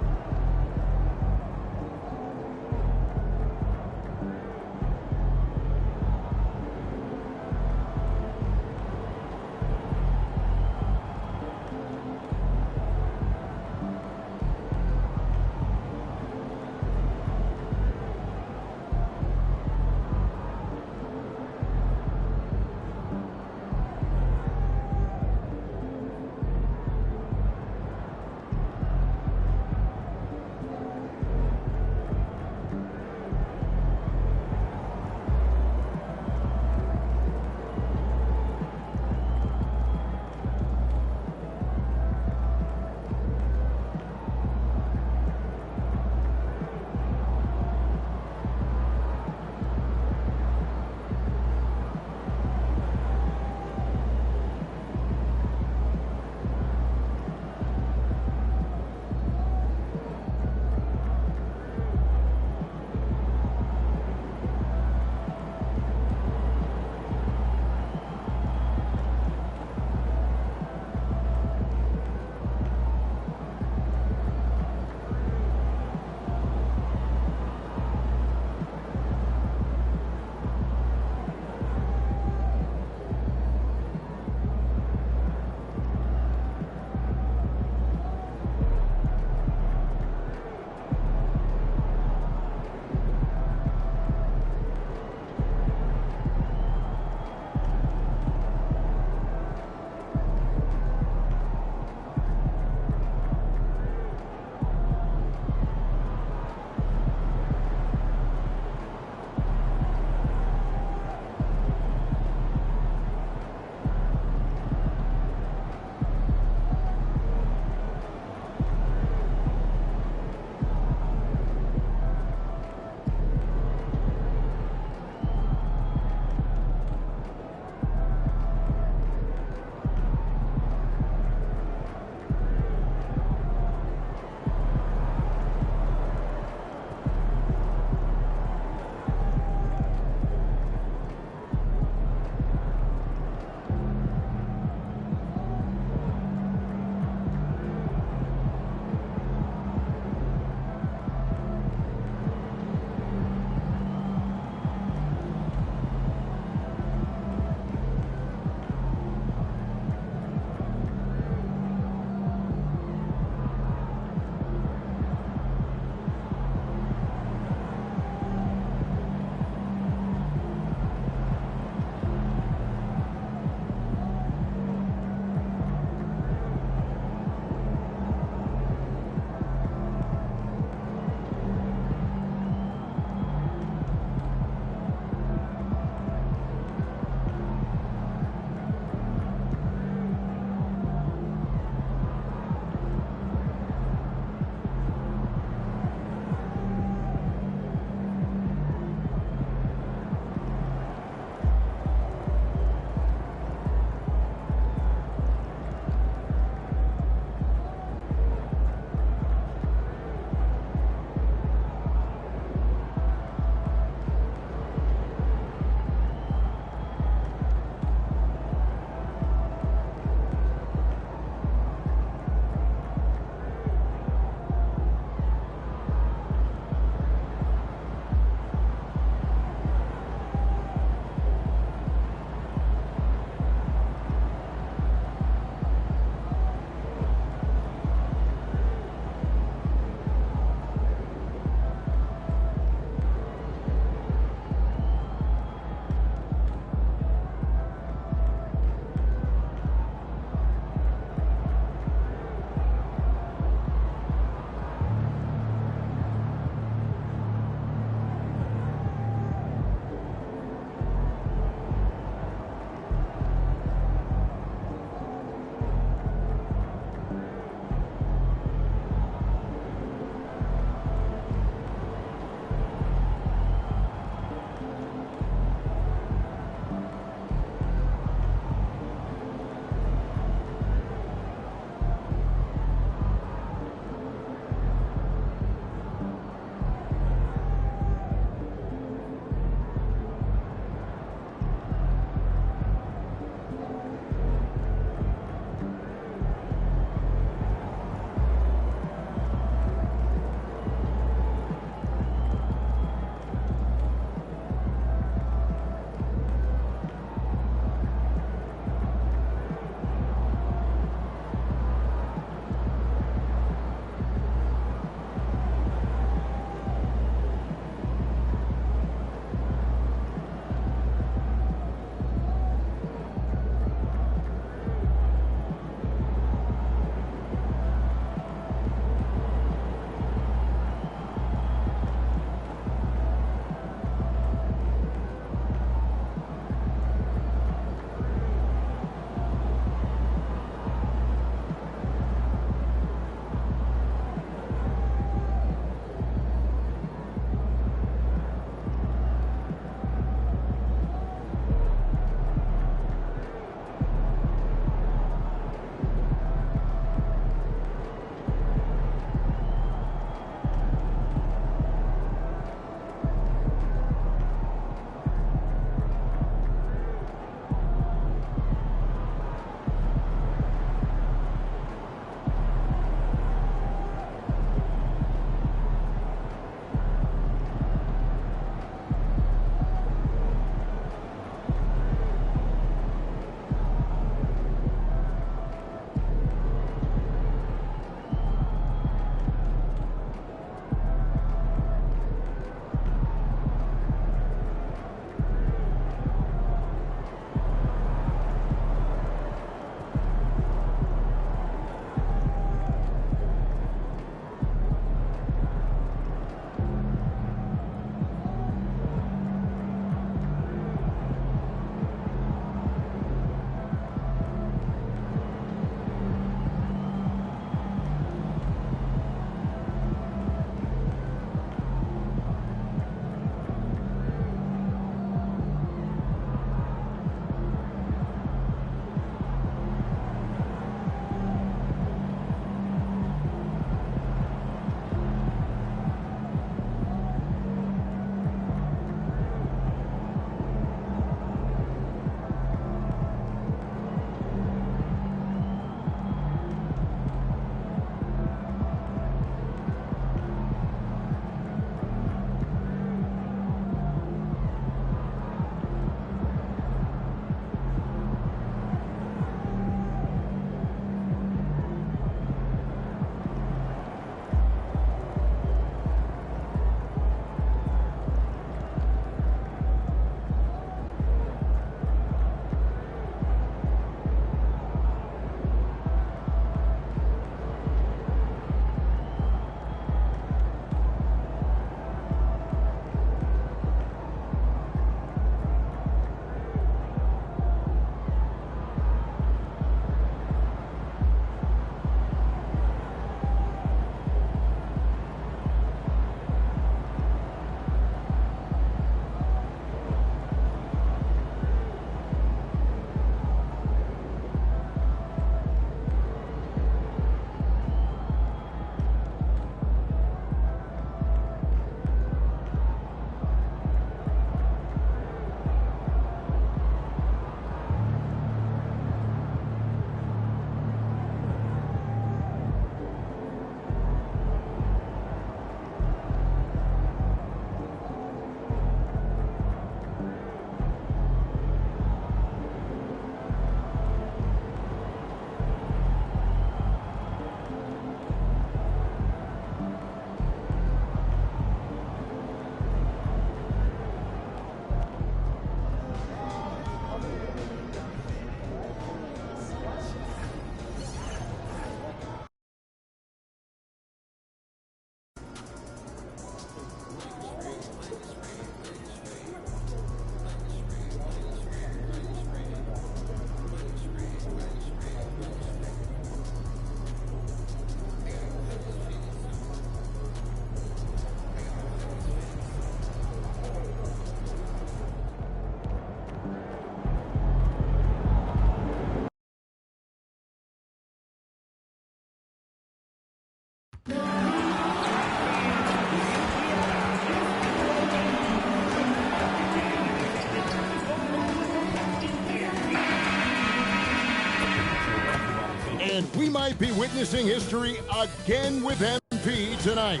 might be witnessing history again with MP tonight.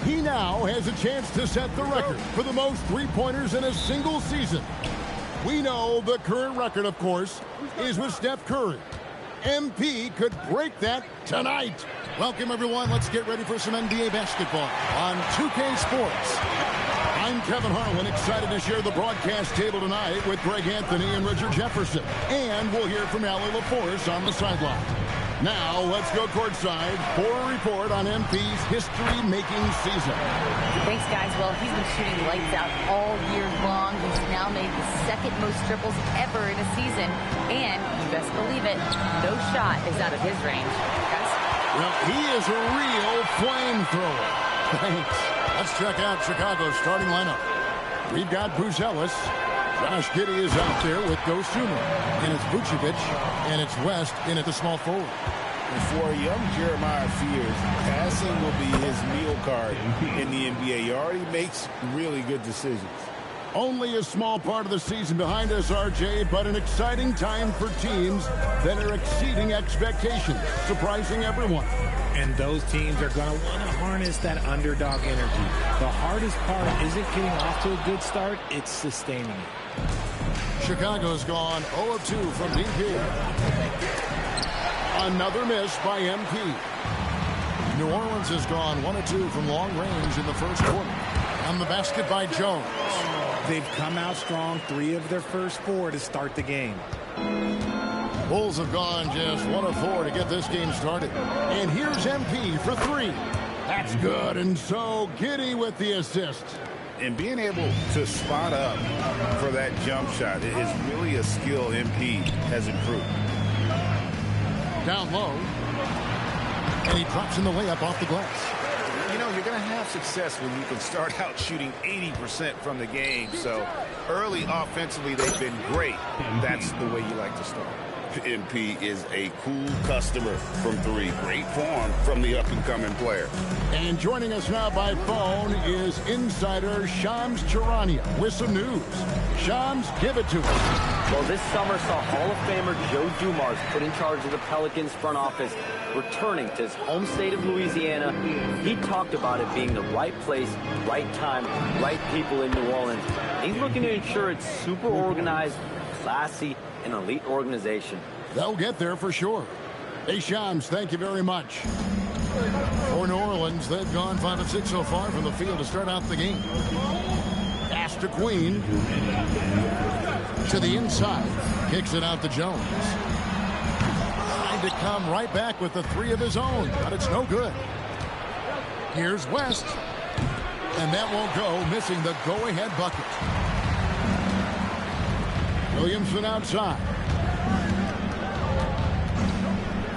He now has a chance to set the record for the most three-pointers in a single season. We know the current record, of course, is with Steph Curry. MP could break that tonight. Welcome, everyone. Let's get ready for some NBA basketball on 2K Sports. I'm Kevin Harlan, excited to share the broadcast table tonight with Greg Anthony and Richard Jefferson. And we'll hear from Allie LaForce on the sideline. Now, let's go courtside for a report on MP's history-making season. Thanks, guys. Well, he's been shooting lights out all year long. He's now made the second most triples ever in a season. And, you best believe it, no shot is out of his range. Guys? Well, he is a real flamethrower. Thanks. Let's check out Chicago's starting lineup. We've got Bruce Ellis. Josh Giddey is out there with Dosunmu. And it's Vucevic, and it's West in at the small forward. And for young Jeremiah Fears, passing will be his meal card in the NBA. He already makes really good decisions. Only a small part of the season behind us, RJ, but an exciting time for teams that are exceeding expectations, surprising everyone. And those teams are going to want to harness that underdog energy. The hardest part isn't getting off to a good start, it's sustaining it. Chicago's gone 0 of 2 from DP. Another miss by MP. New Orleans has gone 1 of 2 from long range in the first quarter. On the basket by Jones. They've come out strong, 3 of their first 4 to start the game. Bulls have gone just 1 of 4 to get this game started. And here's MP for 3. That's good. And so Giddey with the assist. And being able to spot up for that jump shot is really a skill MP has improved. Down low. And he drops in the layup off the glass. You know, you're going to have success when you can start out shooting 80% from the game. So early offensively, they've been great. And that's the way you like to start. MP is a cool customer from 3. Great form from the up-and-coming player. And joining us now by phone is insider Shams Charania with some news. Shams, give it to us. Well, this summer saw Hall of Famer Joe Dumars put in charge of the Pelicans front office, returning to his home state of Louisiana. He talked about it being the right place, right time, right people in New Orleans. He's looking to ensure it's super organized, classy, an elite organization. They'll get there for sure. Hey, Shams, thank you very much. For New Orleans, they've gone 5 of 6 so far from the field to start out the game. Pass to Queen. To the inside. Kicks it out to Jones. Trying to come right back with the 3 of his own, but it's no good. Here's West. And that won't go, missing the go-ahead bucket. Williamson outside.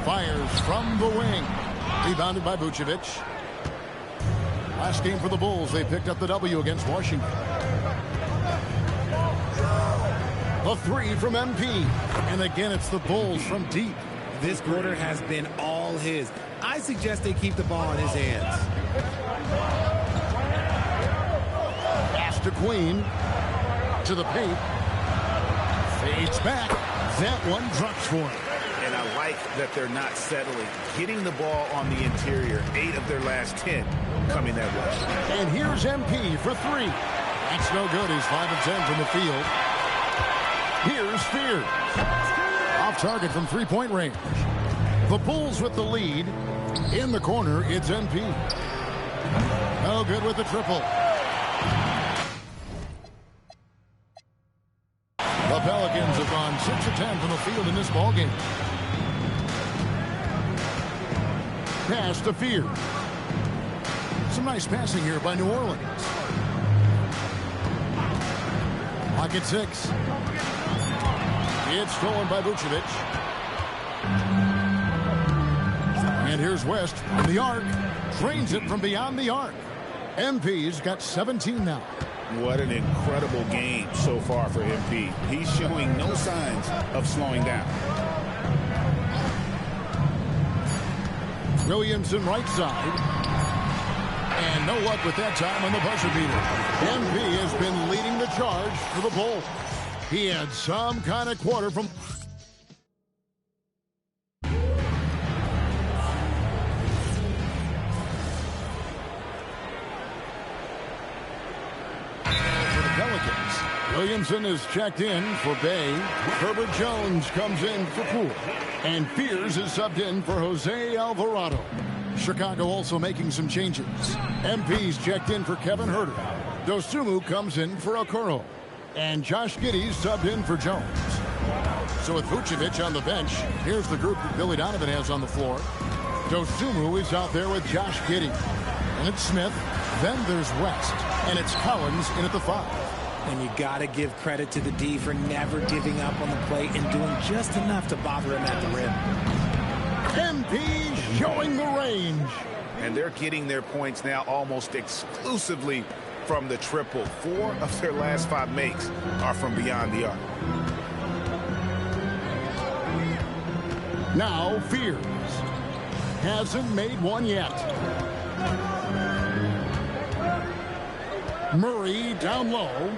Fires from the wing. Rebounded by Vucevic. Last game for the Bulls, they picked up the W against Washington. The 3 from MP. And again, it's the Bulls from deep. This quarter has been all his. I suggest they keep the ball in his hands. Pass to Queen. To the paint. Fades back. That one drops for him. And I like that they're not settling. Getting the ball on the interior. 8 of their last 10 coming that way. And here's MP for 3. That's no good. He's 5 of 10 from the field. Here's Fears. Off target from three-point range. The Bulls with the lead. In the corner, it's MP. No good with the triple. The Pelicans have gone 6 of 10 from the field in this ballgame. Pass to Fears. Some nice passing here by New Orleans. Pocket 6. It's stolen by Vucevic. And here's West from the arc. Drains it from beyond the arc. MP's got 17 now. What an incredible game so far for MP. He's showing no signs of slowing down. Williamson right side. And no luck with that time on the buzzer beater. MP has been leading the charge for the Bulls. He had some kind of quarter from... Williamson is checked in for Bay. Herbert Jones comes in for Poole. And Fears is subbed in for Jose Alvarado. Chicago also making some changes. MP's checked in for Kevin Huerter. Dosunmu comes in for Okoro. And Josh Giddey's subbed in for Jones. So with Vucevic on the bench, here's the group that Billy Donovan has on the floor. Dosunmu is out there with Josh Giddey. And it's Smith. Then there's West. And it's Collins in at the 5. And you got to give credit to the D for never giving up on the plate and doing just enough to bother him at the rim. MP showing the range. And they're getting their points now almost exclusively from the triple. 4 of their last 5 makes are from beyond the arc. Now Fears. Hasn't made one yet. Murray down low.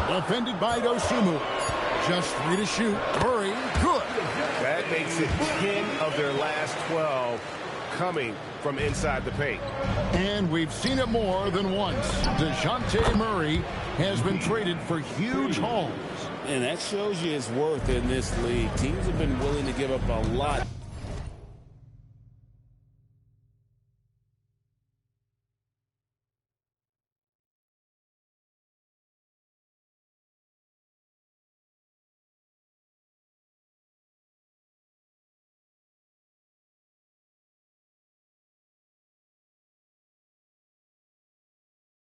Defended by Dosunmu. Just 3 to shoot. Murray, good. That makes it 10 of their last 12 coming from inside the paint. And we've seen it more than once. DeJounte Murray has been traded for huge hauls. And that shows you his worth in this league. Teams have been willing to give up a lot.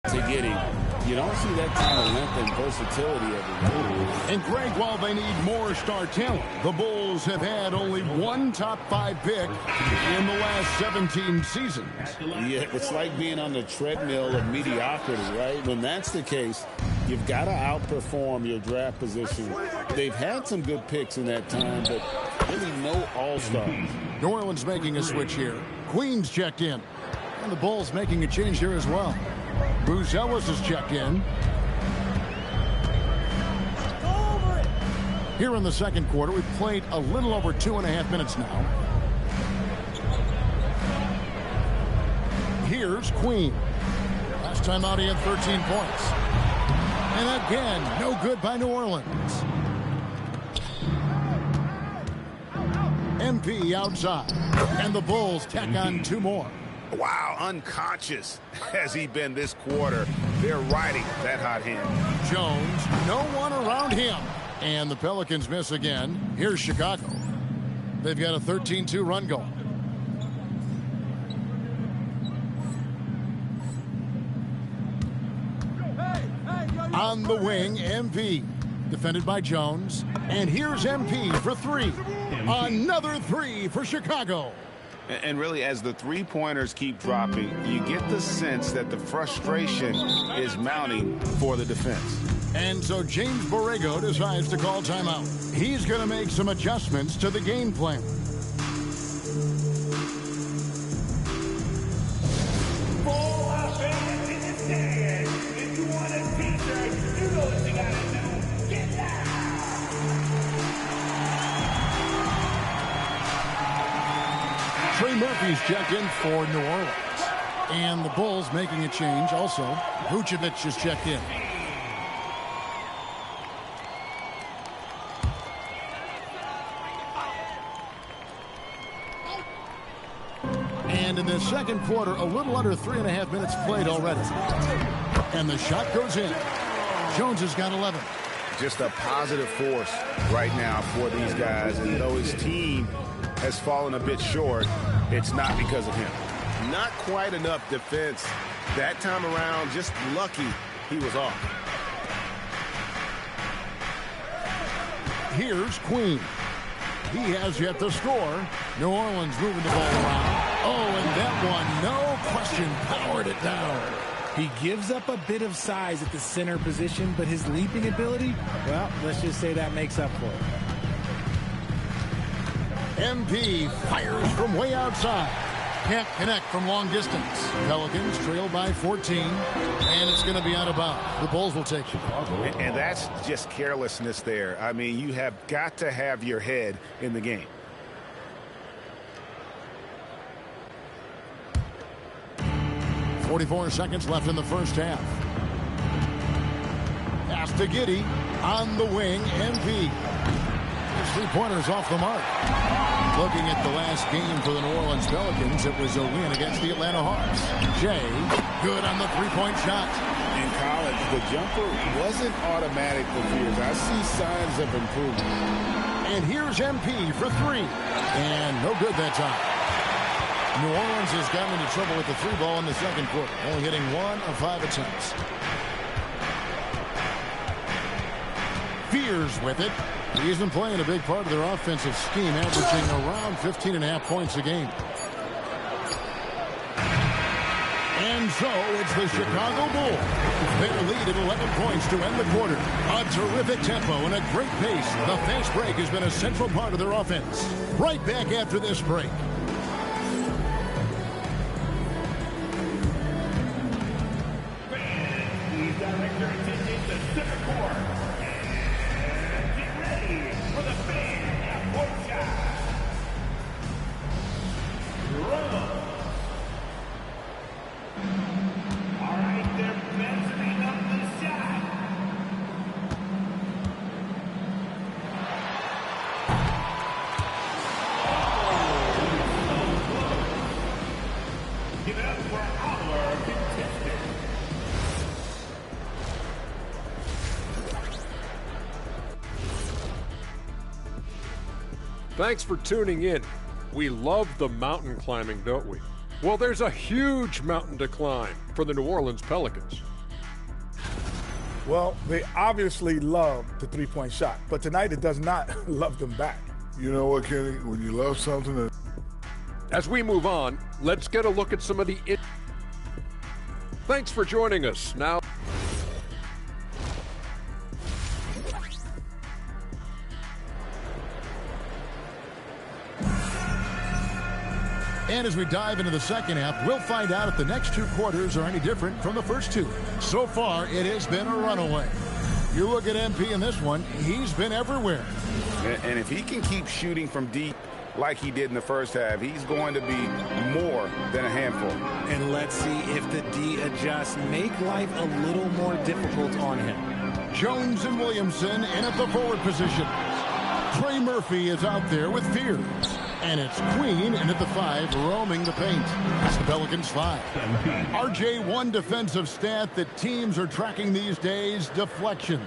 To get him. You don't see that kind of length and versatility every day. And Greg, while they need more star talent, the Bulls have had only one top 5 pick in the last 17 seasons. Yeah, it's like being on the treadmill of mediocrity, right? When that's the case, you've got to outperform your draft position. They've had some good picks in that time, but really no all-stars. New Orleans making a switch here. Queens checked in. And the Bulls making a change here as well. Bruce Ellis is checked in. Here in the second quarter, we've played a little over 2.5 minutes now. Here's Queen. Last time out, he had 13 points. And again, no good by New Orleans. MP outside. And the Bulls tack on 2 more. Wow, unconscious has he been this quarter. They're riding that hot hand. Jones, no one around him. And the Pelicans miss again. Here's Chicago. They've got a 13-2 run going. On the wing, MP. Defended by Jones. And here's MP for 3. Another 3 for Chicago. And really, as the three-pointers keep dropping, you get the sense that the frustration is mounting for the defense. And so James Borrego decides to call timeout. He's going to make some adjustments to the game plan. Full offense in the stands. If you want a pizza, you know what you got to do. Get loud. Trey Murphy's checked in for New Orleans. And the Bulls making a change also. Vucevic is checked in. And in the second quarter, a little under 3.5 minutes played already. And the shot goes in. Jones has got 11. Just a positive force right now for these guys. And though his team has fallen a bit short, it's not because of him. Not quite enough defense that time around. Just lucky he was off. Here's Queen. He has yet to score. New Orleans moving the ball around. Oh, and that one, no question, powered it down. He gives up a bit of size at the center position, but his leaping ability, well, let's just say that makes up for it. MP fires from way outside. Can't connect from long distance. Pelicans trail by 14, and it's going to be out of bounds. The Bulls will take it. And that's just carelessness there. I mean, you have got to have your head in the game. .44 seconds left in the first half. Pass to Giddey. On the wing, MP. His three-pointers off the mark. Looking at the last game for the New Orleans Pelicans, it was a win against the Atlanta Hawks. Jay, good on the three-point shot. In college, the jumper wasn't automatic for Fears. I see signs of improvement. And here's MP for three. And no good that time. New Orleans has gotten into trouble with the three ball in the second quarter, only hitting 1 of 5 attempts. Fears with it. He's been playing a big part of their offensive scheme, averaging around 15.5 points a game. And so it's the Chicago Bulls. Their lead at 11 points to end the quarter. A terrific tempo and a great pace. The fast break has been a central part of their offense. Right back after this break. Thanks for tuning in. We love the mountain climbing, don't we? Well, there's a huge mountain to climb for the New Orleans Pelicans. Well, they obviously love the three-point shot, but tonight it does not love them back. You know what, Kenny? When you love something... As we move on, let's get a look at some of the... Thanks for joining us. Now... And as we dive into the second half, we'll find out if the next two quarters are any different from the first two. So far, it has been a runaway. You look at MP in this one, he's been everywhere. And if he can keep shooting from deep like he did in the first half, he's going to be more than a handful. And let's see if the D adjusts, make life a little more difficult on him. Jones and Williamson in at the forward position. Trey Murphy is out there with Fears. And it's Queen in at the 5, roaming the paint. It's the Pelicans 5. RJ, one defensive stat that teams are tracking these days, deflections.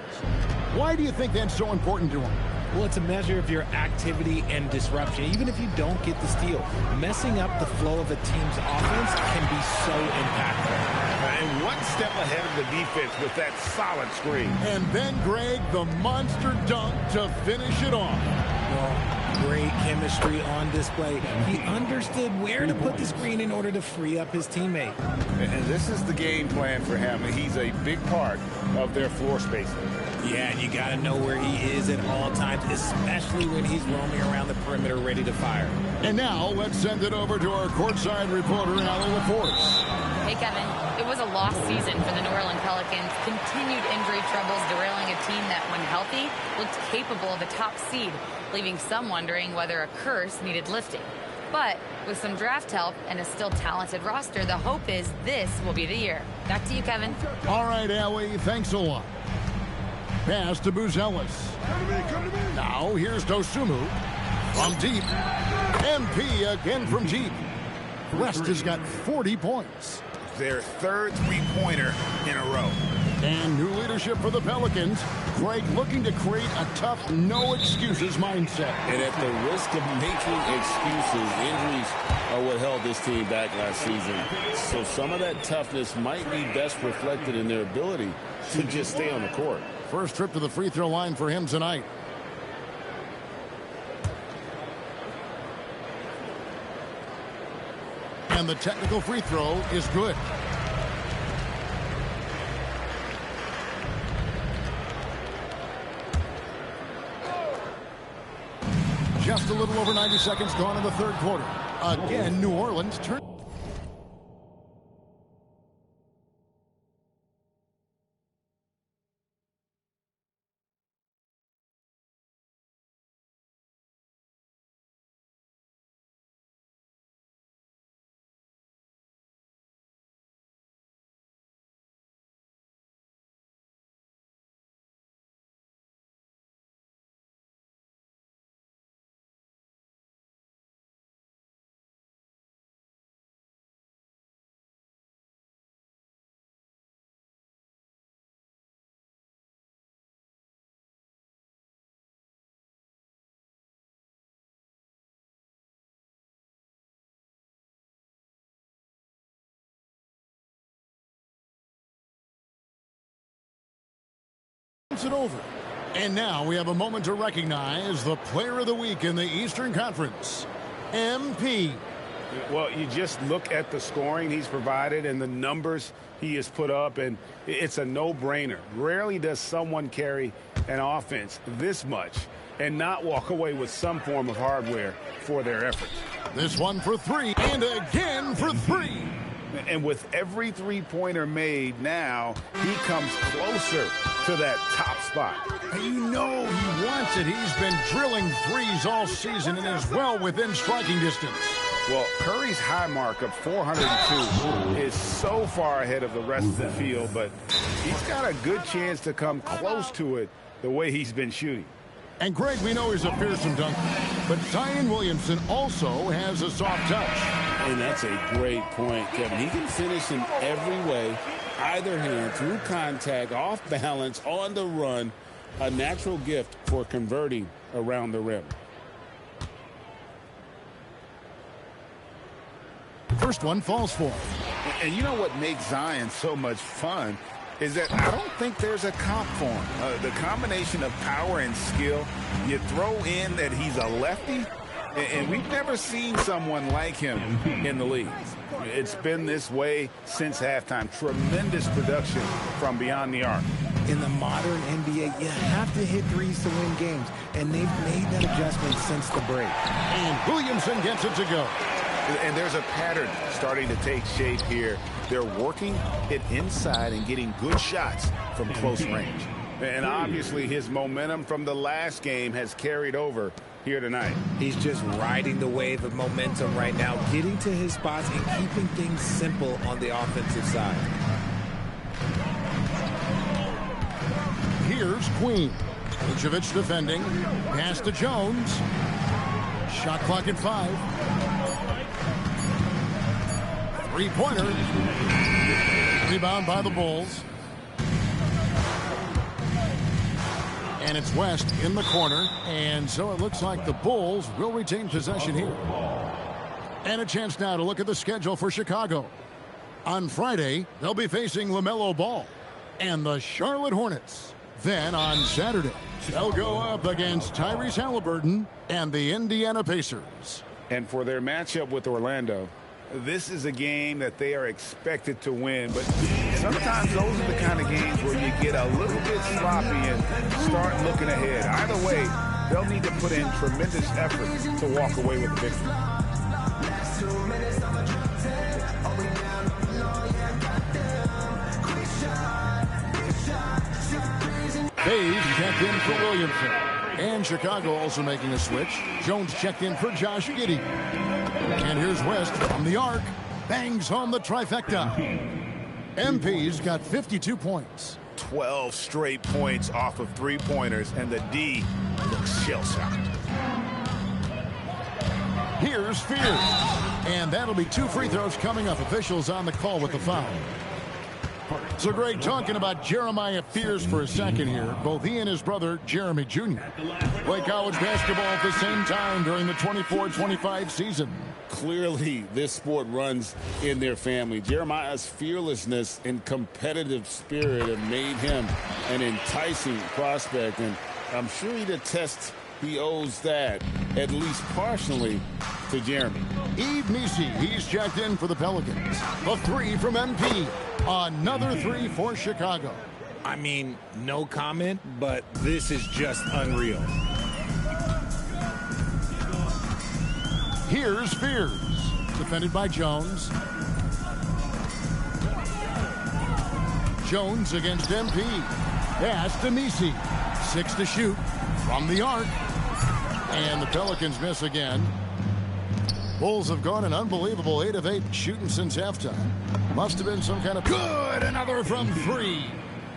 Why do you think that's so important to them? Well, it's a measure of your activity and disruption. Even if you don't get the steal, messing up the flow of a team's offense can be so impactful. And one step ahead of the defense with that solid screen. And then, Greg, the monster dunk to finish it off. Well, great chemistry on display. He understood where to put the screen in order to free up his teammate. And this is the game plan for him. He's a big part of their floor spacing. Yeah, and you got to know where he is at all times, especially when he's roaming around the perimeter ready to fire. And now let's send it over to our courtside reporter, Allie LaForce. Hey, Kevin. It was a lost season for the New Orleans Pelicans. Continued injury troubles derailing a team that, when healthy, looked capable of a top seed, leaving some wondering whether a curse needed lifting. But with some draft help and a still talented roster, the hope is this will be the year. Back to you, Kevin. All right, Allie, thanks a lot. Pass to Buzelis. Now here's Dosunmu from deep. MP again from deep. West has got 40 points. Their third three-pointer in a row. And new leadership for the Pelicans. Greg looking to create a tough, no-excuses mindset. And at the risk of making excuses, injuries are what held this team back last season. So some of that toughness might be best reflected in their ability to just stay on the court. First trip to the free throw line for him tonight. And the technical free throw is good. Just a little over 90 seconds gone in the third quarter. Again, New Orleans turned. puts it over. And now we have a moment to recognize the Player of the Week in the Eastern Conference, MP. Well, you just look at the scoring he's provided and the numbers he has put up, and it's a no-brainer. Rarely does someone carry an offense this much and not walk away with some form of hardware for their efforts. This one for three, and again for three. And with every three-pointer made now, he comes closer to that top spot. You know he wants it. He's been drilling threes all season and is well within striking distance. Well, Curry's high mark of 402 is so far ahead of the rest of the field, but he's got a good chance to come close to it the way he's been shooting. And Greg, we know he's a fearsome dunker, but Zion Williamson also has a soft touch. And that's a great point, Kevin. He can finish in every way, either hand, through contact, off balance, on the run. A natural gift for converting around the rim. First one falls for him. And you know what makes Zion so much fun is that I don't think there's a comp for him. The combination of power and skill, you throw in that he's a lefty, and we've never seen someone like him in the league. It's been this way since halftime. Tremendous production from beyond the arc. In the modern NBA, you have to hit threes to win games, and they've made that adjustment since the break. And Williamson gets it to go. And there's a pattern starting to take shape here. They're working it inside and getting good shots from close range. And obviously his momentum from the last game has carried over here tonight. He's just riding the wave of momentum right now, getting to his spots and keeping things simple on the offensive side. Here's Queen. Vucevic defending. Pass to Jones. Shot clock at 5. Three-pointer. Rebound by the Bulls. And it's West in the corner. And so it looks like the Bulls will retain possession here. And a chance now to look at the schedule for Chicago. On Friday, they'll be facing LaMelo Ball and the Charlotte Hornets. Then on Saturday, they'll go up against Tyrese Halliburton and the Indiana Pacers. And for their matchup with Orlando, this is a game that they are expected to win, but sometimes those are the kind of games where you get a little bit sloppy and start looking ahead. Either way, they'll need to put in tremendous effort to walk away with the victory. Hayes checked in for Williamson. And Chicago also making a switch. Jones checked in for Josh Giddey. And here's West from the arc. Bangs home the trifecta. MP's got 52 points. 12 straight points off of three-pointers, and the D looks shell-shocked. Here's Fears. And that'll be 2 free throws coming up. Officials on the call with the foul. So, Greg, talking about Jeremiah Fears for a second here. Both he and his brother, Jeremy Jr., play college basketball at the same time during the 24-25 season. Clearly, this sport runs in their family. Jeremiah's fearlessness and competitive spirit have made him an enticing prospect, and I'm sure he'd attest he owes that, at least partially, to Jeremy. Yves Missi, he's checked in for the Pelicans. A 3 from MP. Another 3 for Chicago. I mean, no comment, but this is just unreal. Here's Fears. Defended by Jones. Jones against MP. Pass to Missi. 6 to shoot from the arc. And the Pelicans miss again. Bulls have gone an unbelievable 8 of 8 shooting since halftime. Must have been some kind of good. Another from 3.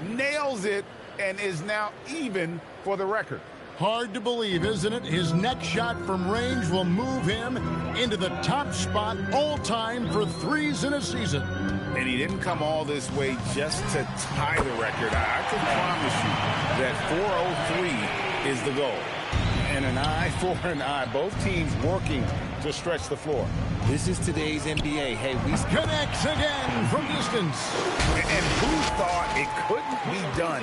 Nails it and is now even for the record. Hard to believe, isn't it? His next shot from range will move him into the top spot all time for threes in a season. And he didn't come all this way just to tie the record. I can promise you that 403 is the goal. And an eye for an eye. Both teams working to stretch the floor. This is today's NBA. Hey, we connects again from distance. And who thought it couldn't be done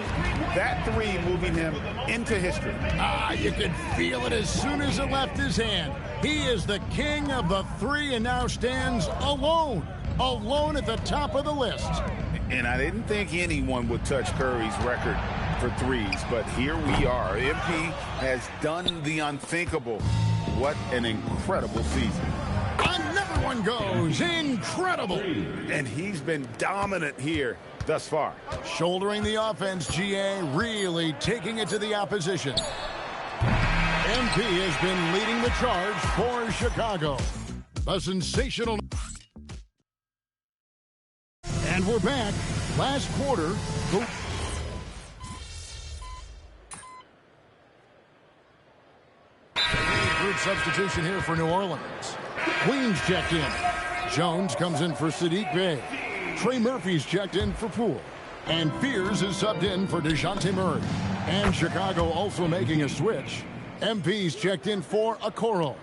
That three moving him into history. You could feel it as soon as it left his hand. He is the king of the three and now stands alone at the top of the list. And I didn't think anyone would touch Curry's record for threes, but here we are. MP has done the unthinkable. What an incredible season. Another one goes. Incredible. And he's been dominant here thus far. Shouldering the offense, GA, really taking it to the opposition. MP has been leading the charge for Chicago. A sensational... And we're back. Last quarter. Group substitution here for New Orleans. Queens checked in. Jones comes in for Sadiq Bey. Trey Murphy's checked in for Poole. And Fears is subbed in for DeJounte Murray. And Chicago also making a switch. MP's checked in for Okoro.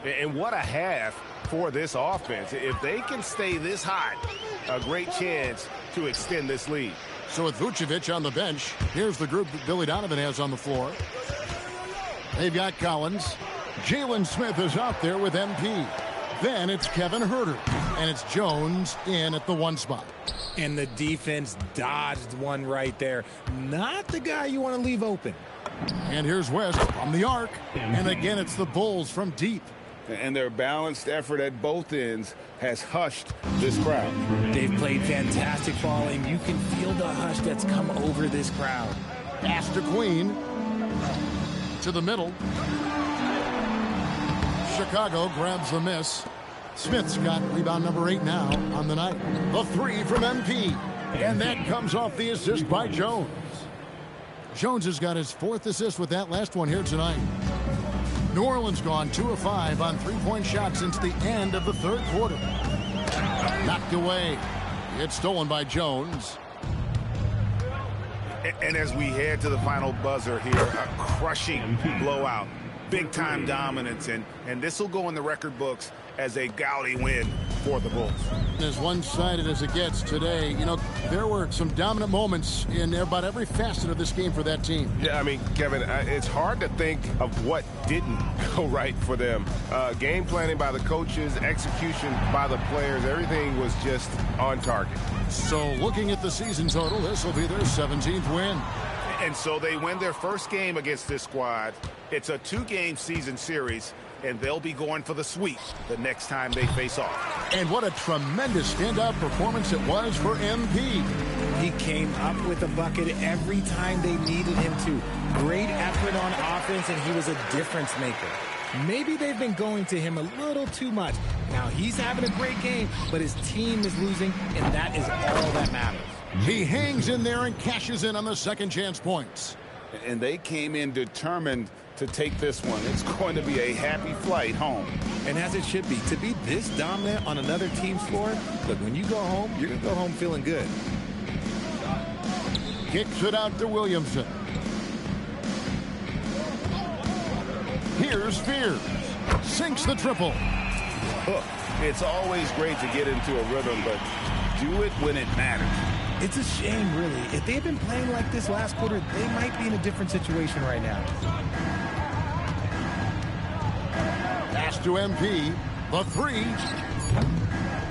And what a half for this offense. If they can stay this hot, a great chance to extend this lead. So with Vucevic on the bench, here's the group that Billy Donovan has on the floor. They've got Collins. Jalen Smith is out there with MP. Then it's Kevin Huerter. And it's Jones in at the one spot. And the defense dodged one right there. Not the guy you want to leave open. And here's West from the arc. And again, it's the Bulls from deep. And their balanced effort at both ends has hushed this crowd. They've played fantastic ball, and you can feel the hush that's come over this crowd. Pass to Queen. To the middle. Chicago grabs the miss. Smith's got rebound number 8 now on the night. The three from MP. And that comes off the assist by Jones. Jones has got his 4th assist with that last one here tonight. New Orleans gone 2 of 5 on three-point shots since the end of the third quarter. Knocked away. It's stolen by Jones. And as we head to the final buzzer here, a crushing blowout. Big-time dominance, and this will go in the record books as a gaudy win for the Bulls. As one-sided as it gets today, you know, there were some dominant moments in about every facet of this game for that team. Yeah, I mean, Kevin, it's hard to think of what didn't go right for them. Game planning by the coaches, execution by the players, everything was just on target. So looking at the season total, this will be their 17th win. And so they win their first game against this squad. It's a 2-game season series, and they'll be going for the sweep the next time they face off. And what a tremendous standout performance it was for MP. He came up with a bucket every time they needed him to. Great effort on offense, and he was a difference maker. Maybe they've been going to him a little too much. Now, he's having a great game, but his team is losing, and that is all that matters. He hangs in there and cashes in on the second chance points. And they came in determined to take this one. It's going to be a happy flight home. And as it should be. To be this dominant on another team's floor, look, when you go home, you're going to go home feeling good. Kicks it out to Williamson. Here's Fears. Sinks the triple. Look, it's always great to get into a rhythm, but do it when it matters. It's a shame, really. If they had been playing like this last quarter, they might be in a different situation right now. Pass to MP. The three.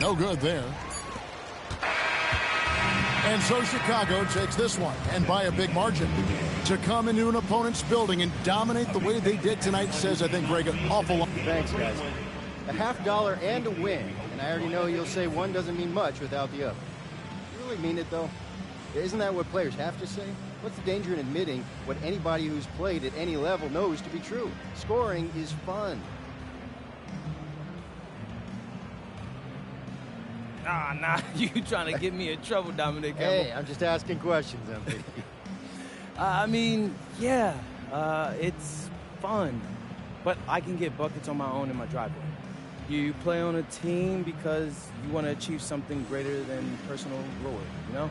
No good there. And so Chicago takes this one, and by a big margin. To come into an opponent's building and dominate the way they did tonight says, I think, Greg, an awful lot. Thanks, guys. $50 and a win, and I already know you'll say one doesn't mean much without the other. You really mean it, though? Isn't that what players have to say? What's the danger in admitting what anybody who's played at any level knows to be true? Scoring is fun. Nah, you trying to get me in trouble, Dominic. Hey, I'm just asking questions, MP. I mean, yeah, it's fun, but I can get buckets on my own in my driveway. You play on a team because you want to achieve something greater than personal glory, you know?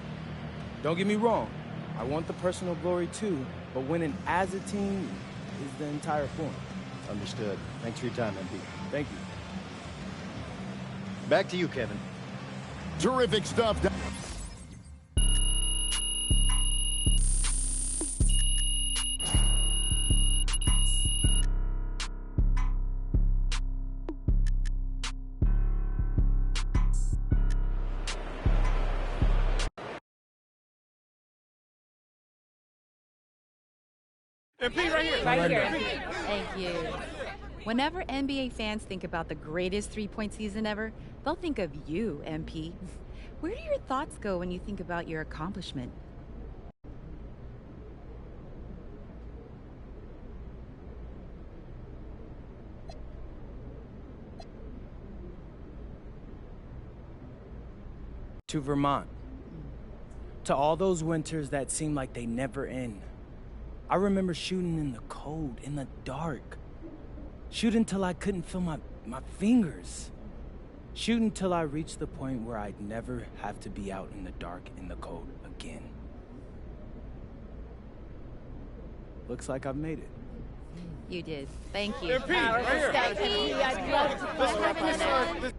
Don't get me wrong, I want the personal glory too, but winning as a team is the entire point. Understood. Thanks for your time, MP. Thank you. Back to you, Kevin. Terrific stuff. MP right here. Right here. Thank you. Whenever NBA fans think about the greatest three-point season ever, they'll think of you, MP. Where do your thoughts go when you think about your accomplishment? To Vermont. To all those winters that seem like they never end. I remember shooting in the cold, in the dark. Shooting till I couldn't feel my fingers. Shooting till I reached the point where I'd never have to be out in the dark, in the cold again. Looks like I've made it. You did. Thank you. MP, right here. I'd love to follow up on that.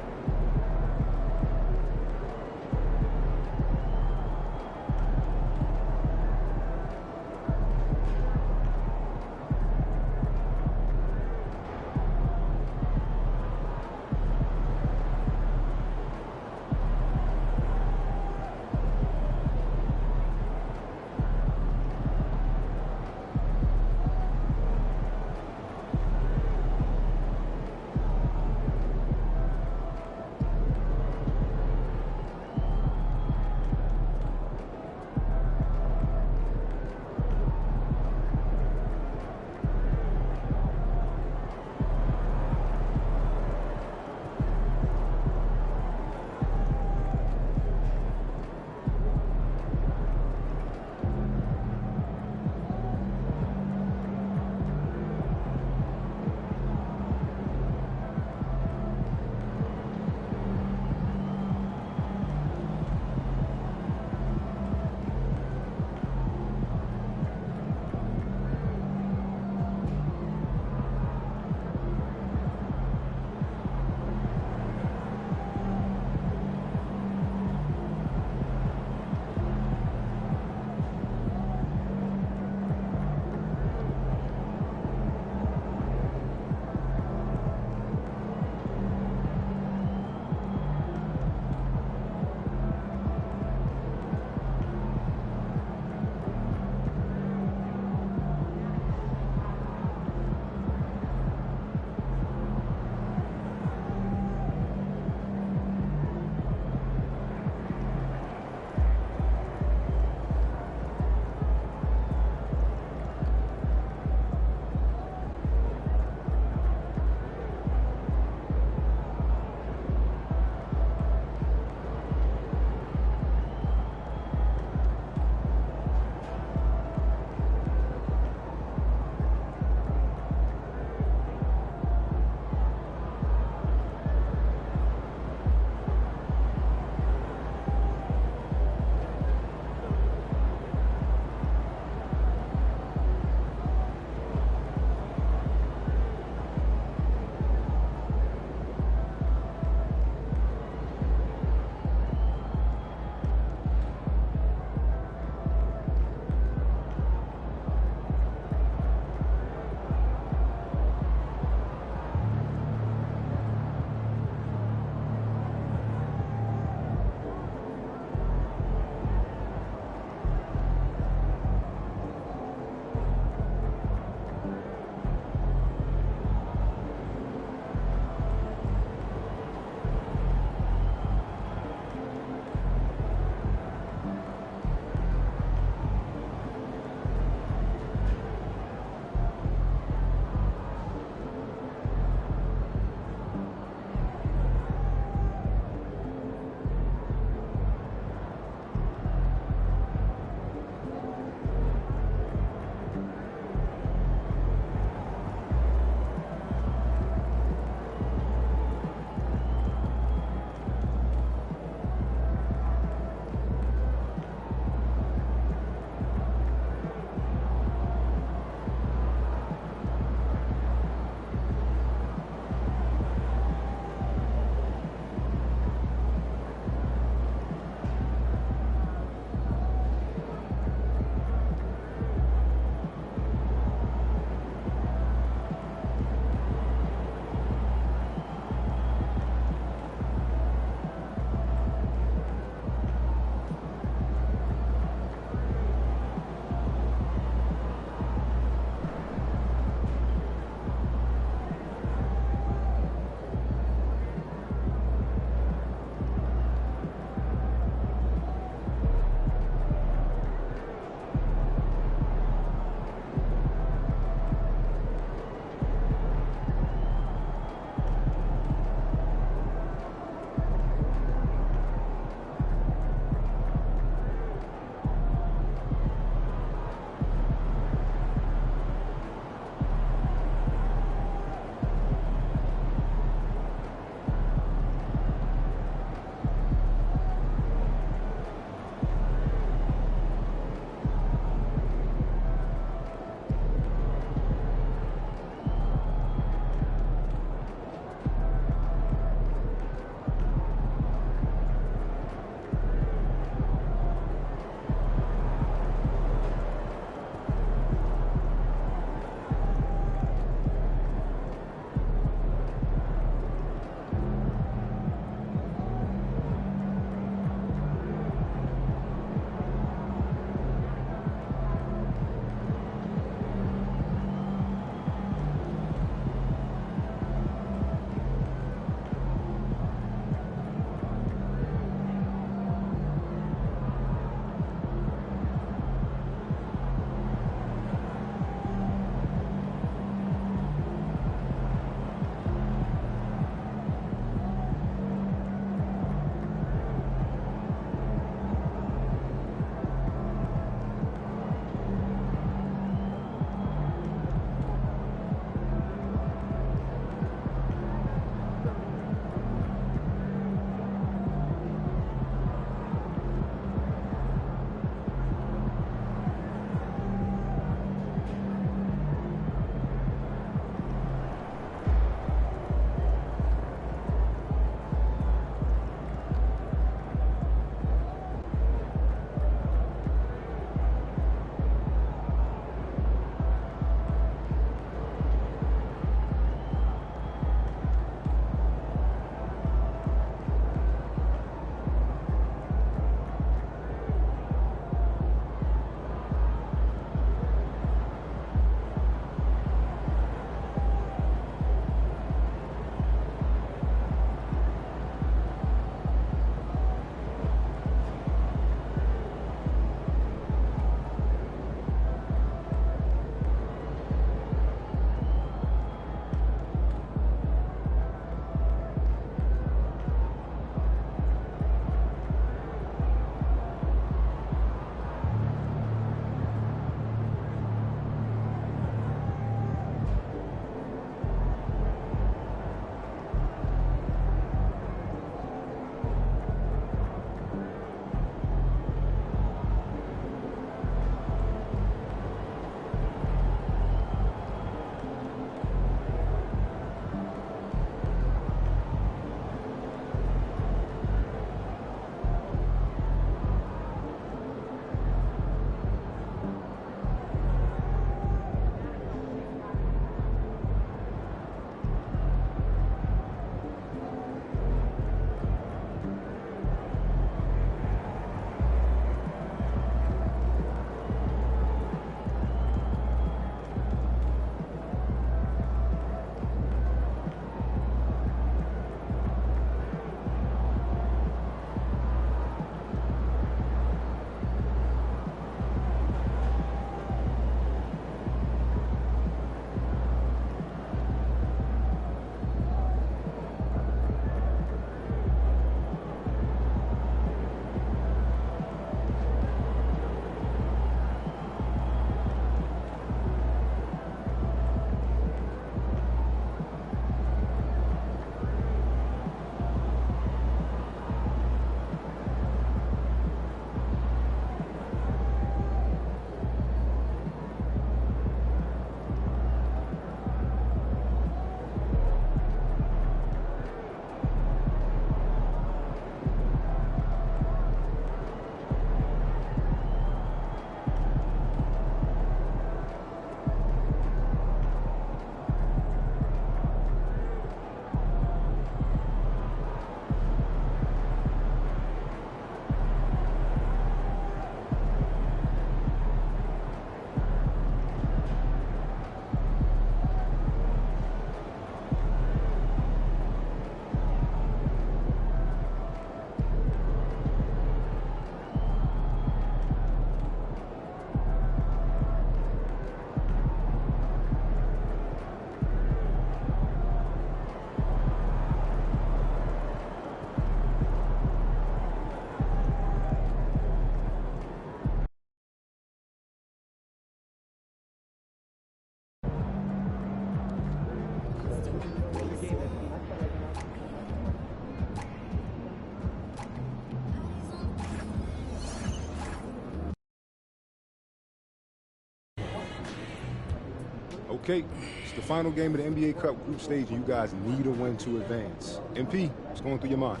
Okay, it's the final game of the NBA Cup group stage, and you guys need a win to advance. MP, what's going through your mind?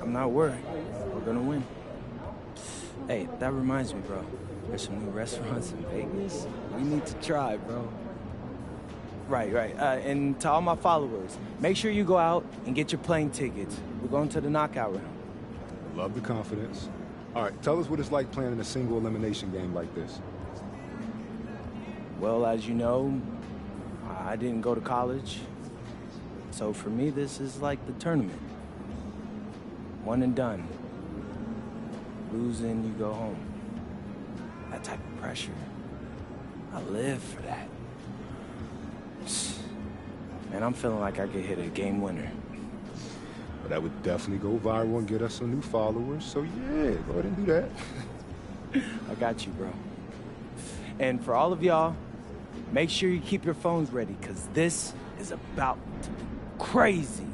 I'm not worried. We're gonna win. Hey, that reminds me, bro. There's some new restaurants in Vegas. We need to try, bro. Right. And to all my followers, make sure you go out and get your plane tickets. We're going to the knockout round. Love the confidence. All right, tell us what it's like playing in a single elimination game like this. Well, as you know, I didn't go to college. So for me, this is like the tournament. One and done. Losing, you go home. That type of pressure. I live for that. Man, I'm feeling like I could hit a game winner. Well, that would definitely go viral and get us some new followers. So yeah, go ahead and do that. I got you, bro. And for all of y'all, make sure you keep your phones ready, because this is about to be crazy.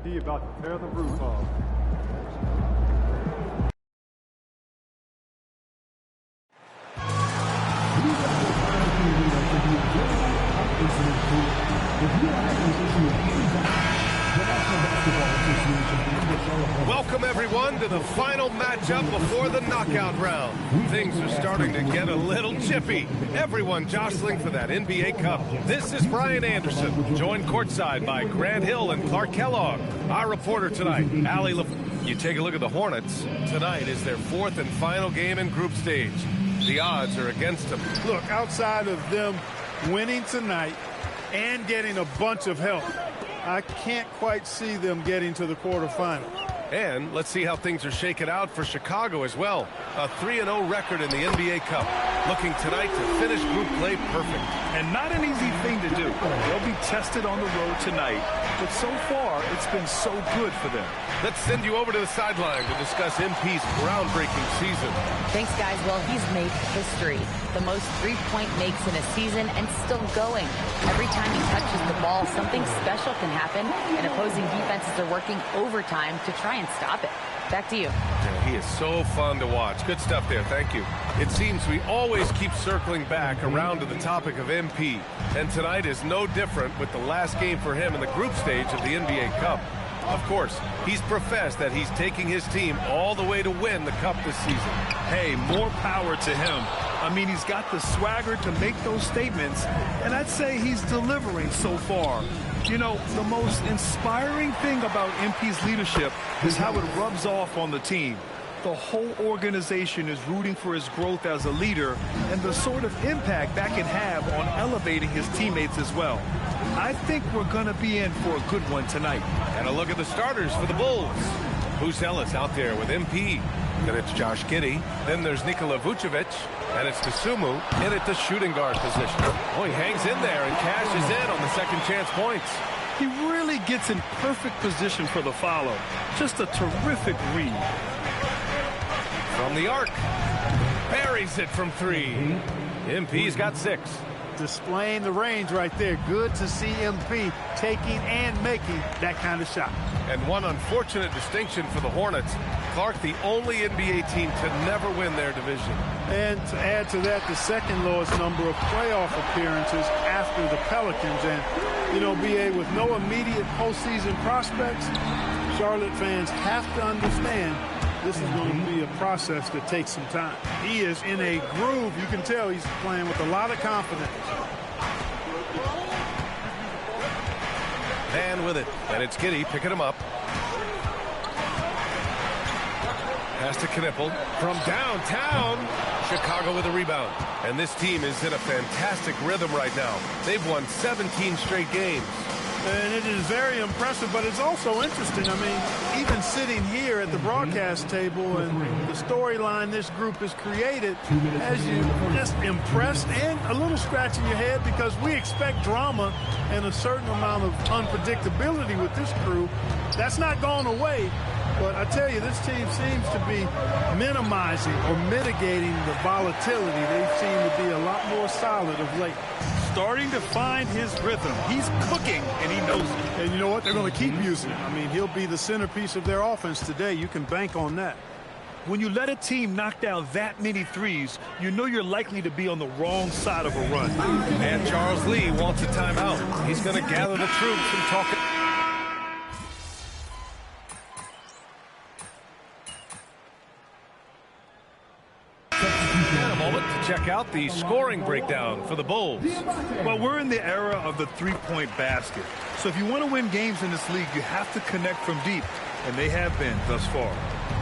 He about to tear the roof off. Welcome, everyone, to the final matchup before the knockout round. Things are starting to get a little chippy. Everyone jostling for that NBA Cup. This is Brian Anderson, joined courtside by Grant Hill and Clark Kellogg. Our reporter tonight, Allie LaForce. You take a look at the Hornets. Tonight is their fourth and final game in group stage. The odds are against them. Look, outside of them winning tonight and getting a bunch of help, I can't quite see them getting to the quarterfinals. And let's see how things are shaken out for Chicago as well. A 3-0 record in the NBA Cup. Looking tonight to finish group play perfect. And not an easy thing to do. They'll be tested on the road tonight. But so far, it's been so good for them. Let's send you over to the sideline to discuss MP's groundbreaking season. Thanks, guys. Well, he's made history. The most three-point makes in a season and still going. Every time he touches the ball, something special can happen, and opposing defenses are working overtime to try and stop it. Back to you. Yeah, he is so fun to watch. Good stuff there. Thank you. It seems we always keep circling back around to the topic of MP, and tonight is no different with the last game for him in the group stage of the NBA Cup. Of course, he's professed that he's taking his team all the way to win the Cup this season. Hey, more power to him. I mean, he's got the swagger to make those statements, and I'd say he's delivering so far. You know, the most inspiring thing about MP's leadership is how it rubs off on the team. The whole organization is rooting for his growth as a leader and the sort of impact that can have on elevating his teammates as well. I think we're going to be in for a good one tonight. And a look at the starters for the Bulls. Who's Ellis out there with MP? Then it's Josh Giddey. Then there's Nikola Vucevic. And it's Dosunmu in at the shooting guard position. Oh, he hangs in there and cashes in on the second chance points. He really gets in perfect position for the follow. Just a terrific read. From the arc. Buries it from three. MP's got 6. Displaying the range right there. Good to see MP taking and making that kind of shot. And one unfortunate distinction for the Hornets. Clark, the only NBA team to never win their division. And to add to that, the second lowest number of playoff appearances after the Pelicans. And, you know, BA, with no immediate postseason prospects, Charlotte fans have to understand this is going to be a process that takes some time. He is in a groove. You can tell he's playing with a lot of confidence. Man with it. And it's Giddey picking him up. Pass to Knippel from downtown. Chicago with a rebound. And this team is in a fantastic rhythm right now. They've won 17 straight games. And it is very impressive, but it's also interesting. I mean, even sitting here at the broadcast table and the storyline this group has created has you just impressed and a little scratch in your head, because we expect drama and a certain amount of unpredictability with this crew. That's not gone away. But I tell you, this team seems to be minimizing or mitigating the volatility. They seem to be a lot more solid of late. Starting to find his rhythm. He's cooking, and he knows it. And you know what? They're going to keep using it. I mean, he'll be the centerpiece of their offense today. You can bank on that. When you let a team knock down that many threes, you know you're likely to be on the wrong side of a run. And Charles Lee wants a timeout. He's going to gather the troops and talk. Check out the scoring breakdown for the Bulls. Well, we're in the era of the three-point basket. So if you want to win games in this league, you have to connect from deep, and they have been thus far.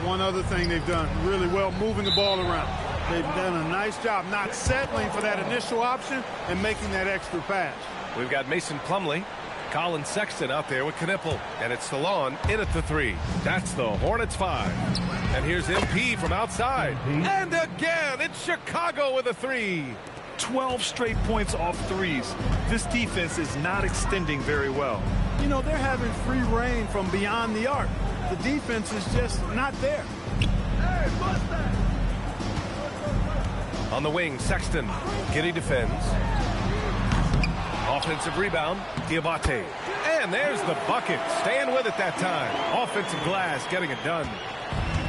One other thing they've done really well, moving the ball around. They've done a nice job not settling for that initial option and making that extra pass. We've got Mason Plumlee, Colin Sexton out there with Knippel, and it's Salon in at the three. That's the Hornets 5. And here's MP from outside. And again, it's Chicago with a three. 12 straight points off threes. This defense is not extending very well. You know, they're having free reign from beyond the arc. The defense is just not there. Hey, bust that. On the wing, Sexton. Giddey defends. Offensive rebound, Diabate. And there's the bucket. Staying with it that time. Offensive glass, getting it done.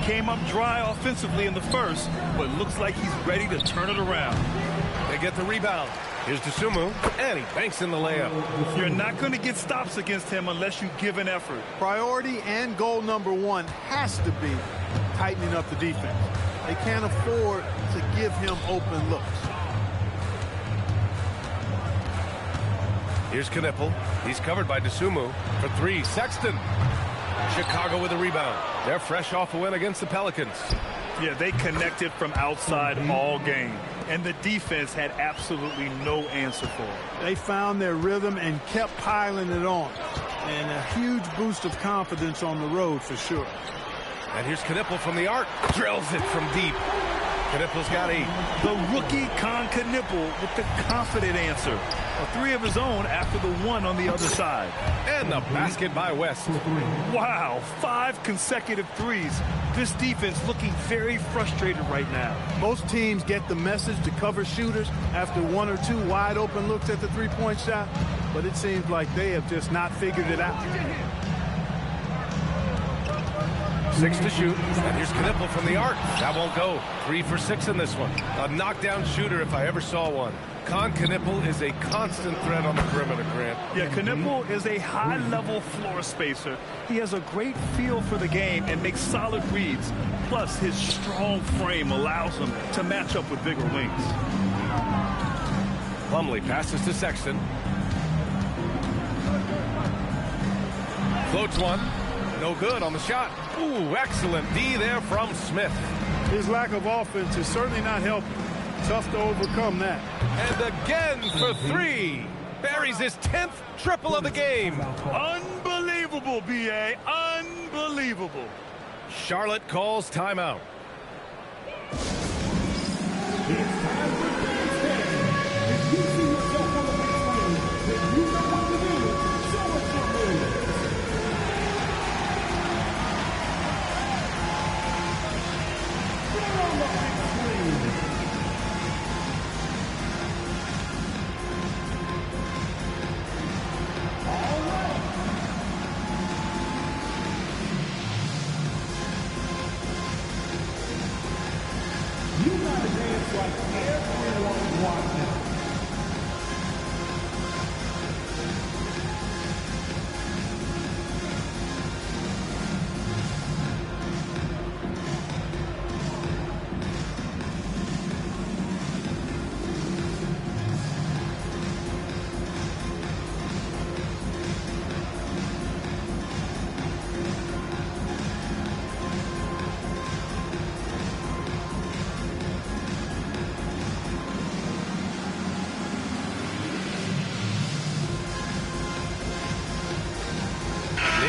Came up dry offensively in the first, but looks like he's ready to turn it around. They get the rebound. Here's Dosunmu, and he banks in the layup. You're not going to get stops against him unless you give an effort. Priority and goal number one has to be tightening up the defense. They can't afford to give him open looks. Here's Knippel. He's covered by Dosunmu for three. Sexton. Chicago with a rebound. They're fresh off a win against the Pelicans. Yeah, they connected from outside all game, and the defense had absolutely no answer for it. They found their rhythm and kept piling it on, and a huge boost of confidence on the road for sure. And here's Knippel from the arc. Drills it from deep. Knippel's got 8. The rookie Kon Knippel with the confident answer. A three of his own after the one on the other side. And the basket by West. Wow, 5 consecutive threes. This defense looking very frustrated right now. Most teams get the message to cover shooters after 1 or 2 wide open looks at the three-point shot, but it seems like they have just not figured it out. 6 to shoot. And here's Knippel from the arc. That won't go. 3 for 6 in this one. A knockdown shooter if I ever saw one. Kon Knippel is a constant threat on the perimeter, Grant. Yeah, Knippel is a high-level floor spacer. He has a great feel for the game and makes solid reads. Plus, his strong frame allows him to match up with bigger wings. Plumlee passes to Sexton. Floats one. No good on the shot. Ooh, excellent D there from Smith. His lack of offense is certainly not helping. Tough to overcome that. And again for 3. Buries his 10th triple of the game. Unbelievable, B.A. Unbelievable. Charlotte calls timeout.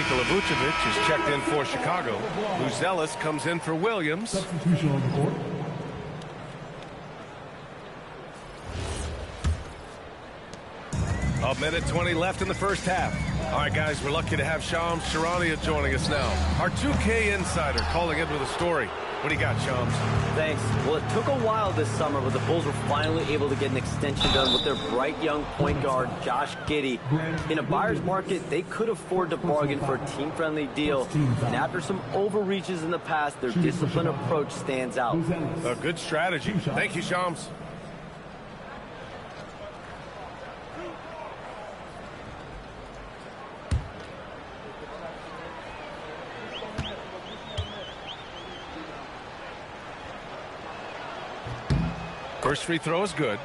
Nikola Vucevic is checked in for Chicago. Buzelis comes in for Williams. Substitution on the court. A minute 20 left in the first half. All right, guys, we're lucky to have Shams Charania joining us now. Our 2K insider calling in with a story. What do you got, Shams? Thanks. Well, it took a while this summer, but the Bulls were finally able to get an extension done with their bright young point guard, Josh Giddey. In a buyer's market, they could afford to bargain for a team-friendly deal. And after some overreaches in the past, their disciplined approach stands out. A good strategy. Thank you, Shams. First free throw is good.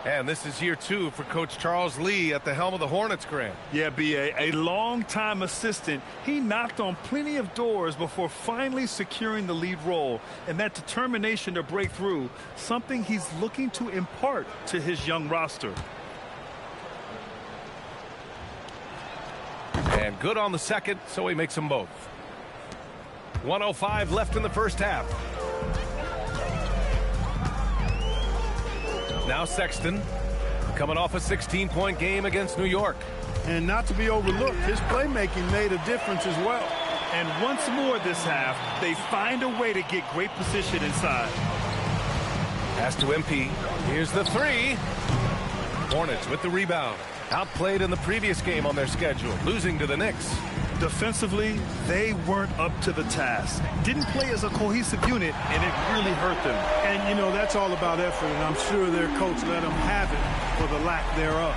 And this is year 2 for Coach Charles Lee at the helm of the Hornets, Grant. Yeah, B.A., a long-time assistant. He knocked on plenty of doors before finally securing the lead role. And that determination to break through, something he's looking to impart to his young roster. And good on the second, so he makes them both. 1:05 left in the first half. Now Sexton, coming off a 16-point game against New York. And not to be overlooked, his playmaking made a difference as well. And once more this half, they find a way to get great position inside. Pass to MP. Here's the three. Hornets with the rebound. Outplayed in the previous game on their schedule, losing to the Knicks. Defensively, they weren't up to the task. Didn't play as a cohesive unit, and it really hurt them. And, you know, that's all about effort, and I'm sure their coach let them have it for the lack thereof.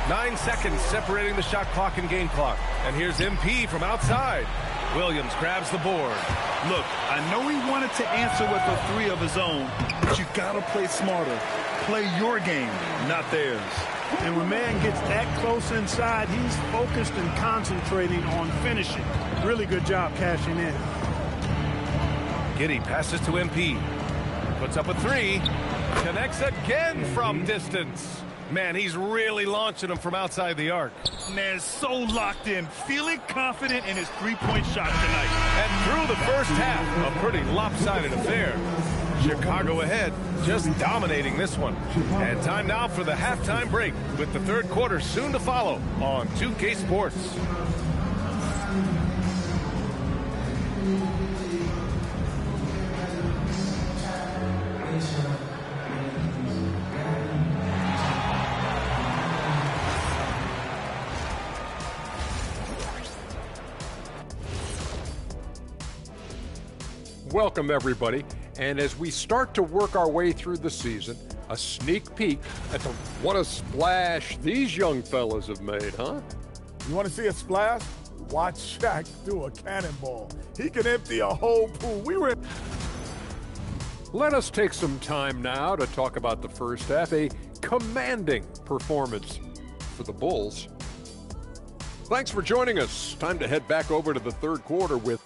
9 seconds separating the shot clock and game clock. And here's MP from outside. Williams grabs the board. Look, I know he wanted to answer with a three of his own, but you got to play smarter. Play your game, not theirs. And when man gets that close inside, he's focused and concentrating on finishing. Really good job cashing in. Giddey passes to MP. Puts up a three. Connects again from distance. Man, he's really launching them from outside the arc. Man, so locked in, feeling confident in his three-point shot tonight. And through the first half, a pretty lopsided affair. Chicago ahead, just dominating this one. And time now for the halftime break, with the third quarter soon to follow on 2K Sports. Welcome, everybody. And as we start to work our way through the season, a sneak peek at what a splash these young fellas have made, huh? You want to see a splash? Watch Shaq do a cannonball. He can empty a whole pool. Let us take some time now to talk about the first half, a commanding performance for the Bulls. Thanks for joining us. Time to head back over to the third quarter with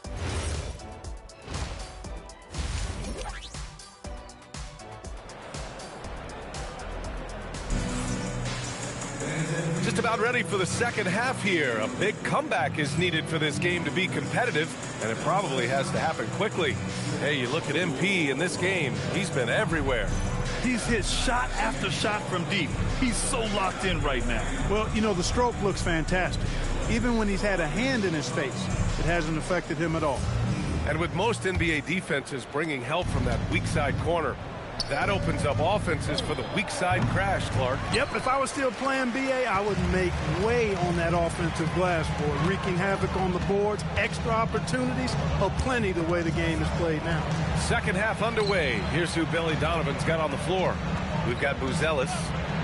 Just about ready for the second half here. A big comeback is needed for this game to be competitive, and it probably has to happen quickly. Hey, you look at MP in this game, he's been everywhere. He's hit shot after shot from deep. He's so locked in right now. Well, you know, the stroke looks fantastic. Even when he's had a hand in his face, it hasn't affected him at all. And with most NBA defenses bringing help from that weak side corner, that opens up offenses for the weak side crash, Clark. Yep, if I was still playing BA, I would make way on that offensive glass board, wreaking havoc on the boards. Extra opportunities are plenty the way the game is played now. Second half underway. Here's who Billy Donovan's got on the floor. We've got Buzelis,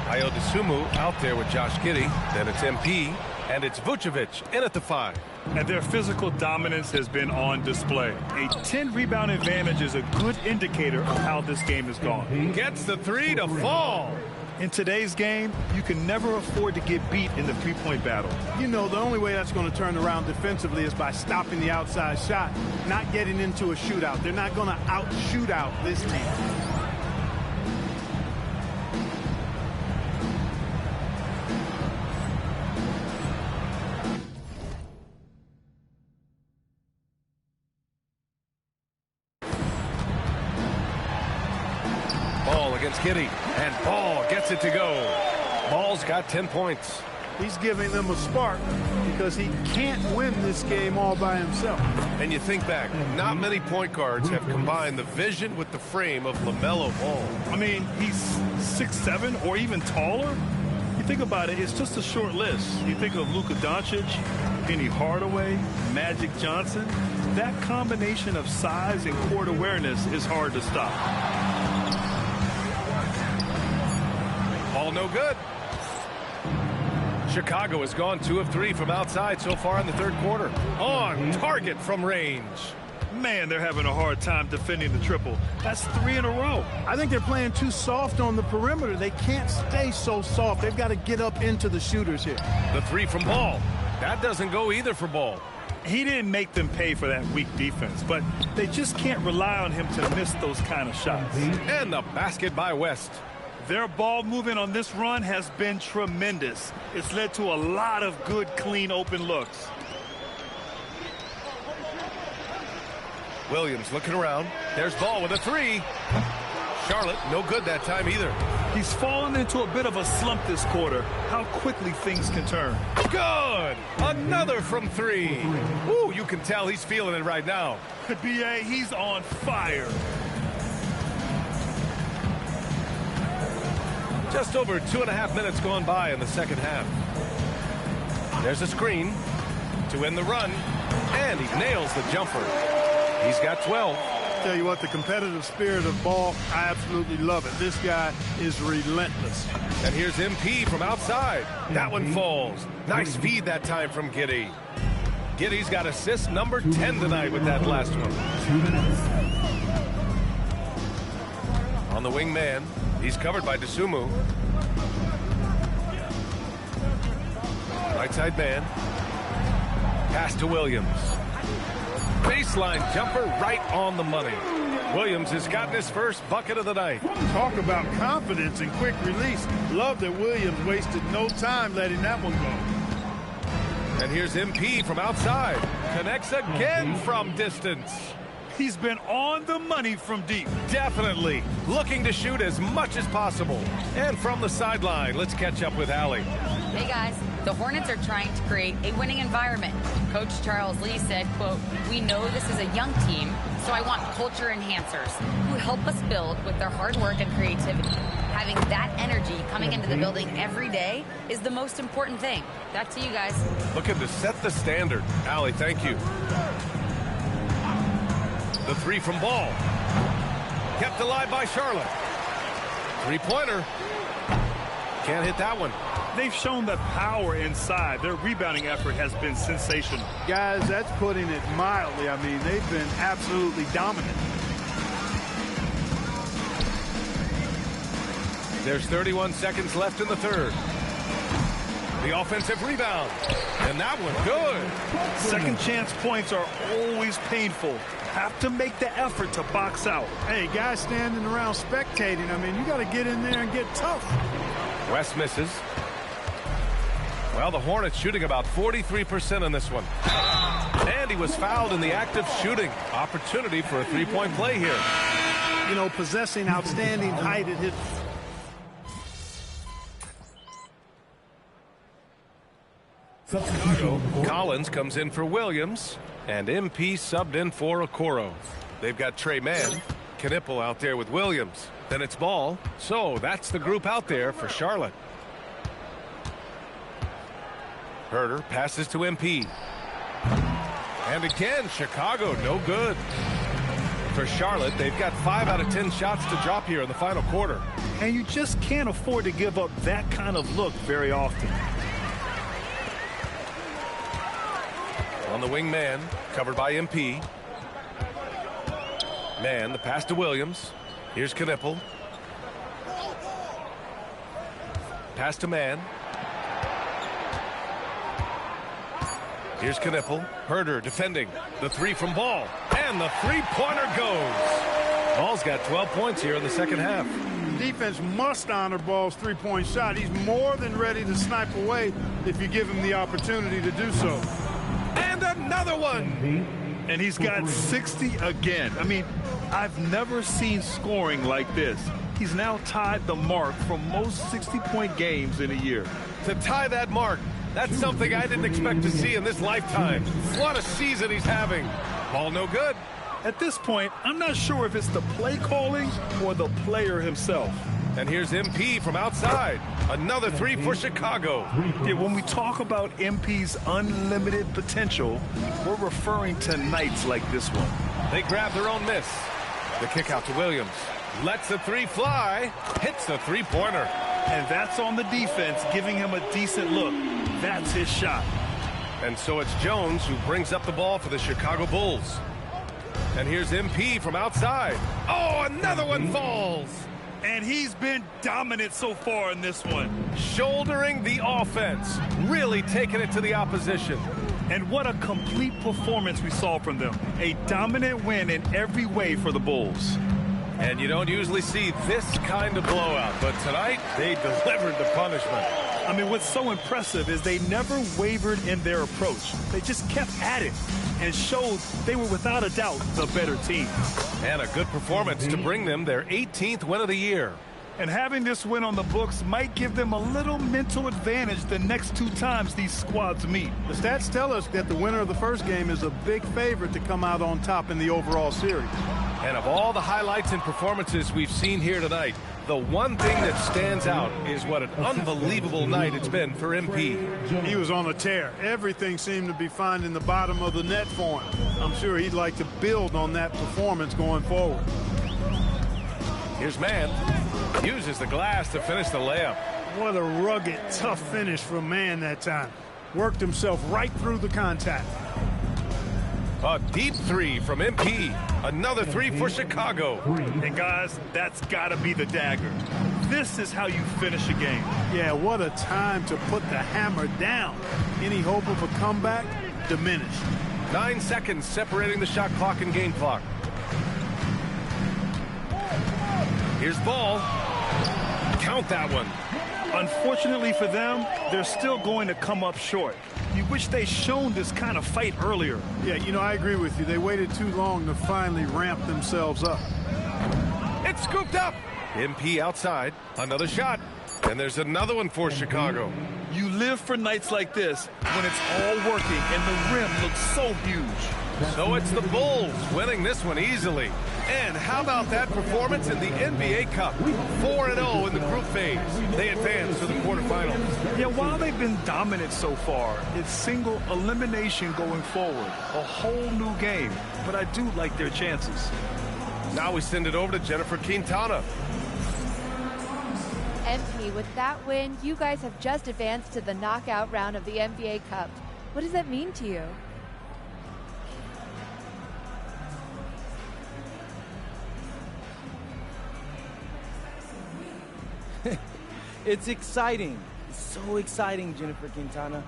Ayo Dosunmu out there with Josh Giddey. Then it's MP, and it's Vucevic in at the 5. And their physical dominance has been on display. A 10-rebound advantage is a good indicator of how this game has gone. Gets the three to fall. In today's game, you can never afford to get beat in the three-point battle. You know, the only way that's going to turn around defensively is by stopping the outside shot, not getting into a shootout. They're not going to out-shoot out this team. against Giddey. And Ball gets it to go. Ball's got 10 points. He's giving them a spark because he can't win this game all by himself. And you think back, not many point guards have combined the vision with the frame of LaMelo Ball. I mean, he's 6'7" or even taller. You think about it, it's just a short list. You think of Luka Doncic, Penny Hardaway, Magic Johnson. That combination of size and court awareness is hard to stop. Ball no good. Chicago has gone 2 of 3 from outside so far in the third quarter. On target from range. Man, they're having a hard time defending the triple. That's 3 in a row. I think they're playing too soft on the perimeter. They can't stay so soft. They've got to get up into the shooters here. The 3 from Ball. That doesn't go either for Ball. He didn't make them pay for that weak defense, but they just can't rely on him to miss those kind of shots. And the basket by West. Their ball movement on this run has been tremendous. It's led to a lot of good, clean, open looks. Williams looking around. There's Ball with a 3. Charlotte, no good that time either. He's fallen into a bit of a slump this quarter. How quickly things can turn. Good! Another from 3. Ooh, you can tell he's feeling it right now. B.A., he's on fire. Just over 2.5 minutes gone by in the second half. There's a screen to end the run, and he nails the jumper. He's got 12. Tell you what, the competitive spirit of Ball, I absolutely love it. This guy is relentless. And here's MP from outside. That one falls. Nice feed that time from Giddey. Giddey's got assist number 10 tonight with that last one. On the wing man, he's covered by Dosunmu. Right side man. Pass to Williams. Baseline jumper right on the money. Williams has gotten his first bucket of the night. Talk about confidence and quick release. Love that Williams wasted no time letting that one go. And here's MP from outside. Connects again from distance. He's been on the money from deep. Definitely. Looking to shoot as much as possible. And from the sideline, let's catch up with Allie. Hey, guys. The Hornets are trying to create a winning environment. Coach Charles Lee said, quote, "We know this is a young team, so I want culture enhancers who help us build with their hard work and creativity. Having that energy coming into the building every day is the most important thing." Back to you guys. Looking to set the standard. Allie, thank you. The 3 from Ball. Kept alive by Charlotte. 3-pointer. Can't hit that one. They've shown the power inside. Their rebounding effort has been sensational. Guys, that's putting it mildly. I mean, they've been absolutely dominant. There's 31 seconds left in the third. The offensive rebound. And that one good. Second chance points are always painful. Have to make the effort to box out. Hey, guys standing around spectating. I mean, you got to get in there and get tough. West misses. Well, the Hornets shooting about 43% on this one. And he was fouled in the act of shooting. Opportunity for a 3-point play here. You know, possessing outstanding height at his... Collins comes in for Williams, and MP subbed in for Okoro. They've got Trey Mann, Knipple out there with Williams. Then it's Ball. So that's the group out there for Charlotte. Herder passes to MP. And again, Chicago, no good. For Charlotte, they've got 5 out of 10 shots to drop here in the final quarter. And you just can't afford to give up that kind of look very often. On the wing man, covered by MP. Man, the pass to Williams. Here's Knipple. Pass to Man. Here's Knipple. Herder defending. The 3 from Ball. And the 3-pointer goes. Ball's got 12 points here in the second half. Defense must honor Ball's 3-point shot. He's more than ready to snipe away if you give him the opportunity to do so. And another one. And he's got 60 again. I mean, I've never seen scoring like this. He's now tied the mark for most 60-point games in a year. To tie that mark, that's something I didn't expect to see in this lifetime. What a season he's having. Ball no good. At this point, I'm not sure if it's the play calling or the player himself. And here's MP from outside. Another three for Chicago. Yeah, when we talk about MP's unlimited potential, we're referring to nights like this one. They grab their own miss. The kick out to Williams. Lets the three fly. Hits the three-pointer. And that's on the defense, giving him a decent look. That's his shot. And so it's Jones who brings up the ball for the Chicago Bulls. And here's MP from outside. Oh, another one falls. And he's been dominant so far in this one. Shouldering the offense. Really taking it to the opposition. And what a complete performance we saw from them. A dominant win in every way for the Bulls. And you don't usually see this kind of blowout, but tonight they delivered the punishment. I mean, what's so impressive is they never wavered in their approach. They just kept at it and showed they were without a doubt the better team. And a good performance to bring them their 18th win of the year. And having this win on the books might give them a little mental advantage the next two times these squads meet. The stats tell us that the winner of the first game is a big favorite to come out on top in the overall series. And of all the highlights and performances we've seen here tonight, the one thing that stands out is what an unbelievable night it's been for MP. He was on a tear. Everything seemed to be finding the bottom of the net for him. I'm sure he'd like to build on that performance going forward. Here's Mann. Uses the glass to finish the layup. What a rugged, tough finish from Mann that time. Worked himself right through the contact. A deep three from MP. Another three for Chicago. And guys, that's got to be the dagger. This is how you finish a game. Yeah, what a time to put the hammer down. Any hope of a comeback? Diminished. 9 seconds separating the shot clock and game clock. Here's Ball. Count that one. Unfortunately for them, they're still going to come up short. You wish they'd shown this kind of fight earlier. Yeah, you know, I agree with you. They waited too long to finally ramp themselves up. It's scooped up. MP outside. Another shot. And there's another one for Chicago. You live for nights like this when it's all working and the rim looks so huge. So it's the Bulls winning this one easily. And how about that performance in the NBA Cup? 4-0 in the group phase. They advance to the quarterfinals. Yeah, while they've been dominant so far, it's single elimination going forward. A whole new game. But I do like their chances. Now we send it over to Jennifer Quintana. MP, with that win, you guys have just advanced to the knockout round of the NBA Cup. What does that mean to you? It's exciting. It's so exciting, Jennifer Quintana.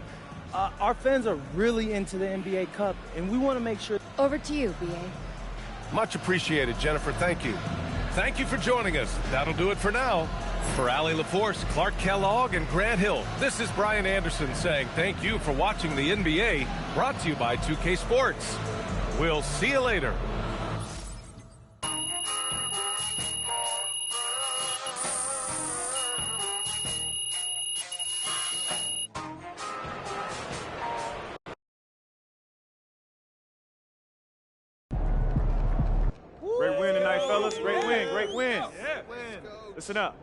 Our fans are really into the NBA Cup, and we want to make sure... Over to you, B.A. Much appreciated, Jennifer. Thank you. Thank you for joining us. That'll do it for now. For Allie LaForce, Clark Kellogg, and Grant Hill, this is Brian Anderson saying thank you for watching the NBA, brought to you by 2K Sports. We'll see you later. Great win tonight, fellas. Great win, great win. Listen up.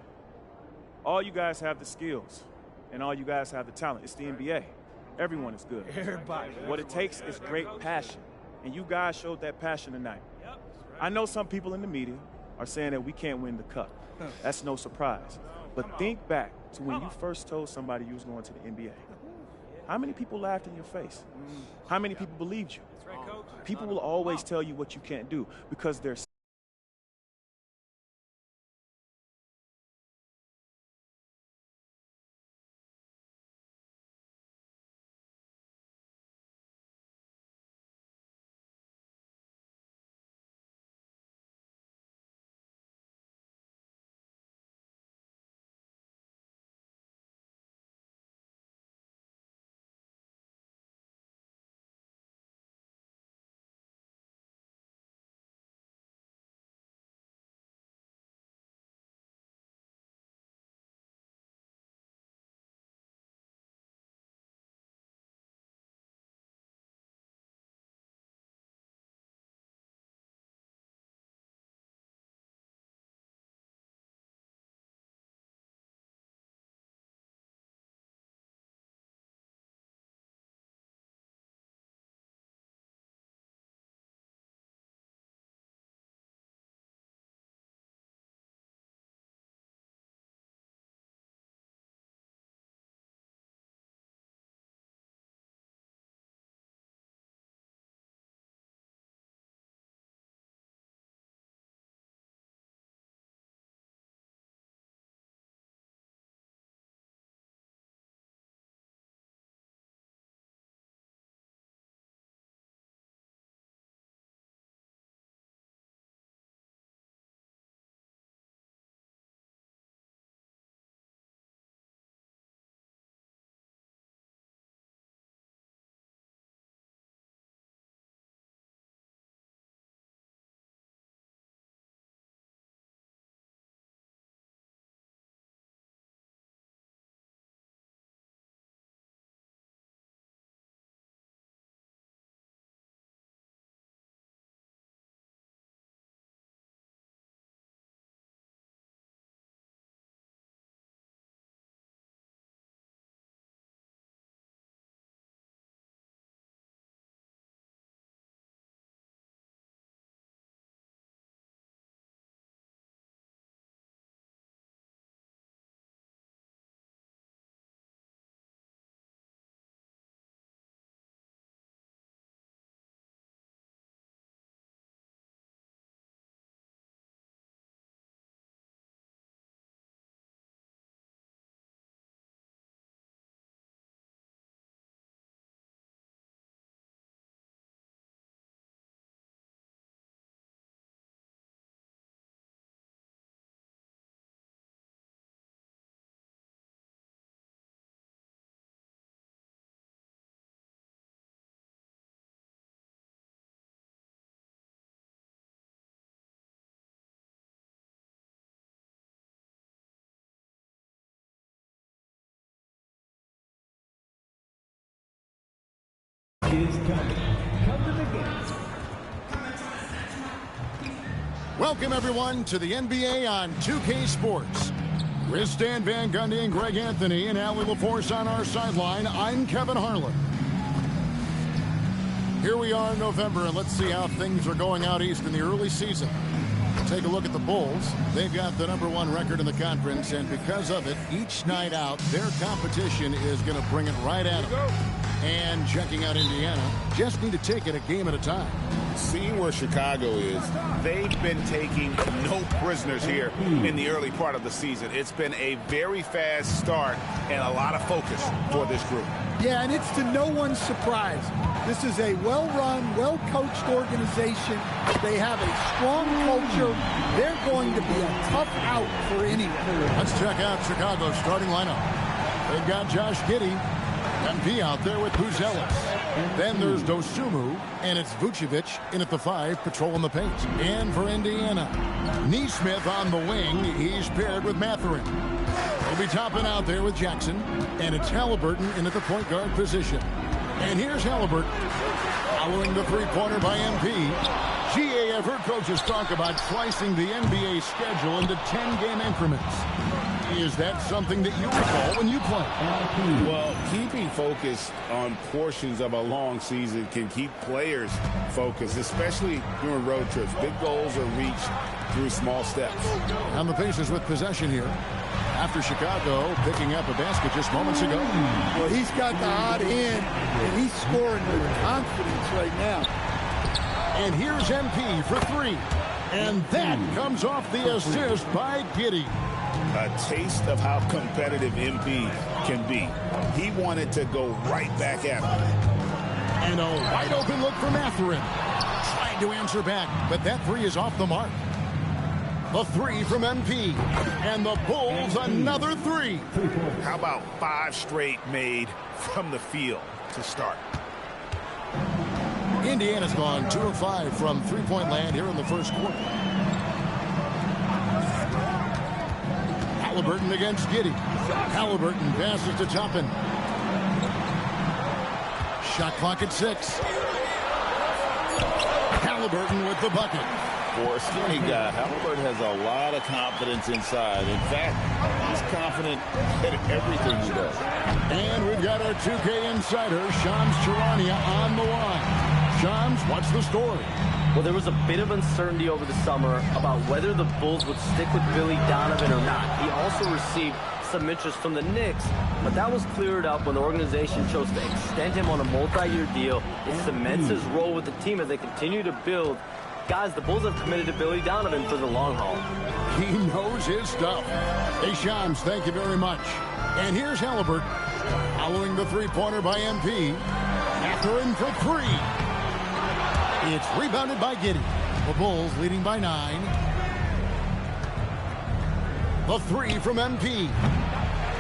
All you guys have the skills, and all you guys have the talent. It's the NBA. Everyone is good. Everybody. What it takes is great passion, and you guys showed that passion tonight. I know some people in the media are saying that we can't win the cup. That's no surprise. But think back to when you first told somebody you was going to the NBA. How many people laughed in your face? How many people believed you? People will always tell you what you can't do because they're is coming. Come to the games. Welcome, everyone, to the NBA on 2K Sports. With Stan Van Gundy and Greg Anthony and Allie LaForce on our sideline, I'm Kevin Harlan. Here we are in November, and let's see how things are going out east in the early season. Take a look at the Bulls. They've got the #1 record in the conference, and because of it, each night out, their competition is going to bring it right at them. And checking out Indiana, just need to take it a game at a time. Seeing where Chicago is, they've been taking no prisoners here in the early part of the season. It's been a very fast start and a lot of focus for this group. Yeah, and it's to no one's surprise. This is a well-run, well-coached organization. They have a strong culture. They're going to be a tough out for anyone. Let's check out Chicago's starting lineup. They've got Josh Giddey, MP out there with Puzelis. Then there's Dosunmu, and it's Vucevic in at the 5, patrolling the paint. And for Indiana, Nesmith on the wing. He's paired with Mathurin. He'll be topping out there with Jackson, and it's Halliburton in at the point guard position. And here's Halliburton, following the three-pointer by MP. GA, I've heard coaches talk about slicing the NBA schedule into 10-game increments. Is that something that you recall when you play? Well, keeping focus on portions of a long season can keep players focused, especially during road trips. Big goals are reached through small steps. And the Pacers with possession here after Chicago picking up a basket just moments ago. Well, he's got the hot hand, and he's scoring with confidence right now. And here's MP for 3. And that comes off the assist by Giddey. A taste of how competitive MP can be. He wanted to go right back at him. And a wide open look for Mathurin. Trying to answer back, but that 3 is off the mark. The 3 from MP. And the Bulls another 3. How about 5 straight made from the field to start? Indiana's gone 2 of 5 from three-point land here in the first quarter. Halliburton against Giddey. Halliburton passes to Toppin. Shot clock at 6. Halliburton with the bucket. For a skinny guy, Halliburton has a lot of confidence inside. In fact, he's confident in everything he does. And we've got our 2K insider, Shams Charania, on the line. Shams, what's the story? Well, there was a bit of uncertainty over the summer about whether the Bulls would stick with Billy Donovan or not. He also received some interest from the Knicks, but that was cleared up when the organization chose to extend him on a multi-year deal. It cements his role with the team as they continue to build. Guys, the Bulls have committed to Billy Donovan for the long haul. He knows his stuff. Hey, Shams, thank you very much. And here's Halliburton, following the three-pointer by MP. Mathurin for 3. It's rebounded by Giddey. The Bulls leading by 9. The 3 from MP.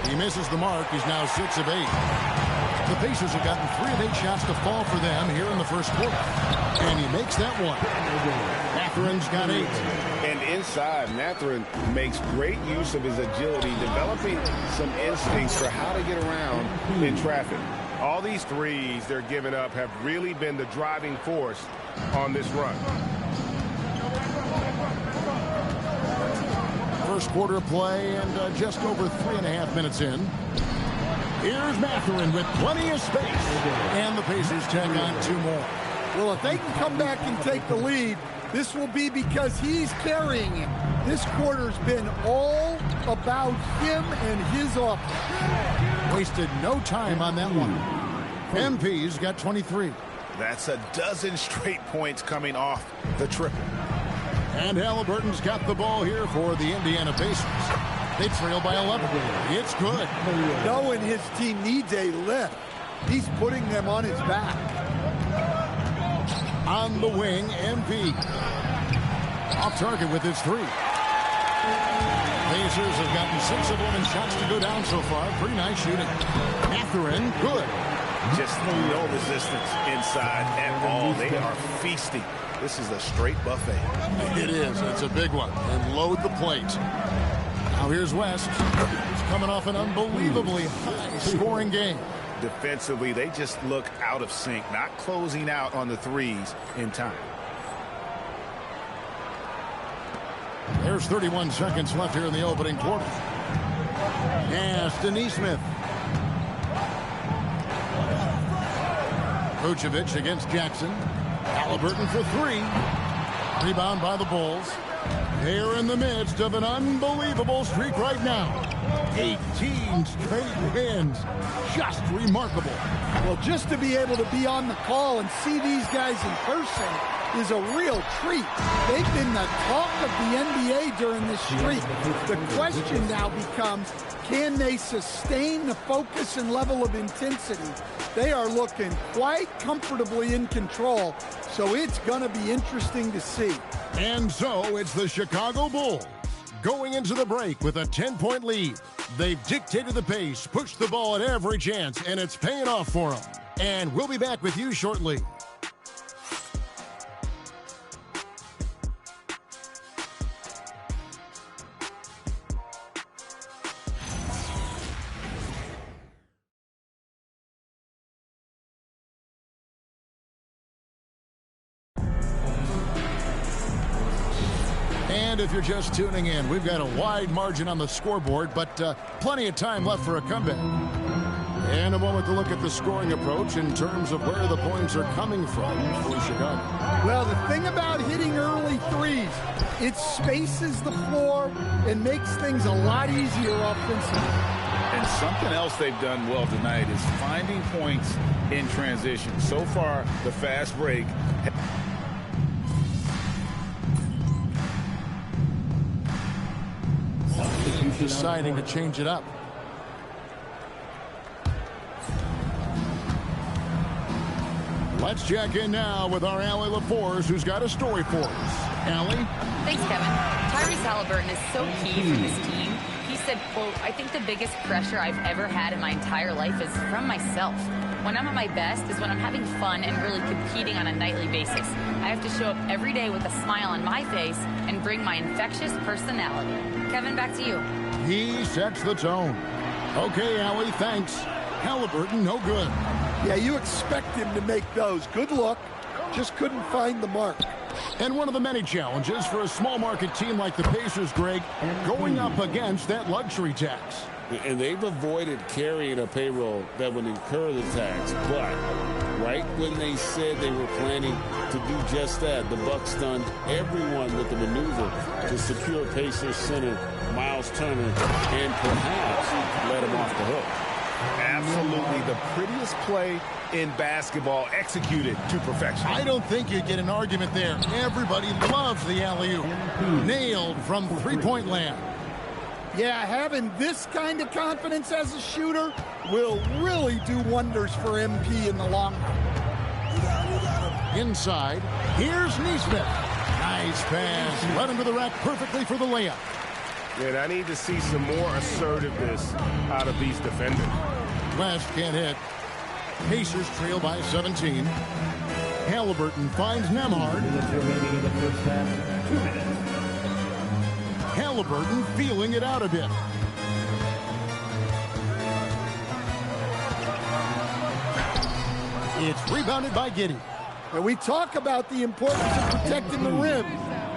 He misses the mark. He's now 6 of 8. The Pacers have gotten 3 of 8 shots to fall for them here in the first quarter. And he makes that one. Mathurin's got 8. And inside, Mathurin makes great use of his agility, developing some instincts for how to get around in traffic. All these threes they're giving up have really been the driving force on this run. First quarter play and just over 3.5 minutes in. Here's Mathurin with plenty of space. And the Pacers tack on 2 more. Well, if they can come back and take the lead, this will be because he's carrying him. This quarter's been all about him and his offense. Wasted no time on that one. MP's got 23. That's a dozen straight points coming off the triple. And Halliburton's got the ball here for the Indiana Pacers. They trail by 11. It's good. Knowing his team needs a lift, he's putting them on his back. On the wing, MP. Off target with his 3. Pacers have gotten 6 of 11 shots to go down so far. Pretty nice shooting. Mathurin, good. Just no resistance inside at all. They are feasting. This is a straight buffet. It is. It's a big one. And load the plate. Now here's West. He's coming off an unbelievably high-scoring game. defensively, they just look out of sync, not closing out on the threes in time. There's 31 seconds left here in the opening quarter. Yes, Nesmith. Vucevic against Jackson. Halliburton for three. Rebound by the Bulls. They're in the midst of an unbelievable streak right now. 18 straight wins. Just remarkable. Well, just to be able to be on the call and see these guys in person is a real treat. They've been the talk of the NBA during this streak. The question now becomes, can they sustain the focus and level of intensity? They are looking quite comfortably in control, so it's going to be interesting to see. And so it's the Chicago Bulls going into the break with a 10-point lead. They've dictated the pace, pushed the ball at every chance, and it's paying off for them. And we'll be back with you shortly. And if you're just tuning in, we've got a wide margin on the scoreboard, but plenty of time left for a comeback. And a moment to look at the scoring approach in terms of where the points are coming from for Chicago. Well, the thing about hitting early threes, it spaces the floor and makes things a lot easier offensively. And something else they've done well tonight is finding points in transition. So far, the fast break. Deciding to change it up. Let's check in now with our Allie LaForce, who's got a story for us. Allie? Thanks, Kevin. Tyrese Halliburton is so key for this team. He said, quote, "I think the biggest pressure I've ever had in my entire life is from myself. When I'm at my best is when I'm having fun and really competing on a nightly basis. I have to show up every day with a smile on my face and bring my infectious personality." Kevin, back to you. He sets the tone. Okay, Allie, thanks. Halliburton, no good. Yeah, you expect him to make those. Good look. Just couldn't find the mark. And one of the many challenges for a small market team like the Pacers, Greg, going up against that luxury tax. And they've avoided carrying a payroll that would incur the tax. But right when they said they were planning to do just that, the Bucks done everyone with the maneuver to secure Pacers center Miles Turner and perhaps let him off the hook. Absolutely the prettiest play in basketball, executed to perfection. I don't think you get an argument there. Everybody loves the alley-oop. Nailed from three-point land. Yeah, having this kind of confidence as a shooter will really do wonders for MP in the long run. Inside, here's Nesmith. Nice pass. Led him to the rack perfectly for the layup. And I need to see some more assertiveness out of these defenders. West can't hit. Pacers trail by 17. Halliburton finds Nembhard. Halliburton feeling it out a bit. It's rebounded by Giddey. And we talk about the importance of protecting the rim.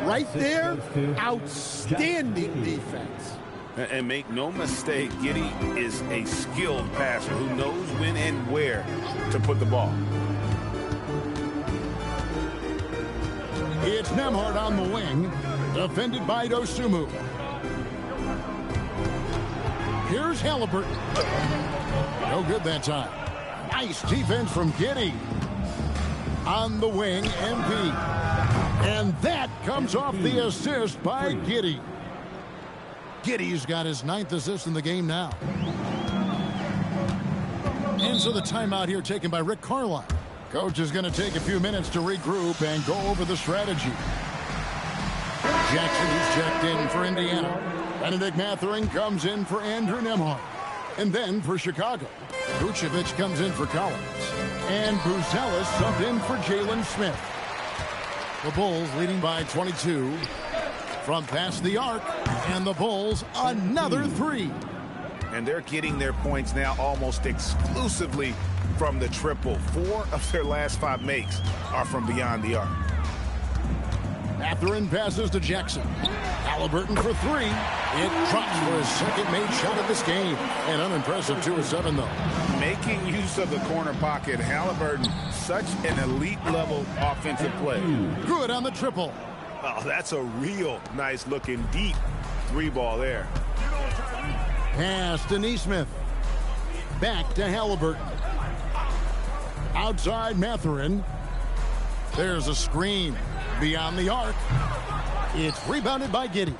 Right there, outstanding defense. And make no mistake, Giddey is a skilled passer who knows when and where to put the ball. It's Nembhard on the wing, defended by Dosunmu. Here's Halliburton. No good that time. Nice defense from Giddey. On the wing, MP. And that comes off the assist by Giddey. Giddey's got his 9th assist in the game now. And so the timeout here taken by Rick Carlisle. Coach is going to take a few minutes to regroup and go over the strategy. Jackson is checked in for Indiana. Benedict Mathurin comes in for Andrew Nembhard. And then for Chicago, Vucevic comes in for Collins. And Buzelis subbed in for Jalen Smith. The Bulls leading by 22 from past the arc. And the Bulls another three. And they're getting their points now almost exclusively from the triple. 4 of their last 5 makes are from beyond the arc. Mathurin passes to Jackson. Halliburton for 3. It drops for his second made shot of this game. An unimpressive 2 of 7, though. Making use of the corner pocket, Halliburton, such an elite-level offensive play. Good on the triple. Oh, that's a real nice-looking deep 3-ball there. Pass to Nesmith. Back to Halliburton. Outside Mathurin. There's a screen. Beyond the arc. It's rebounded by Giddey.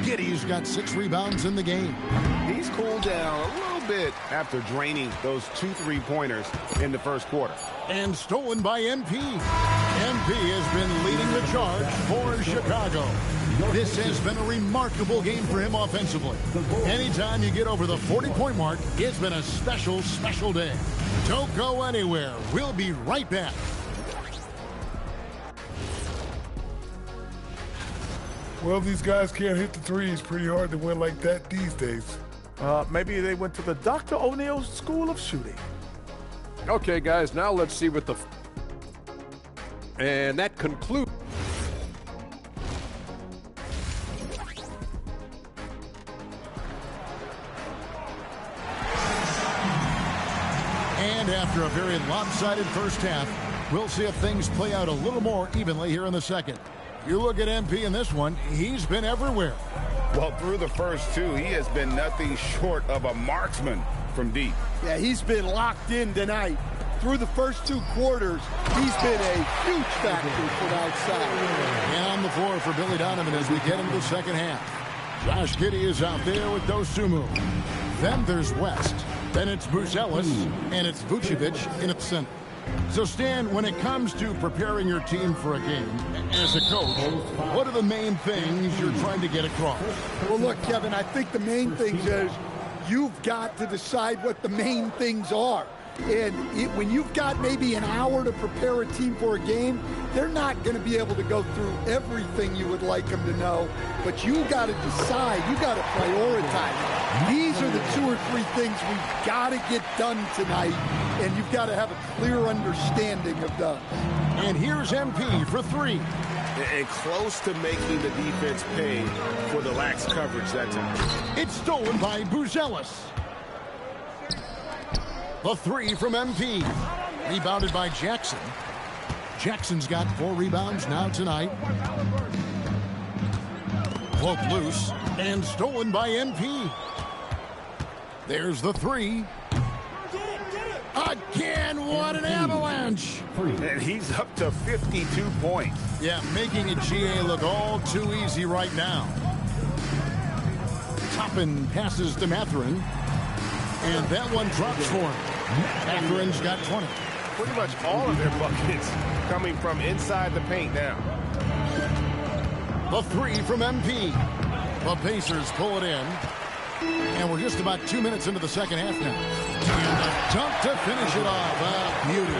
Giddey's got 6 rebounds in the game. He's cooled down a little bit after draining those 2 3-pointers in the first quarter. And stolen by MP. MP has been leading the charge for Chicago. This has been a remarkable game for him offensively. Anytime you get over the 40-point mark, it's been a special, special day. Don't go anywhere. We'll be right back. Well, these guys can't hit the threes. Pretty hard to win like that these days. Maybe they went to the Dr. O'Neil School of Shooting. Okay, guys, now let's see what and that concludes. And after a very lopsided first half, we'll see if things play out a little more evenly here in the second. You look at MP in this one, he's been everywhere. Well, through the first 2, he has been nothing short of a marksman from deep. Yeah, he's been locked in tonight. Through the first 2 quarters, he's been a huge factor from outside. And on the floor for Billy Donovan as we get into the second half. Josh Giddey is out there with Dosunmu. Then there's West. Then it's Buzelis, and it's Vucevic in its center. So, Stan, when it comes to preparing your team for a game, as a coach, what are the main things you're trying to get across? Well, look, Kevin, I think the main things is you've got to decide what the main things are. And when you've got maybe an hour to prepare a team for a game, they're not going to be able to go through everything you would like them to know. But you got to decide. You got to prioritize. These are the 2 or 3 things we've got to get done tonight, and you've got to have a clear understanding of those. And here's MP for 3. And close to making the defense pay for the lax coverage that time. It's stolen by Buzelis. The 3 from MP. Rebounded by Jackson. Jackson's got 4 rebounds now tonight. Poked loose and stolen by MP. There's the 3. Again, what an avalanche. And he's up to 52 points. Yeah, making a GA look all too easy right now. Toppin passes to Mathurin. And that one drops for him. Mathurin's got 20. Pretty much all of their buckets coming from inside the paint now. The 3 from MP. The Pacers pull it in. And we're just about 2 minutes into the second half now. And a dunk to finish it off. Beauty.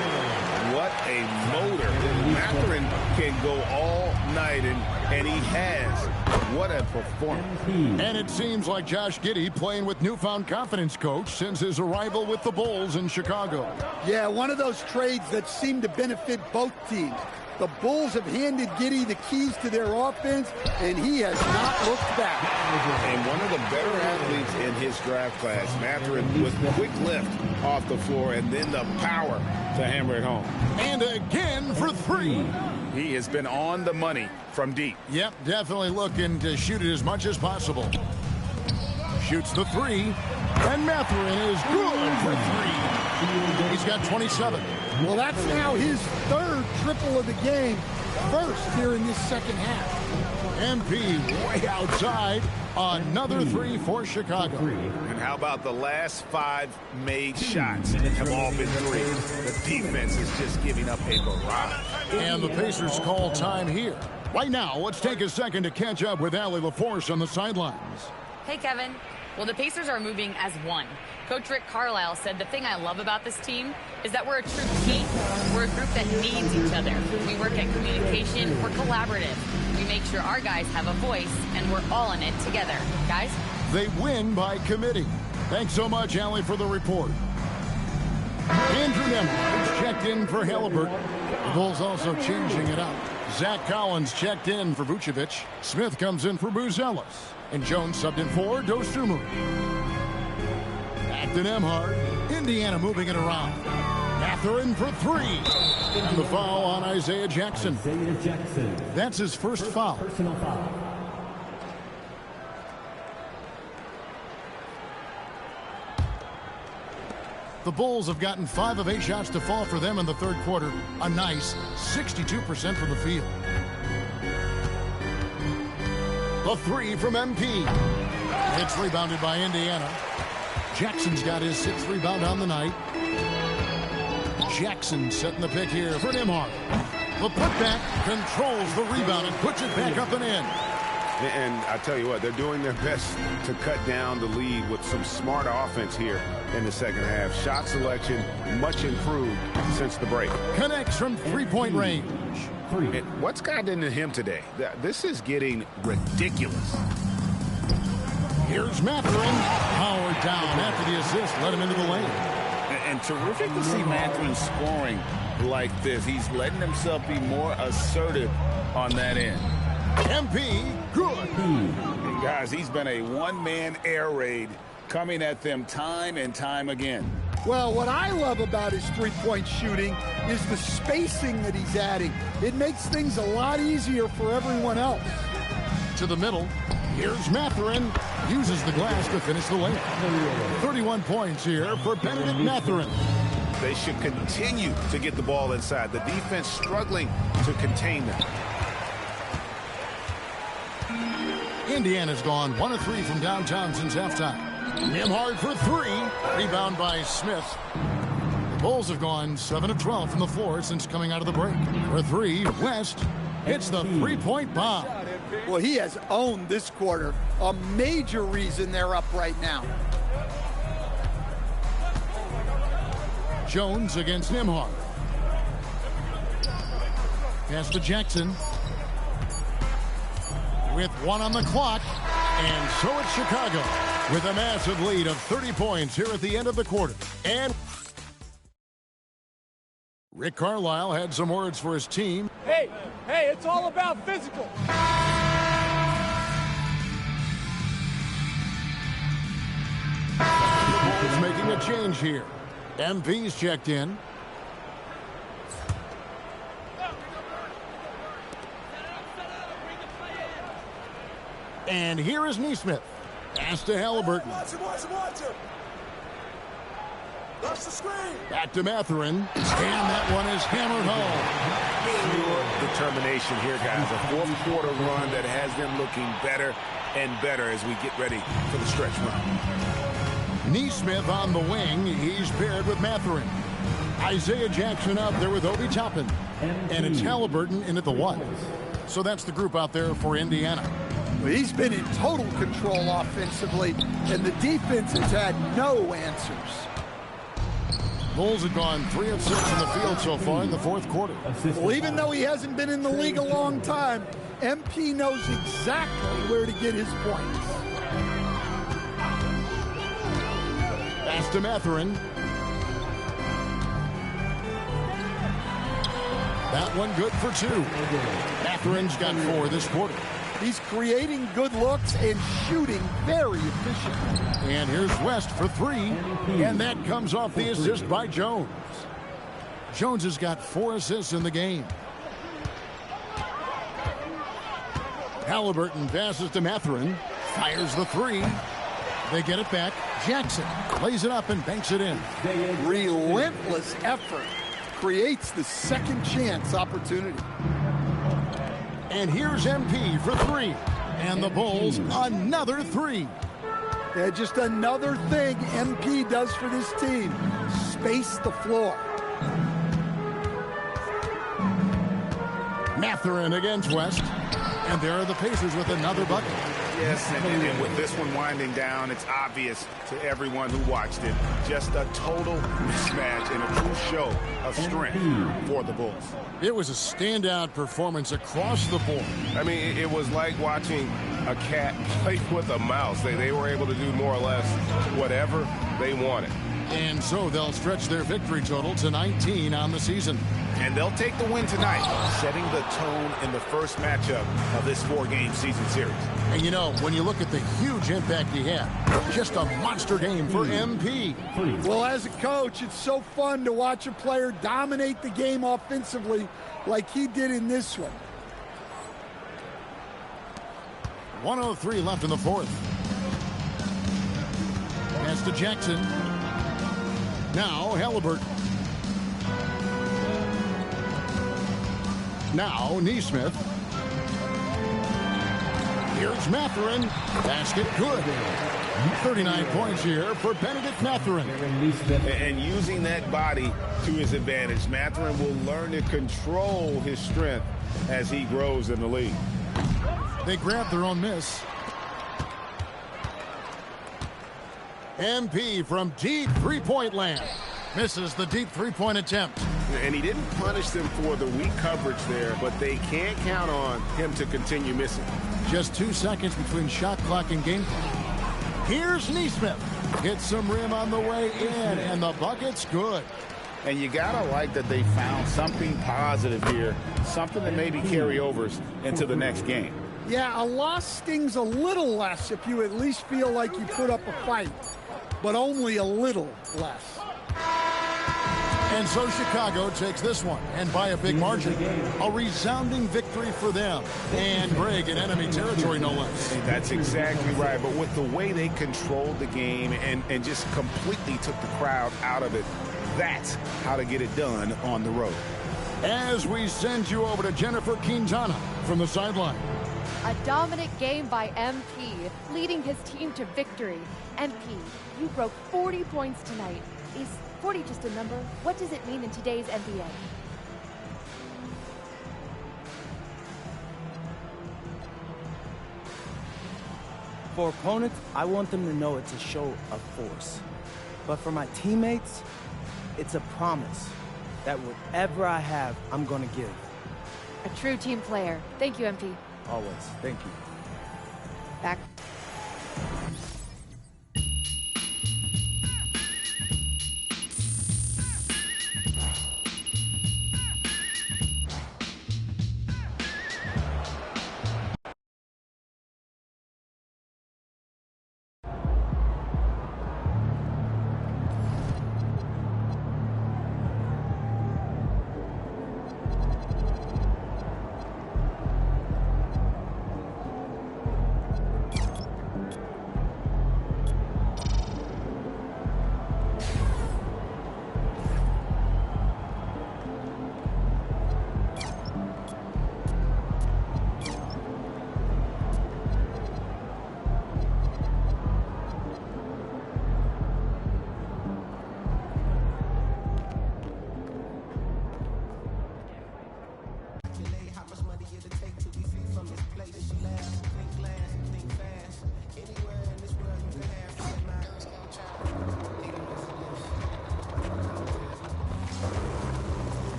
What a motor. Mathurin can go all night, and he has. What a performance. And it seems like Josh Giddey playing with newfound confidence, Coach, since his arrival with the Bulls in Chicago. Yeah, one of those trades that seem to benefit both teams. The Bulls have handed Giddey the keys to their offense, and he has not looked back. And one of the better athletes in his draft class, Mathurin, with quick lift off the floor and then the power to hammer it home. And again for 3. He has been on the money from deep. Yep, definitely looking to shoot it as much as possible. Shoots the 3, and Mathurin is good for 3. He's got 27. Well, that's now his 3rd triple of the game, first here in this second half. MP way outside. Another 3 for Chicago. And how about the last 5 made shots have all been 3? The defense is just giving up a barrage. And the Pacers call time here. Right now, let's take a second to catch up with Allie LaForce on the sidelines. Hey, Kevin. Well, the Pacers are moving as one. Coach Rick Carlisle said the thing I love about this team is that we're a true team. We're a group that needs each other. We work at communication. We're collaborative. We make sure our guys have a voice, and we're all in it together. Guys, They win by committee. Thanks so much, Allie, for the report. Andrew Nembhard checked in for Halliburton. The Bulls also changing it up. Zach Collins checked in for Vucevic. Smith comes in for Buzelis. And Jones subbed in for Dosunmu. Back to Nembhard. Indiana moving it around. Mathurin for three. And the foul on Isaiah Jackson. That's his first foul. Personal foul. The Bulls have gotten 5 of 8 shots to fall for them in the third quarter. A nice 62% from the field. The three from MP. It's rebounded by Indiana. Jackson's got his 6th rebound on the night. Jackson setting the pick here for Nembhard. The putback controls the rebound and puts it back up and in. And I tell you what, they're doing their best to cut down the lead with some smart offense here in the second half. Shot selection much improved since the break. Connects from three-point range. And what's gotten into him today? This is getting ridiculous. Here's Mathurin. Powered down after the assist. Let him into the lane. And terrific to see Mathurin scoring like this. He's letting himself be more assertive on that end. MP, good. And guys, he's been a one-man air raid coming at them time and time again. Well, what I love about his three-point shooting is the spacing that he's adding. It makes things a lot easier for everyone else. To the middle. Here's Mathurin. Uses the glass to finish the layup. 31 points here for Benedict Mathurin. They should continue to get the ball inside. The defense struggling to contain them. Indiana's gone 1 of 3 from downtown since halftime. Nembhard for three. Rebound by Smith. The Bulls have gone 7 of 12 from the floor since coming out of the break. For three, West hits the three-point bomb. Well, he has owned this quarter. A major reason they're up right now. Jones against Nembhard. Pass to Jackson. With 1 on the clock. And so it's Chicago with a massive lead of 30 points here at the end of the quarter. And Rick Carlisle had some words for his team. Hey, it's all about physical. The Bulls making a change here. MP's checked in. And here is Nesmith. Pass to Halliburton. Watch him. Rush the screen. Back to Mathurin. And that one is hammered home. Pure determination here, guys. A fourth quarter run that has them looking better and better as we get ready for the stretch run. Nesmith on the wing. He's paired with Mathurin. Isaiah Jackson up there with Obi Toppin. And it's Halliburton in at the 1. So that's the group out there for Indiana. He's been in total control offensively, and the defense has had no answers. Bulls have gone 3 of 6 in the field so far in the fourth quarter. Well, even though he hasn't been in the league a long time, MP knows exactly where to get his points. Pass to Mathurin. That one good for 2. Mathurin's got 4 this quarter. He's creating good looks and shooting very efficient. And here's West for 3. And that comes off the assist by Jones. Jones has got 4 assists in the game. Halliburton passes to Mathurin. Fires the 3. They get it back. Jackson lays it up and banks it in. Relentless effort creates the second chance opportunity. And here's MP for 3. And the Bulls, another 3. Yeah, just another thing MP does for this team. Space the floor. Mathurin against West. And there are the Pacers with another bucket. Yes, and with this one winding down, it's obvious to everyone who watched it. Just a total mismatch and a true show of strength for the Bulls. It was a standout performance across the board. I mean, it was like watching a cat play with a mouse. They were able to do more or less whatever they wanted. And so they'll stretch their victory total to 19 on the season. And they'll take the win tonight, setting the tone in the first matchup of this 4-game season series. And you know, when you look at the huge impact he had, just a monster game for MP. Well, as a coach, it's so fun to watch a player dominate the game offensively like he did in this one. 1:03 left in the fourth. Pass to Jackson. Now Halliburton. Now Nesmith. Here's Mathurin. Basket good. 39 points here for Benedict Mathurin. And using that body to his advantage, Mathurin will learn to control his strength as he grows in the league. They grab their own miss. MP from deep three-point land. Misses the deep three-point attempt. And he didn't punish them for the weak coverage there, but they can't count on him to continue missing. Just 2 seconds between shot clock and game clock. Here's Nesmith. Hits some rim on the way in, and the bucket's good. And you gotta like that they found something positive here, something that maybe carryovers into the next game. Yeah, a loss stings a little less if you at least feel like you put up a fight, but only a little less. And so Chicago takes this one, and by a big margin. A resounding victory for them. And Greg in enemy territory, no less. That's exactly right. But with the way they controlled the game and just completely took the crowd out of it, that's how to get it done on the road. As we send you over to Jennifer Quintana from the sideline. A dominant game by MP, leading his team to victory. MP, you broke 40 points tonight. Is 40 just a number? What does it mean in today's NBA? For opponents, I want them to know it's a show of force. But for my teammates, it's a promise that whatever I have, I'm going to give. A true team player. Thank you, MP. Always. Thank you. Back.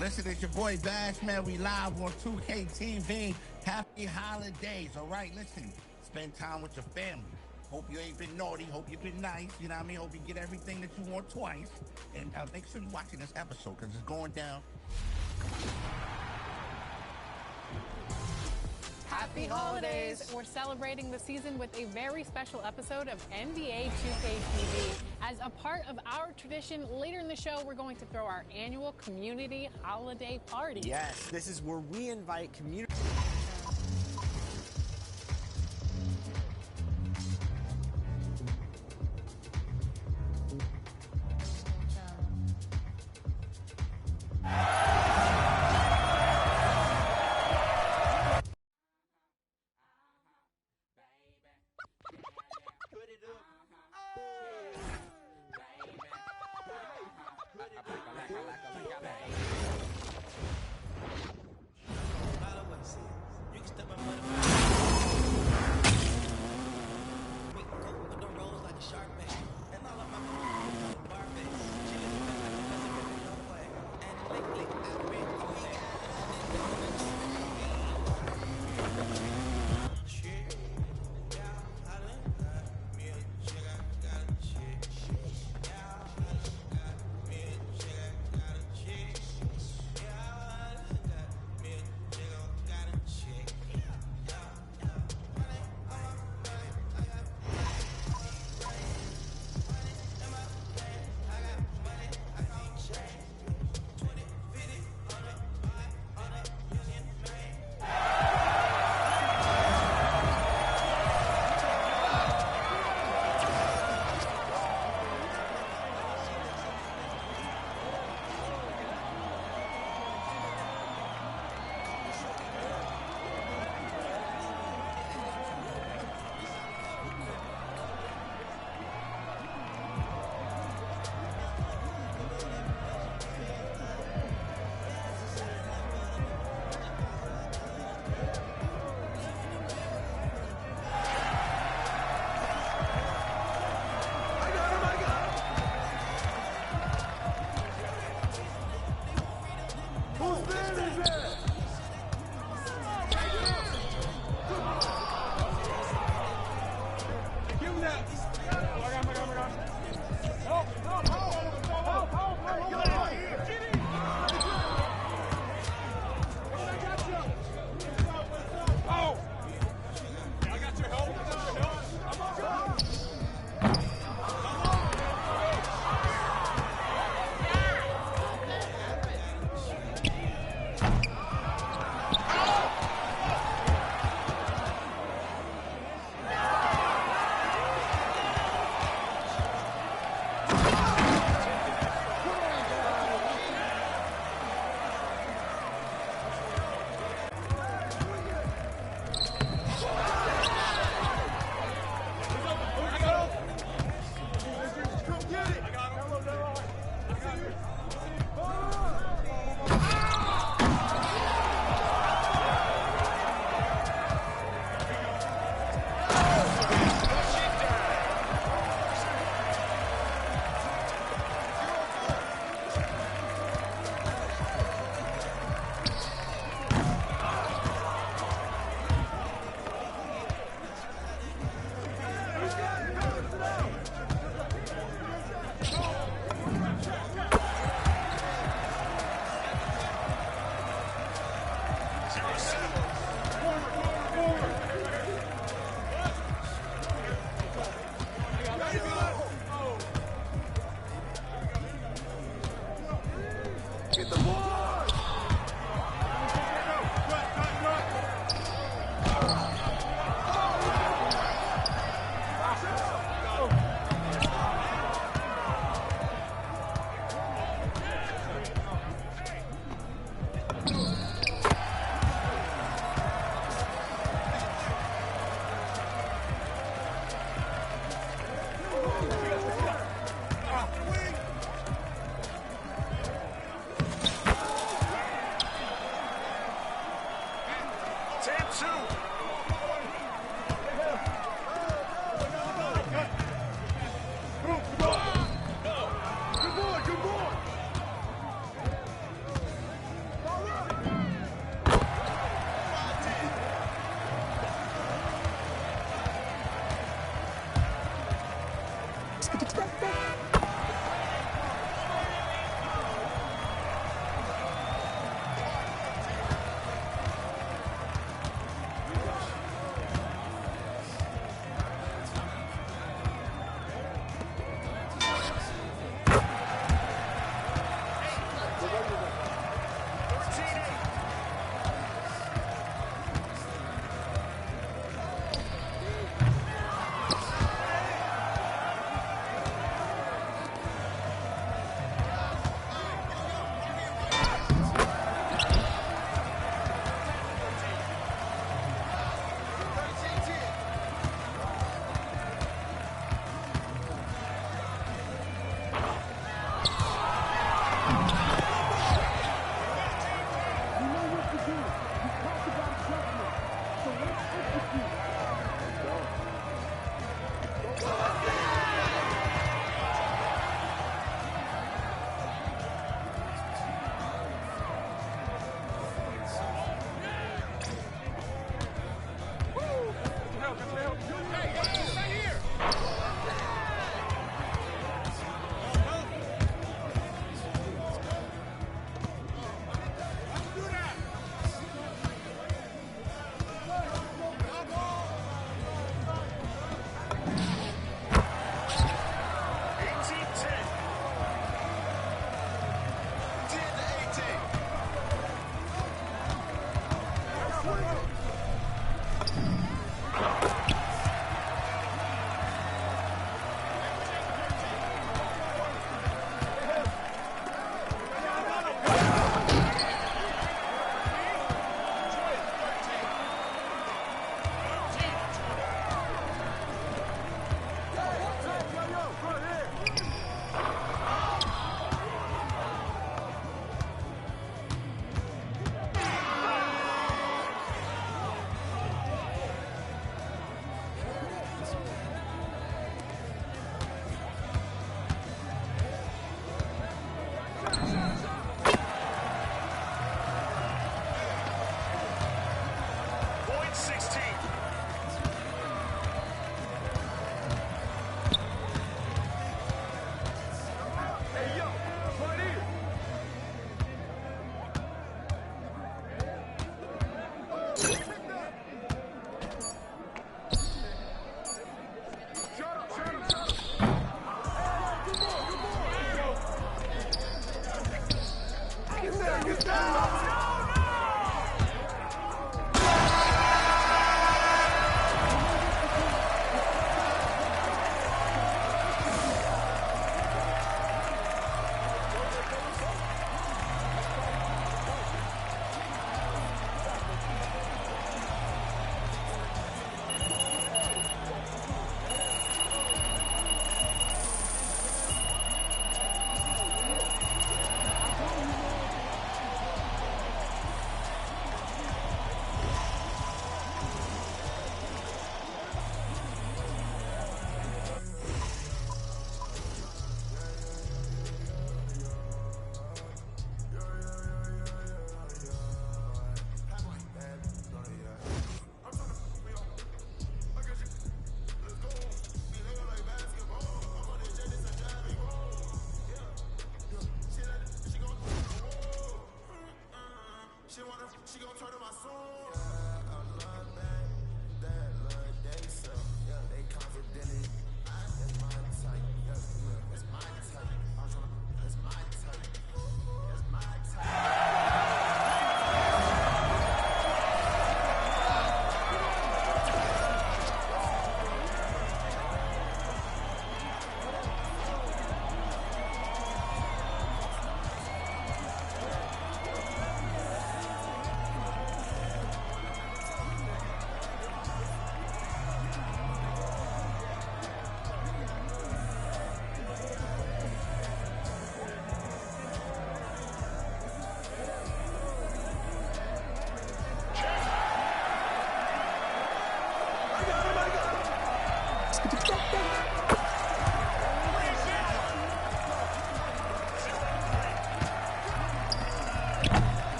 Listen, it's your boy Bash, man. We live on 2K TV. Happy holidays, all right? Listen, spend time with your family. Hope you ain't been naughty. Hope you've been nice. You know what I mean? Hope you get everything that you want twice. And make sure you're watching this episode because it's going down. Happy holidays! We're celebrating the season with a very special episode of NBA 2K TV. As a part of our tradition, later in the show, we're going to throw our annual community holiday party. Yes, this is where we invite community.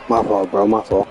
My fault, bro. My fault.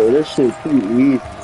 bro. This shit too easy.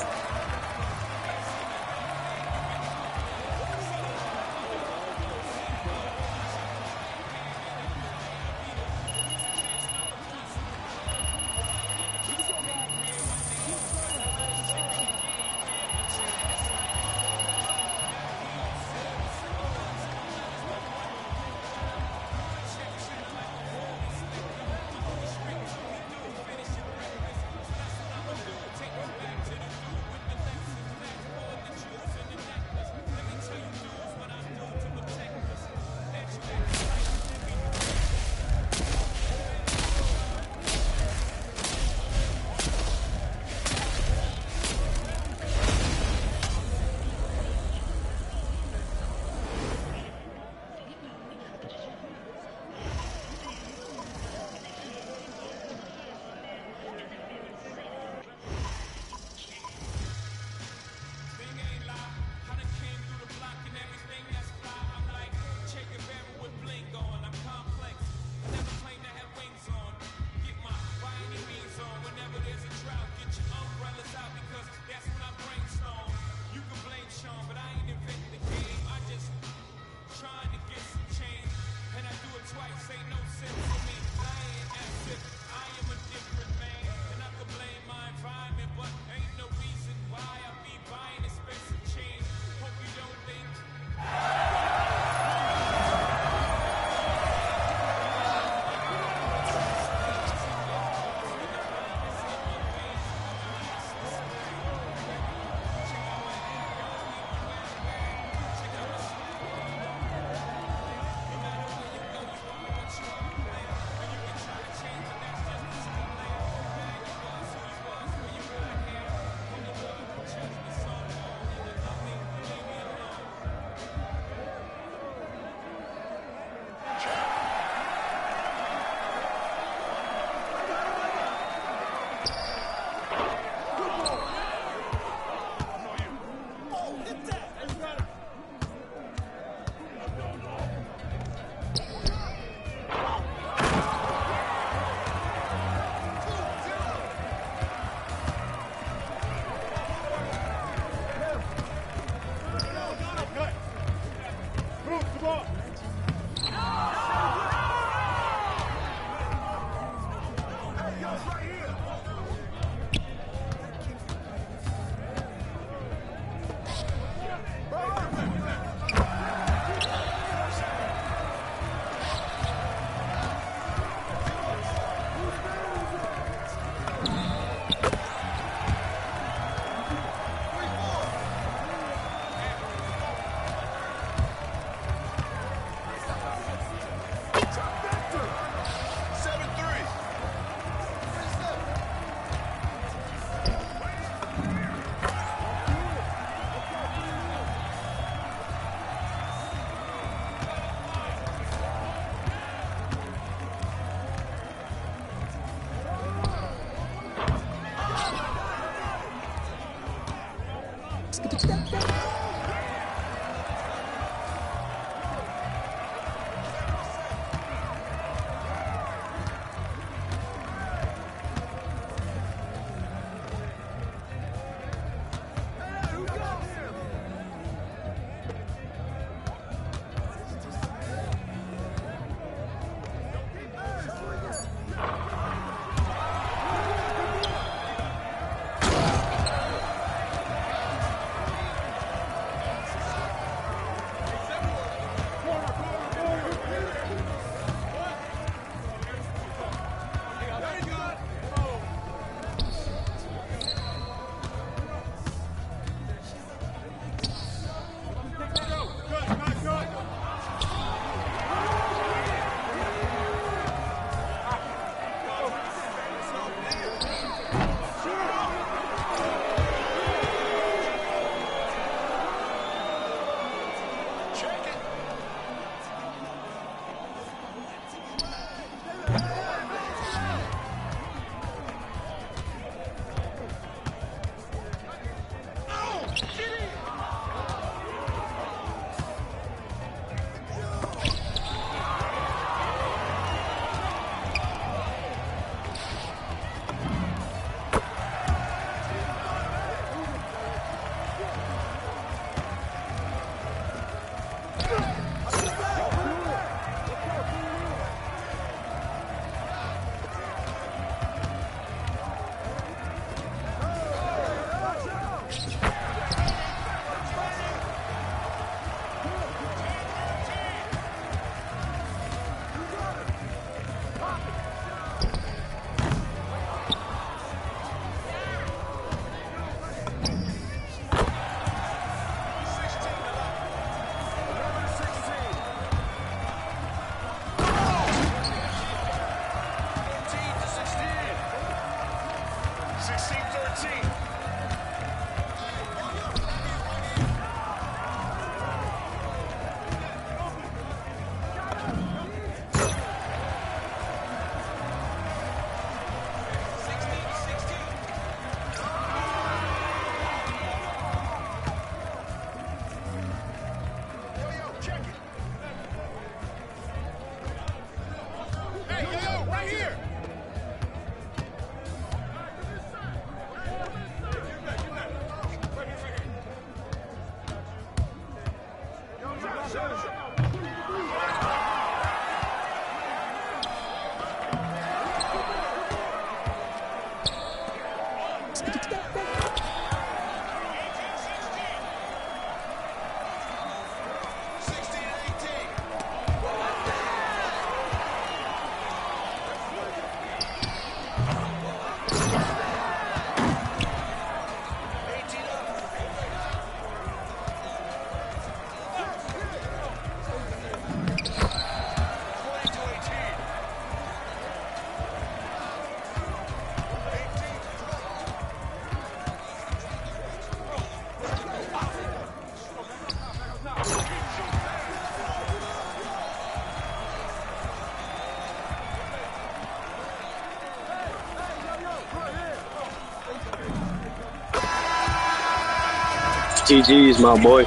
GG's, my boy.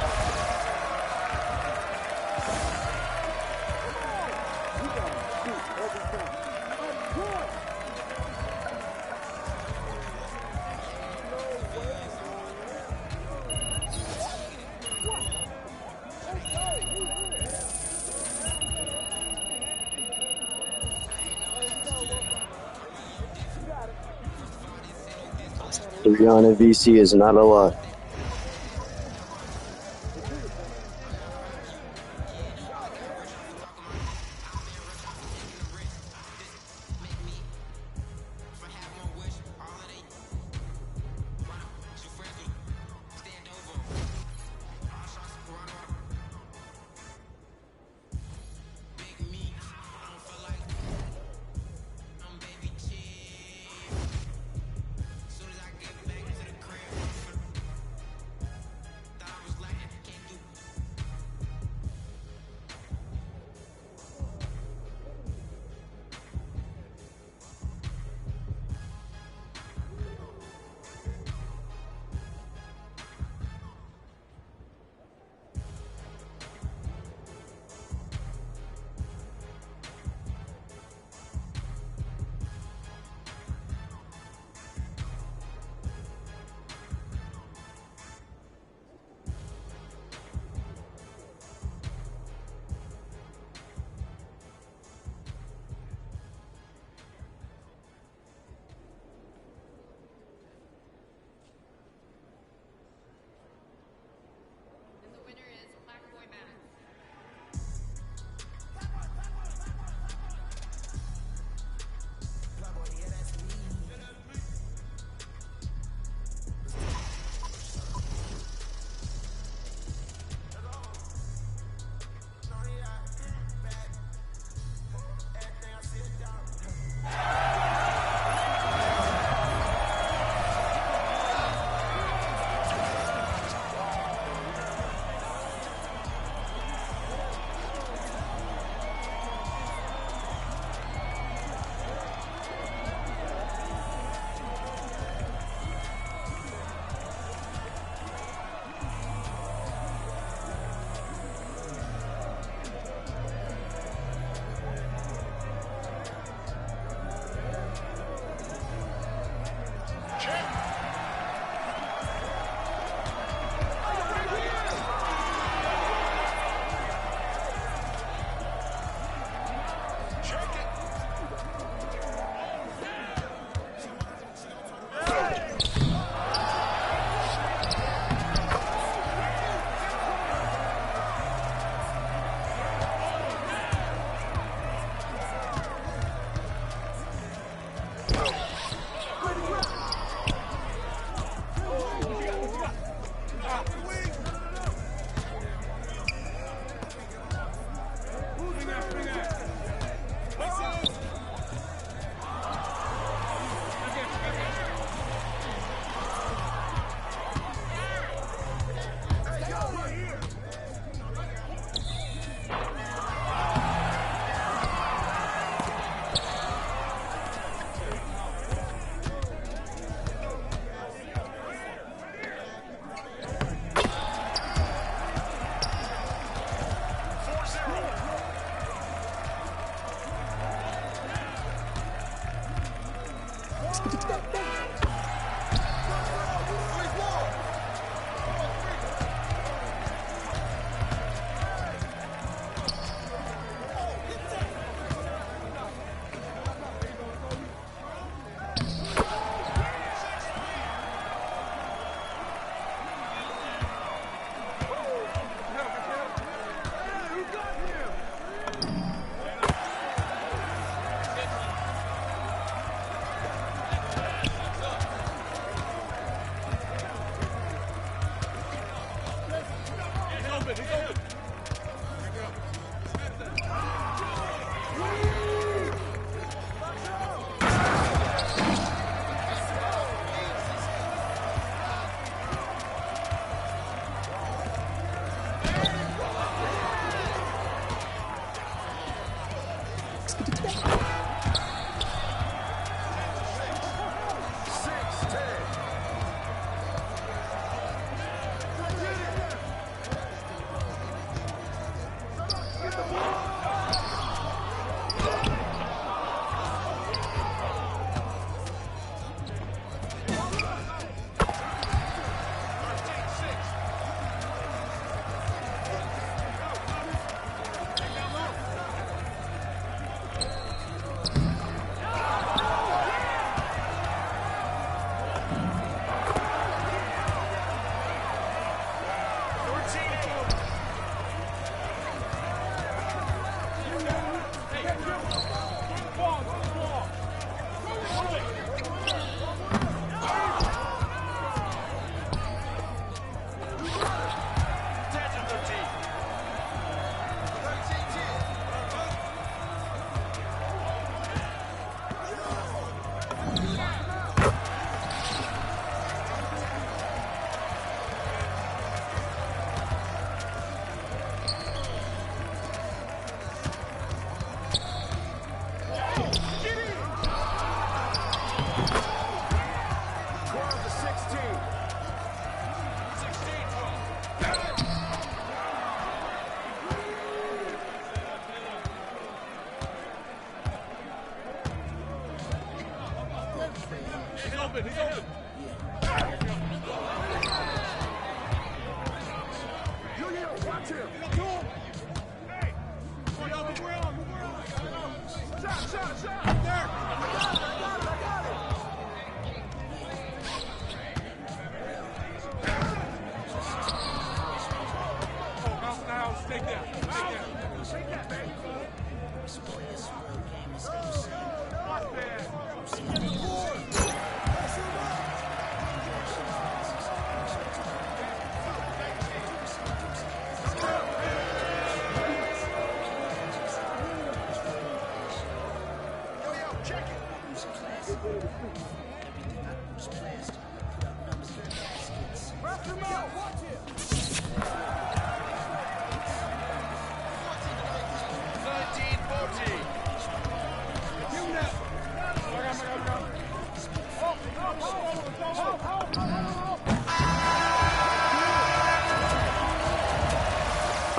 Rihanna VC is not a lot.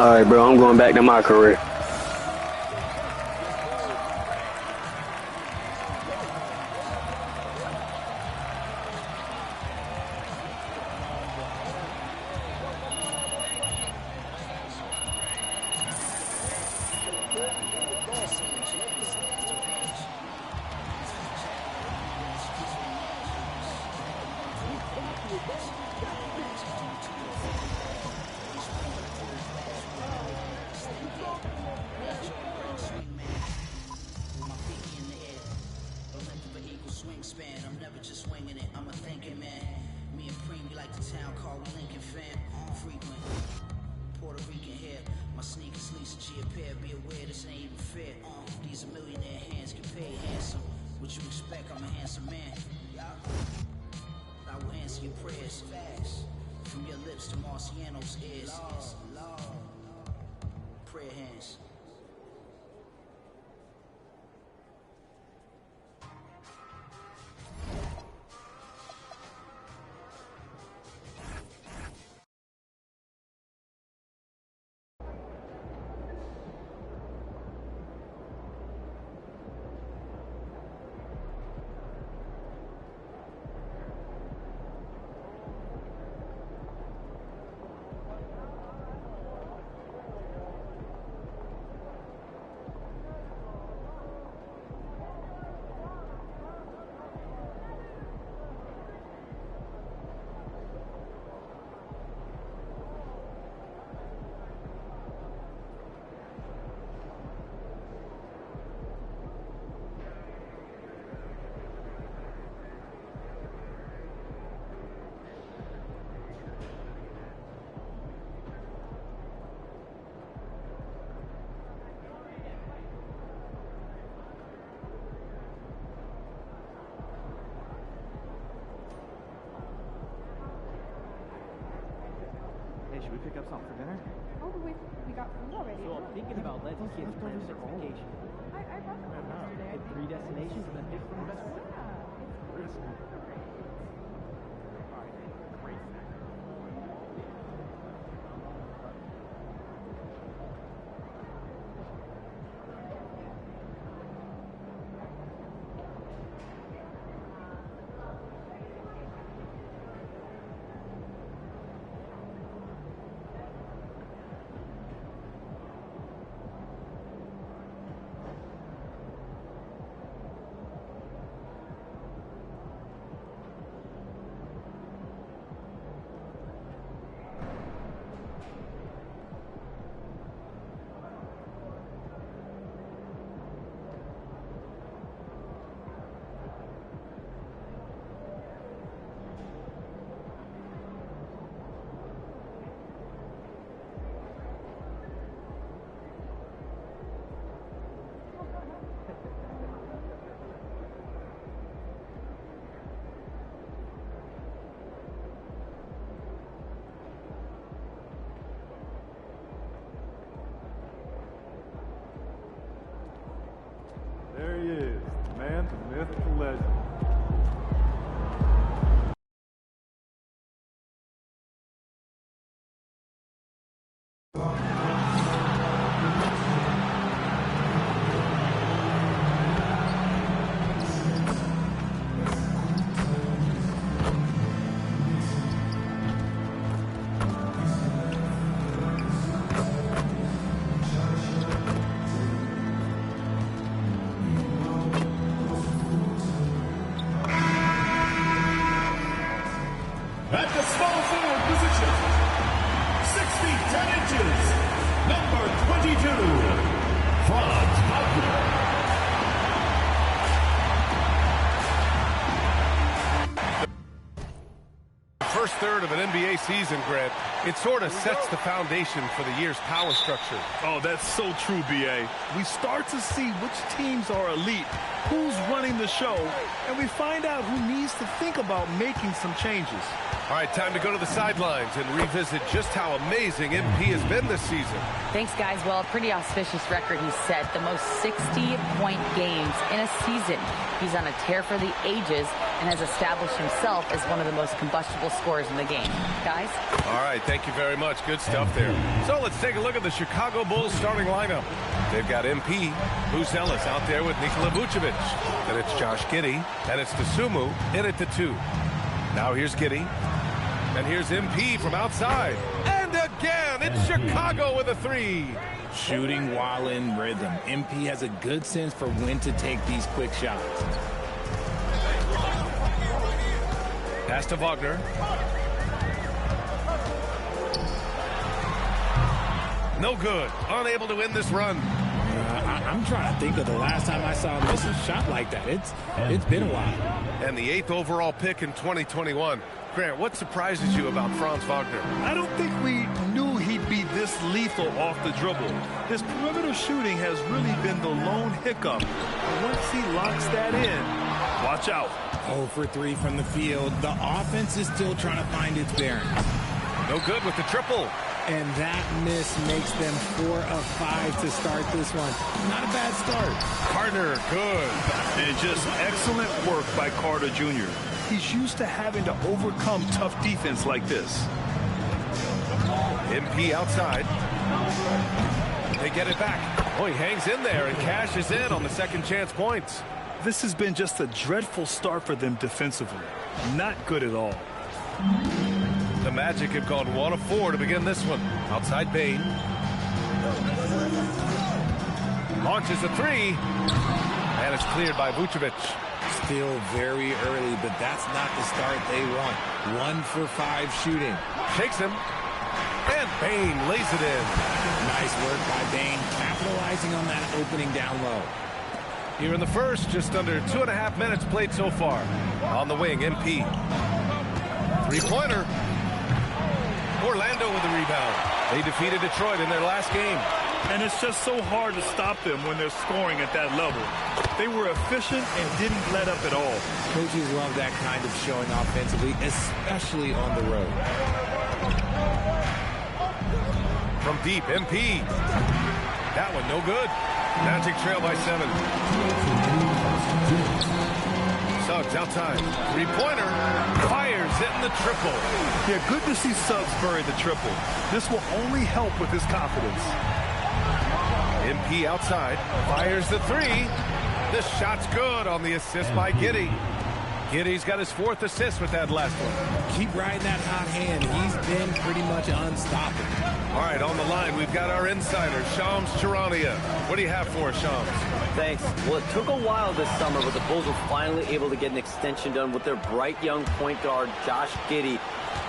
All right, bro, I'm going back to my career. Should we pick up something for dinner? Oh, we got food already. So I'm thinking about letting kids plan their next vacation. I brought them yesterday. Hit 3 destinations and then pick from the best one. There he is, the man, the myth, the legend. At the small forward position, 6 feet 10 inches, number 22, Franz Wagner. First third of an NBA season, Grant, it sort of sets the foundation for the year's power structure. Oh, that's so true, B.A. We start to see which teams are elite, who's running the show, and we find out who needs to think about making some changes. All right, time to go to the sidelines and revisit just how amazing MP has been this season. Thanks, guys. Well, a pretty auspicious record he's set. The most 60-point games in a season. He's on a tear for the ages and has established himself as one of the most combustible scorers in the game. Guys? All right, thank you very much. Good stuff there. So let's take a look at the Chicago Bulls starting lineup. They've got MP, Bruce Ellis out there with Nikola Vucevic. Then it's Josh Giddey, and it's Dosunmu in at the 2. Now here's Giddey. And here's MP from outside. And again, it's Chicago with a 3. Shooting while in rhythm. MP has a good sense for when to take these quick shots. Pass to Wagner. No good. Unable to win this run. I'm trying to think of the last time I saw him miss a shot like that. It's been a while. And the 8th overall pick in 2021. Grant, what surprises you about Franz Wagner? I don't think we knew he'd be this lethal off the dribble. His perimeter shooting has really been the lone hiccup. And once he locks that in, watch out. 0 for 3 from the field. The offense is still trying to find its bearings. No good with the triple. And that miss makes them 4 of 5 to start this one. Not a bad start. Carter, good. And just excellent work by Carter Jr. He's used to having to overcome tough defense like this. MP outside. They get it back. Oh, he hangs in there and cashes in on the second chance points. This has been just a dreadful start for them defensively. Not good at all. The Magic have gone 1 of 4 to begin this one. Outside Bane. Launches a 3. And it's cleared by Vucevic. Still very early, but that's not the start they want. 1 for 5 shooting. Shakes him. And Bane lays it in. Nice work by Bane, capitalizing on that opening down low. Here in the first, just under 2.5 minutes played so far. On the wing, MP. 3-pointer. Orlando with the rebound. They defeated Detroit in their last game. And it's just so hard to stop them when they're scoring at that level. They were efficient and didn't let up at all. Coaches love that kind of showing offensively, especially on the road. From deep, MP. That one no good. Magic trail by 7. Suggs outside. Three-pointer. Fires hitting the triple. Yeah, good to see Suggs bury the triple. This will only help with his confidence. MP outside. Fires the 3. This shot's good on the assist by Giddey. Giddey's got his 4th assist with that last one. Keep riding that hot hand. He's been pretty much unstoppable. All right, on the line, we've got our insider, Shams Charania. What do you have for us, Shams? Thanks. Well, it took a while this summer, but the Bulls were finally able to get an extension done with their bright young point guard, Josh Giddey.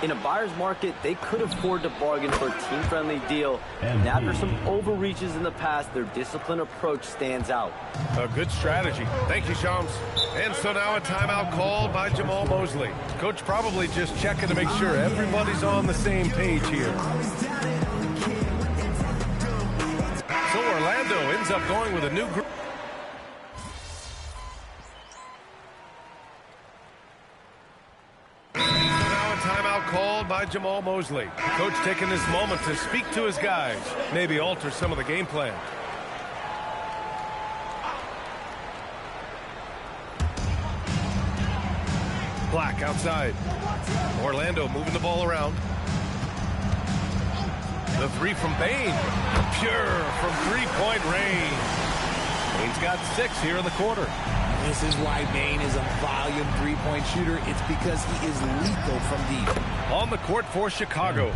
In a buyer's market, they could afford to bargain for a team-friendly deal. And after some overreaches in the past, their disciplined approach stands out. A good strategy. Thank you, Shams. And so now a timeout called by Jamal Mosley. Coach probably just checking to make sure everybody's on the same page here. So Orlando ends up going with a new group. Timeout called by Jamal Mosley. Coach taking this moment to speak to his guys, maybe alter some of the game plan. Black outside. Orlando moving the ball around. The 3 from Bane. Pure from three-point range. Bane's got 6 here in the quarter. This is why Bane is a volume three-point shooter. It's because he is lethal from deep. On the court for Chicago,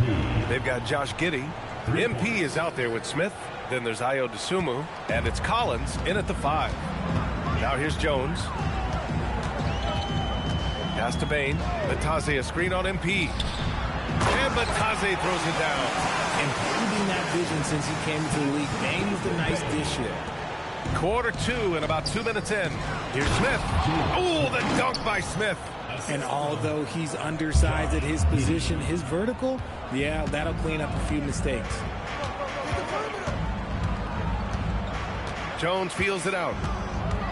they've got Josh Giddey. MP is out there with Smith. Then there's Ayo Dosunmu. And it's Collins in at the 5. Now here's Jones. Pass to Bane. Batase a screen on MP. And Batase throws it down. Improving that vision since he came into the league. Bane with a nice dish here. Quarter 2 and about 2 minutes in. Here's Smith. Oh, the dunk by Smith. And although he's undersized at his position, his vertical, yeah, that'll clean up a few mistakes. Jones feels it out.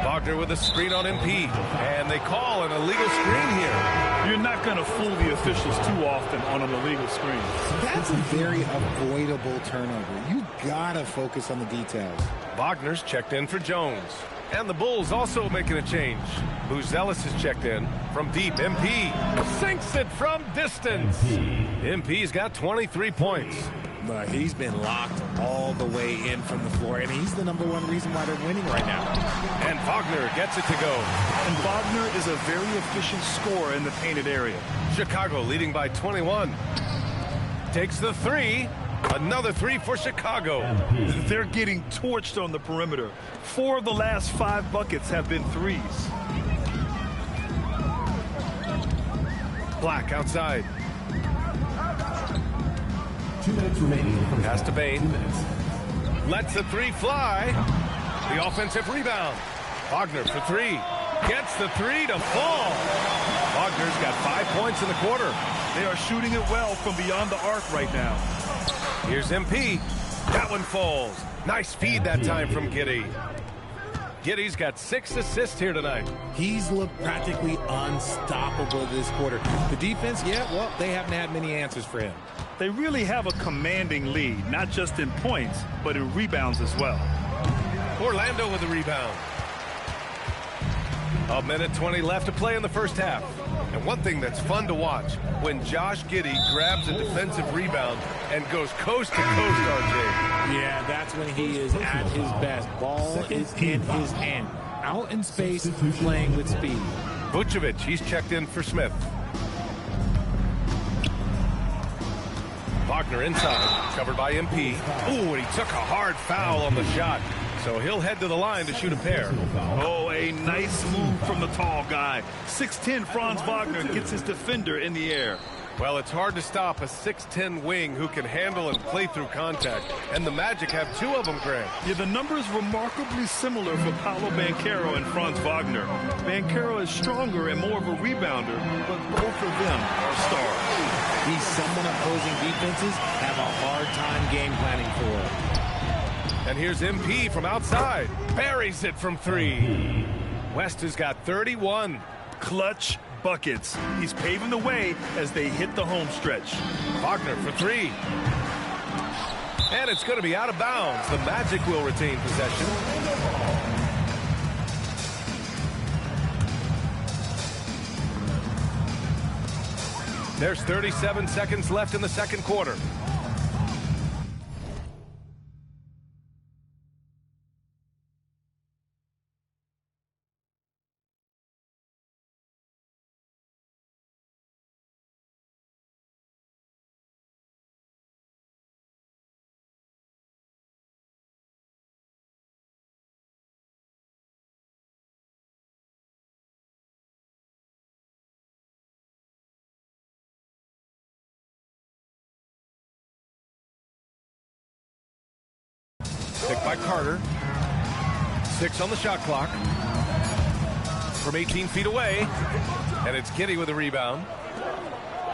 Wagner with a screen on MP. And they call an illegal screen here. You're not going to fool the officials too often on an illegal screen. That's a very avoidable turnover. You got to focus on the details. Wagner's checked in for Jones. And the Bulls also making a change. Buzelis has checked in from deep. MP sinks it from distance. MP's got 23 points. But he's been locked all the way in from the floor, and he's the #1 reason why they're winning right now. And Wagner gets it to go. And Wagner is a very efficient scorer in the painted area. Chicago leading by 21. Takes the 3. Another 3 for Chicago. They're getting torched on the perimeter. 4 of the last 5 buckets have been threes. Black outside. 2 minutes remaining. Pass to Bane. Lets the 3 fly. The offensive rebound. Wagner for 3. Gets the 3 to fall. Wagner's got 5 points in the quarter. They are shooting it well from beyond the arc right now. Here's MP. That one falls. Nice feed that time from Giddey. Giddey's got 6 assists here tonight. He's looked practically unstoppable this quarter. The defense, yeah, well, they haven't had many answers for him. They really have a commanding lead, not just in points, but in rebounds as well. Orlando with the rebound. 1:20 left to play in the first half. And one thing that's fun to watch, when Josh Giddey grabs a defensive rebound and goes coast to coast, RJ. Yeah, that's when he is at his best. Ball is in his hand. Out in space, playing with speed. Vucevic, he's checked in for Smith. Wagner inside, covered by MP. Ooh, and he took a hard foul on the shot. So he'll head to the line to shoot a pair. Oh, a nice move from the tall guy. 6'10" Franz Wagner gets his defender in the air. Well, it's hard to stop a 6'10" wing who can handle and play through contact. And the Magic have 2 of them, Grant. Yeah, the numbers remarkably similar for Paolo Banchero and Franz Wagner. Banchero is stronger and more of a rebounder, but both of them are stars. He's someone opposing defenses have a hard time game planning for. And here's MP from outside. Buries it from 3. West has got 31. Clutch buckets. He's paving the way as they hit the home stretch. Wagner for 3. And it's going to be out of bounds. The Magic will retain possession. There's 37 seconds left in the second quarter. Picked by Carter. 6 on the shot clock. From 18 feet away. And it's Giddey with a rebound.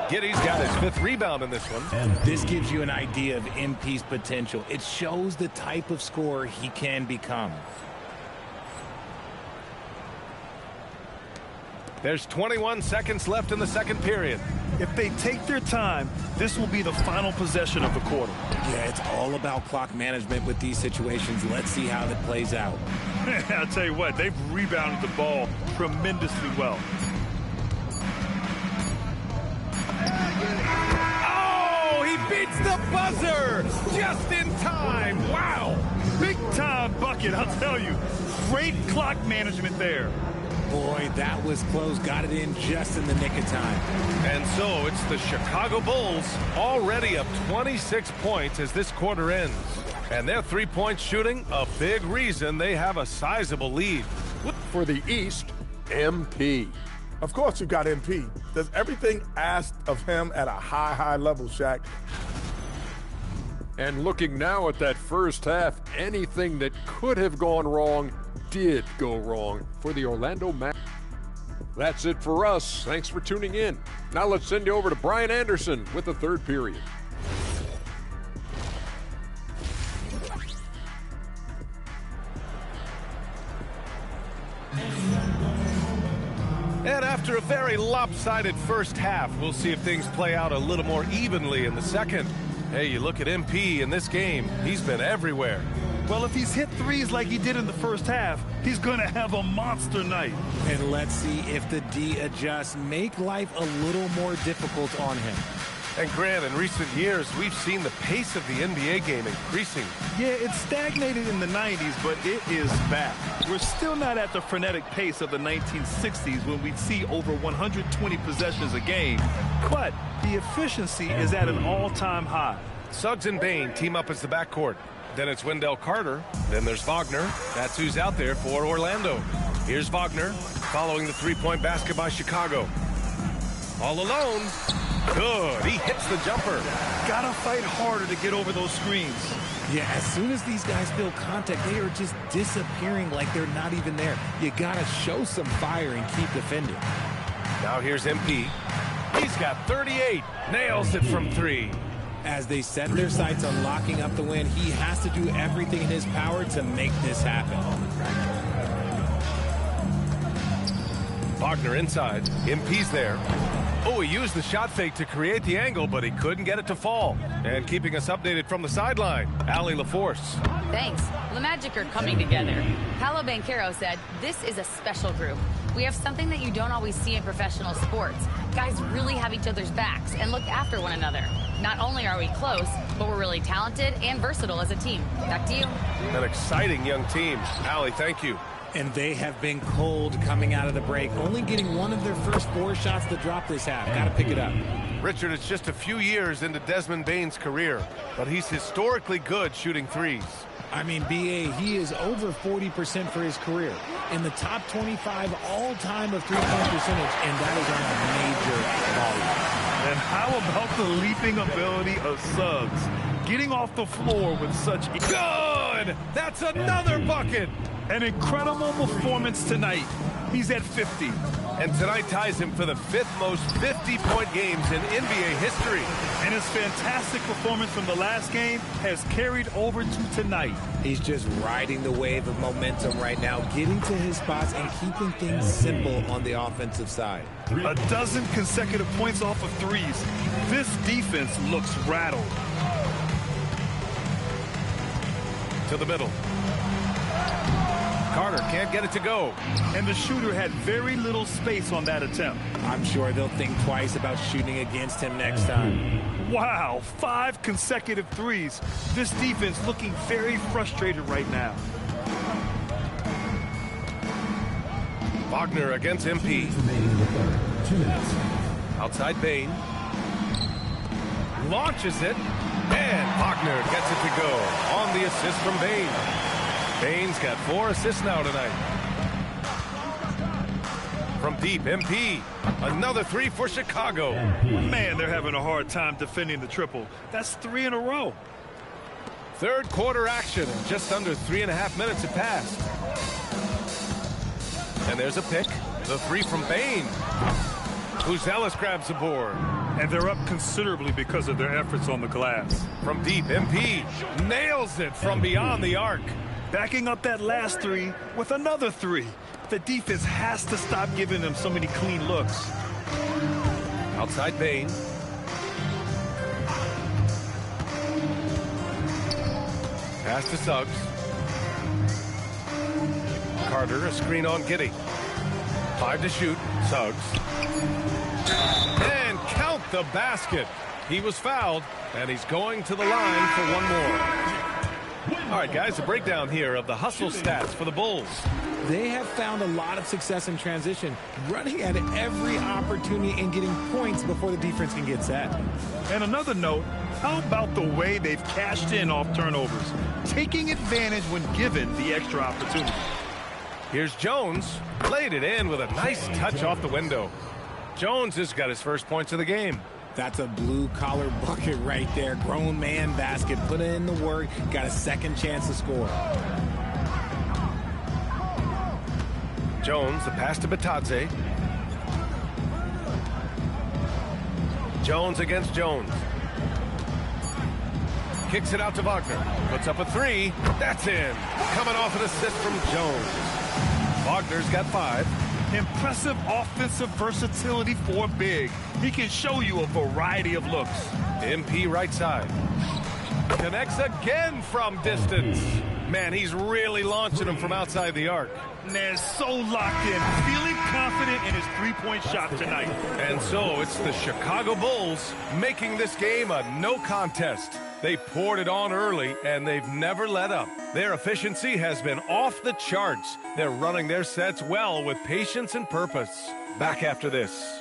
Giddey's got his 5th rebound in this one. And this gives you an idea of MP's potential. It shows the type of scorer he can become. There's 21 seconds left in the second period. If they take their time, this will be the final possession of the quarter. Yeah, it's all about clock management with these situations. Let's see how that plays out. I'll tell you what, they've rebounded the ball tremendously well. Oh, he beats the buzzer just in time. Wow. Big time bucket, I'll tell you. Great clock management there. Boy, that was close. Got it in just in the nick of time. And so it's the Chicago Bulls already up 26 points as this quarter ends. And their three-point shooting, a big reason they have a sizable lead. For the East, MP. Of course you got MP. Does everything asked of him at a high level, Shaq. And looking now at that first half, anything that could have gone wrong did go wrong for the Orlando Magic. That's it for us. Thanks for tuning in. Now let's send you over to Brian Anderson with the third period. And after a very lopsided first half, we'll see if things play out a little more evenly in the second. Hey, you look at MP in this game, he's been everywhere. Well, if he's hit threes like he did in the first half, he's going to have a monster night. And let's see if the D adjusts, make life a little more difficult on him. And Grant, in recent years, we've seen the pace of the NBA game increasing. Yeah, it stagnated in the 90s, but it is back. We're still not at the frenetic pace of the 1960s when we'd see over 120 possessions a game, but the efficiency is at an all-time high. Suggs and Bane team up as the backcourt. Then it's Wendell Carter. Then there's Wagner. That's who's out there for Orlando. Here's Wagner following the three-point basket by Chicago. All alone. Good. He hits the jumper. Gotta fight harder to get over those screens. Yeah, as soon as these guys feel contact, they are just disappearing like they're not even there. You gotta show some fire and keep defending. Now here's MP. He's got 38. Nails it from 3. As they set their sights on locking up the win, he has to do everything in his power to make this happen. Wagner inside. MP's there. Oh, he used the shot fake to create the angle, but he couldn't get it to fall. And keeping us updated from the sideline, Allie LaForce. Thanks. The Magic are coming together. Paolo Banchero said, "This is a special group. We have something that you don't always see in professional sports. Guys really have each other's backs and look after one another. Not only are we close, but we're really talented and versatile as a team." Back to you. An exciting young team. Allie, thank you. And they have been cold coming out of the break, only getting one of their first 4 shots to drop this half. Got to pick it up. Richard, it's just a few years into Desmond Bane's career, but he's historically good shooting threes. I mean, B.A., he is over 40% for his career. In the top 25 all-time of three-point percentage, and that is on a major volume. And how about the leaping ability of Suggs? Getting off the floor with such... Good! That's another bucket! An incredible performance tonight. He's at 50. And tonight ties him for the 5th most 50-point games in NBA history. And his fantastic performance from the last game has carried over to tonight. He's just riding the wave of momentum right now, getting to his spots and keeping things simple on the offensive side. A dozen consecutive points off of threes. This defense looks rattled. to the middle. Carter can't get it to go. And the shooter had very little space on that attempt. I'm sure they'll think twice about shooting against him next time. Wow, 5 consecutive threes. This defense looking very frustrated right now. Wagner against MP. Outside Bain. Launches it. And Wagner gets it to go on the assist from Bain. Bain's got 4 assists now tonight. From deep, MP. Another 3 for Chicago. Man, they're having a hard time defending the triple. That's 3 in a row. Third quarter action. Just under 3.5 minutes have passed. And there's a pick. The 3 from Bain. Buzelis grabs the board. And they're up considerably because of their efforts on the glass. From deep, MP nails it from beyond the arc. Backing up that last 3 with another 3. The defense has to stop giving them so many clean looks. Outside Bain. Pass to Suggs. Carter, a screen on Giddey. 5 to shoot. Suggs. And count the basket. He was fouled, and he's going to the line for one more. All right, guys, a breakdown here of the hustle stats for the Bulls. They have found a lot of success in transition, running at every opportunity and getting points before the defense can get set. And another note, how about the way they've cashed in off turnovers, taking advantage when given the extra opportunity. Here's Jones, laid it in with a nice touch off the window. Jones has got his first points of the game. That's a blue-collar bucket right there. Grown man basket. Put in the work. Got a second chance to score. Jones, the pass to Batadze. Jones against Jones. Kicks it out to Wagner. Puts up a 3. That's in. Coming off an assist from Jones. Wagner's got 5. Impressive offensive versatility for big. He can show you a variety of looks. MP right side. Connects again from distance. Man, he's really launching them from outside the arc. Man, so locked in, feeling confident in his three-point shot tonight. And so it's the Chicago Bulls making this game a no contest. They poured it on early, and they've never let up. Their efficiency has been off the charts. They're running their sets well with patience and purpose. Back after this.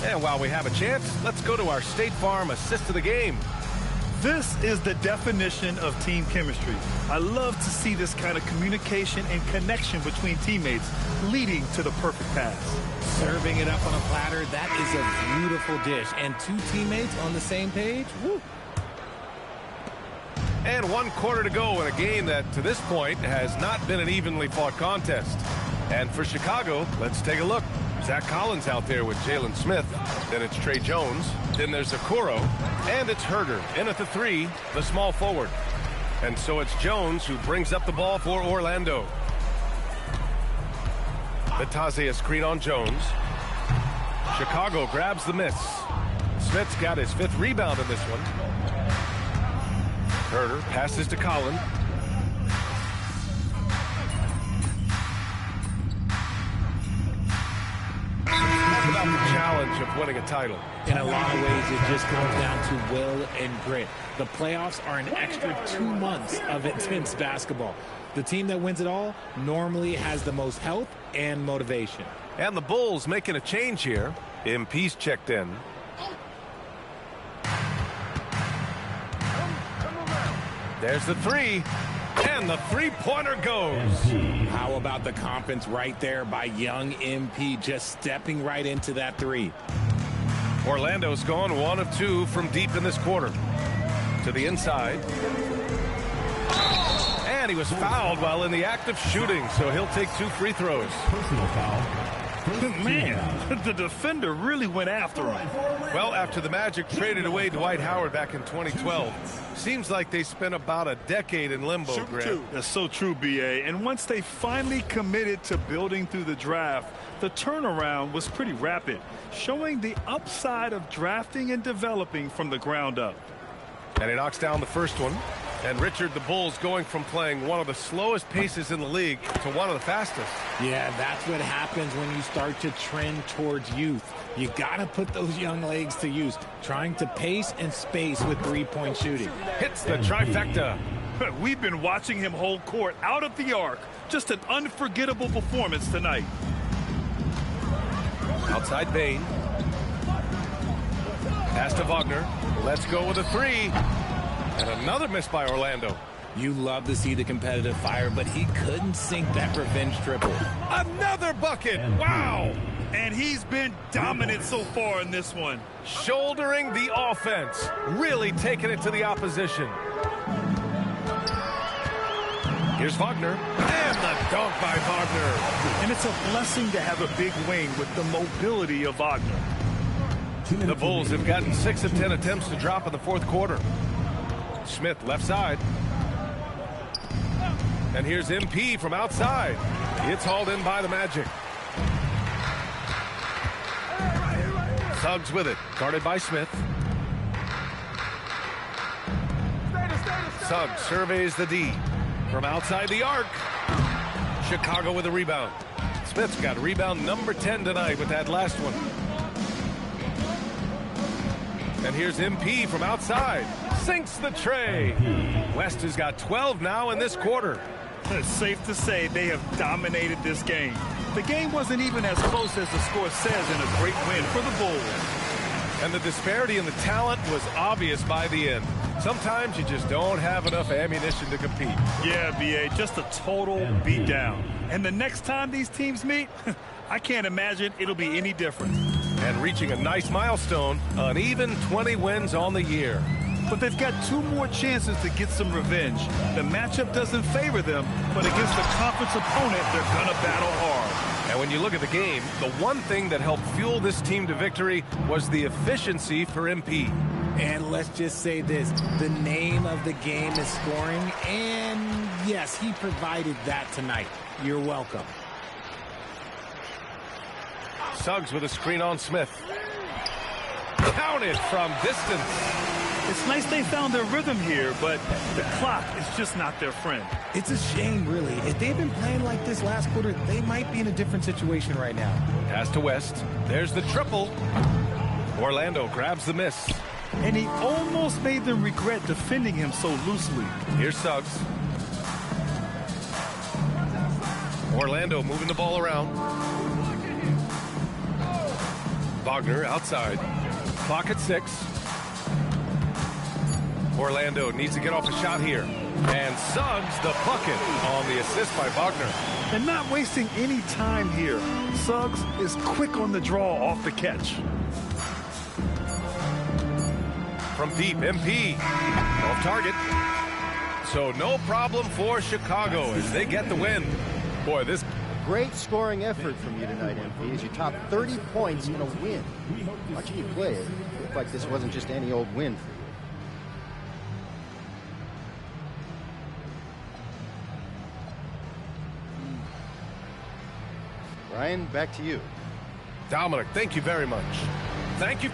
And while we have a chance, let's go to our State Farm assist of the game. This is the definition of team chemistry. I love to see this kind of communication and connection between teammates leading to the perfect pass. Serving it up on a platter, that is a beautiful dish. And two teammates on the same page, woo. And 1 quarter to go in a game that, to this point, has not been an evenly fought contest. And for Chicago, let's take a look. Zach Collins out there with Jalen Smith. Then it's Trey Jones. Then there's Okoro. And it's Herder in at the 3, the small forward. And so it's Jones who brings up the ball for Orlando. Batazia screen on Jones. Chicago grabs the miss. Smith's got his 5th rebound in this one. Herder passes to Collins. About the challenge of winning a title. In a lot of ways, it just comes down to will and grit. The playoffs are an extra 2 months of intense basketball. The team that wins it all normally has the most health and motivation. And the Bulls making a change here. MP's checked in. There's the 3. And the 3-pointer goes. How about the confidence right there by young MP, just stepping right into that 3. Orlando's gone 1 of 2 from deep in this quarter. To the inside. And he was fouled while in the act of shooting, so he'll take 2 free throws. Personal foul. Man, the defender really went after him. Well, after the Magic traded away Dwight Howard back in 2012, seems like they spent about a decade in limbo, Grant. That's so true, B.A. And once they finally committed to building through the draft, the turnaround was pretty rapid, showing the upside of drafting and developing from the ground up. And he knocks down the first one. And Richard, the Bulls going from playing one of the slowest paces in the league to one of the fastest. Yeah, that's what happens when you start to trend towards youth. You got to put those young legs to use, trying to pace and space with 3-point shooting. Hits the trifecta. We've been watching him hold court out of the arc. Just an unforgettable performance tonight. Outside Bane. Pass to Wagner. Let's go with a 3. And another miss by Orlando. You love to see the competitive fire, but he couldn't sink that revenge triple. Another bucket! Wow! And he's been dominant so far in this one. Shouldering the offense. Really taking it to the opposition. Here's Wagner. And the dunk by Wagner. And it's a blessing to have a big wing with the mobility of Wagner. The Bulls have gotten 6 of 10 attempts to drop in the 4th quarter. Smith left side. And here's MP from outside. It's hauled in by the Magic. Suggs with it. Guarded by Smith. Suggs surveys the D. From outside the arc. Chicago with a rebound. Smith's got rebound number 10 tonight with that last one. And here's MP from outside. Sinks the tray. West has got 12 now in this quarter. It's safe to say they have dominated this game. The game wasn't even as close as the score says in a great win for the Bulls. And the disparity in the talent was obvious by the end. Sometimes you just don't have enough ammunition to compete. Yeah, B.A., just a total beatdown. And the next time these teams meet, I can't imagine it'll be any different. And reaching a nice milestone, an even 20 wins on the year. But they've got 2 more chances to get some revenge. The matchup doesn't favor them, but against the conference opponent, they're going to battle hard. And when you look at the game, the one thing that helped fuel this team to victory was the efficiency for MP. And let's just say this, the name of the game is scoring, and yes, he provided that tonight. You're welcome. Suggs with a screen on Smith. Counted from distance. It's nice they found their rhythm here, but the clock is just not their friend. It's a shame, really. If they've been playing like this last quarter, they might be in a different situation right now. Pass to West. There's the triple. Orlando grabs the miss. And he almost made them regret defending him so loosely. Here's Suggs. Orlando moving the ball around. Wagner outside. Clock at 6. Orlando needs to get off a shot here. And Suggs the bucket on the assist by Wagner. And not wasting any time here. Suggs is quick on the draw off the catch. From deep, MP. Off target. So no problem for Chicago as they get the win. Boy, this... Great scoring effort from you tonight, MP, as you topped 30 points in a win. Watching you play, it looked like this wasn't just any old win for you. Ryan, back to you. Dominic, thank you very much. Thank you.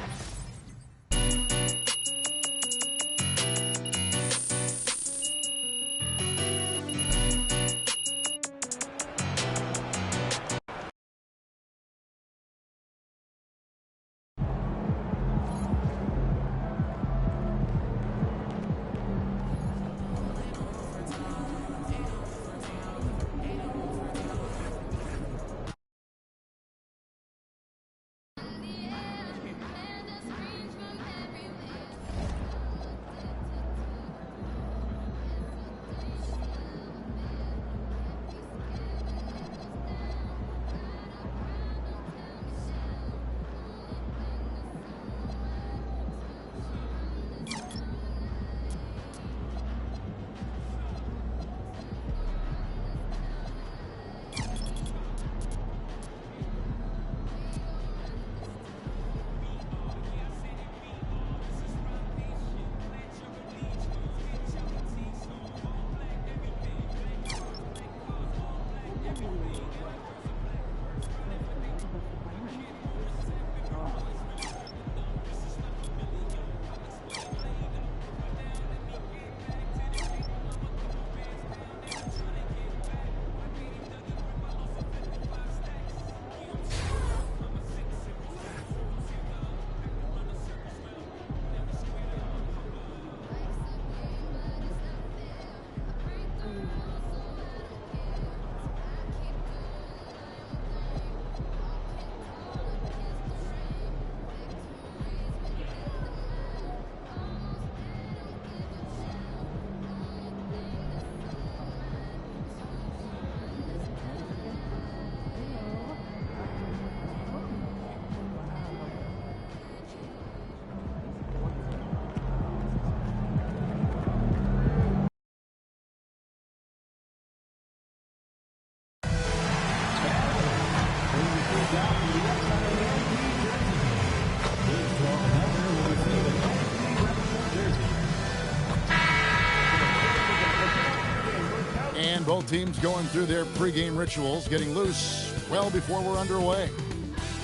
And both teams going through their pregame rituals, getting loose well before we're underway.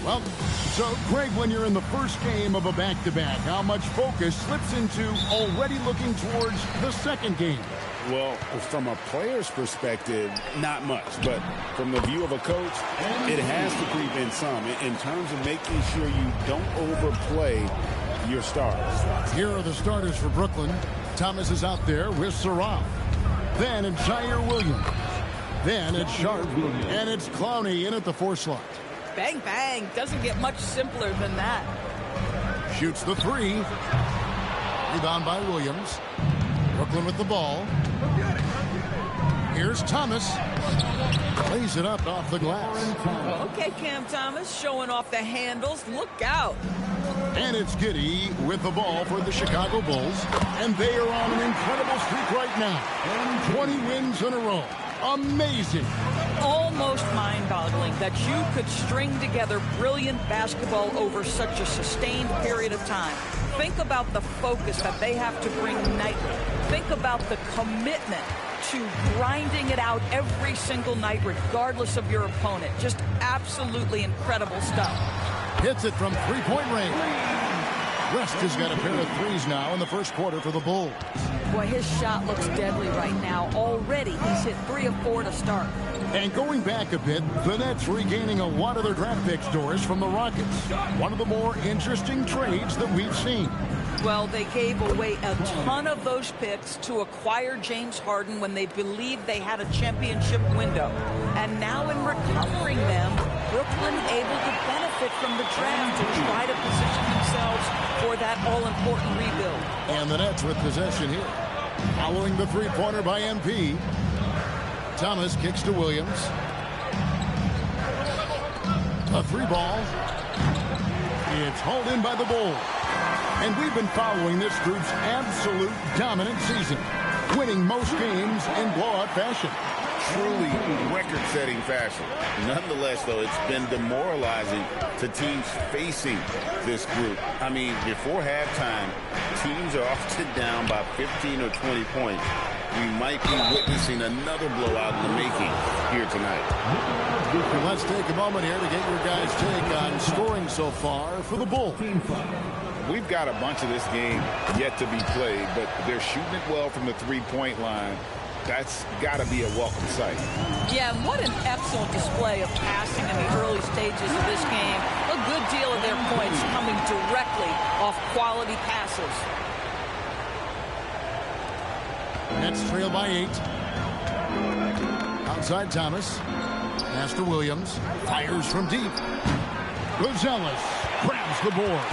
Well, so Greg, when you're in the first game of a back-to-back, how much focus slips into already looking towards the second game? Well, from a player's perspective, not much. But from the view of a coach, it has to creep in some in terms of making sure you don't overplay your stars. Here are the starters for Brooklyn. Thomas is out there with Saraf. Then it's Zaire Williams. Then it's Sharp. And it's Clowney in at the 4 slot. Bang, bang. Doesn't get much simpler than that. Shoots the 3. Rebound by Williams. Brooklyn with the ball. Here's Thomas. Plays it up off the glass. Okay, Cam Thomas showing off the handles. Look out. And it's Giddey with the ball for the Chicago Bulls. And they are on an incredible streak right now. 20 wins in a row. Amazing. Almost mind-boggling that you could string together brilliant basketball over such a sustained period of time. Think about the focus that they have to bring nightly. Think about the commitment to grinding it out every single night, regardless of your opponent. Just absolutely incredible stuff. Hits it from three-point range. West has got a pair of threes now in the first quarter for the Bulls. Boy, his shot looks deadly right now. Already, he's hit 3 of 4 to start. And going back a bit, the Nets regaining a lot of their draft picks, Doris, from the Rockets. One of the more interesting trades that we've seen. Well, they gave away a ton of those picks to acquire James Harden when they believed they had a championship window. And now in recovering them, Brooklyn able to benefit benefit from the draft to try to position themselves for that all-important rebuild. And the Nets with possession here. Following the three-pointer by MP. Thomas kicks to Williams. A three ball. It's hauled in by the Bulls. And we've been following this group's absolute dominant season, winning most games in blowout fashion. Truly record-setting fashion. Nonetheless, though, it's been demoralizing to teams facing this group. I mean, before halftime, teams are often down by 15 or 20 points. We might be witnessing another blowout in the making here tonight. Let's take a moment here to get your guys' take on scoring so far for the Bulls. We've got a bunch of this game yet to be played, but they're shooting it well from the three-point line. That's got to be a welcome sight. Yeah, and what an excellent display of passing in the early stages of this game. A good deal of their points coming directly off quality passes. Nets trail by 8. Outside Thomas. Pass to Williams. Fires from deep. Rosales grabs the board.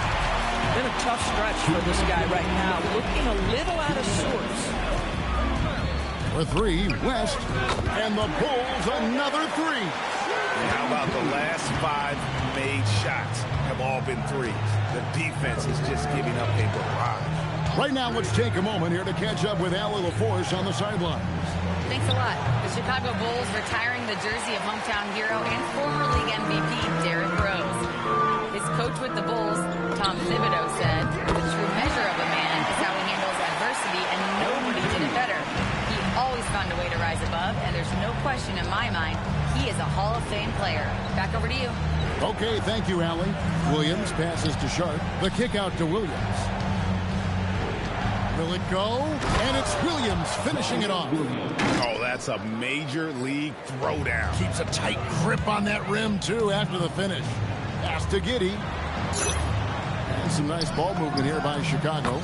Been a tough stretch for this guy right now. Looking a little out of sorts. For three, West. And the Bulls another three. And how about the last 5 made shots have all been threes? The defense is just giving up a barrage. Right now, let's take a moment here to catch up with Allie LaForce on the sidelines. Thanks a lot. The Chicago Bulls retiring the jersey of hometown hero and former league MVP Derrick Rose. His coach with the Bulls, Tom Thibodeau, said, "The true measure of a man is how he handles adversity, and nobody did it better. He always found a way to rise above, and there's no question in my mind he is a Hall of Fame player." Back over to you. Okay, thank you, Allie. Williams passes to Sharp. The kick out to Williams. Will it go? And it's Williams finishing it off. Oh, that's a major league throwdown. Keeps a tight grip on that rim, too, after the finish. Pass to Giddey. And some nice ball movement here by Chicago.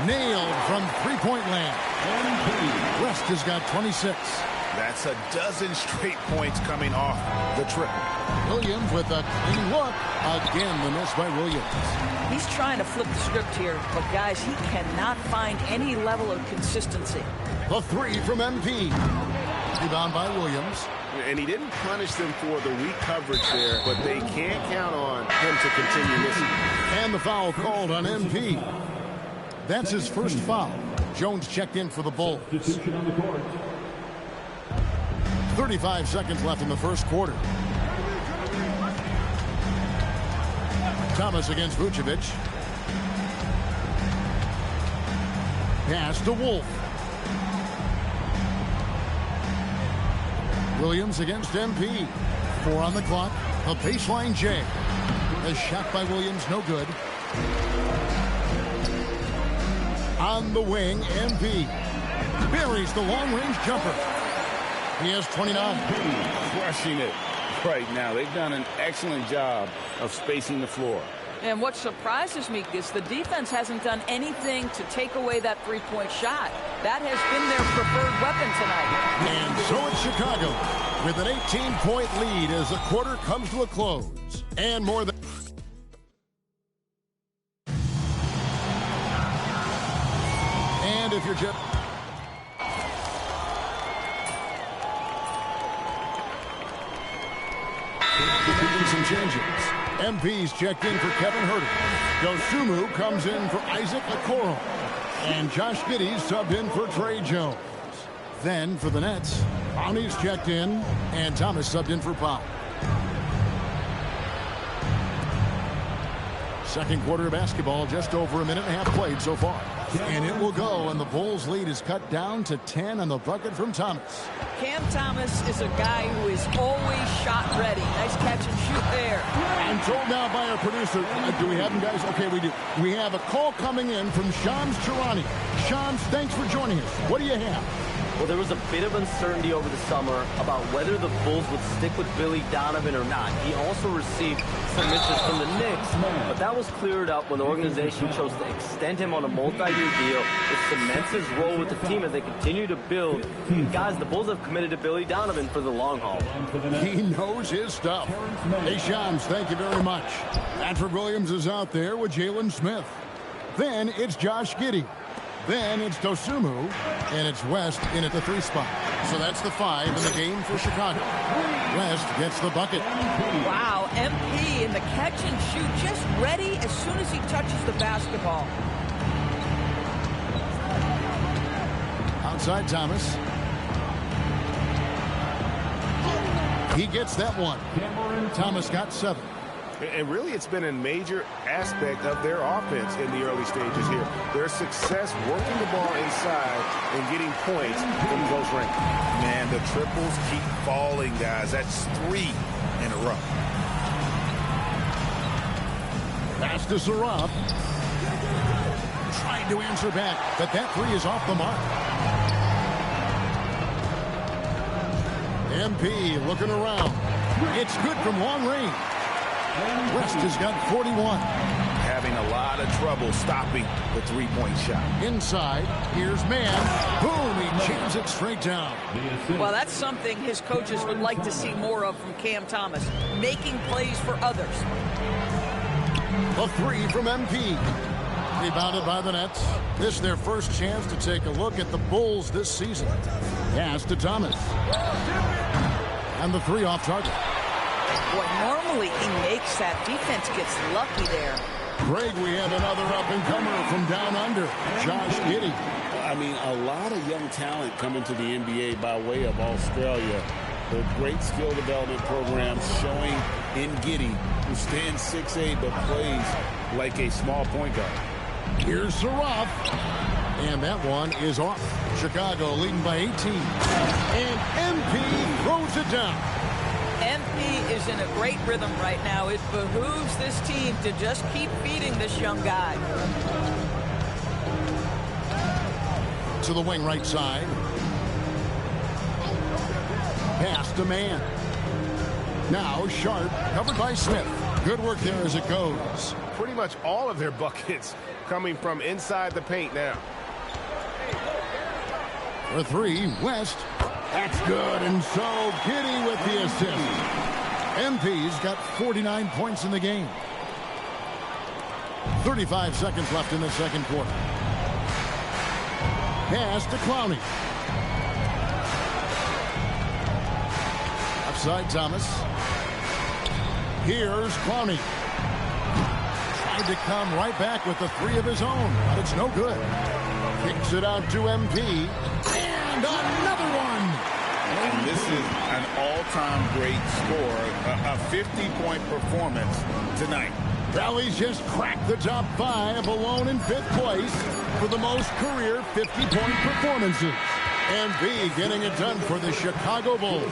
Nailed from three-point land. West has got 26. That's a dozen straight points coming off the triple. Williams with a clean look. Again, the miss by Williams. He's trying to flip the script here, but guys, he cannot find any level of consistency. The three from MP. Rebound by Williams. And he didn't punish them for the weak coverage there, but they can't count on him to continue missing. And the foul called on MP. That's his first foul. Jones checked in for the Bulls. 35 seconds left in the first quarter. Thomas against Vucevic. Pass to Wolf. Williams against MP. 4 on the clock. A baseline J. A shot by Williams, no good. On the wing, MP buries the long-range jumper. He has 29. Crushing it right now. They've done an excellent job of spacing the floor. And what surprises me is the defense hasn't done anything to take away that three-point shot. That has been their preferred weapon tonight. And so it's Chicago with an 18-point lead as the quarter comes to a close. And more than... And if you're Jeff... Some changes. MP's checked in for Kevin Huerter. Dosunmu comes in for Isaac Okoro. And Josh Giddey subbed in for Trey Jones. Then for the Nets, Bonnie's checked in, and Thomas subbed in for Powell. Second quarter of basketball, just over a minute and a half played so far. And it will go, and the Bulls lead is cut down to 10 on the bucket from Thomas. Cam Thomas is a guy who is always shot ready. Nice catch and shoot there. I'm told now by our producer, do we have him, guys? Okay, we do. We have a call coming in from Shams Charania. Shams, thanks for joining us. What do you have? Well, there was a bit of uncertainty over the summer about whether the Bulls would stick with Billy Donovan or not. He also received some interest from the Knicks, but that was cleared up when the organization chose to extend him on a multi-year deal. It cements his role with the team as they continue to build. Guys, the Bulls have committed to Billy Donovan for the long haul. He knows his stuff. Hey, Shams, thank you very much. Patrick Williams is out there with Jalen Smith. Then it's Josh Giddey. Then it's Dosunmu, and it's West in at the 3 spot. So that's the 5 in the game for Chicago. West gets the bucket. Wow, MP in the catch and shoot, just ready as soon as he touches the basketball. Outside Thomas. He gets that one. Thomas got 7. And really, it's been a major aspect of their offense in the early stages here. Their success working the ball inside and getting points from close range. Man, the triples keep falling, guys. That's 3 in a row. Pass to Zarab. Trying to answer back, but that 3 is off the mark. MP looking around. It's good from long range. West has got 41. Having a lot of trouble stopping the 3-point shot. Inside, here's man. Boom, he jams it straight down. Well, that's something his coaches would like to see more of from Cam Thomas, making plays for others. A 3 from MP. Rebounded by the Nets. This is their first chance to take a look at the Bulls this season. Pass to Thomas. And the 3 off target. What normally he makes, that defense gets lucky there. Greg, we have another up-and-comer from down under, Josh Giddey. I mean, a lot of young talent coming to the NBA by way of Australia. The great skill development programs showing in Giddey, who stands 6'8", but plays like a small point guard. Here's Zarab. And that one is off. Chicago leading by 18. And MP throws it down. MP is in a great rhythm right now. It behooves this team to just keep feeding this young guy. To the wing right side. Pass to man. Now Sharp covered by Smith. Good work there as it goes. Pretty much all of their buckets coming from inside the paint now. For 3, West. That's good, and so Giddey with the assist. MP's got 49 points in the game. 35 seconds left in the second quarter. Pass to Clowney. Outside Thomas. Here's Clowney. Tried to come right back with the 3 of his own, but it's no good. Kicks it out to MP. And another one. And this is an all-time great score, a 50-point performance tonight. Valley's just cracked the top 5 alone in 5th place for the most career 50-point performances. MP getting it done for the Chicago Bulls.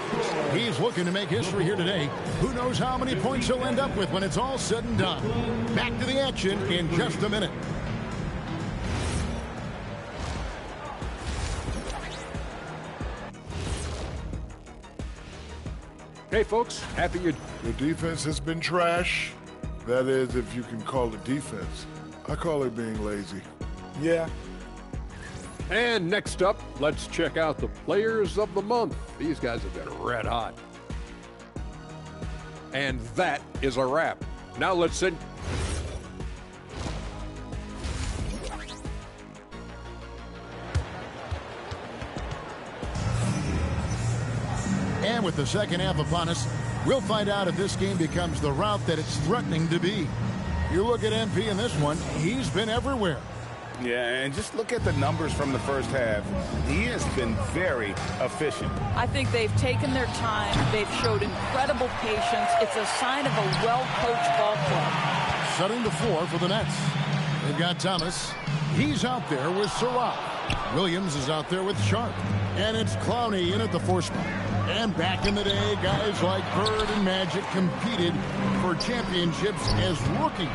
He's looking to make history here today. Who knows how many points he'll end up with when it's all said and done. Back to the action in just a minute. Hey, folks, happy you... The defense has been trash. That is, if you can call it defense. I call it being lazy. Yeah. And next up, let's check out the players of the month. These guys have been red hot. And that is a wrap. Now let's send... And with the second half upon us, we'll find out if this game becomes the route that it's threatening to be. You look at MP in this one, he's been everywhere. Yeah, and just look at the numbers from the first half. He has been very efficient. I think they've taken their time. They've showed incredible patience. It's a sign of a well-coached ball club. Setting the floor for the Nets. They've got Thomas. He's out there with Surratt. Williams is out there with Sharp. And it's Clowney in at the 4 spot. And back in the day, guys like Bird and Magic competed for championships as rookies.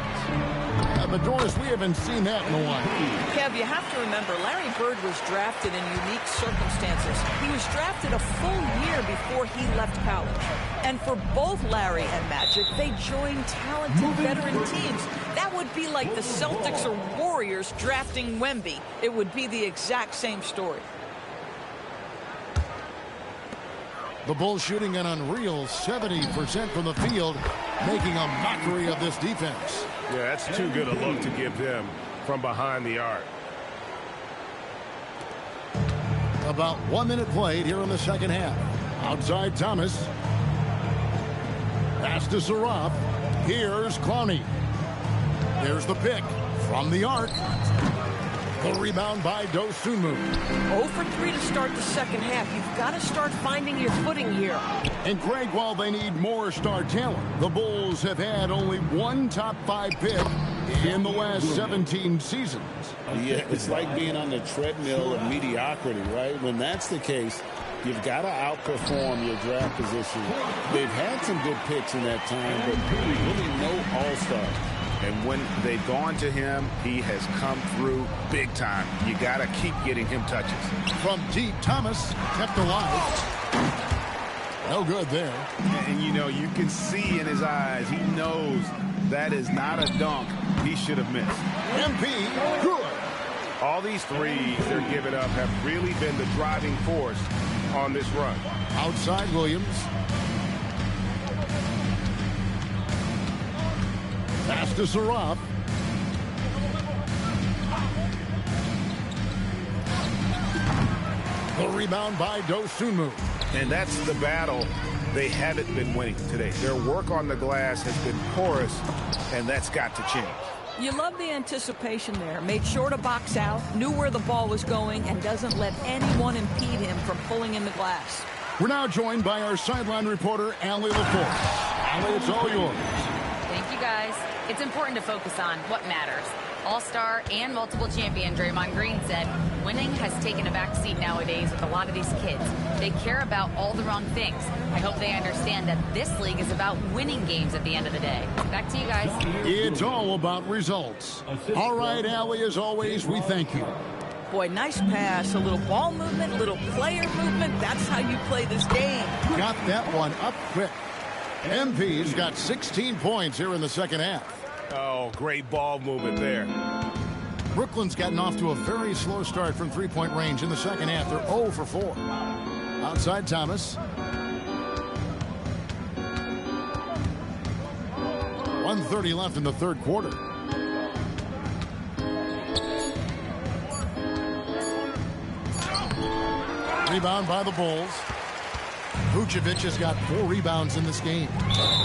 But Doris, we haven't seen that in a while. Kev, you have to remember, Larry Bird was drafted in unique circumstances. He was drafted a full year before he left college. And for both Larry and Magic, they joined talented veteran teams. That would be like the Celtics or Warriors drafting Wemby. It would be the exact same story. The Bulls shooting an unreal 70% from the field, making a mockery of this defense. Yeah, that's too good a look to give them from behind the arc. About 1 minute played here in the second half. Outside Thomas. Pass to Surratt. Here's Clowney. There's the pick from the arc. The rebound by Dosunmu. 0 for 3 to start the second half. You've got to start finding your footing here. And Greg, while they need more star talent, the Bulls have had only one top 5 pick in the last 17 seasons. Yeah, it's like being on the treadmill of mediocrity, right? When that's the case, you've got to outperform your draft position. They've had some good picks in that time, but really no all-stars. And when they've gone to him, he has come through big time. You got to keep getting him touches. From deep, Thomas kept alive. No good there. And, you know, you can see in his eyes, he knows that is not a dunk he should have missed. MP, good. All these threes they're giving up have really been the driving force on this run. Outside Williams. Pass to Surratt. The rebound by Dosunmu. And that's the battle they haven't been winning today. Their work on the glass has been porous, and that's got to change. You love the anticipation there. Made sure to box out, knew where the ball was going, and doesn't let anyone impede him from pulling in the glass. We're now joined by our sideline reporter, Allie LaForce. Allie, it's all yours. Thank you, guys. It's important to focus on what matters. All-star and multiple champion Draymond Green said, winning has taken a back seat nowadays with a lot of these kids. They care about all the wrong things. I hope they understand that this league is about winning games at the end of the day. Back to you guys. It's all about results. All right, Allie, as always, we thank you. Boy, nice pass. A little ball movement, a little player movement. That's how you play this game. Got that one up quick. MP's got 16 points here in the second half. Oh, great ball movement there. Brooklyn's gotten off to a very slow start from three-point range in the second half. They're 0 for 4. Outside Thomas. 1:30 left in the third quarter. Rebound by the Bulls. Vucevic has got 4 rebounds in this game.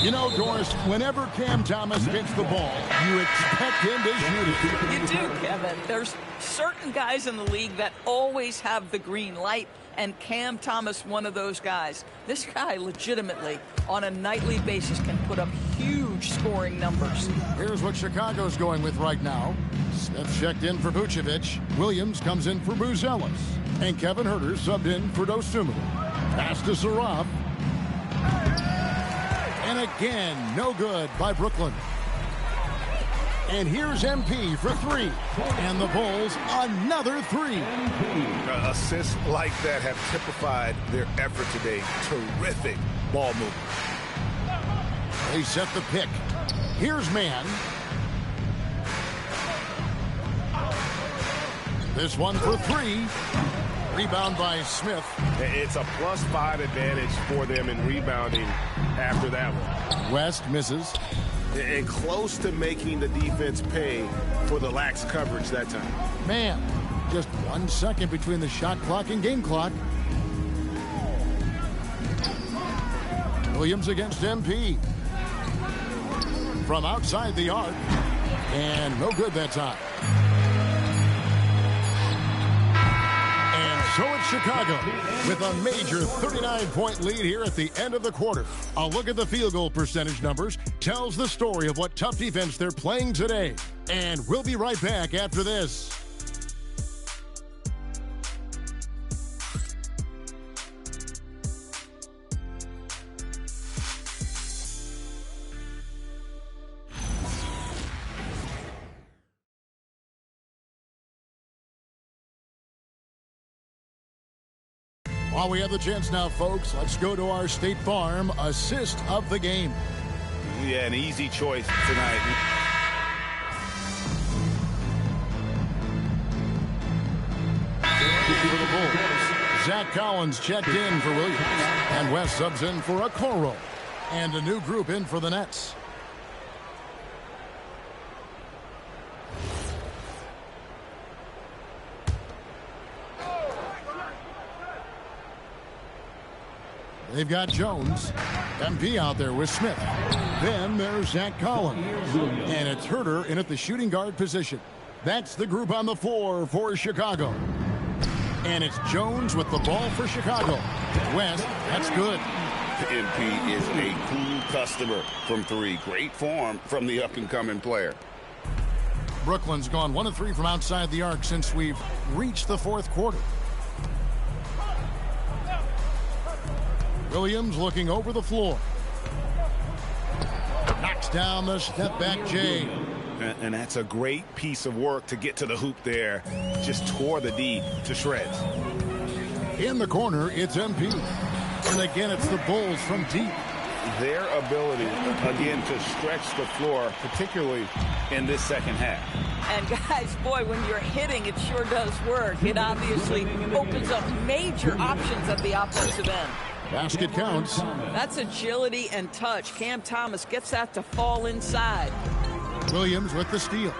You know, Doris, whenever Cam Thomas gets the ball, you expect him to shoot it. You do, Kevin. There's certain guys in the league that always have the green light, and Cam Thomas, one of those guys. This guy legitimately, on a nightly basis, can put up huge scoring numbers. Here's what Chicago's going with right now. Smith checked in for Vucevic. Williams comes in for Buzelis. And Kevin Huerter subbed in for Dosunmu. Pass to Surratt. And again, no good by Brooklyn. And here's MP for 3. And the Bulls, another 3. Assists like that have typified their effort today. Terrific ball movement. They set the pick. Here's Mann. This one for 3. Rebound by Smith. It's a +5 advantage for them in rebounding after that one. West misses. And close to making the defense pay for the lax coverage that time. Man, just 1 second between the shot clock and game clock. Williams against MP. From outside the arc. And no good that time. So it's Chicago with a major 39-point lead here at the end of the quarter. A look at the field goal percentage numbers tells the story of what tough defense they're playing today. And we'll be right back after this. While we have the chance now, folks, let's go to our State Farm assist of the game. Yeah, an easy choice tonight. For the Bulls, Zach Collins checked in for Williams, and West subs in for Okoro, and a new group in for the Nets. They've got Jones, MP out there with Smith. Then there's Zach Collins. And it's Herter in at the shooting guard position. That's the group on the floor for Chicago. And it's Jones with the ball for Chicago. West, that's good. MP is a cool customer from three. Great form from the up-and-coming player. Brooklyn's gone 1 of 3 from outside the arc since we've reached the fourth quarter. Williams looking over the floor. Knocks down the step-back J. And that's a great piece of work to get to the hoop there. Just tore the D to shreds. In the corner, it's MP. And again, it's the Bulls from deep. Their ability, again, to stretch the floor, particularly in this second half. And guys, boy, when you're hitting, it sure does work. It obviously opens up major options at the offensive end. Basket counts. That's agility and touch. Cam Thomas gets that to fall inside. Williams with the steal.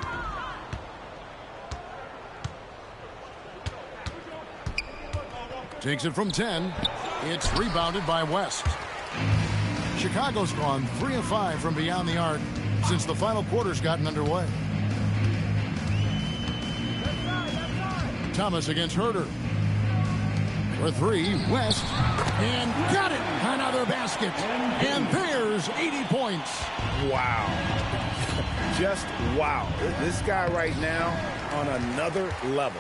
Takes it from 10. It's rebounded by West. Chicago's gone 3 of 5 from beyond the arc since the final quarter's gotten underway. Thomas against Herter. For 3, West, and got it! Another basket, and there's 80 points. Wow. Just wow. This guy right now on another level.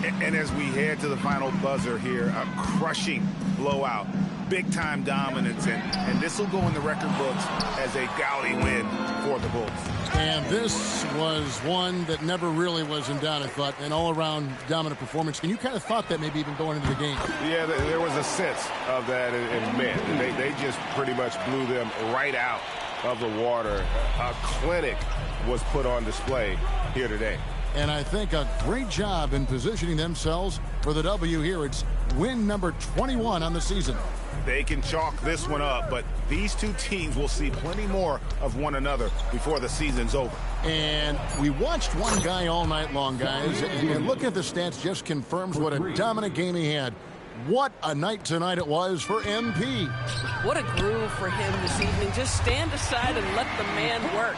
And as we head to the final buzzer here, a crushing blowout, big-time dominance, and this will go in the record books as a gaudy win for the Bulls. And this was one that never really was in doubt, I thought, an all-around dominant performance. And you kind of thought that maybe even going into the game. Yeah, there was a sense of that, and man, they just pretty much blew them right out of the water. A clinic was put on display here today. And I think a great job in positioning themselves for the W here. It's win number 21 on the season. They can chalk this one up, but these two teams will see plenty more of one another before the season's over. And we watched one guy all night long, guys, and look at the stats just confirms what a dominant game he had. What a night tonight it was for MP. What a groove for him this evening. Just stand aside and let the man work.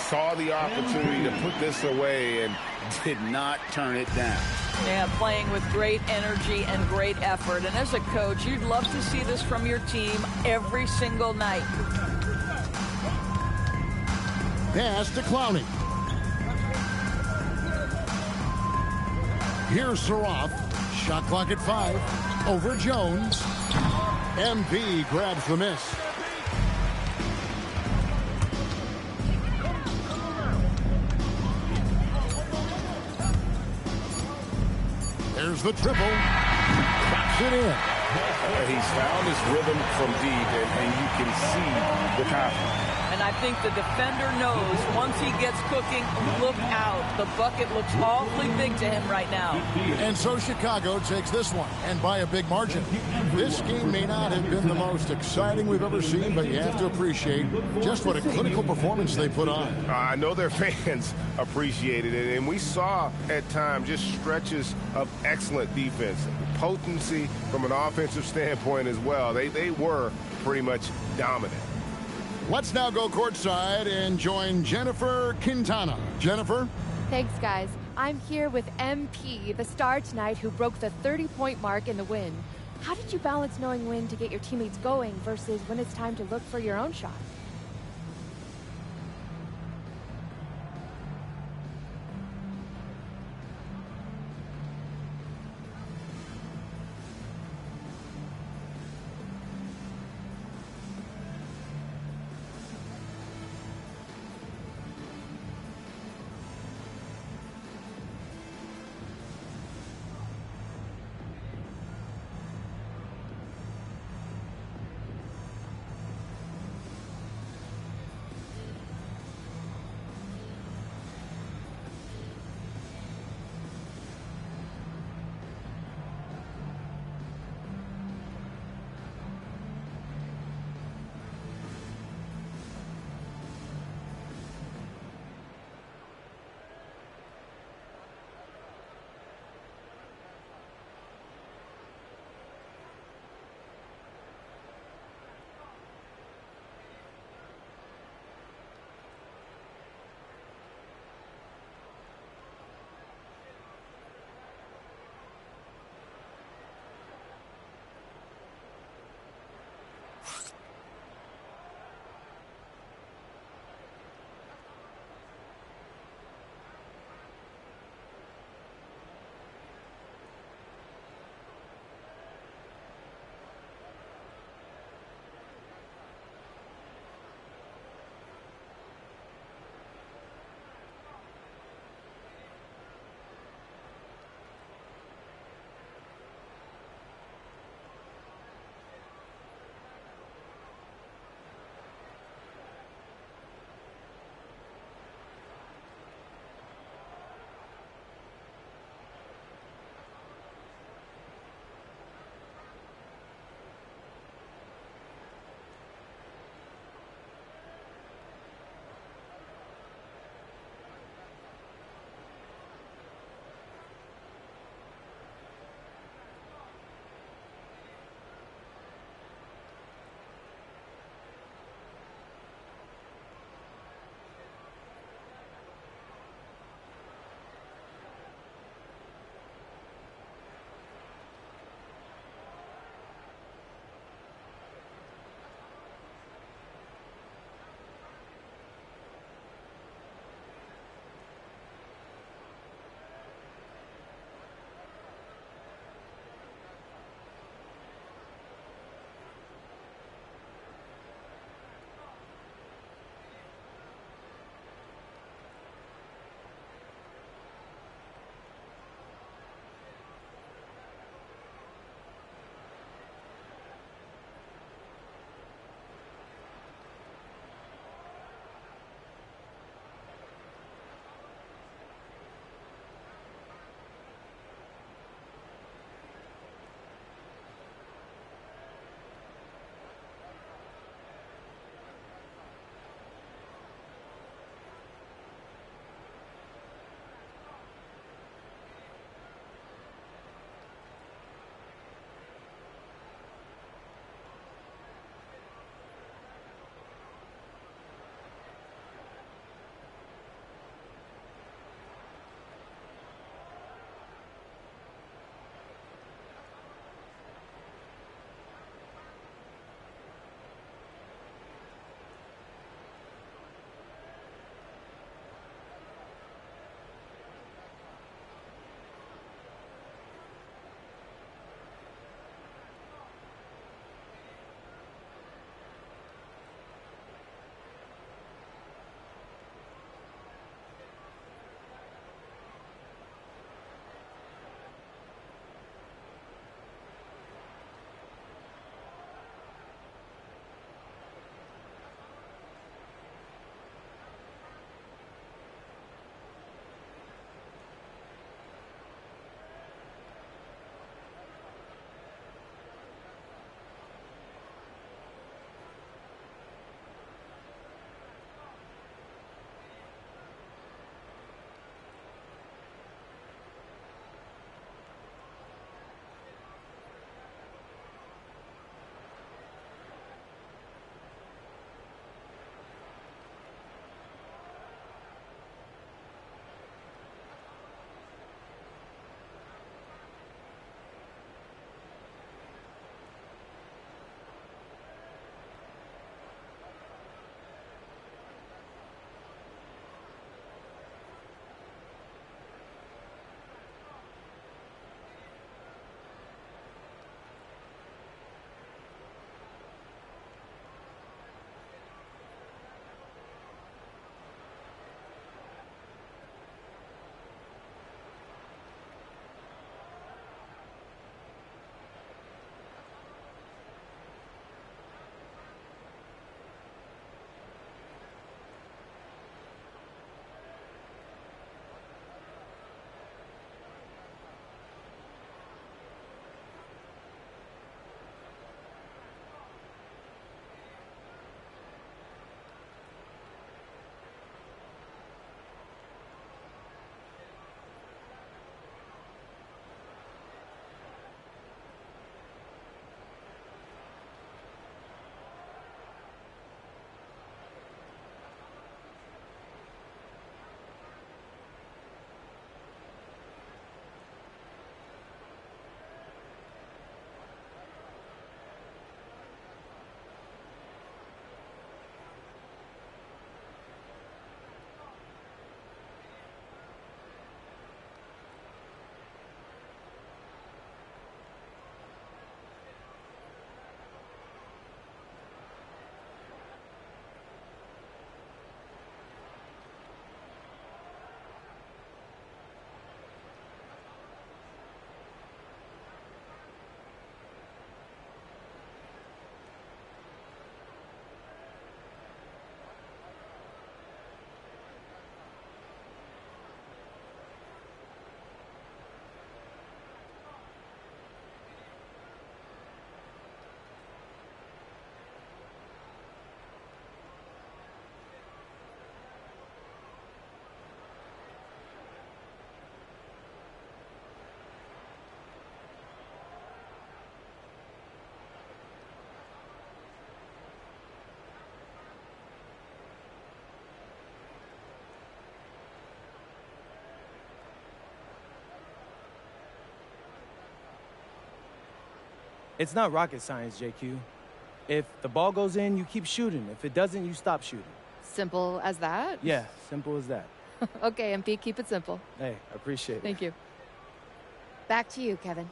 Saw the opportunity to put this away and did not turn it down. Yeah, playing with great energy and great effort. And as a coach, you'd love to see this from your team every single night. Pass to Clowney. Here's Saroff. Shot clock at 5. Over Jones. MP grabs the miss. There's the triple. Drops it in. He's found his rhythm from deep, and you can see the confidence. And I think the defender knows once he gets cooking, look out. The bucket looks awfully big to him right now. And so Chicago takes this one, and by a big margin. This game may not have been the most exciting we've ever seen, but you have to appreciate just what a clinical performance they put on. I know their fans appreciated it, and we saw at times just stretches of excellent defense. Potency from an offensive standpoint as well. They were pretty much dominant. Let's now go courtside and join Jennifer Quintana. Jennifer? Thanks, guys. I'm here with MP, the star tonight who broke the 30-point mark in the win. How did you balance knowing when to get your teammates going versus when it's time to look for your own shot? It's not rocket science, JQ. If the ball goes in, you keep shooting. If it doesn't, you stop shooting. Simple as that? Yeah, simple as that. Okay, MP, keep it simple. Hey, I appreciate it. Thank you. Back to you, Kevin.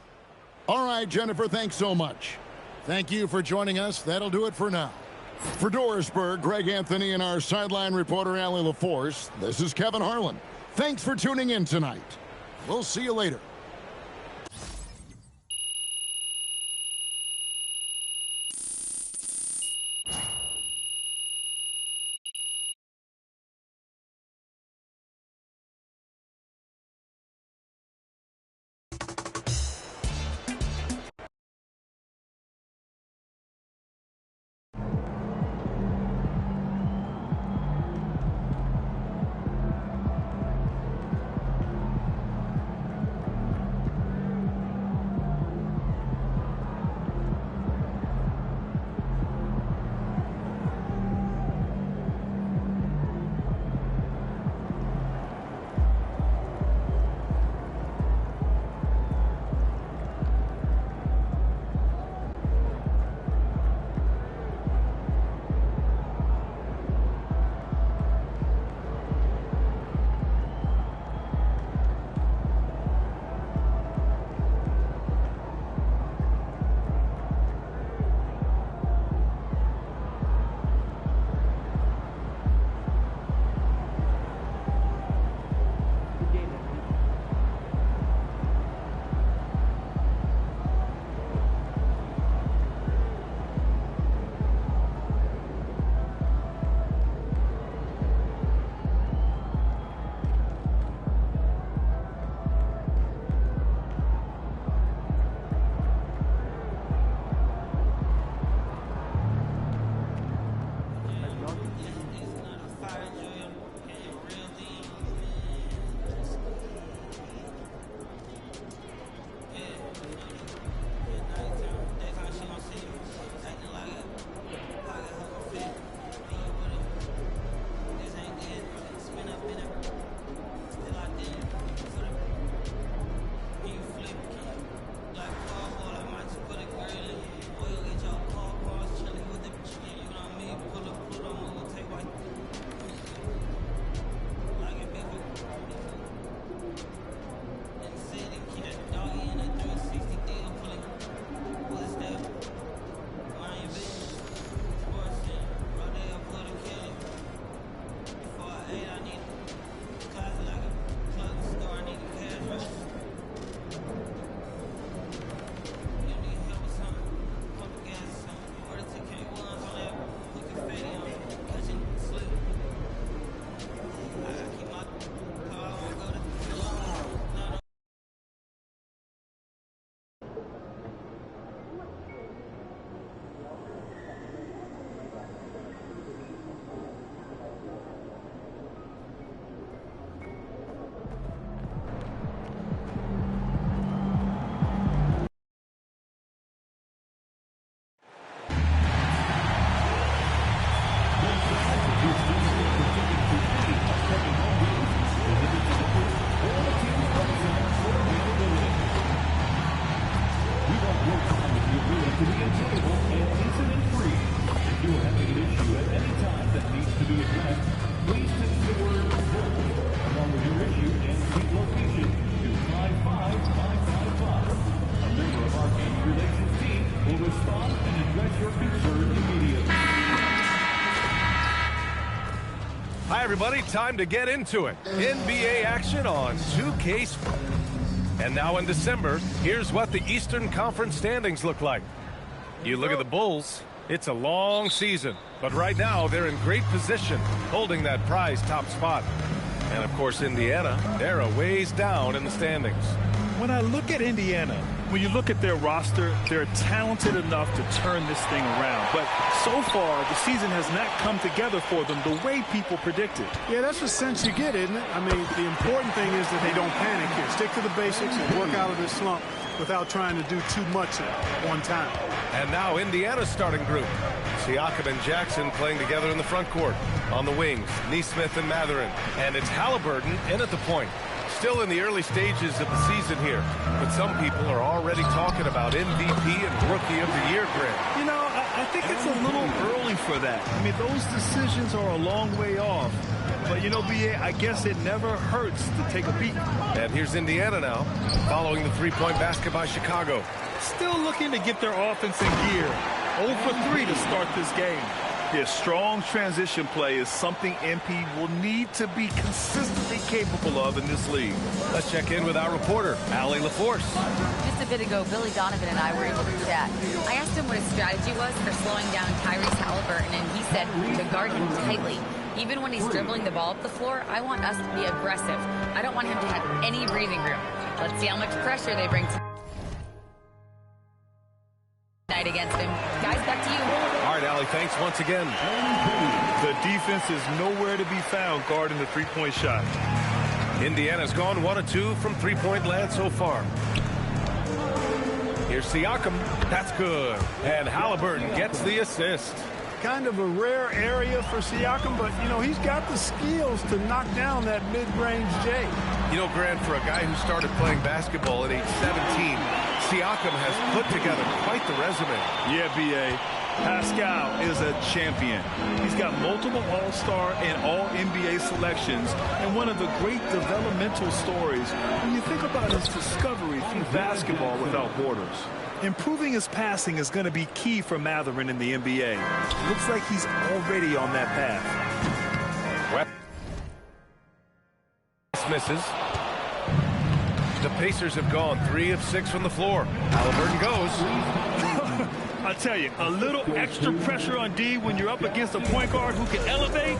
All right, Jennifer, thanks so much. Thank you for joining us. That'll do it for now. For Dorisburg, Greg Anthony, and our sideline reporter, Allie LaForce, this is Kevin Harlan. Thanks for tuning in tonight. We'll see you later. Hi, everybody. Time to get into it. NBA action on 2K Sports. And now in December, here's what the Eastern Conference standings look like. You look at the Bulls, it's a long season. But right now, they're in great position, holding that prize top spot. And, of course, Indiana, they're a ways down in the standings. When I look at Indiana, when you look at their roster, they're talented enough to turn this thing around. But so far, the season has not come together for them the way people predicted. Yeah, that's the sense you get, isn't it? I mean, the important thing is that they don't panic here. Stick to the basics and work out of this slump without trying to do too much at one time. And now Indiana's starting group. Siakam and Jackson playing together in the front court. On the wings, Nesmith and Mathurin. And it's Halliburton in at the point. still in the early stages of the season here, but some people are already talking about MVP and Rookie of the Year, Grant. You know, I think it's a little early for that. I mean, those decisions are a long way off. But, you know, B.A., I guess it never hurts to take a peek. And here's Indiana now, following the three-point basket by Chicago. Still looking to get their offense in gear. 0 for 3 to start this game. Yeah, strong transition play is something MP will need to be consistently capable of in this league. Let's check in with our reporter, Allie LaForce. Just a bit ago, Billy Donovan and I were able to chat. I asked him what his strategy was for slowing down Tyrese Halliburton, and he said to guard him tightly. Even when he's dribbling the ball up the floor, I want us to be aggressive. I don't want him to have any breathing room. Let's see how much pressure they bring tonight against him. Guys, back to you. All right, Allie, thanks once again. The defense is nowhere to be found guarding the three-point shot. Indiana's gone 1 of 2 from three-point land so far. Here's Siakam. That's good. And Halliburton gets the assist. Kind of a rare area for Siakam, but, you know, he's got the skills to knock down that mid-range J. You know, Grant, for a guy who started playing basketball at age 17, Siakam has put together quite the resume. Yeah, B.A. Pascal is a champion. He's got multiple All-Star and All-NBA selections, and one of the great developmental stories when you think about his discovery through basketball without borders. Improving his passing is going to be key for Mathurin in the NBA. Looks like he's already on that path. Misses. The Pacers have gone 3 of 6 from the floor. Halliburton goes. I tell you, a little extra pressure on D when you're up against a point guard who can elevate.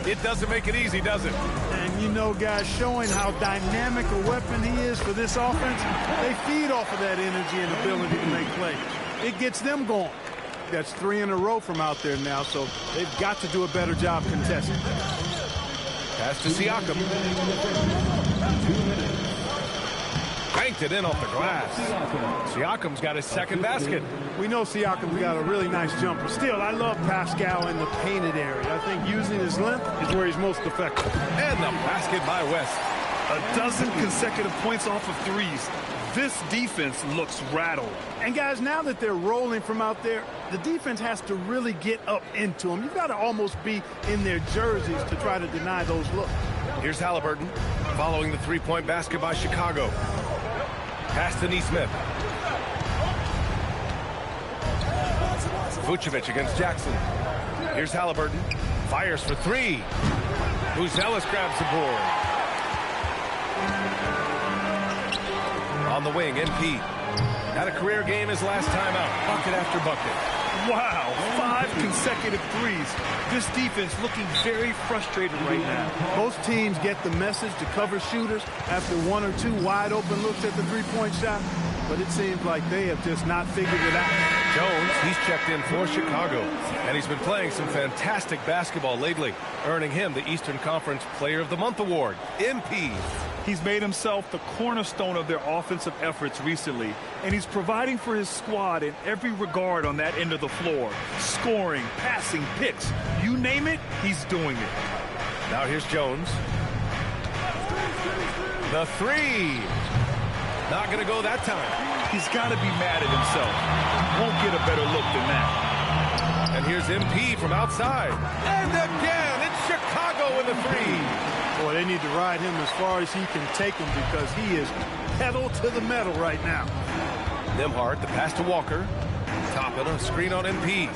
It doesn't make it easy, does it? And, you know, guys, showing how dynamic a weapon he is for this offense, they feed off of that energy and ability to make plays. It gets them going. That's 3 in a row from out there now, so they've got to do a better job contesting. Pass to Siakam. Banked it in off the glass. Siakam's got his second basket. We know Siakam's got a really nice jumper. Still, I love Pascal in the painted area. I think using his length is where he's most effective. And the basket by West. 12 consecutive points off of threes. This defense looks rattled. And, guys, now that they're rolling from out there, the defense has to really get up into them. You've got to almost be in their jerseys to try to deny those looks. Here's Halliburton following the three-point basket by Chicago. Pass to Nesmith. Vucevic against Jackson. Here's Halliburton. Fires for 3. Buzelis grabs the board. On the wing, MP. Had a career game his last time out. Bucket after bucket. Wow, 5 consecutive threes. This defense looking very frustrated right now. Most teams get the message to cover shooters after 1 or 2 wide open looks at the three-point shot, but it seems like they have just not figured it out. Jones, he's checked in for Chicago, and he's been playing some fantastic basketball lately, earning him the Eastern Conference Player of the Month award. MP. He's made himself the cornerstone of their offensive efforts recently, and he's providing for his squad in every regard on that end of the floor. Scoring, passing, picks, you name it, he's doing it. Now here's Jones. The 3. Not going to go that time. He's got to be mad at himself. Won't get a better look than that. And here's MP from outside. And again, it's Chicago with the 3. Boy, they need to ride him as far as he can take him because he is pedal to the metal right now. Nembhard, the pass to Walker. Toppin, a screen on MP.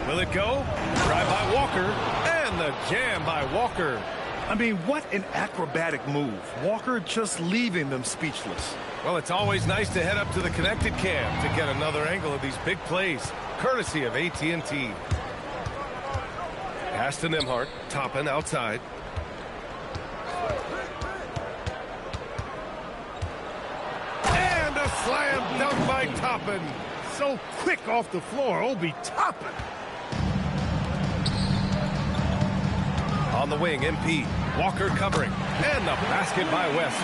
Will it go? Drive by Walker. And the jam by Walker. I mean, what an acrobatic move. Walker just leaving them speechless. Well, it's always nice to head up to the connected cam to get another angle of these big plays, courtesy of AT&T. Pass to Nembhard. Toppin outside. And a slam dunk by Toppin. So quick off the floor, Obi Toppin. On the wing, MP. Walker covering. And the basket by West.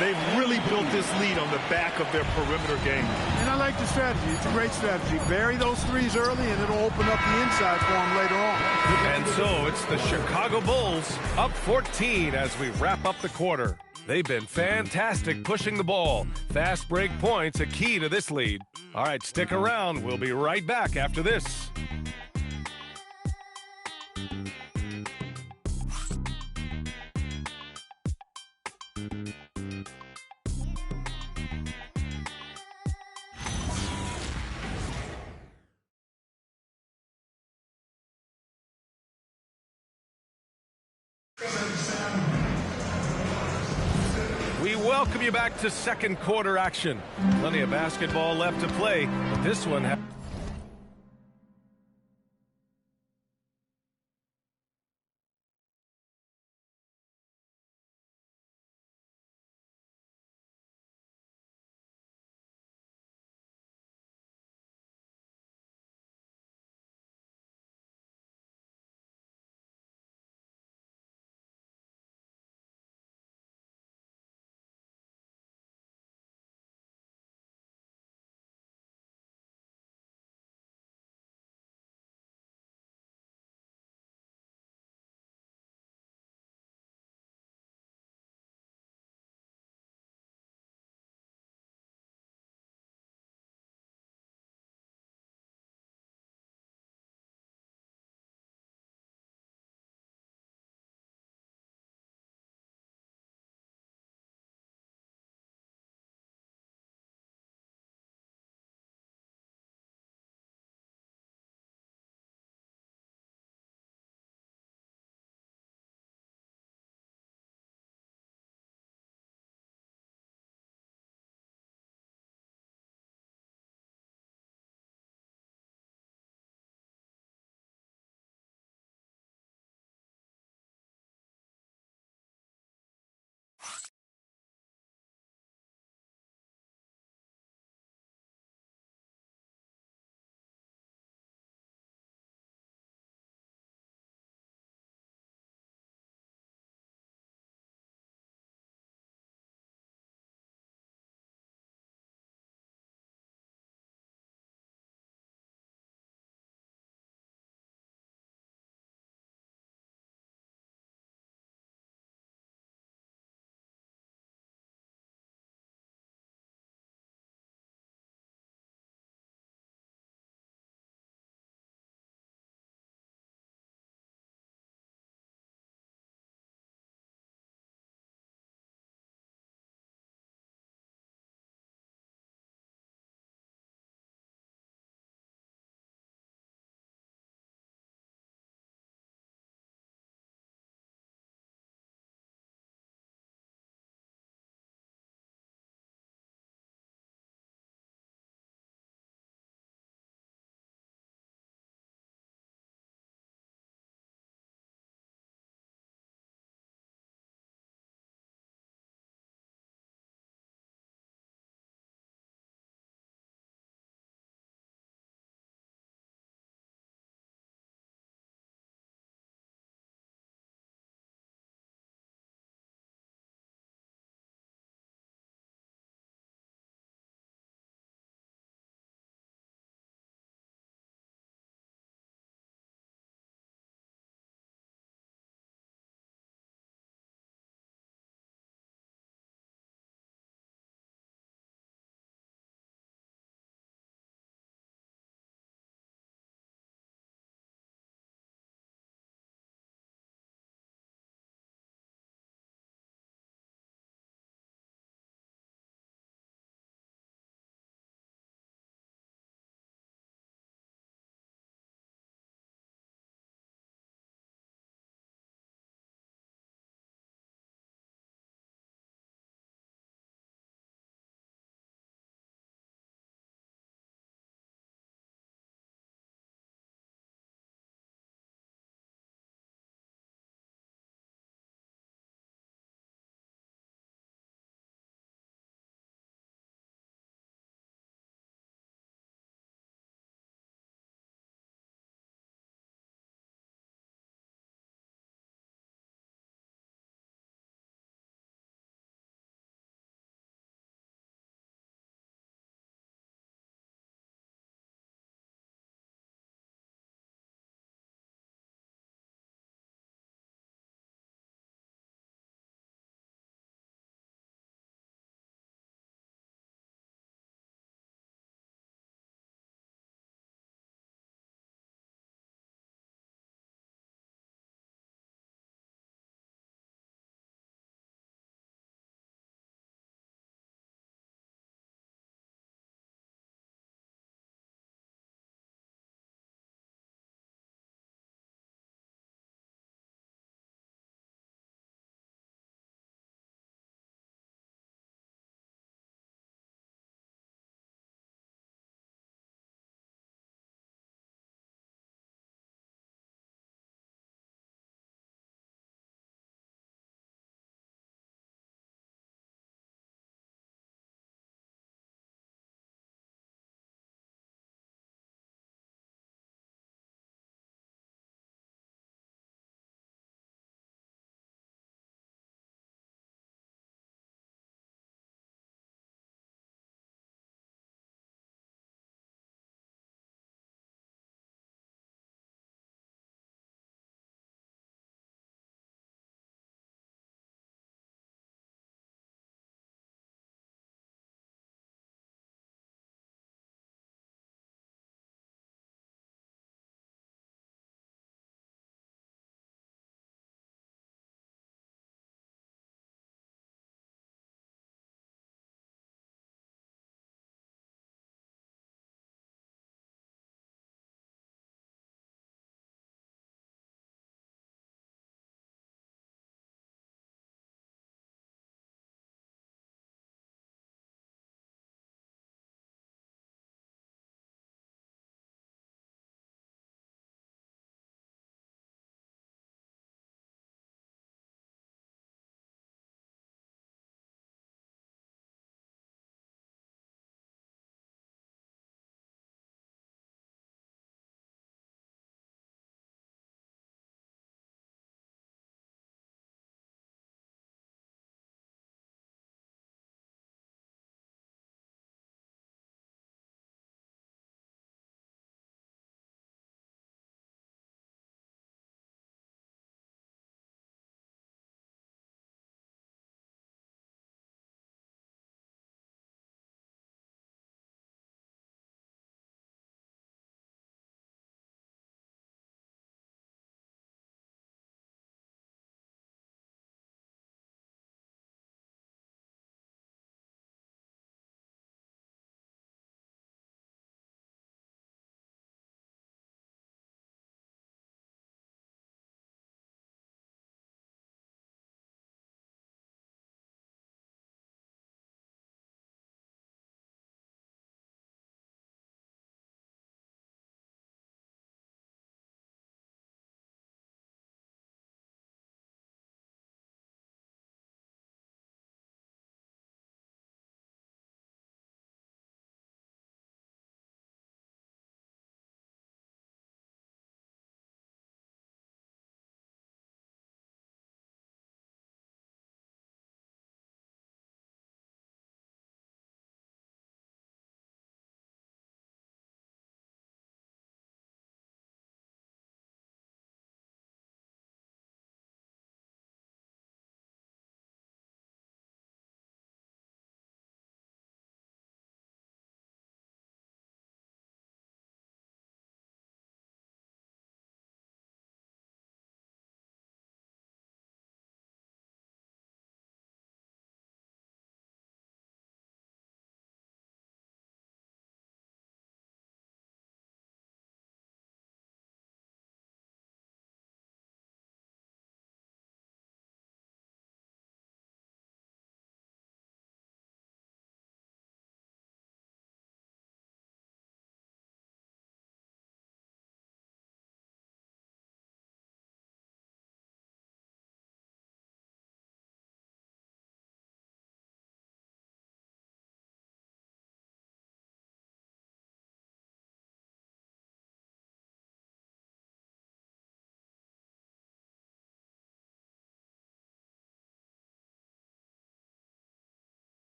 They've really built this lead on the back of their perimeter game. And I like the strategy. It's a great strategy. Bury those threes early, and it'll open up the inside for them later on. And so it's the Chicago Bulls up 14 as we wrap up the quarter. They've been fantastic pushing the ball. Fast break points a key to this lead. All right, stick around. We'll be right back after this. We welcome you back to second quarter action. Plenty of basketball left to play, but this one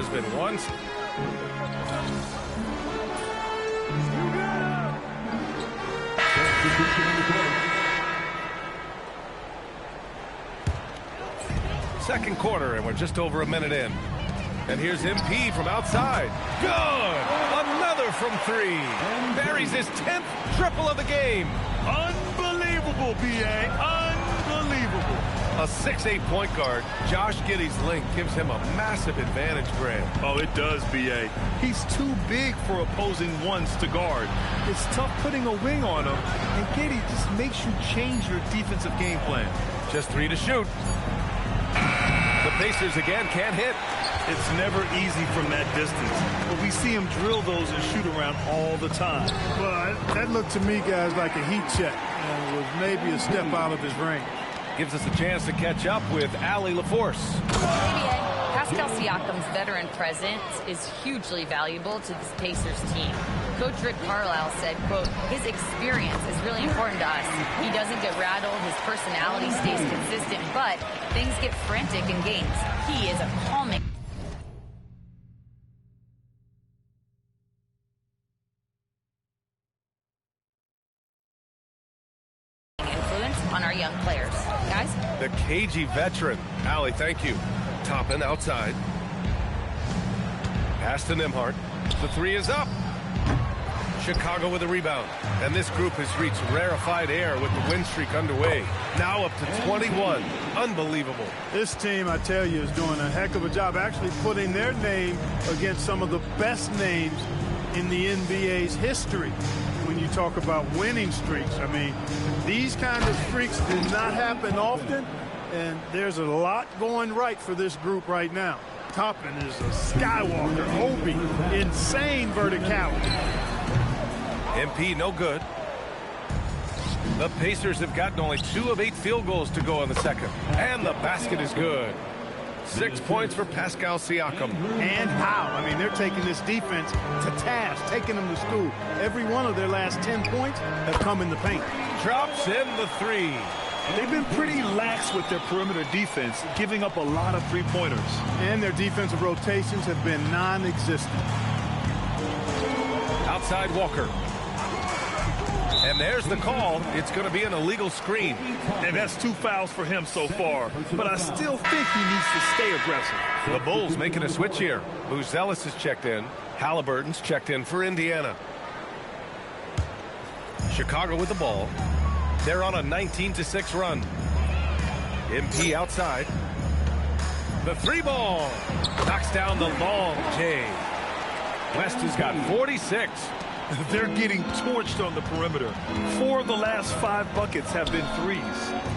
has been once. Second quarter, and we're just over a minute in. And here's MP from outside. Good! Another from three. Buries his 10th triple of the game. Unbelievable, B.A. Unbelievable. A 6'8" point guard, Josh Giddey's length gives him a massive advantage, Grant. Oh, it does, B.A. He's too big for opposing ones to guard. It's tough putting a wing on him, and Giddey just makes you change your defensive game plan. Just 3 to shoot. The Pacers again can't hit. It's never easy from that distance, but we see him drill those and shoot around all the time. Well, that looked to me, guys, like a heat check, and was maybe a step out of his range. Gives us a chance to catch up with Allie LaForce. Pascal Siakam's veteran presence is hugely valuable to this Pacers team. Coach Rick Carlisle said, quote, his experience is really important to us. He doesn't get rattled, his personality stays consistent, but things get frantic in games. He is a calming influence on our young players. Guys? The cagey veteran. Allie, thank you. Toppin outside. Pass to Nembhard. The three is up. Chicago with a rebound. And this group has reached rarefied air with the win streak underway. Now up to 21. Unbelievable. This team, I tell you, is doing a heck of a job actually putting their name against some of the best names in the NBA's history. When you talk about winning streaks, I mean, these kind of streaks do not happen often, and there's a lot going right for this group right now. Toppin is a Skywalker, Obi, insane verticality. MP no good. The Pacers have gotten only 2 of 8 field goals to go in the second. And the basket is good. 6 points for Pascal Siakam. And how? I mean, they're taking this defense to task, taking them to school. Every one of their last 10 points have come in the paint. Drops in the three. They've been pretty lax with their perimeter defense, giving up a lot of three-pointers. And their defensive rotations have been non-existent. Outside Walker. And there's the call. It's going to be an illegal screen. And that's 2 fouls for him so far. But I still think he needs to stay aggressive. The Bulls making a switch here. Buzelis is checked in. Halliburton's checked in for Indiana. Chicago with the ball. They're on a 19-6 run. MP outside. The 3-ball. Knocks down the long J. West has got 46. They're getting torched on the perimeter. 4 of the last 5 buckets have been threes.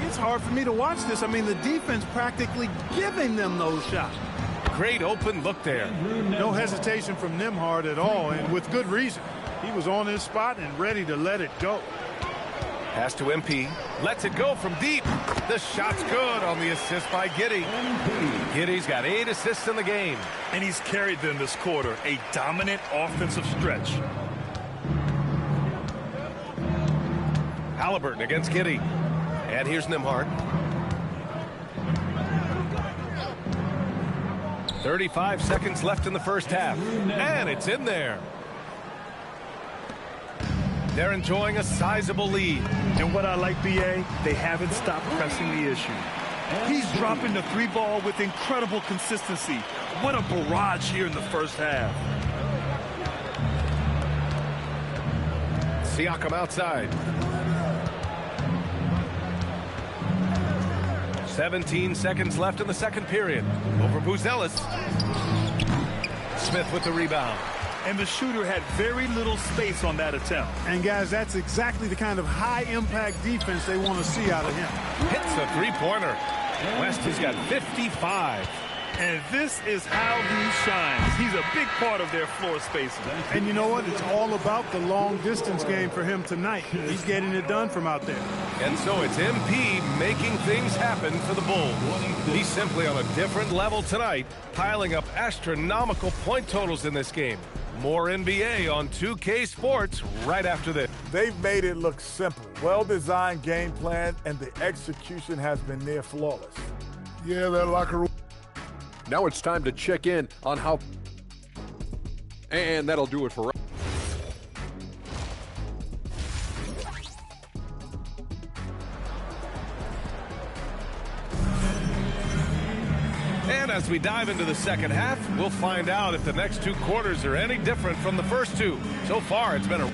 It's hard for me to watch this. I mean, the defense practically giving them those shots. Great open look there. No hesitation from Nembhard at all, and with good reason. He was on his spot and ready to let it go. Pass to MP. Lets it go from deep. The shot's good on the assist by Giddey. Giddey's got 8 assists in the game. And he's carried them this quarter. A dominant offensive stretch. Halliburton against Giddey. And here's Nembhard. 35 seconds left in the first half. And it's in there. They're enjoying a sizable lead. And what I like, B.A., they haven't stopped pressing the issue. He's dropping the 3-ball with incredible consistency. What a barrage here in the first half. Siakam outside. 17 seconds left in the second period. Over Buzelis. Smith with the rebound. And the shooter had very little space on that attempt. And, guys, that's exactly the kind of high-impact defense they want to see out of him. Hits a three-pointer. West has got 55. And this is how he shines. He's a big part of their floor spacing. And you know what? It's all about the long-distance game for him tonight. He's getting it done from out there. And so it's MP making things happen for the Bulls. He's simply on a different level tonight, piling up astronomical point totals in this game. More NBA on 2K Sports right after this. They've made it look simple. Well-designed game plan, and the execution has been near flawless. Yeah, that locker room. Now it's time to check in on how... And that'll do it for us. And as we dive into the second half, we'll find out if the next two quarters are any different from the first two. So far, it's been a...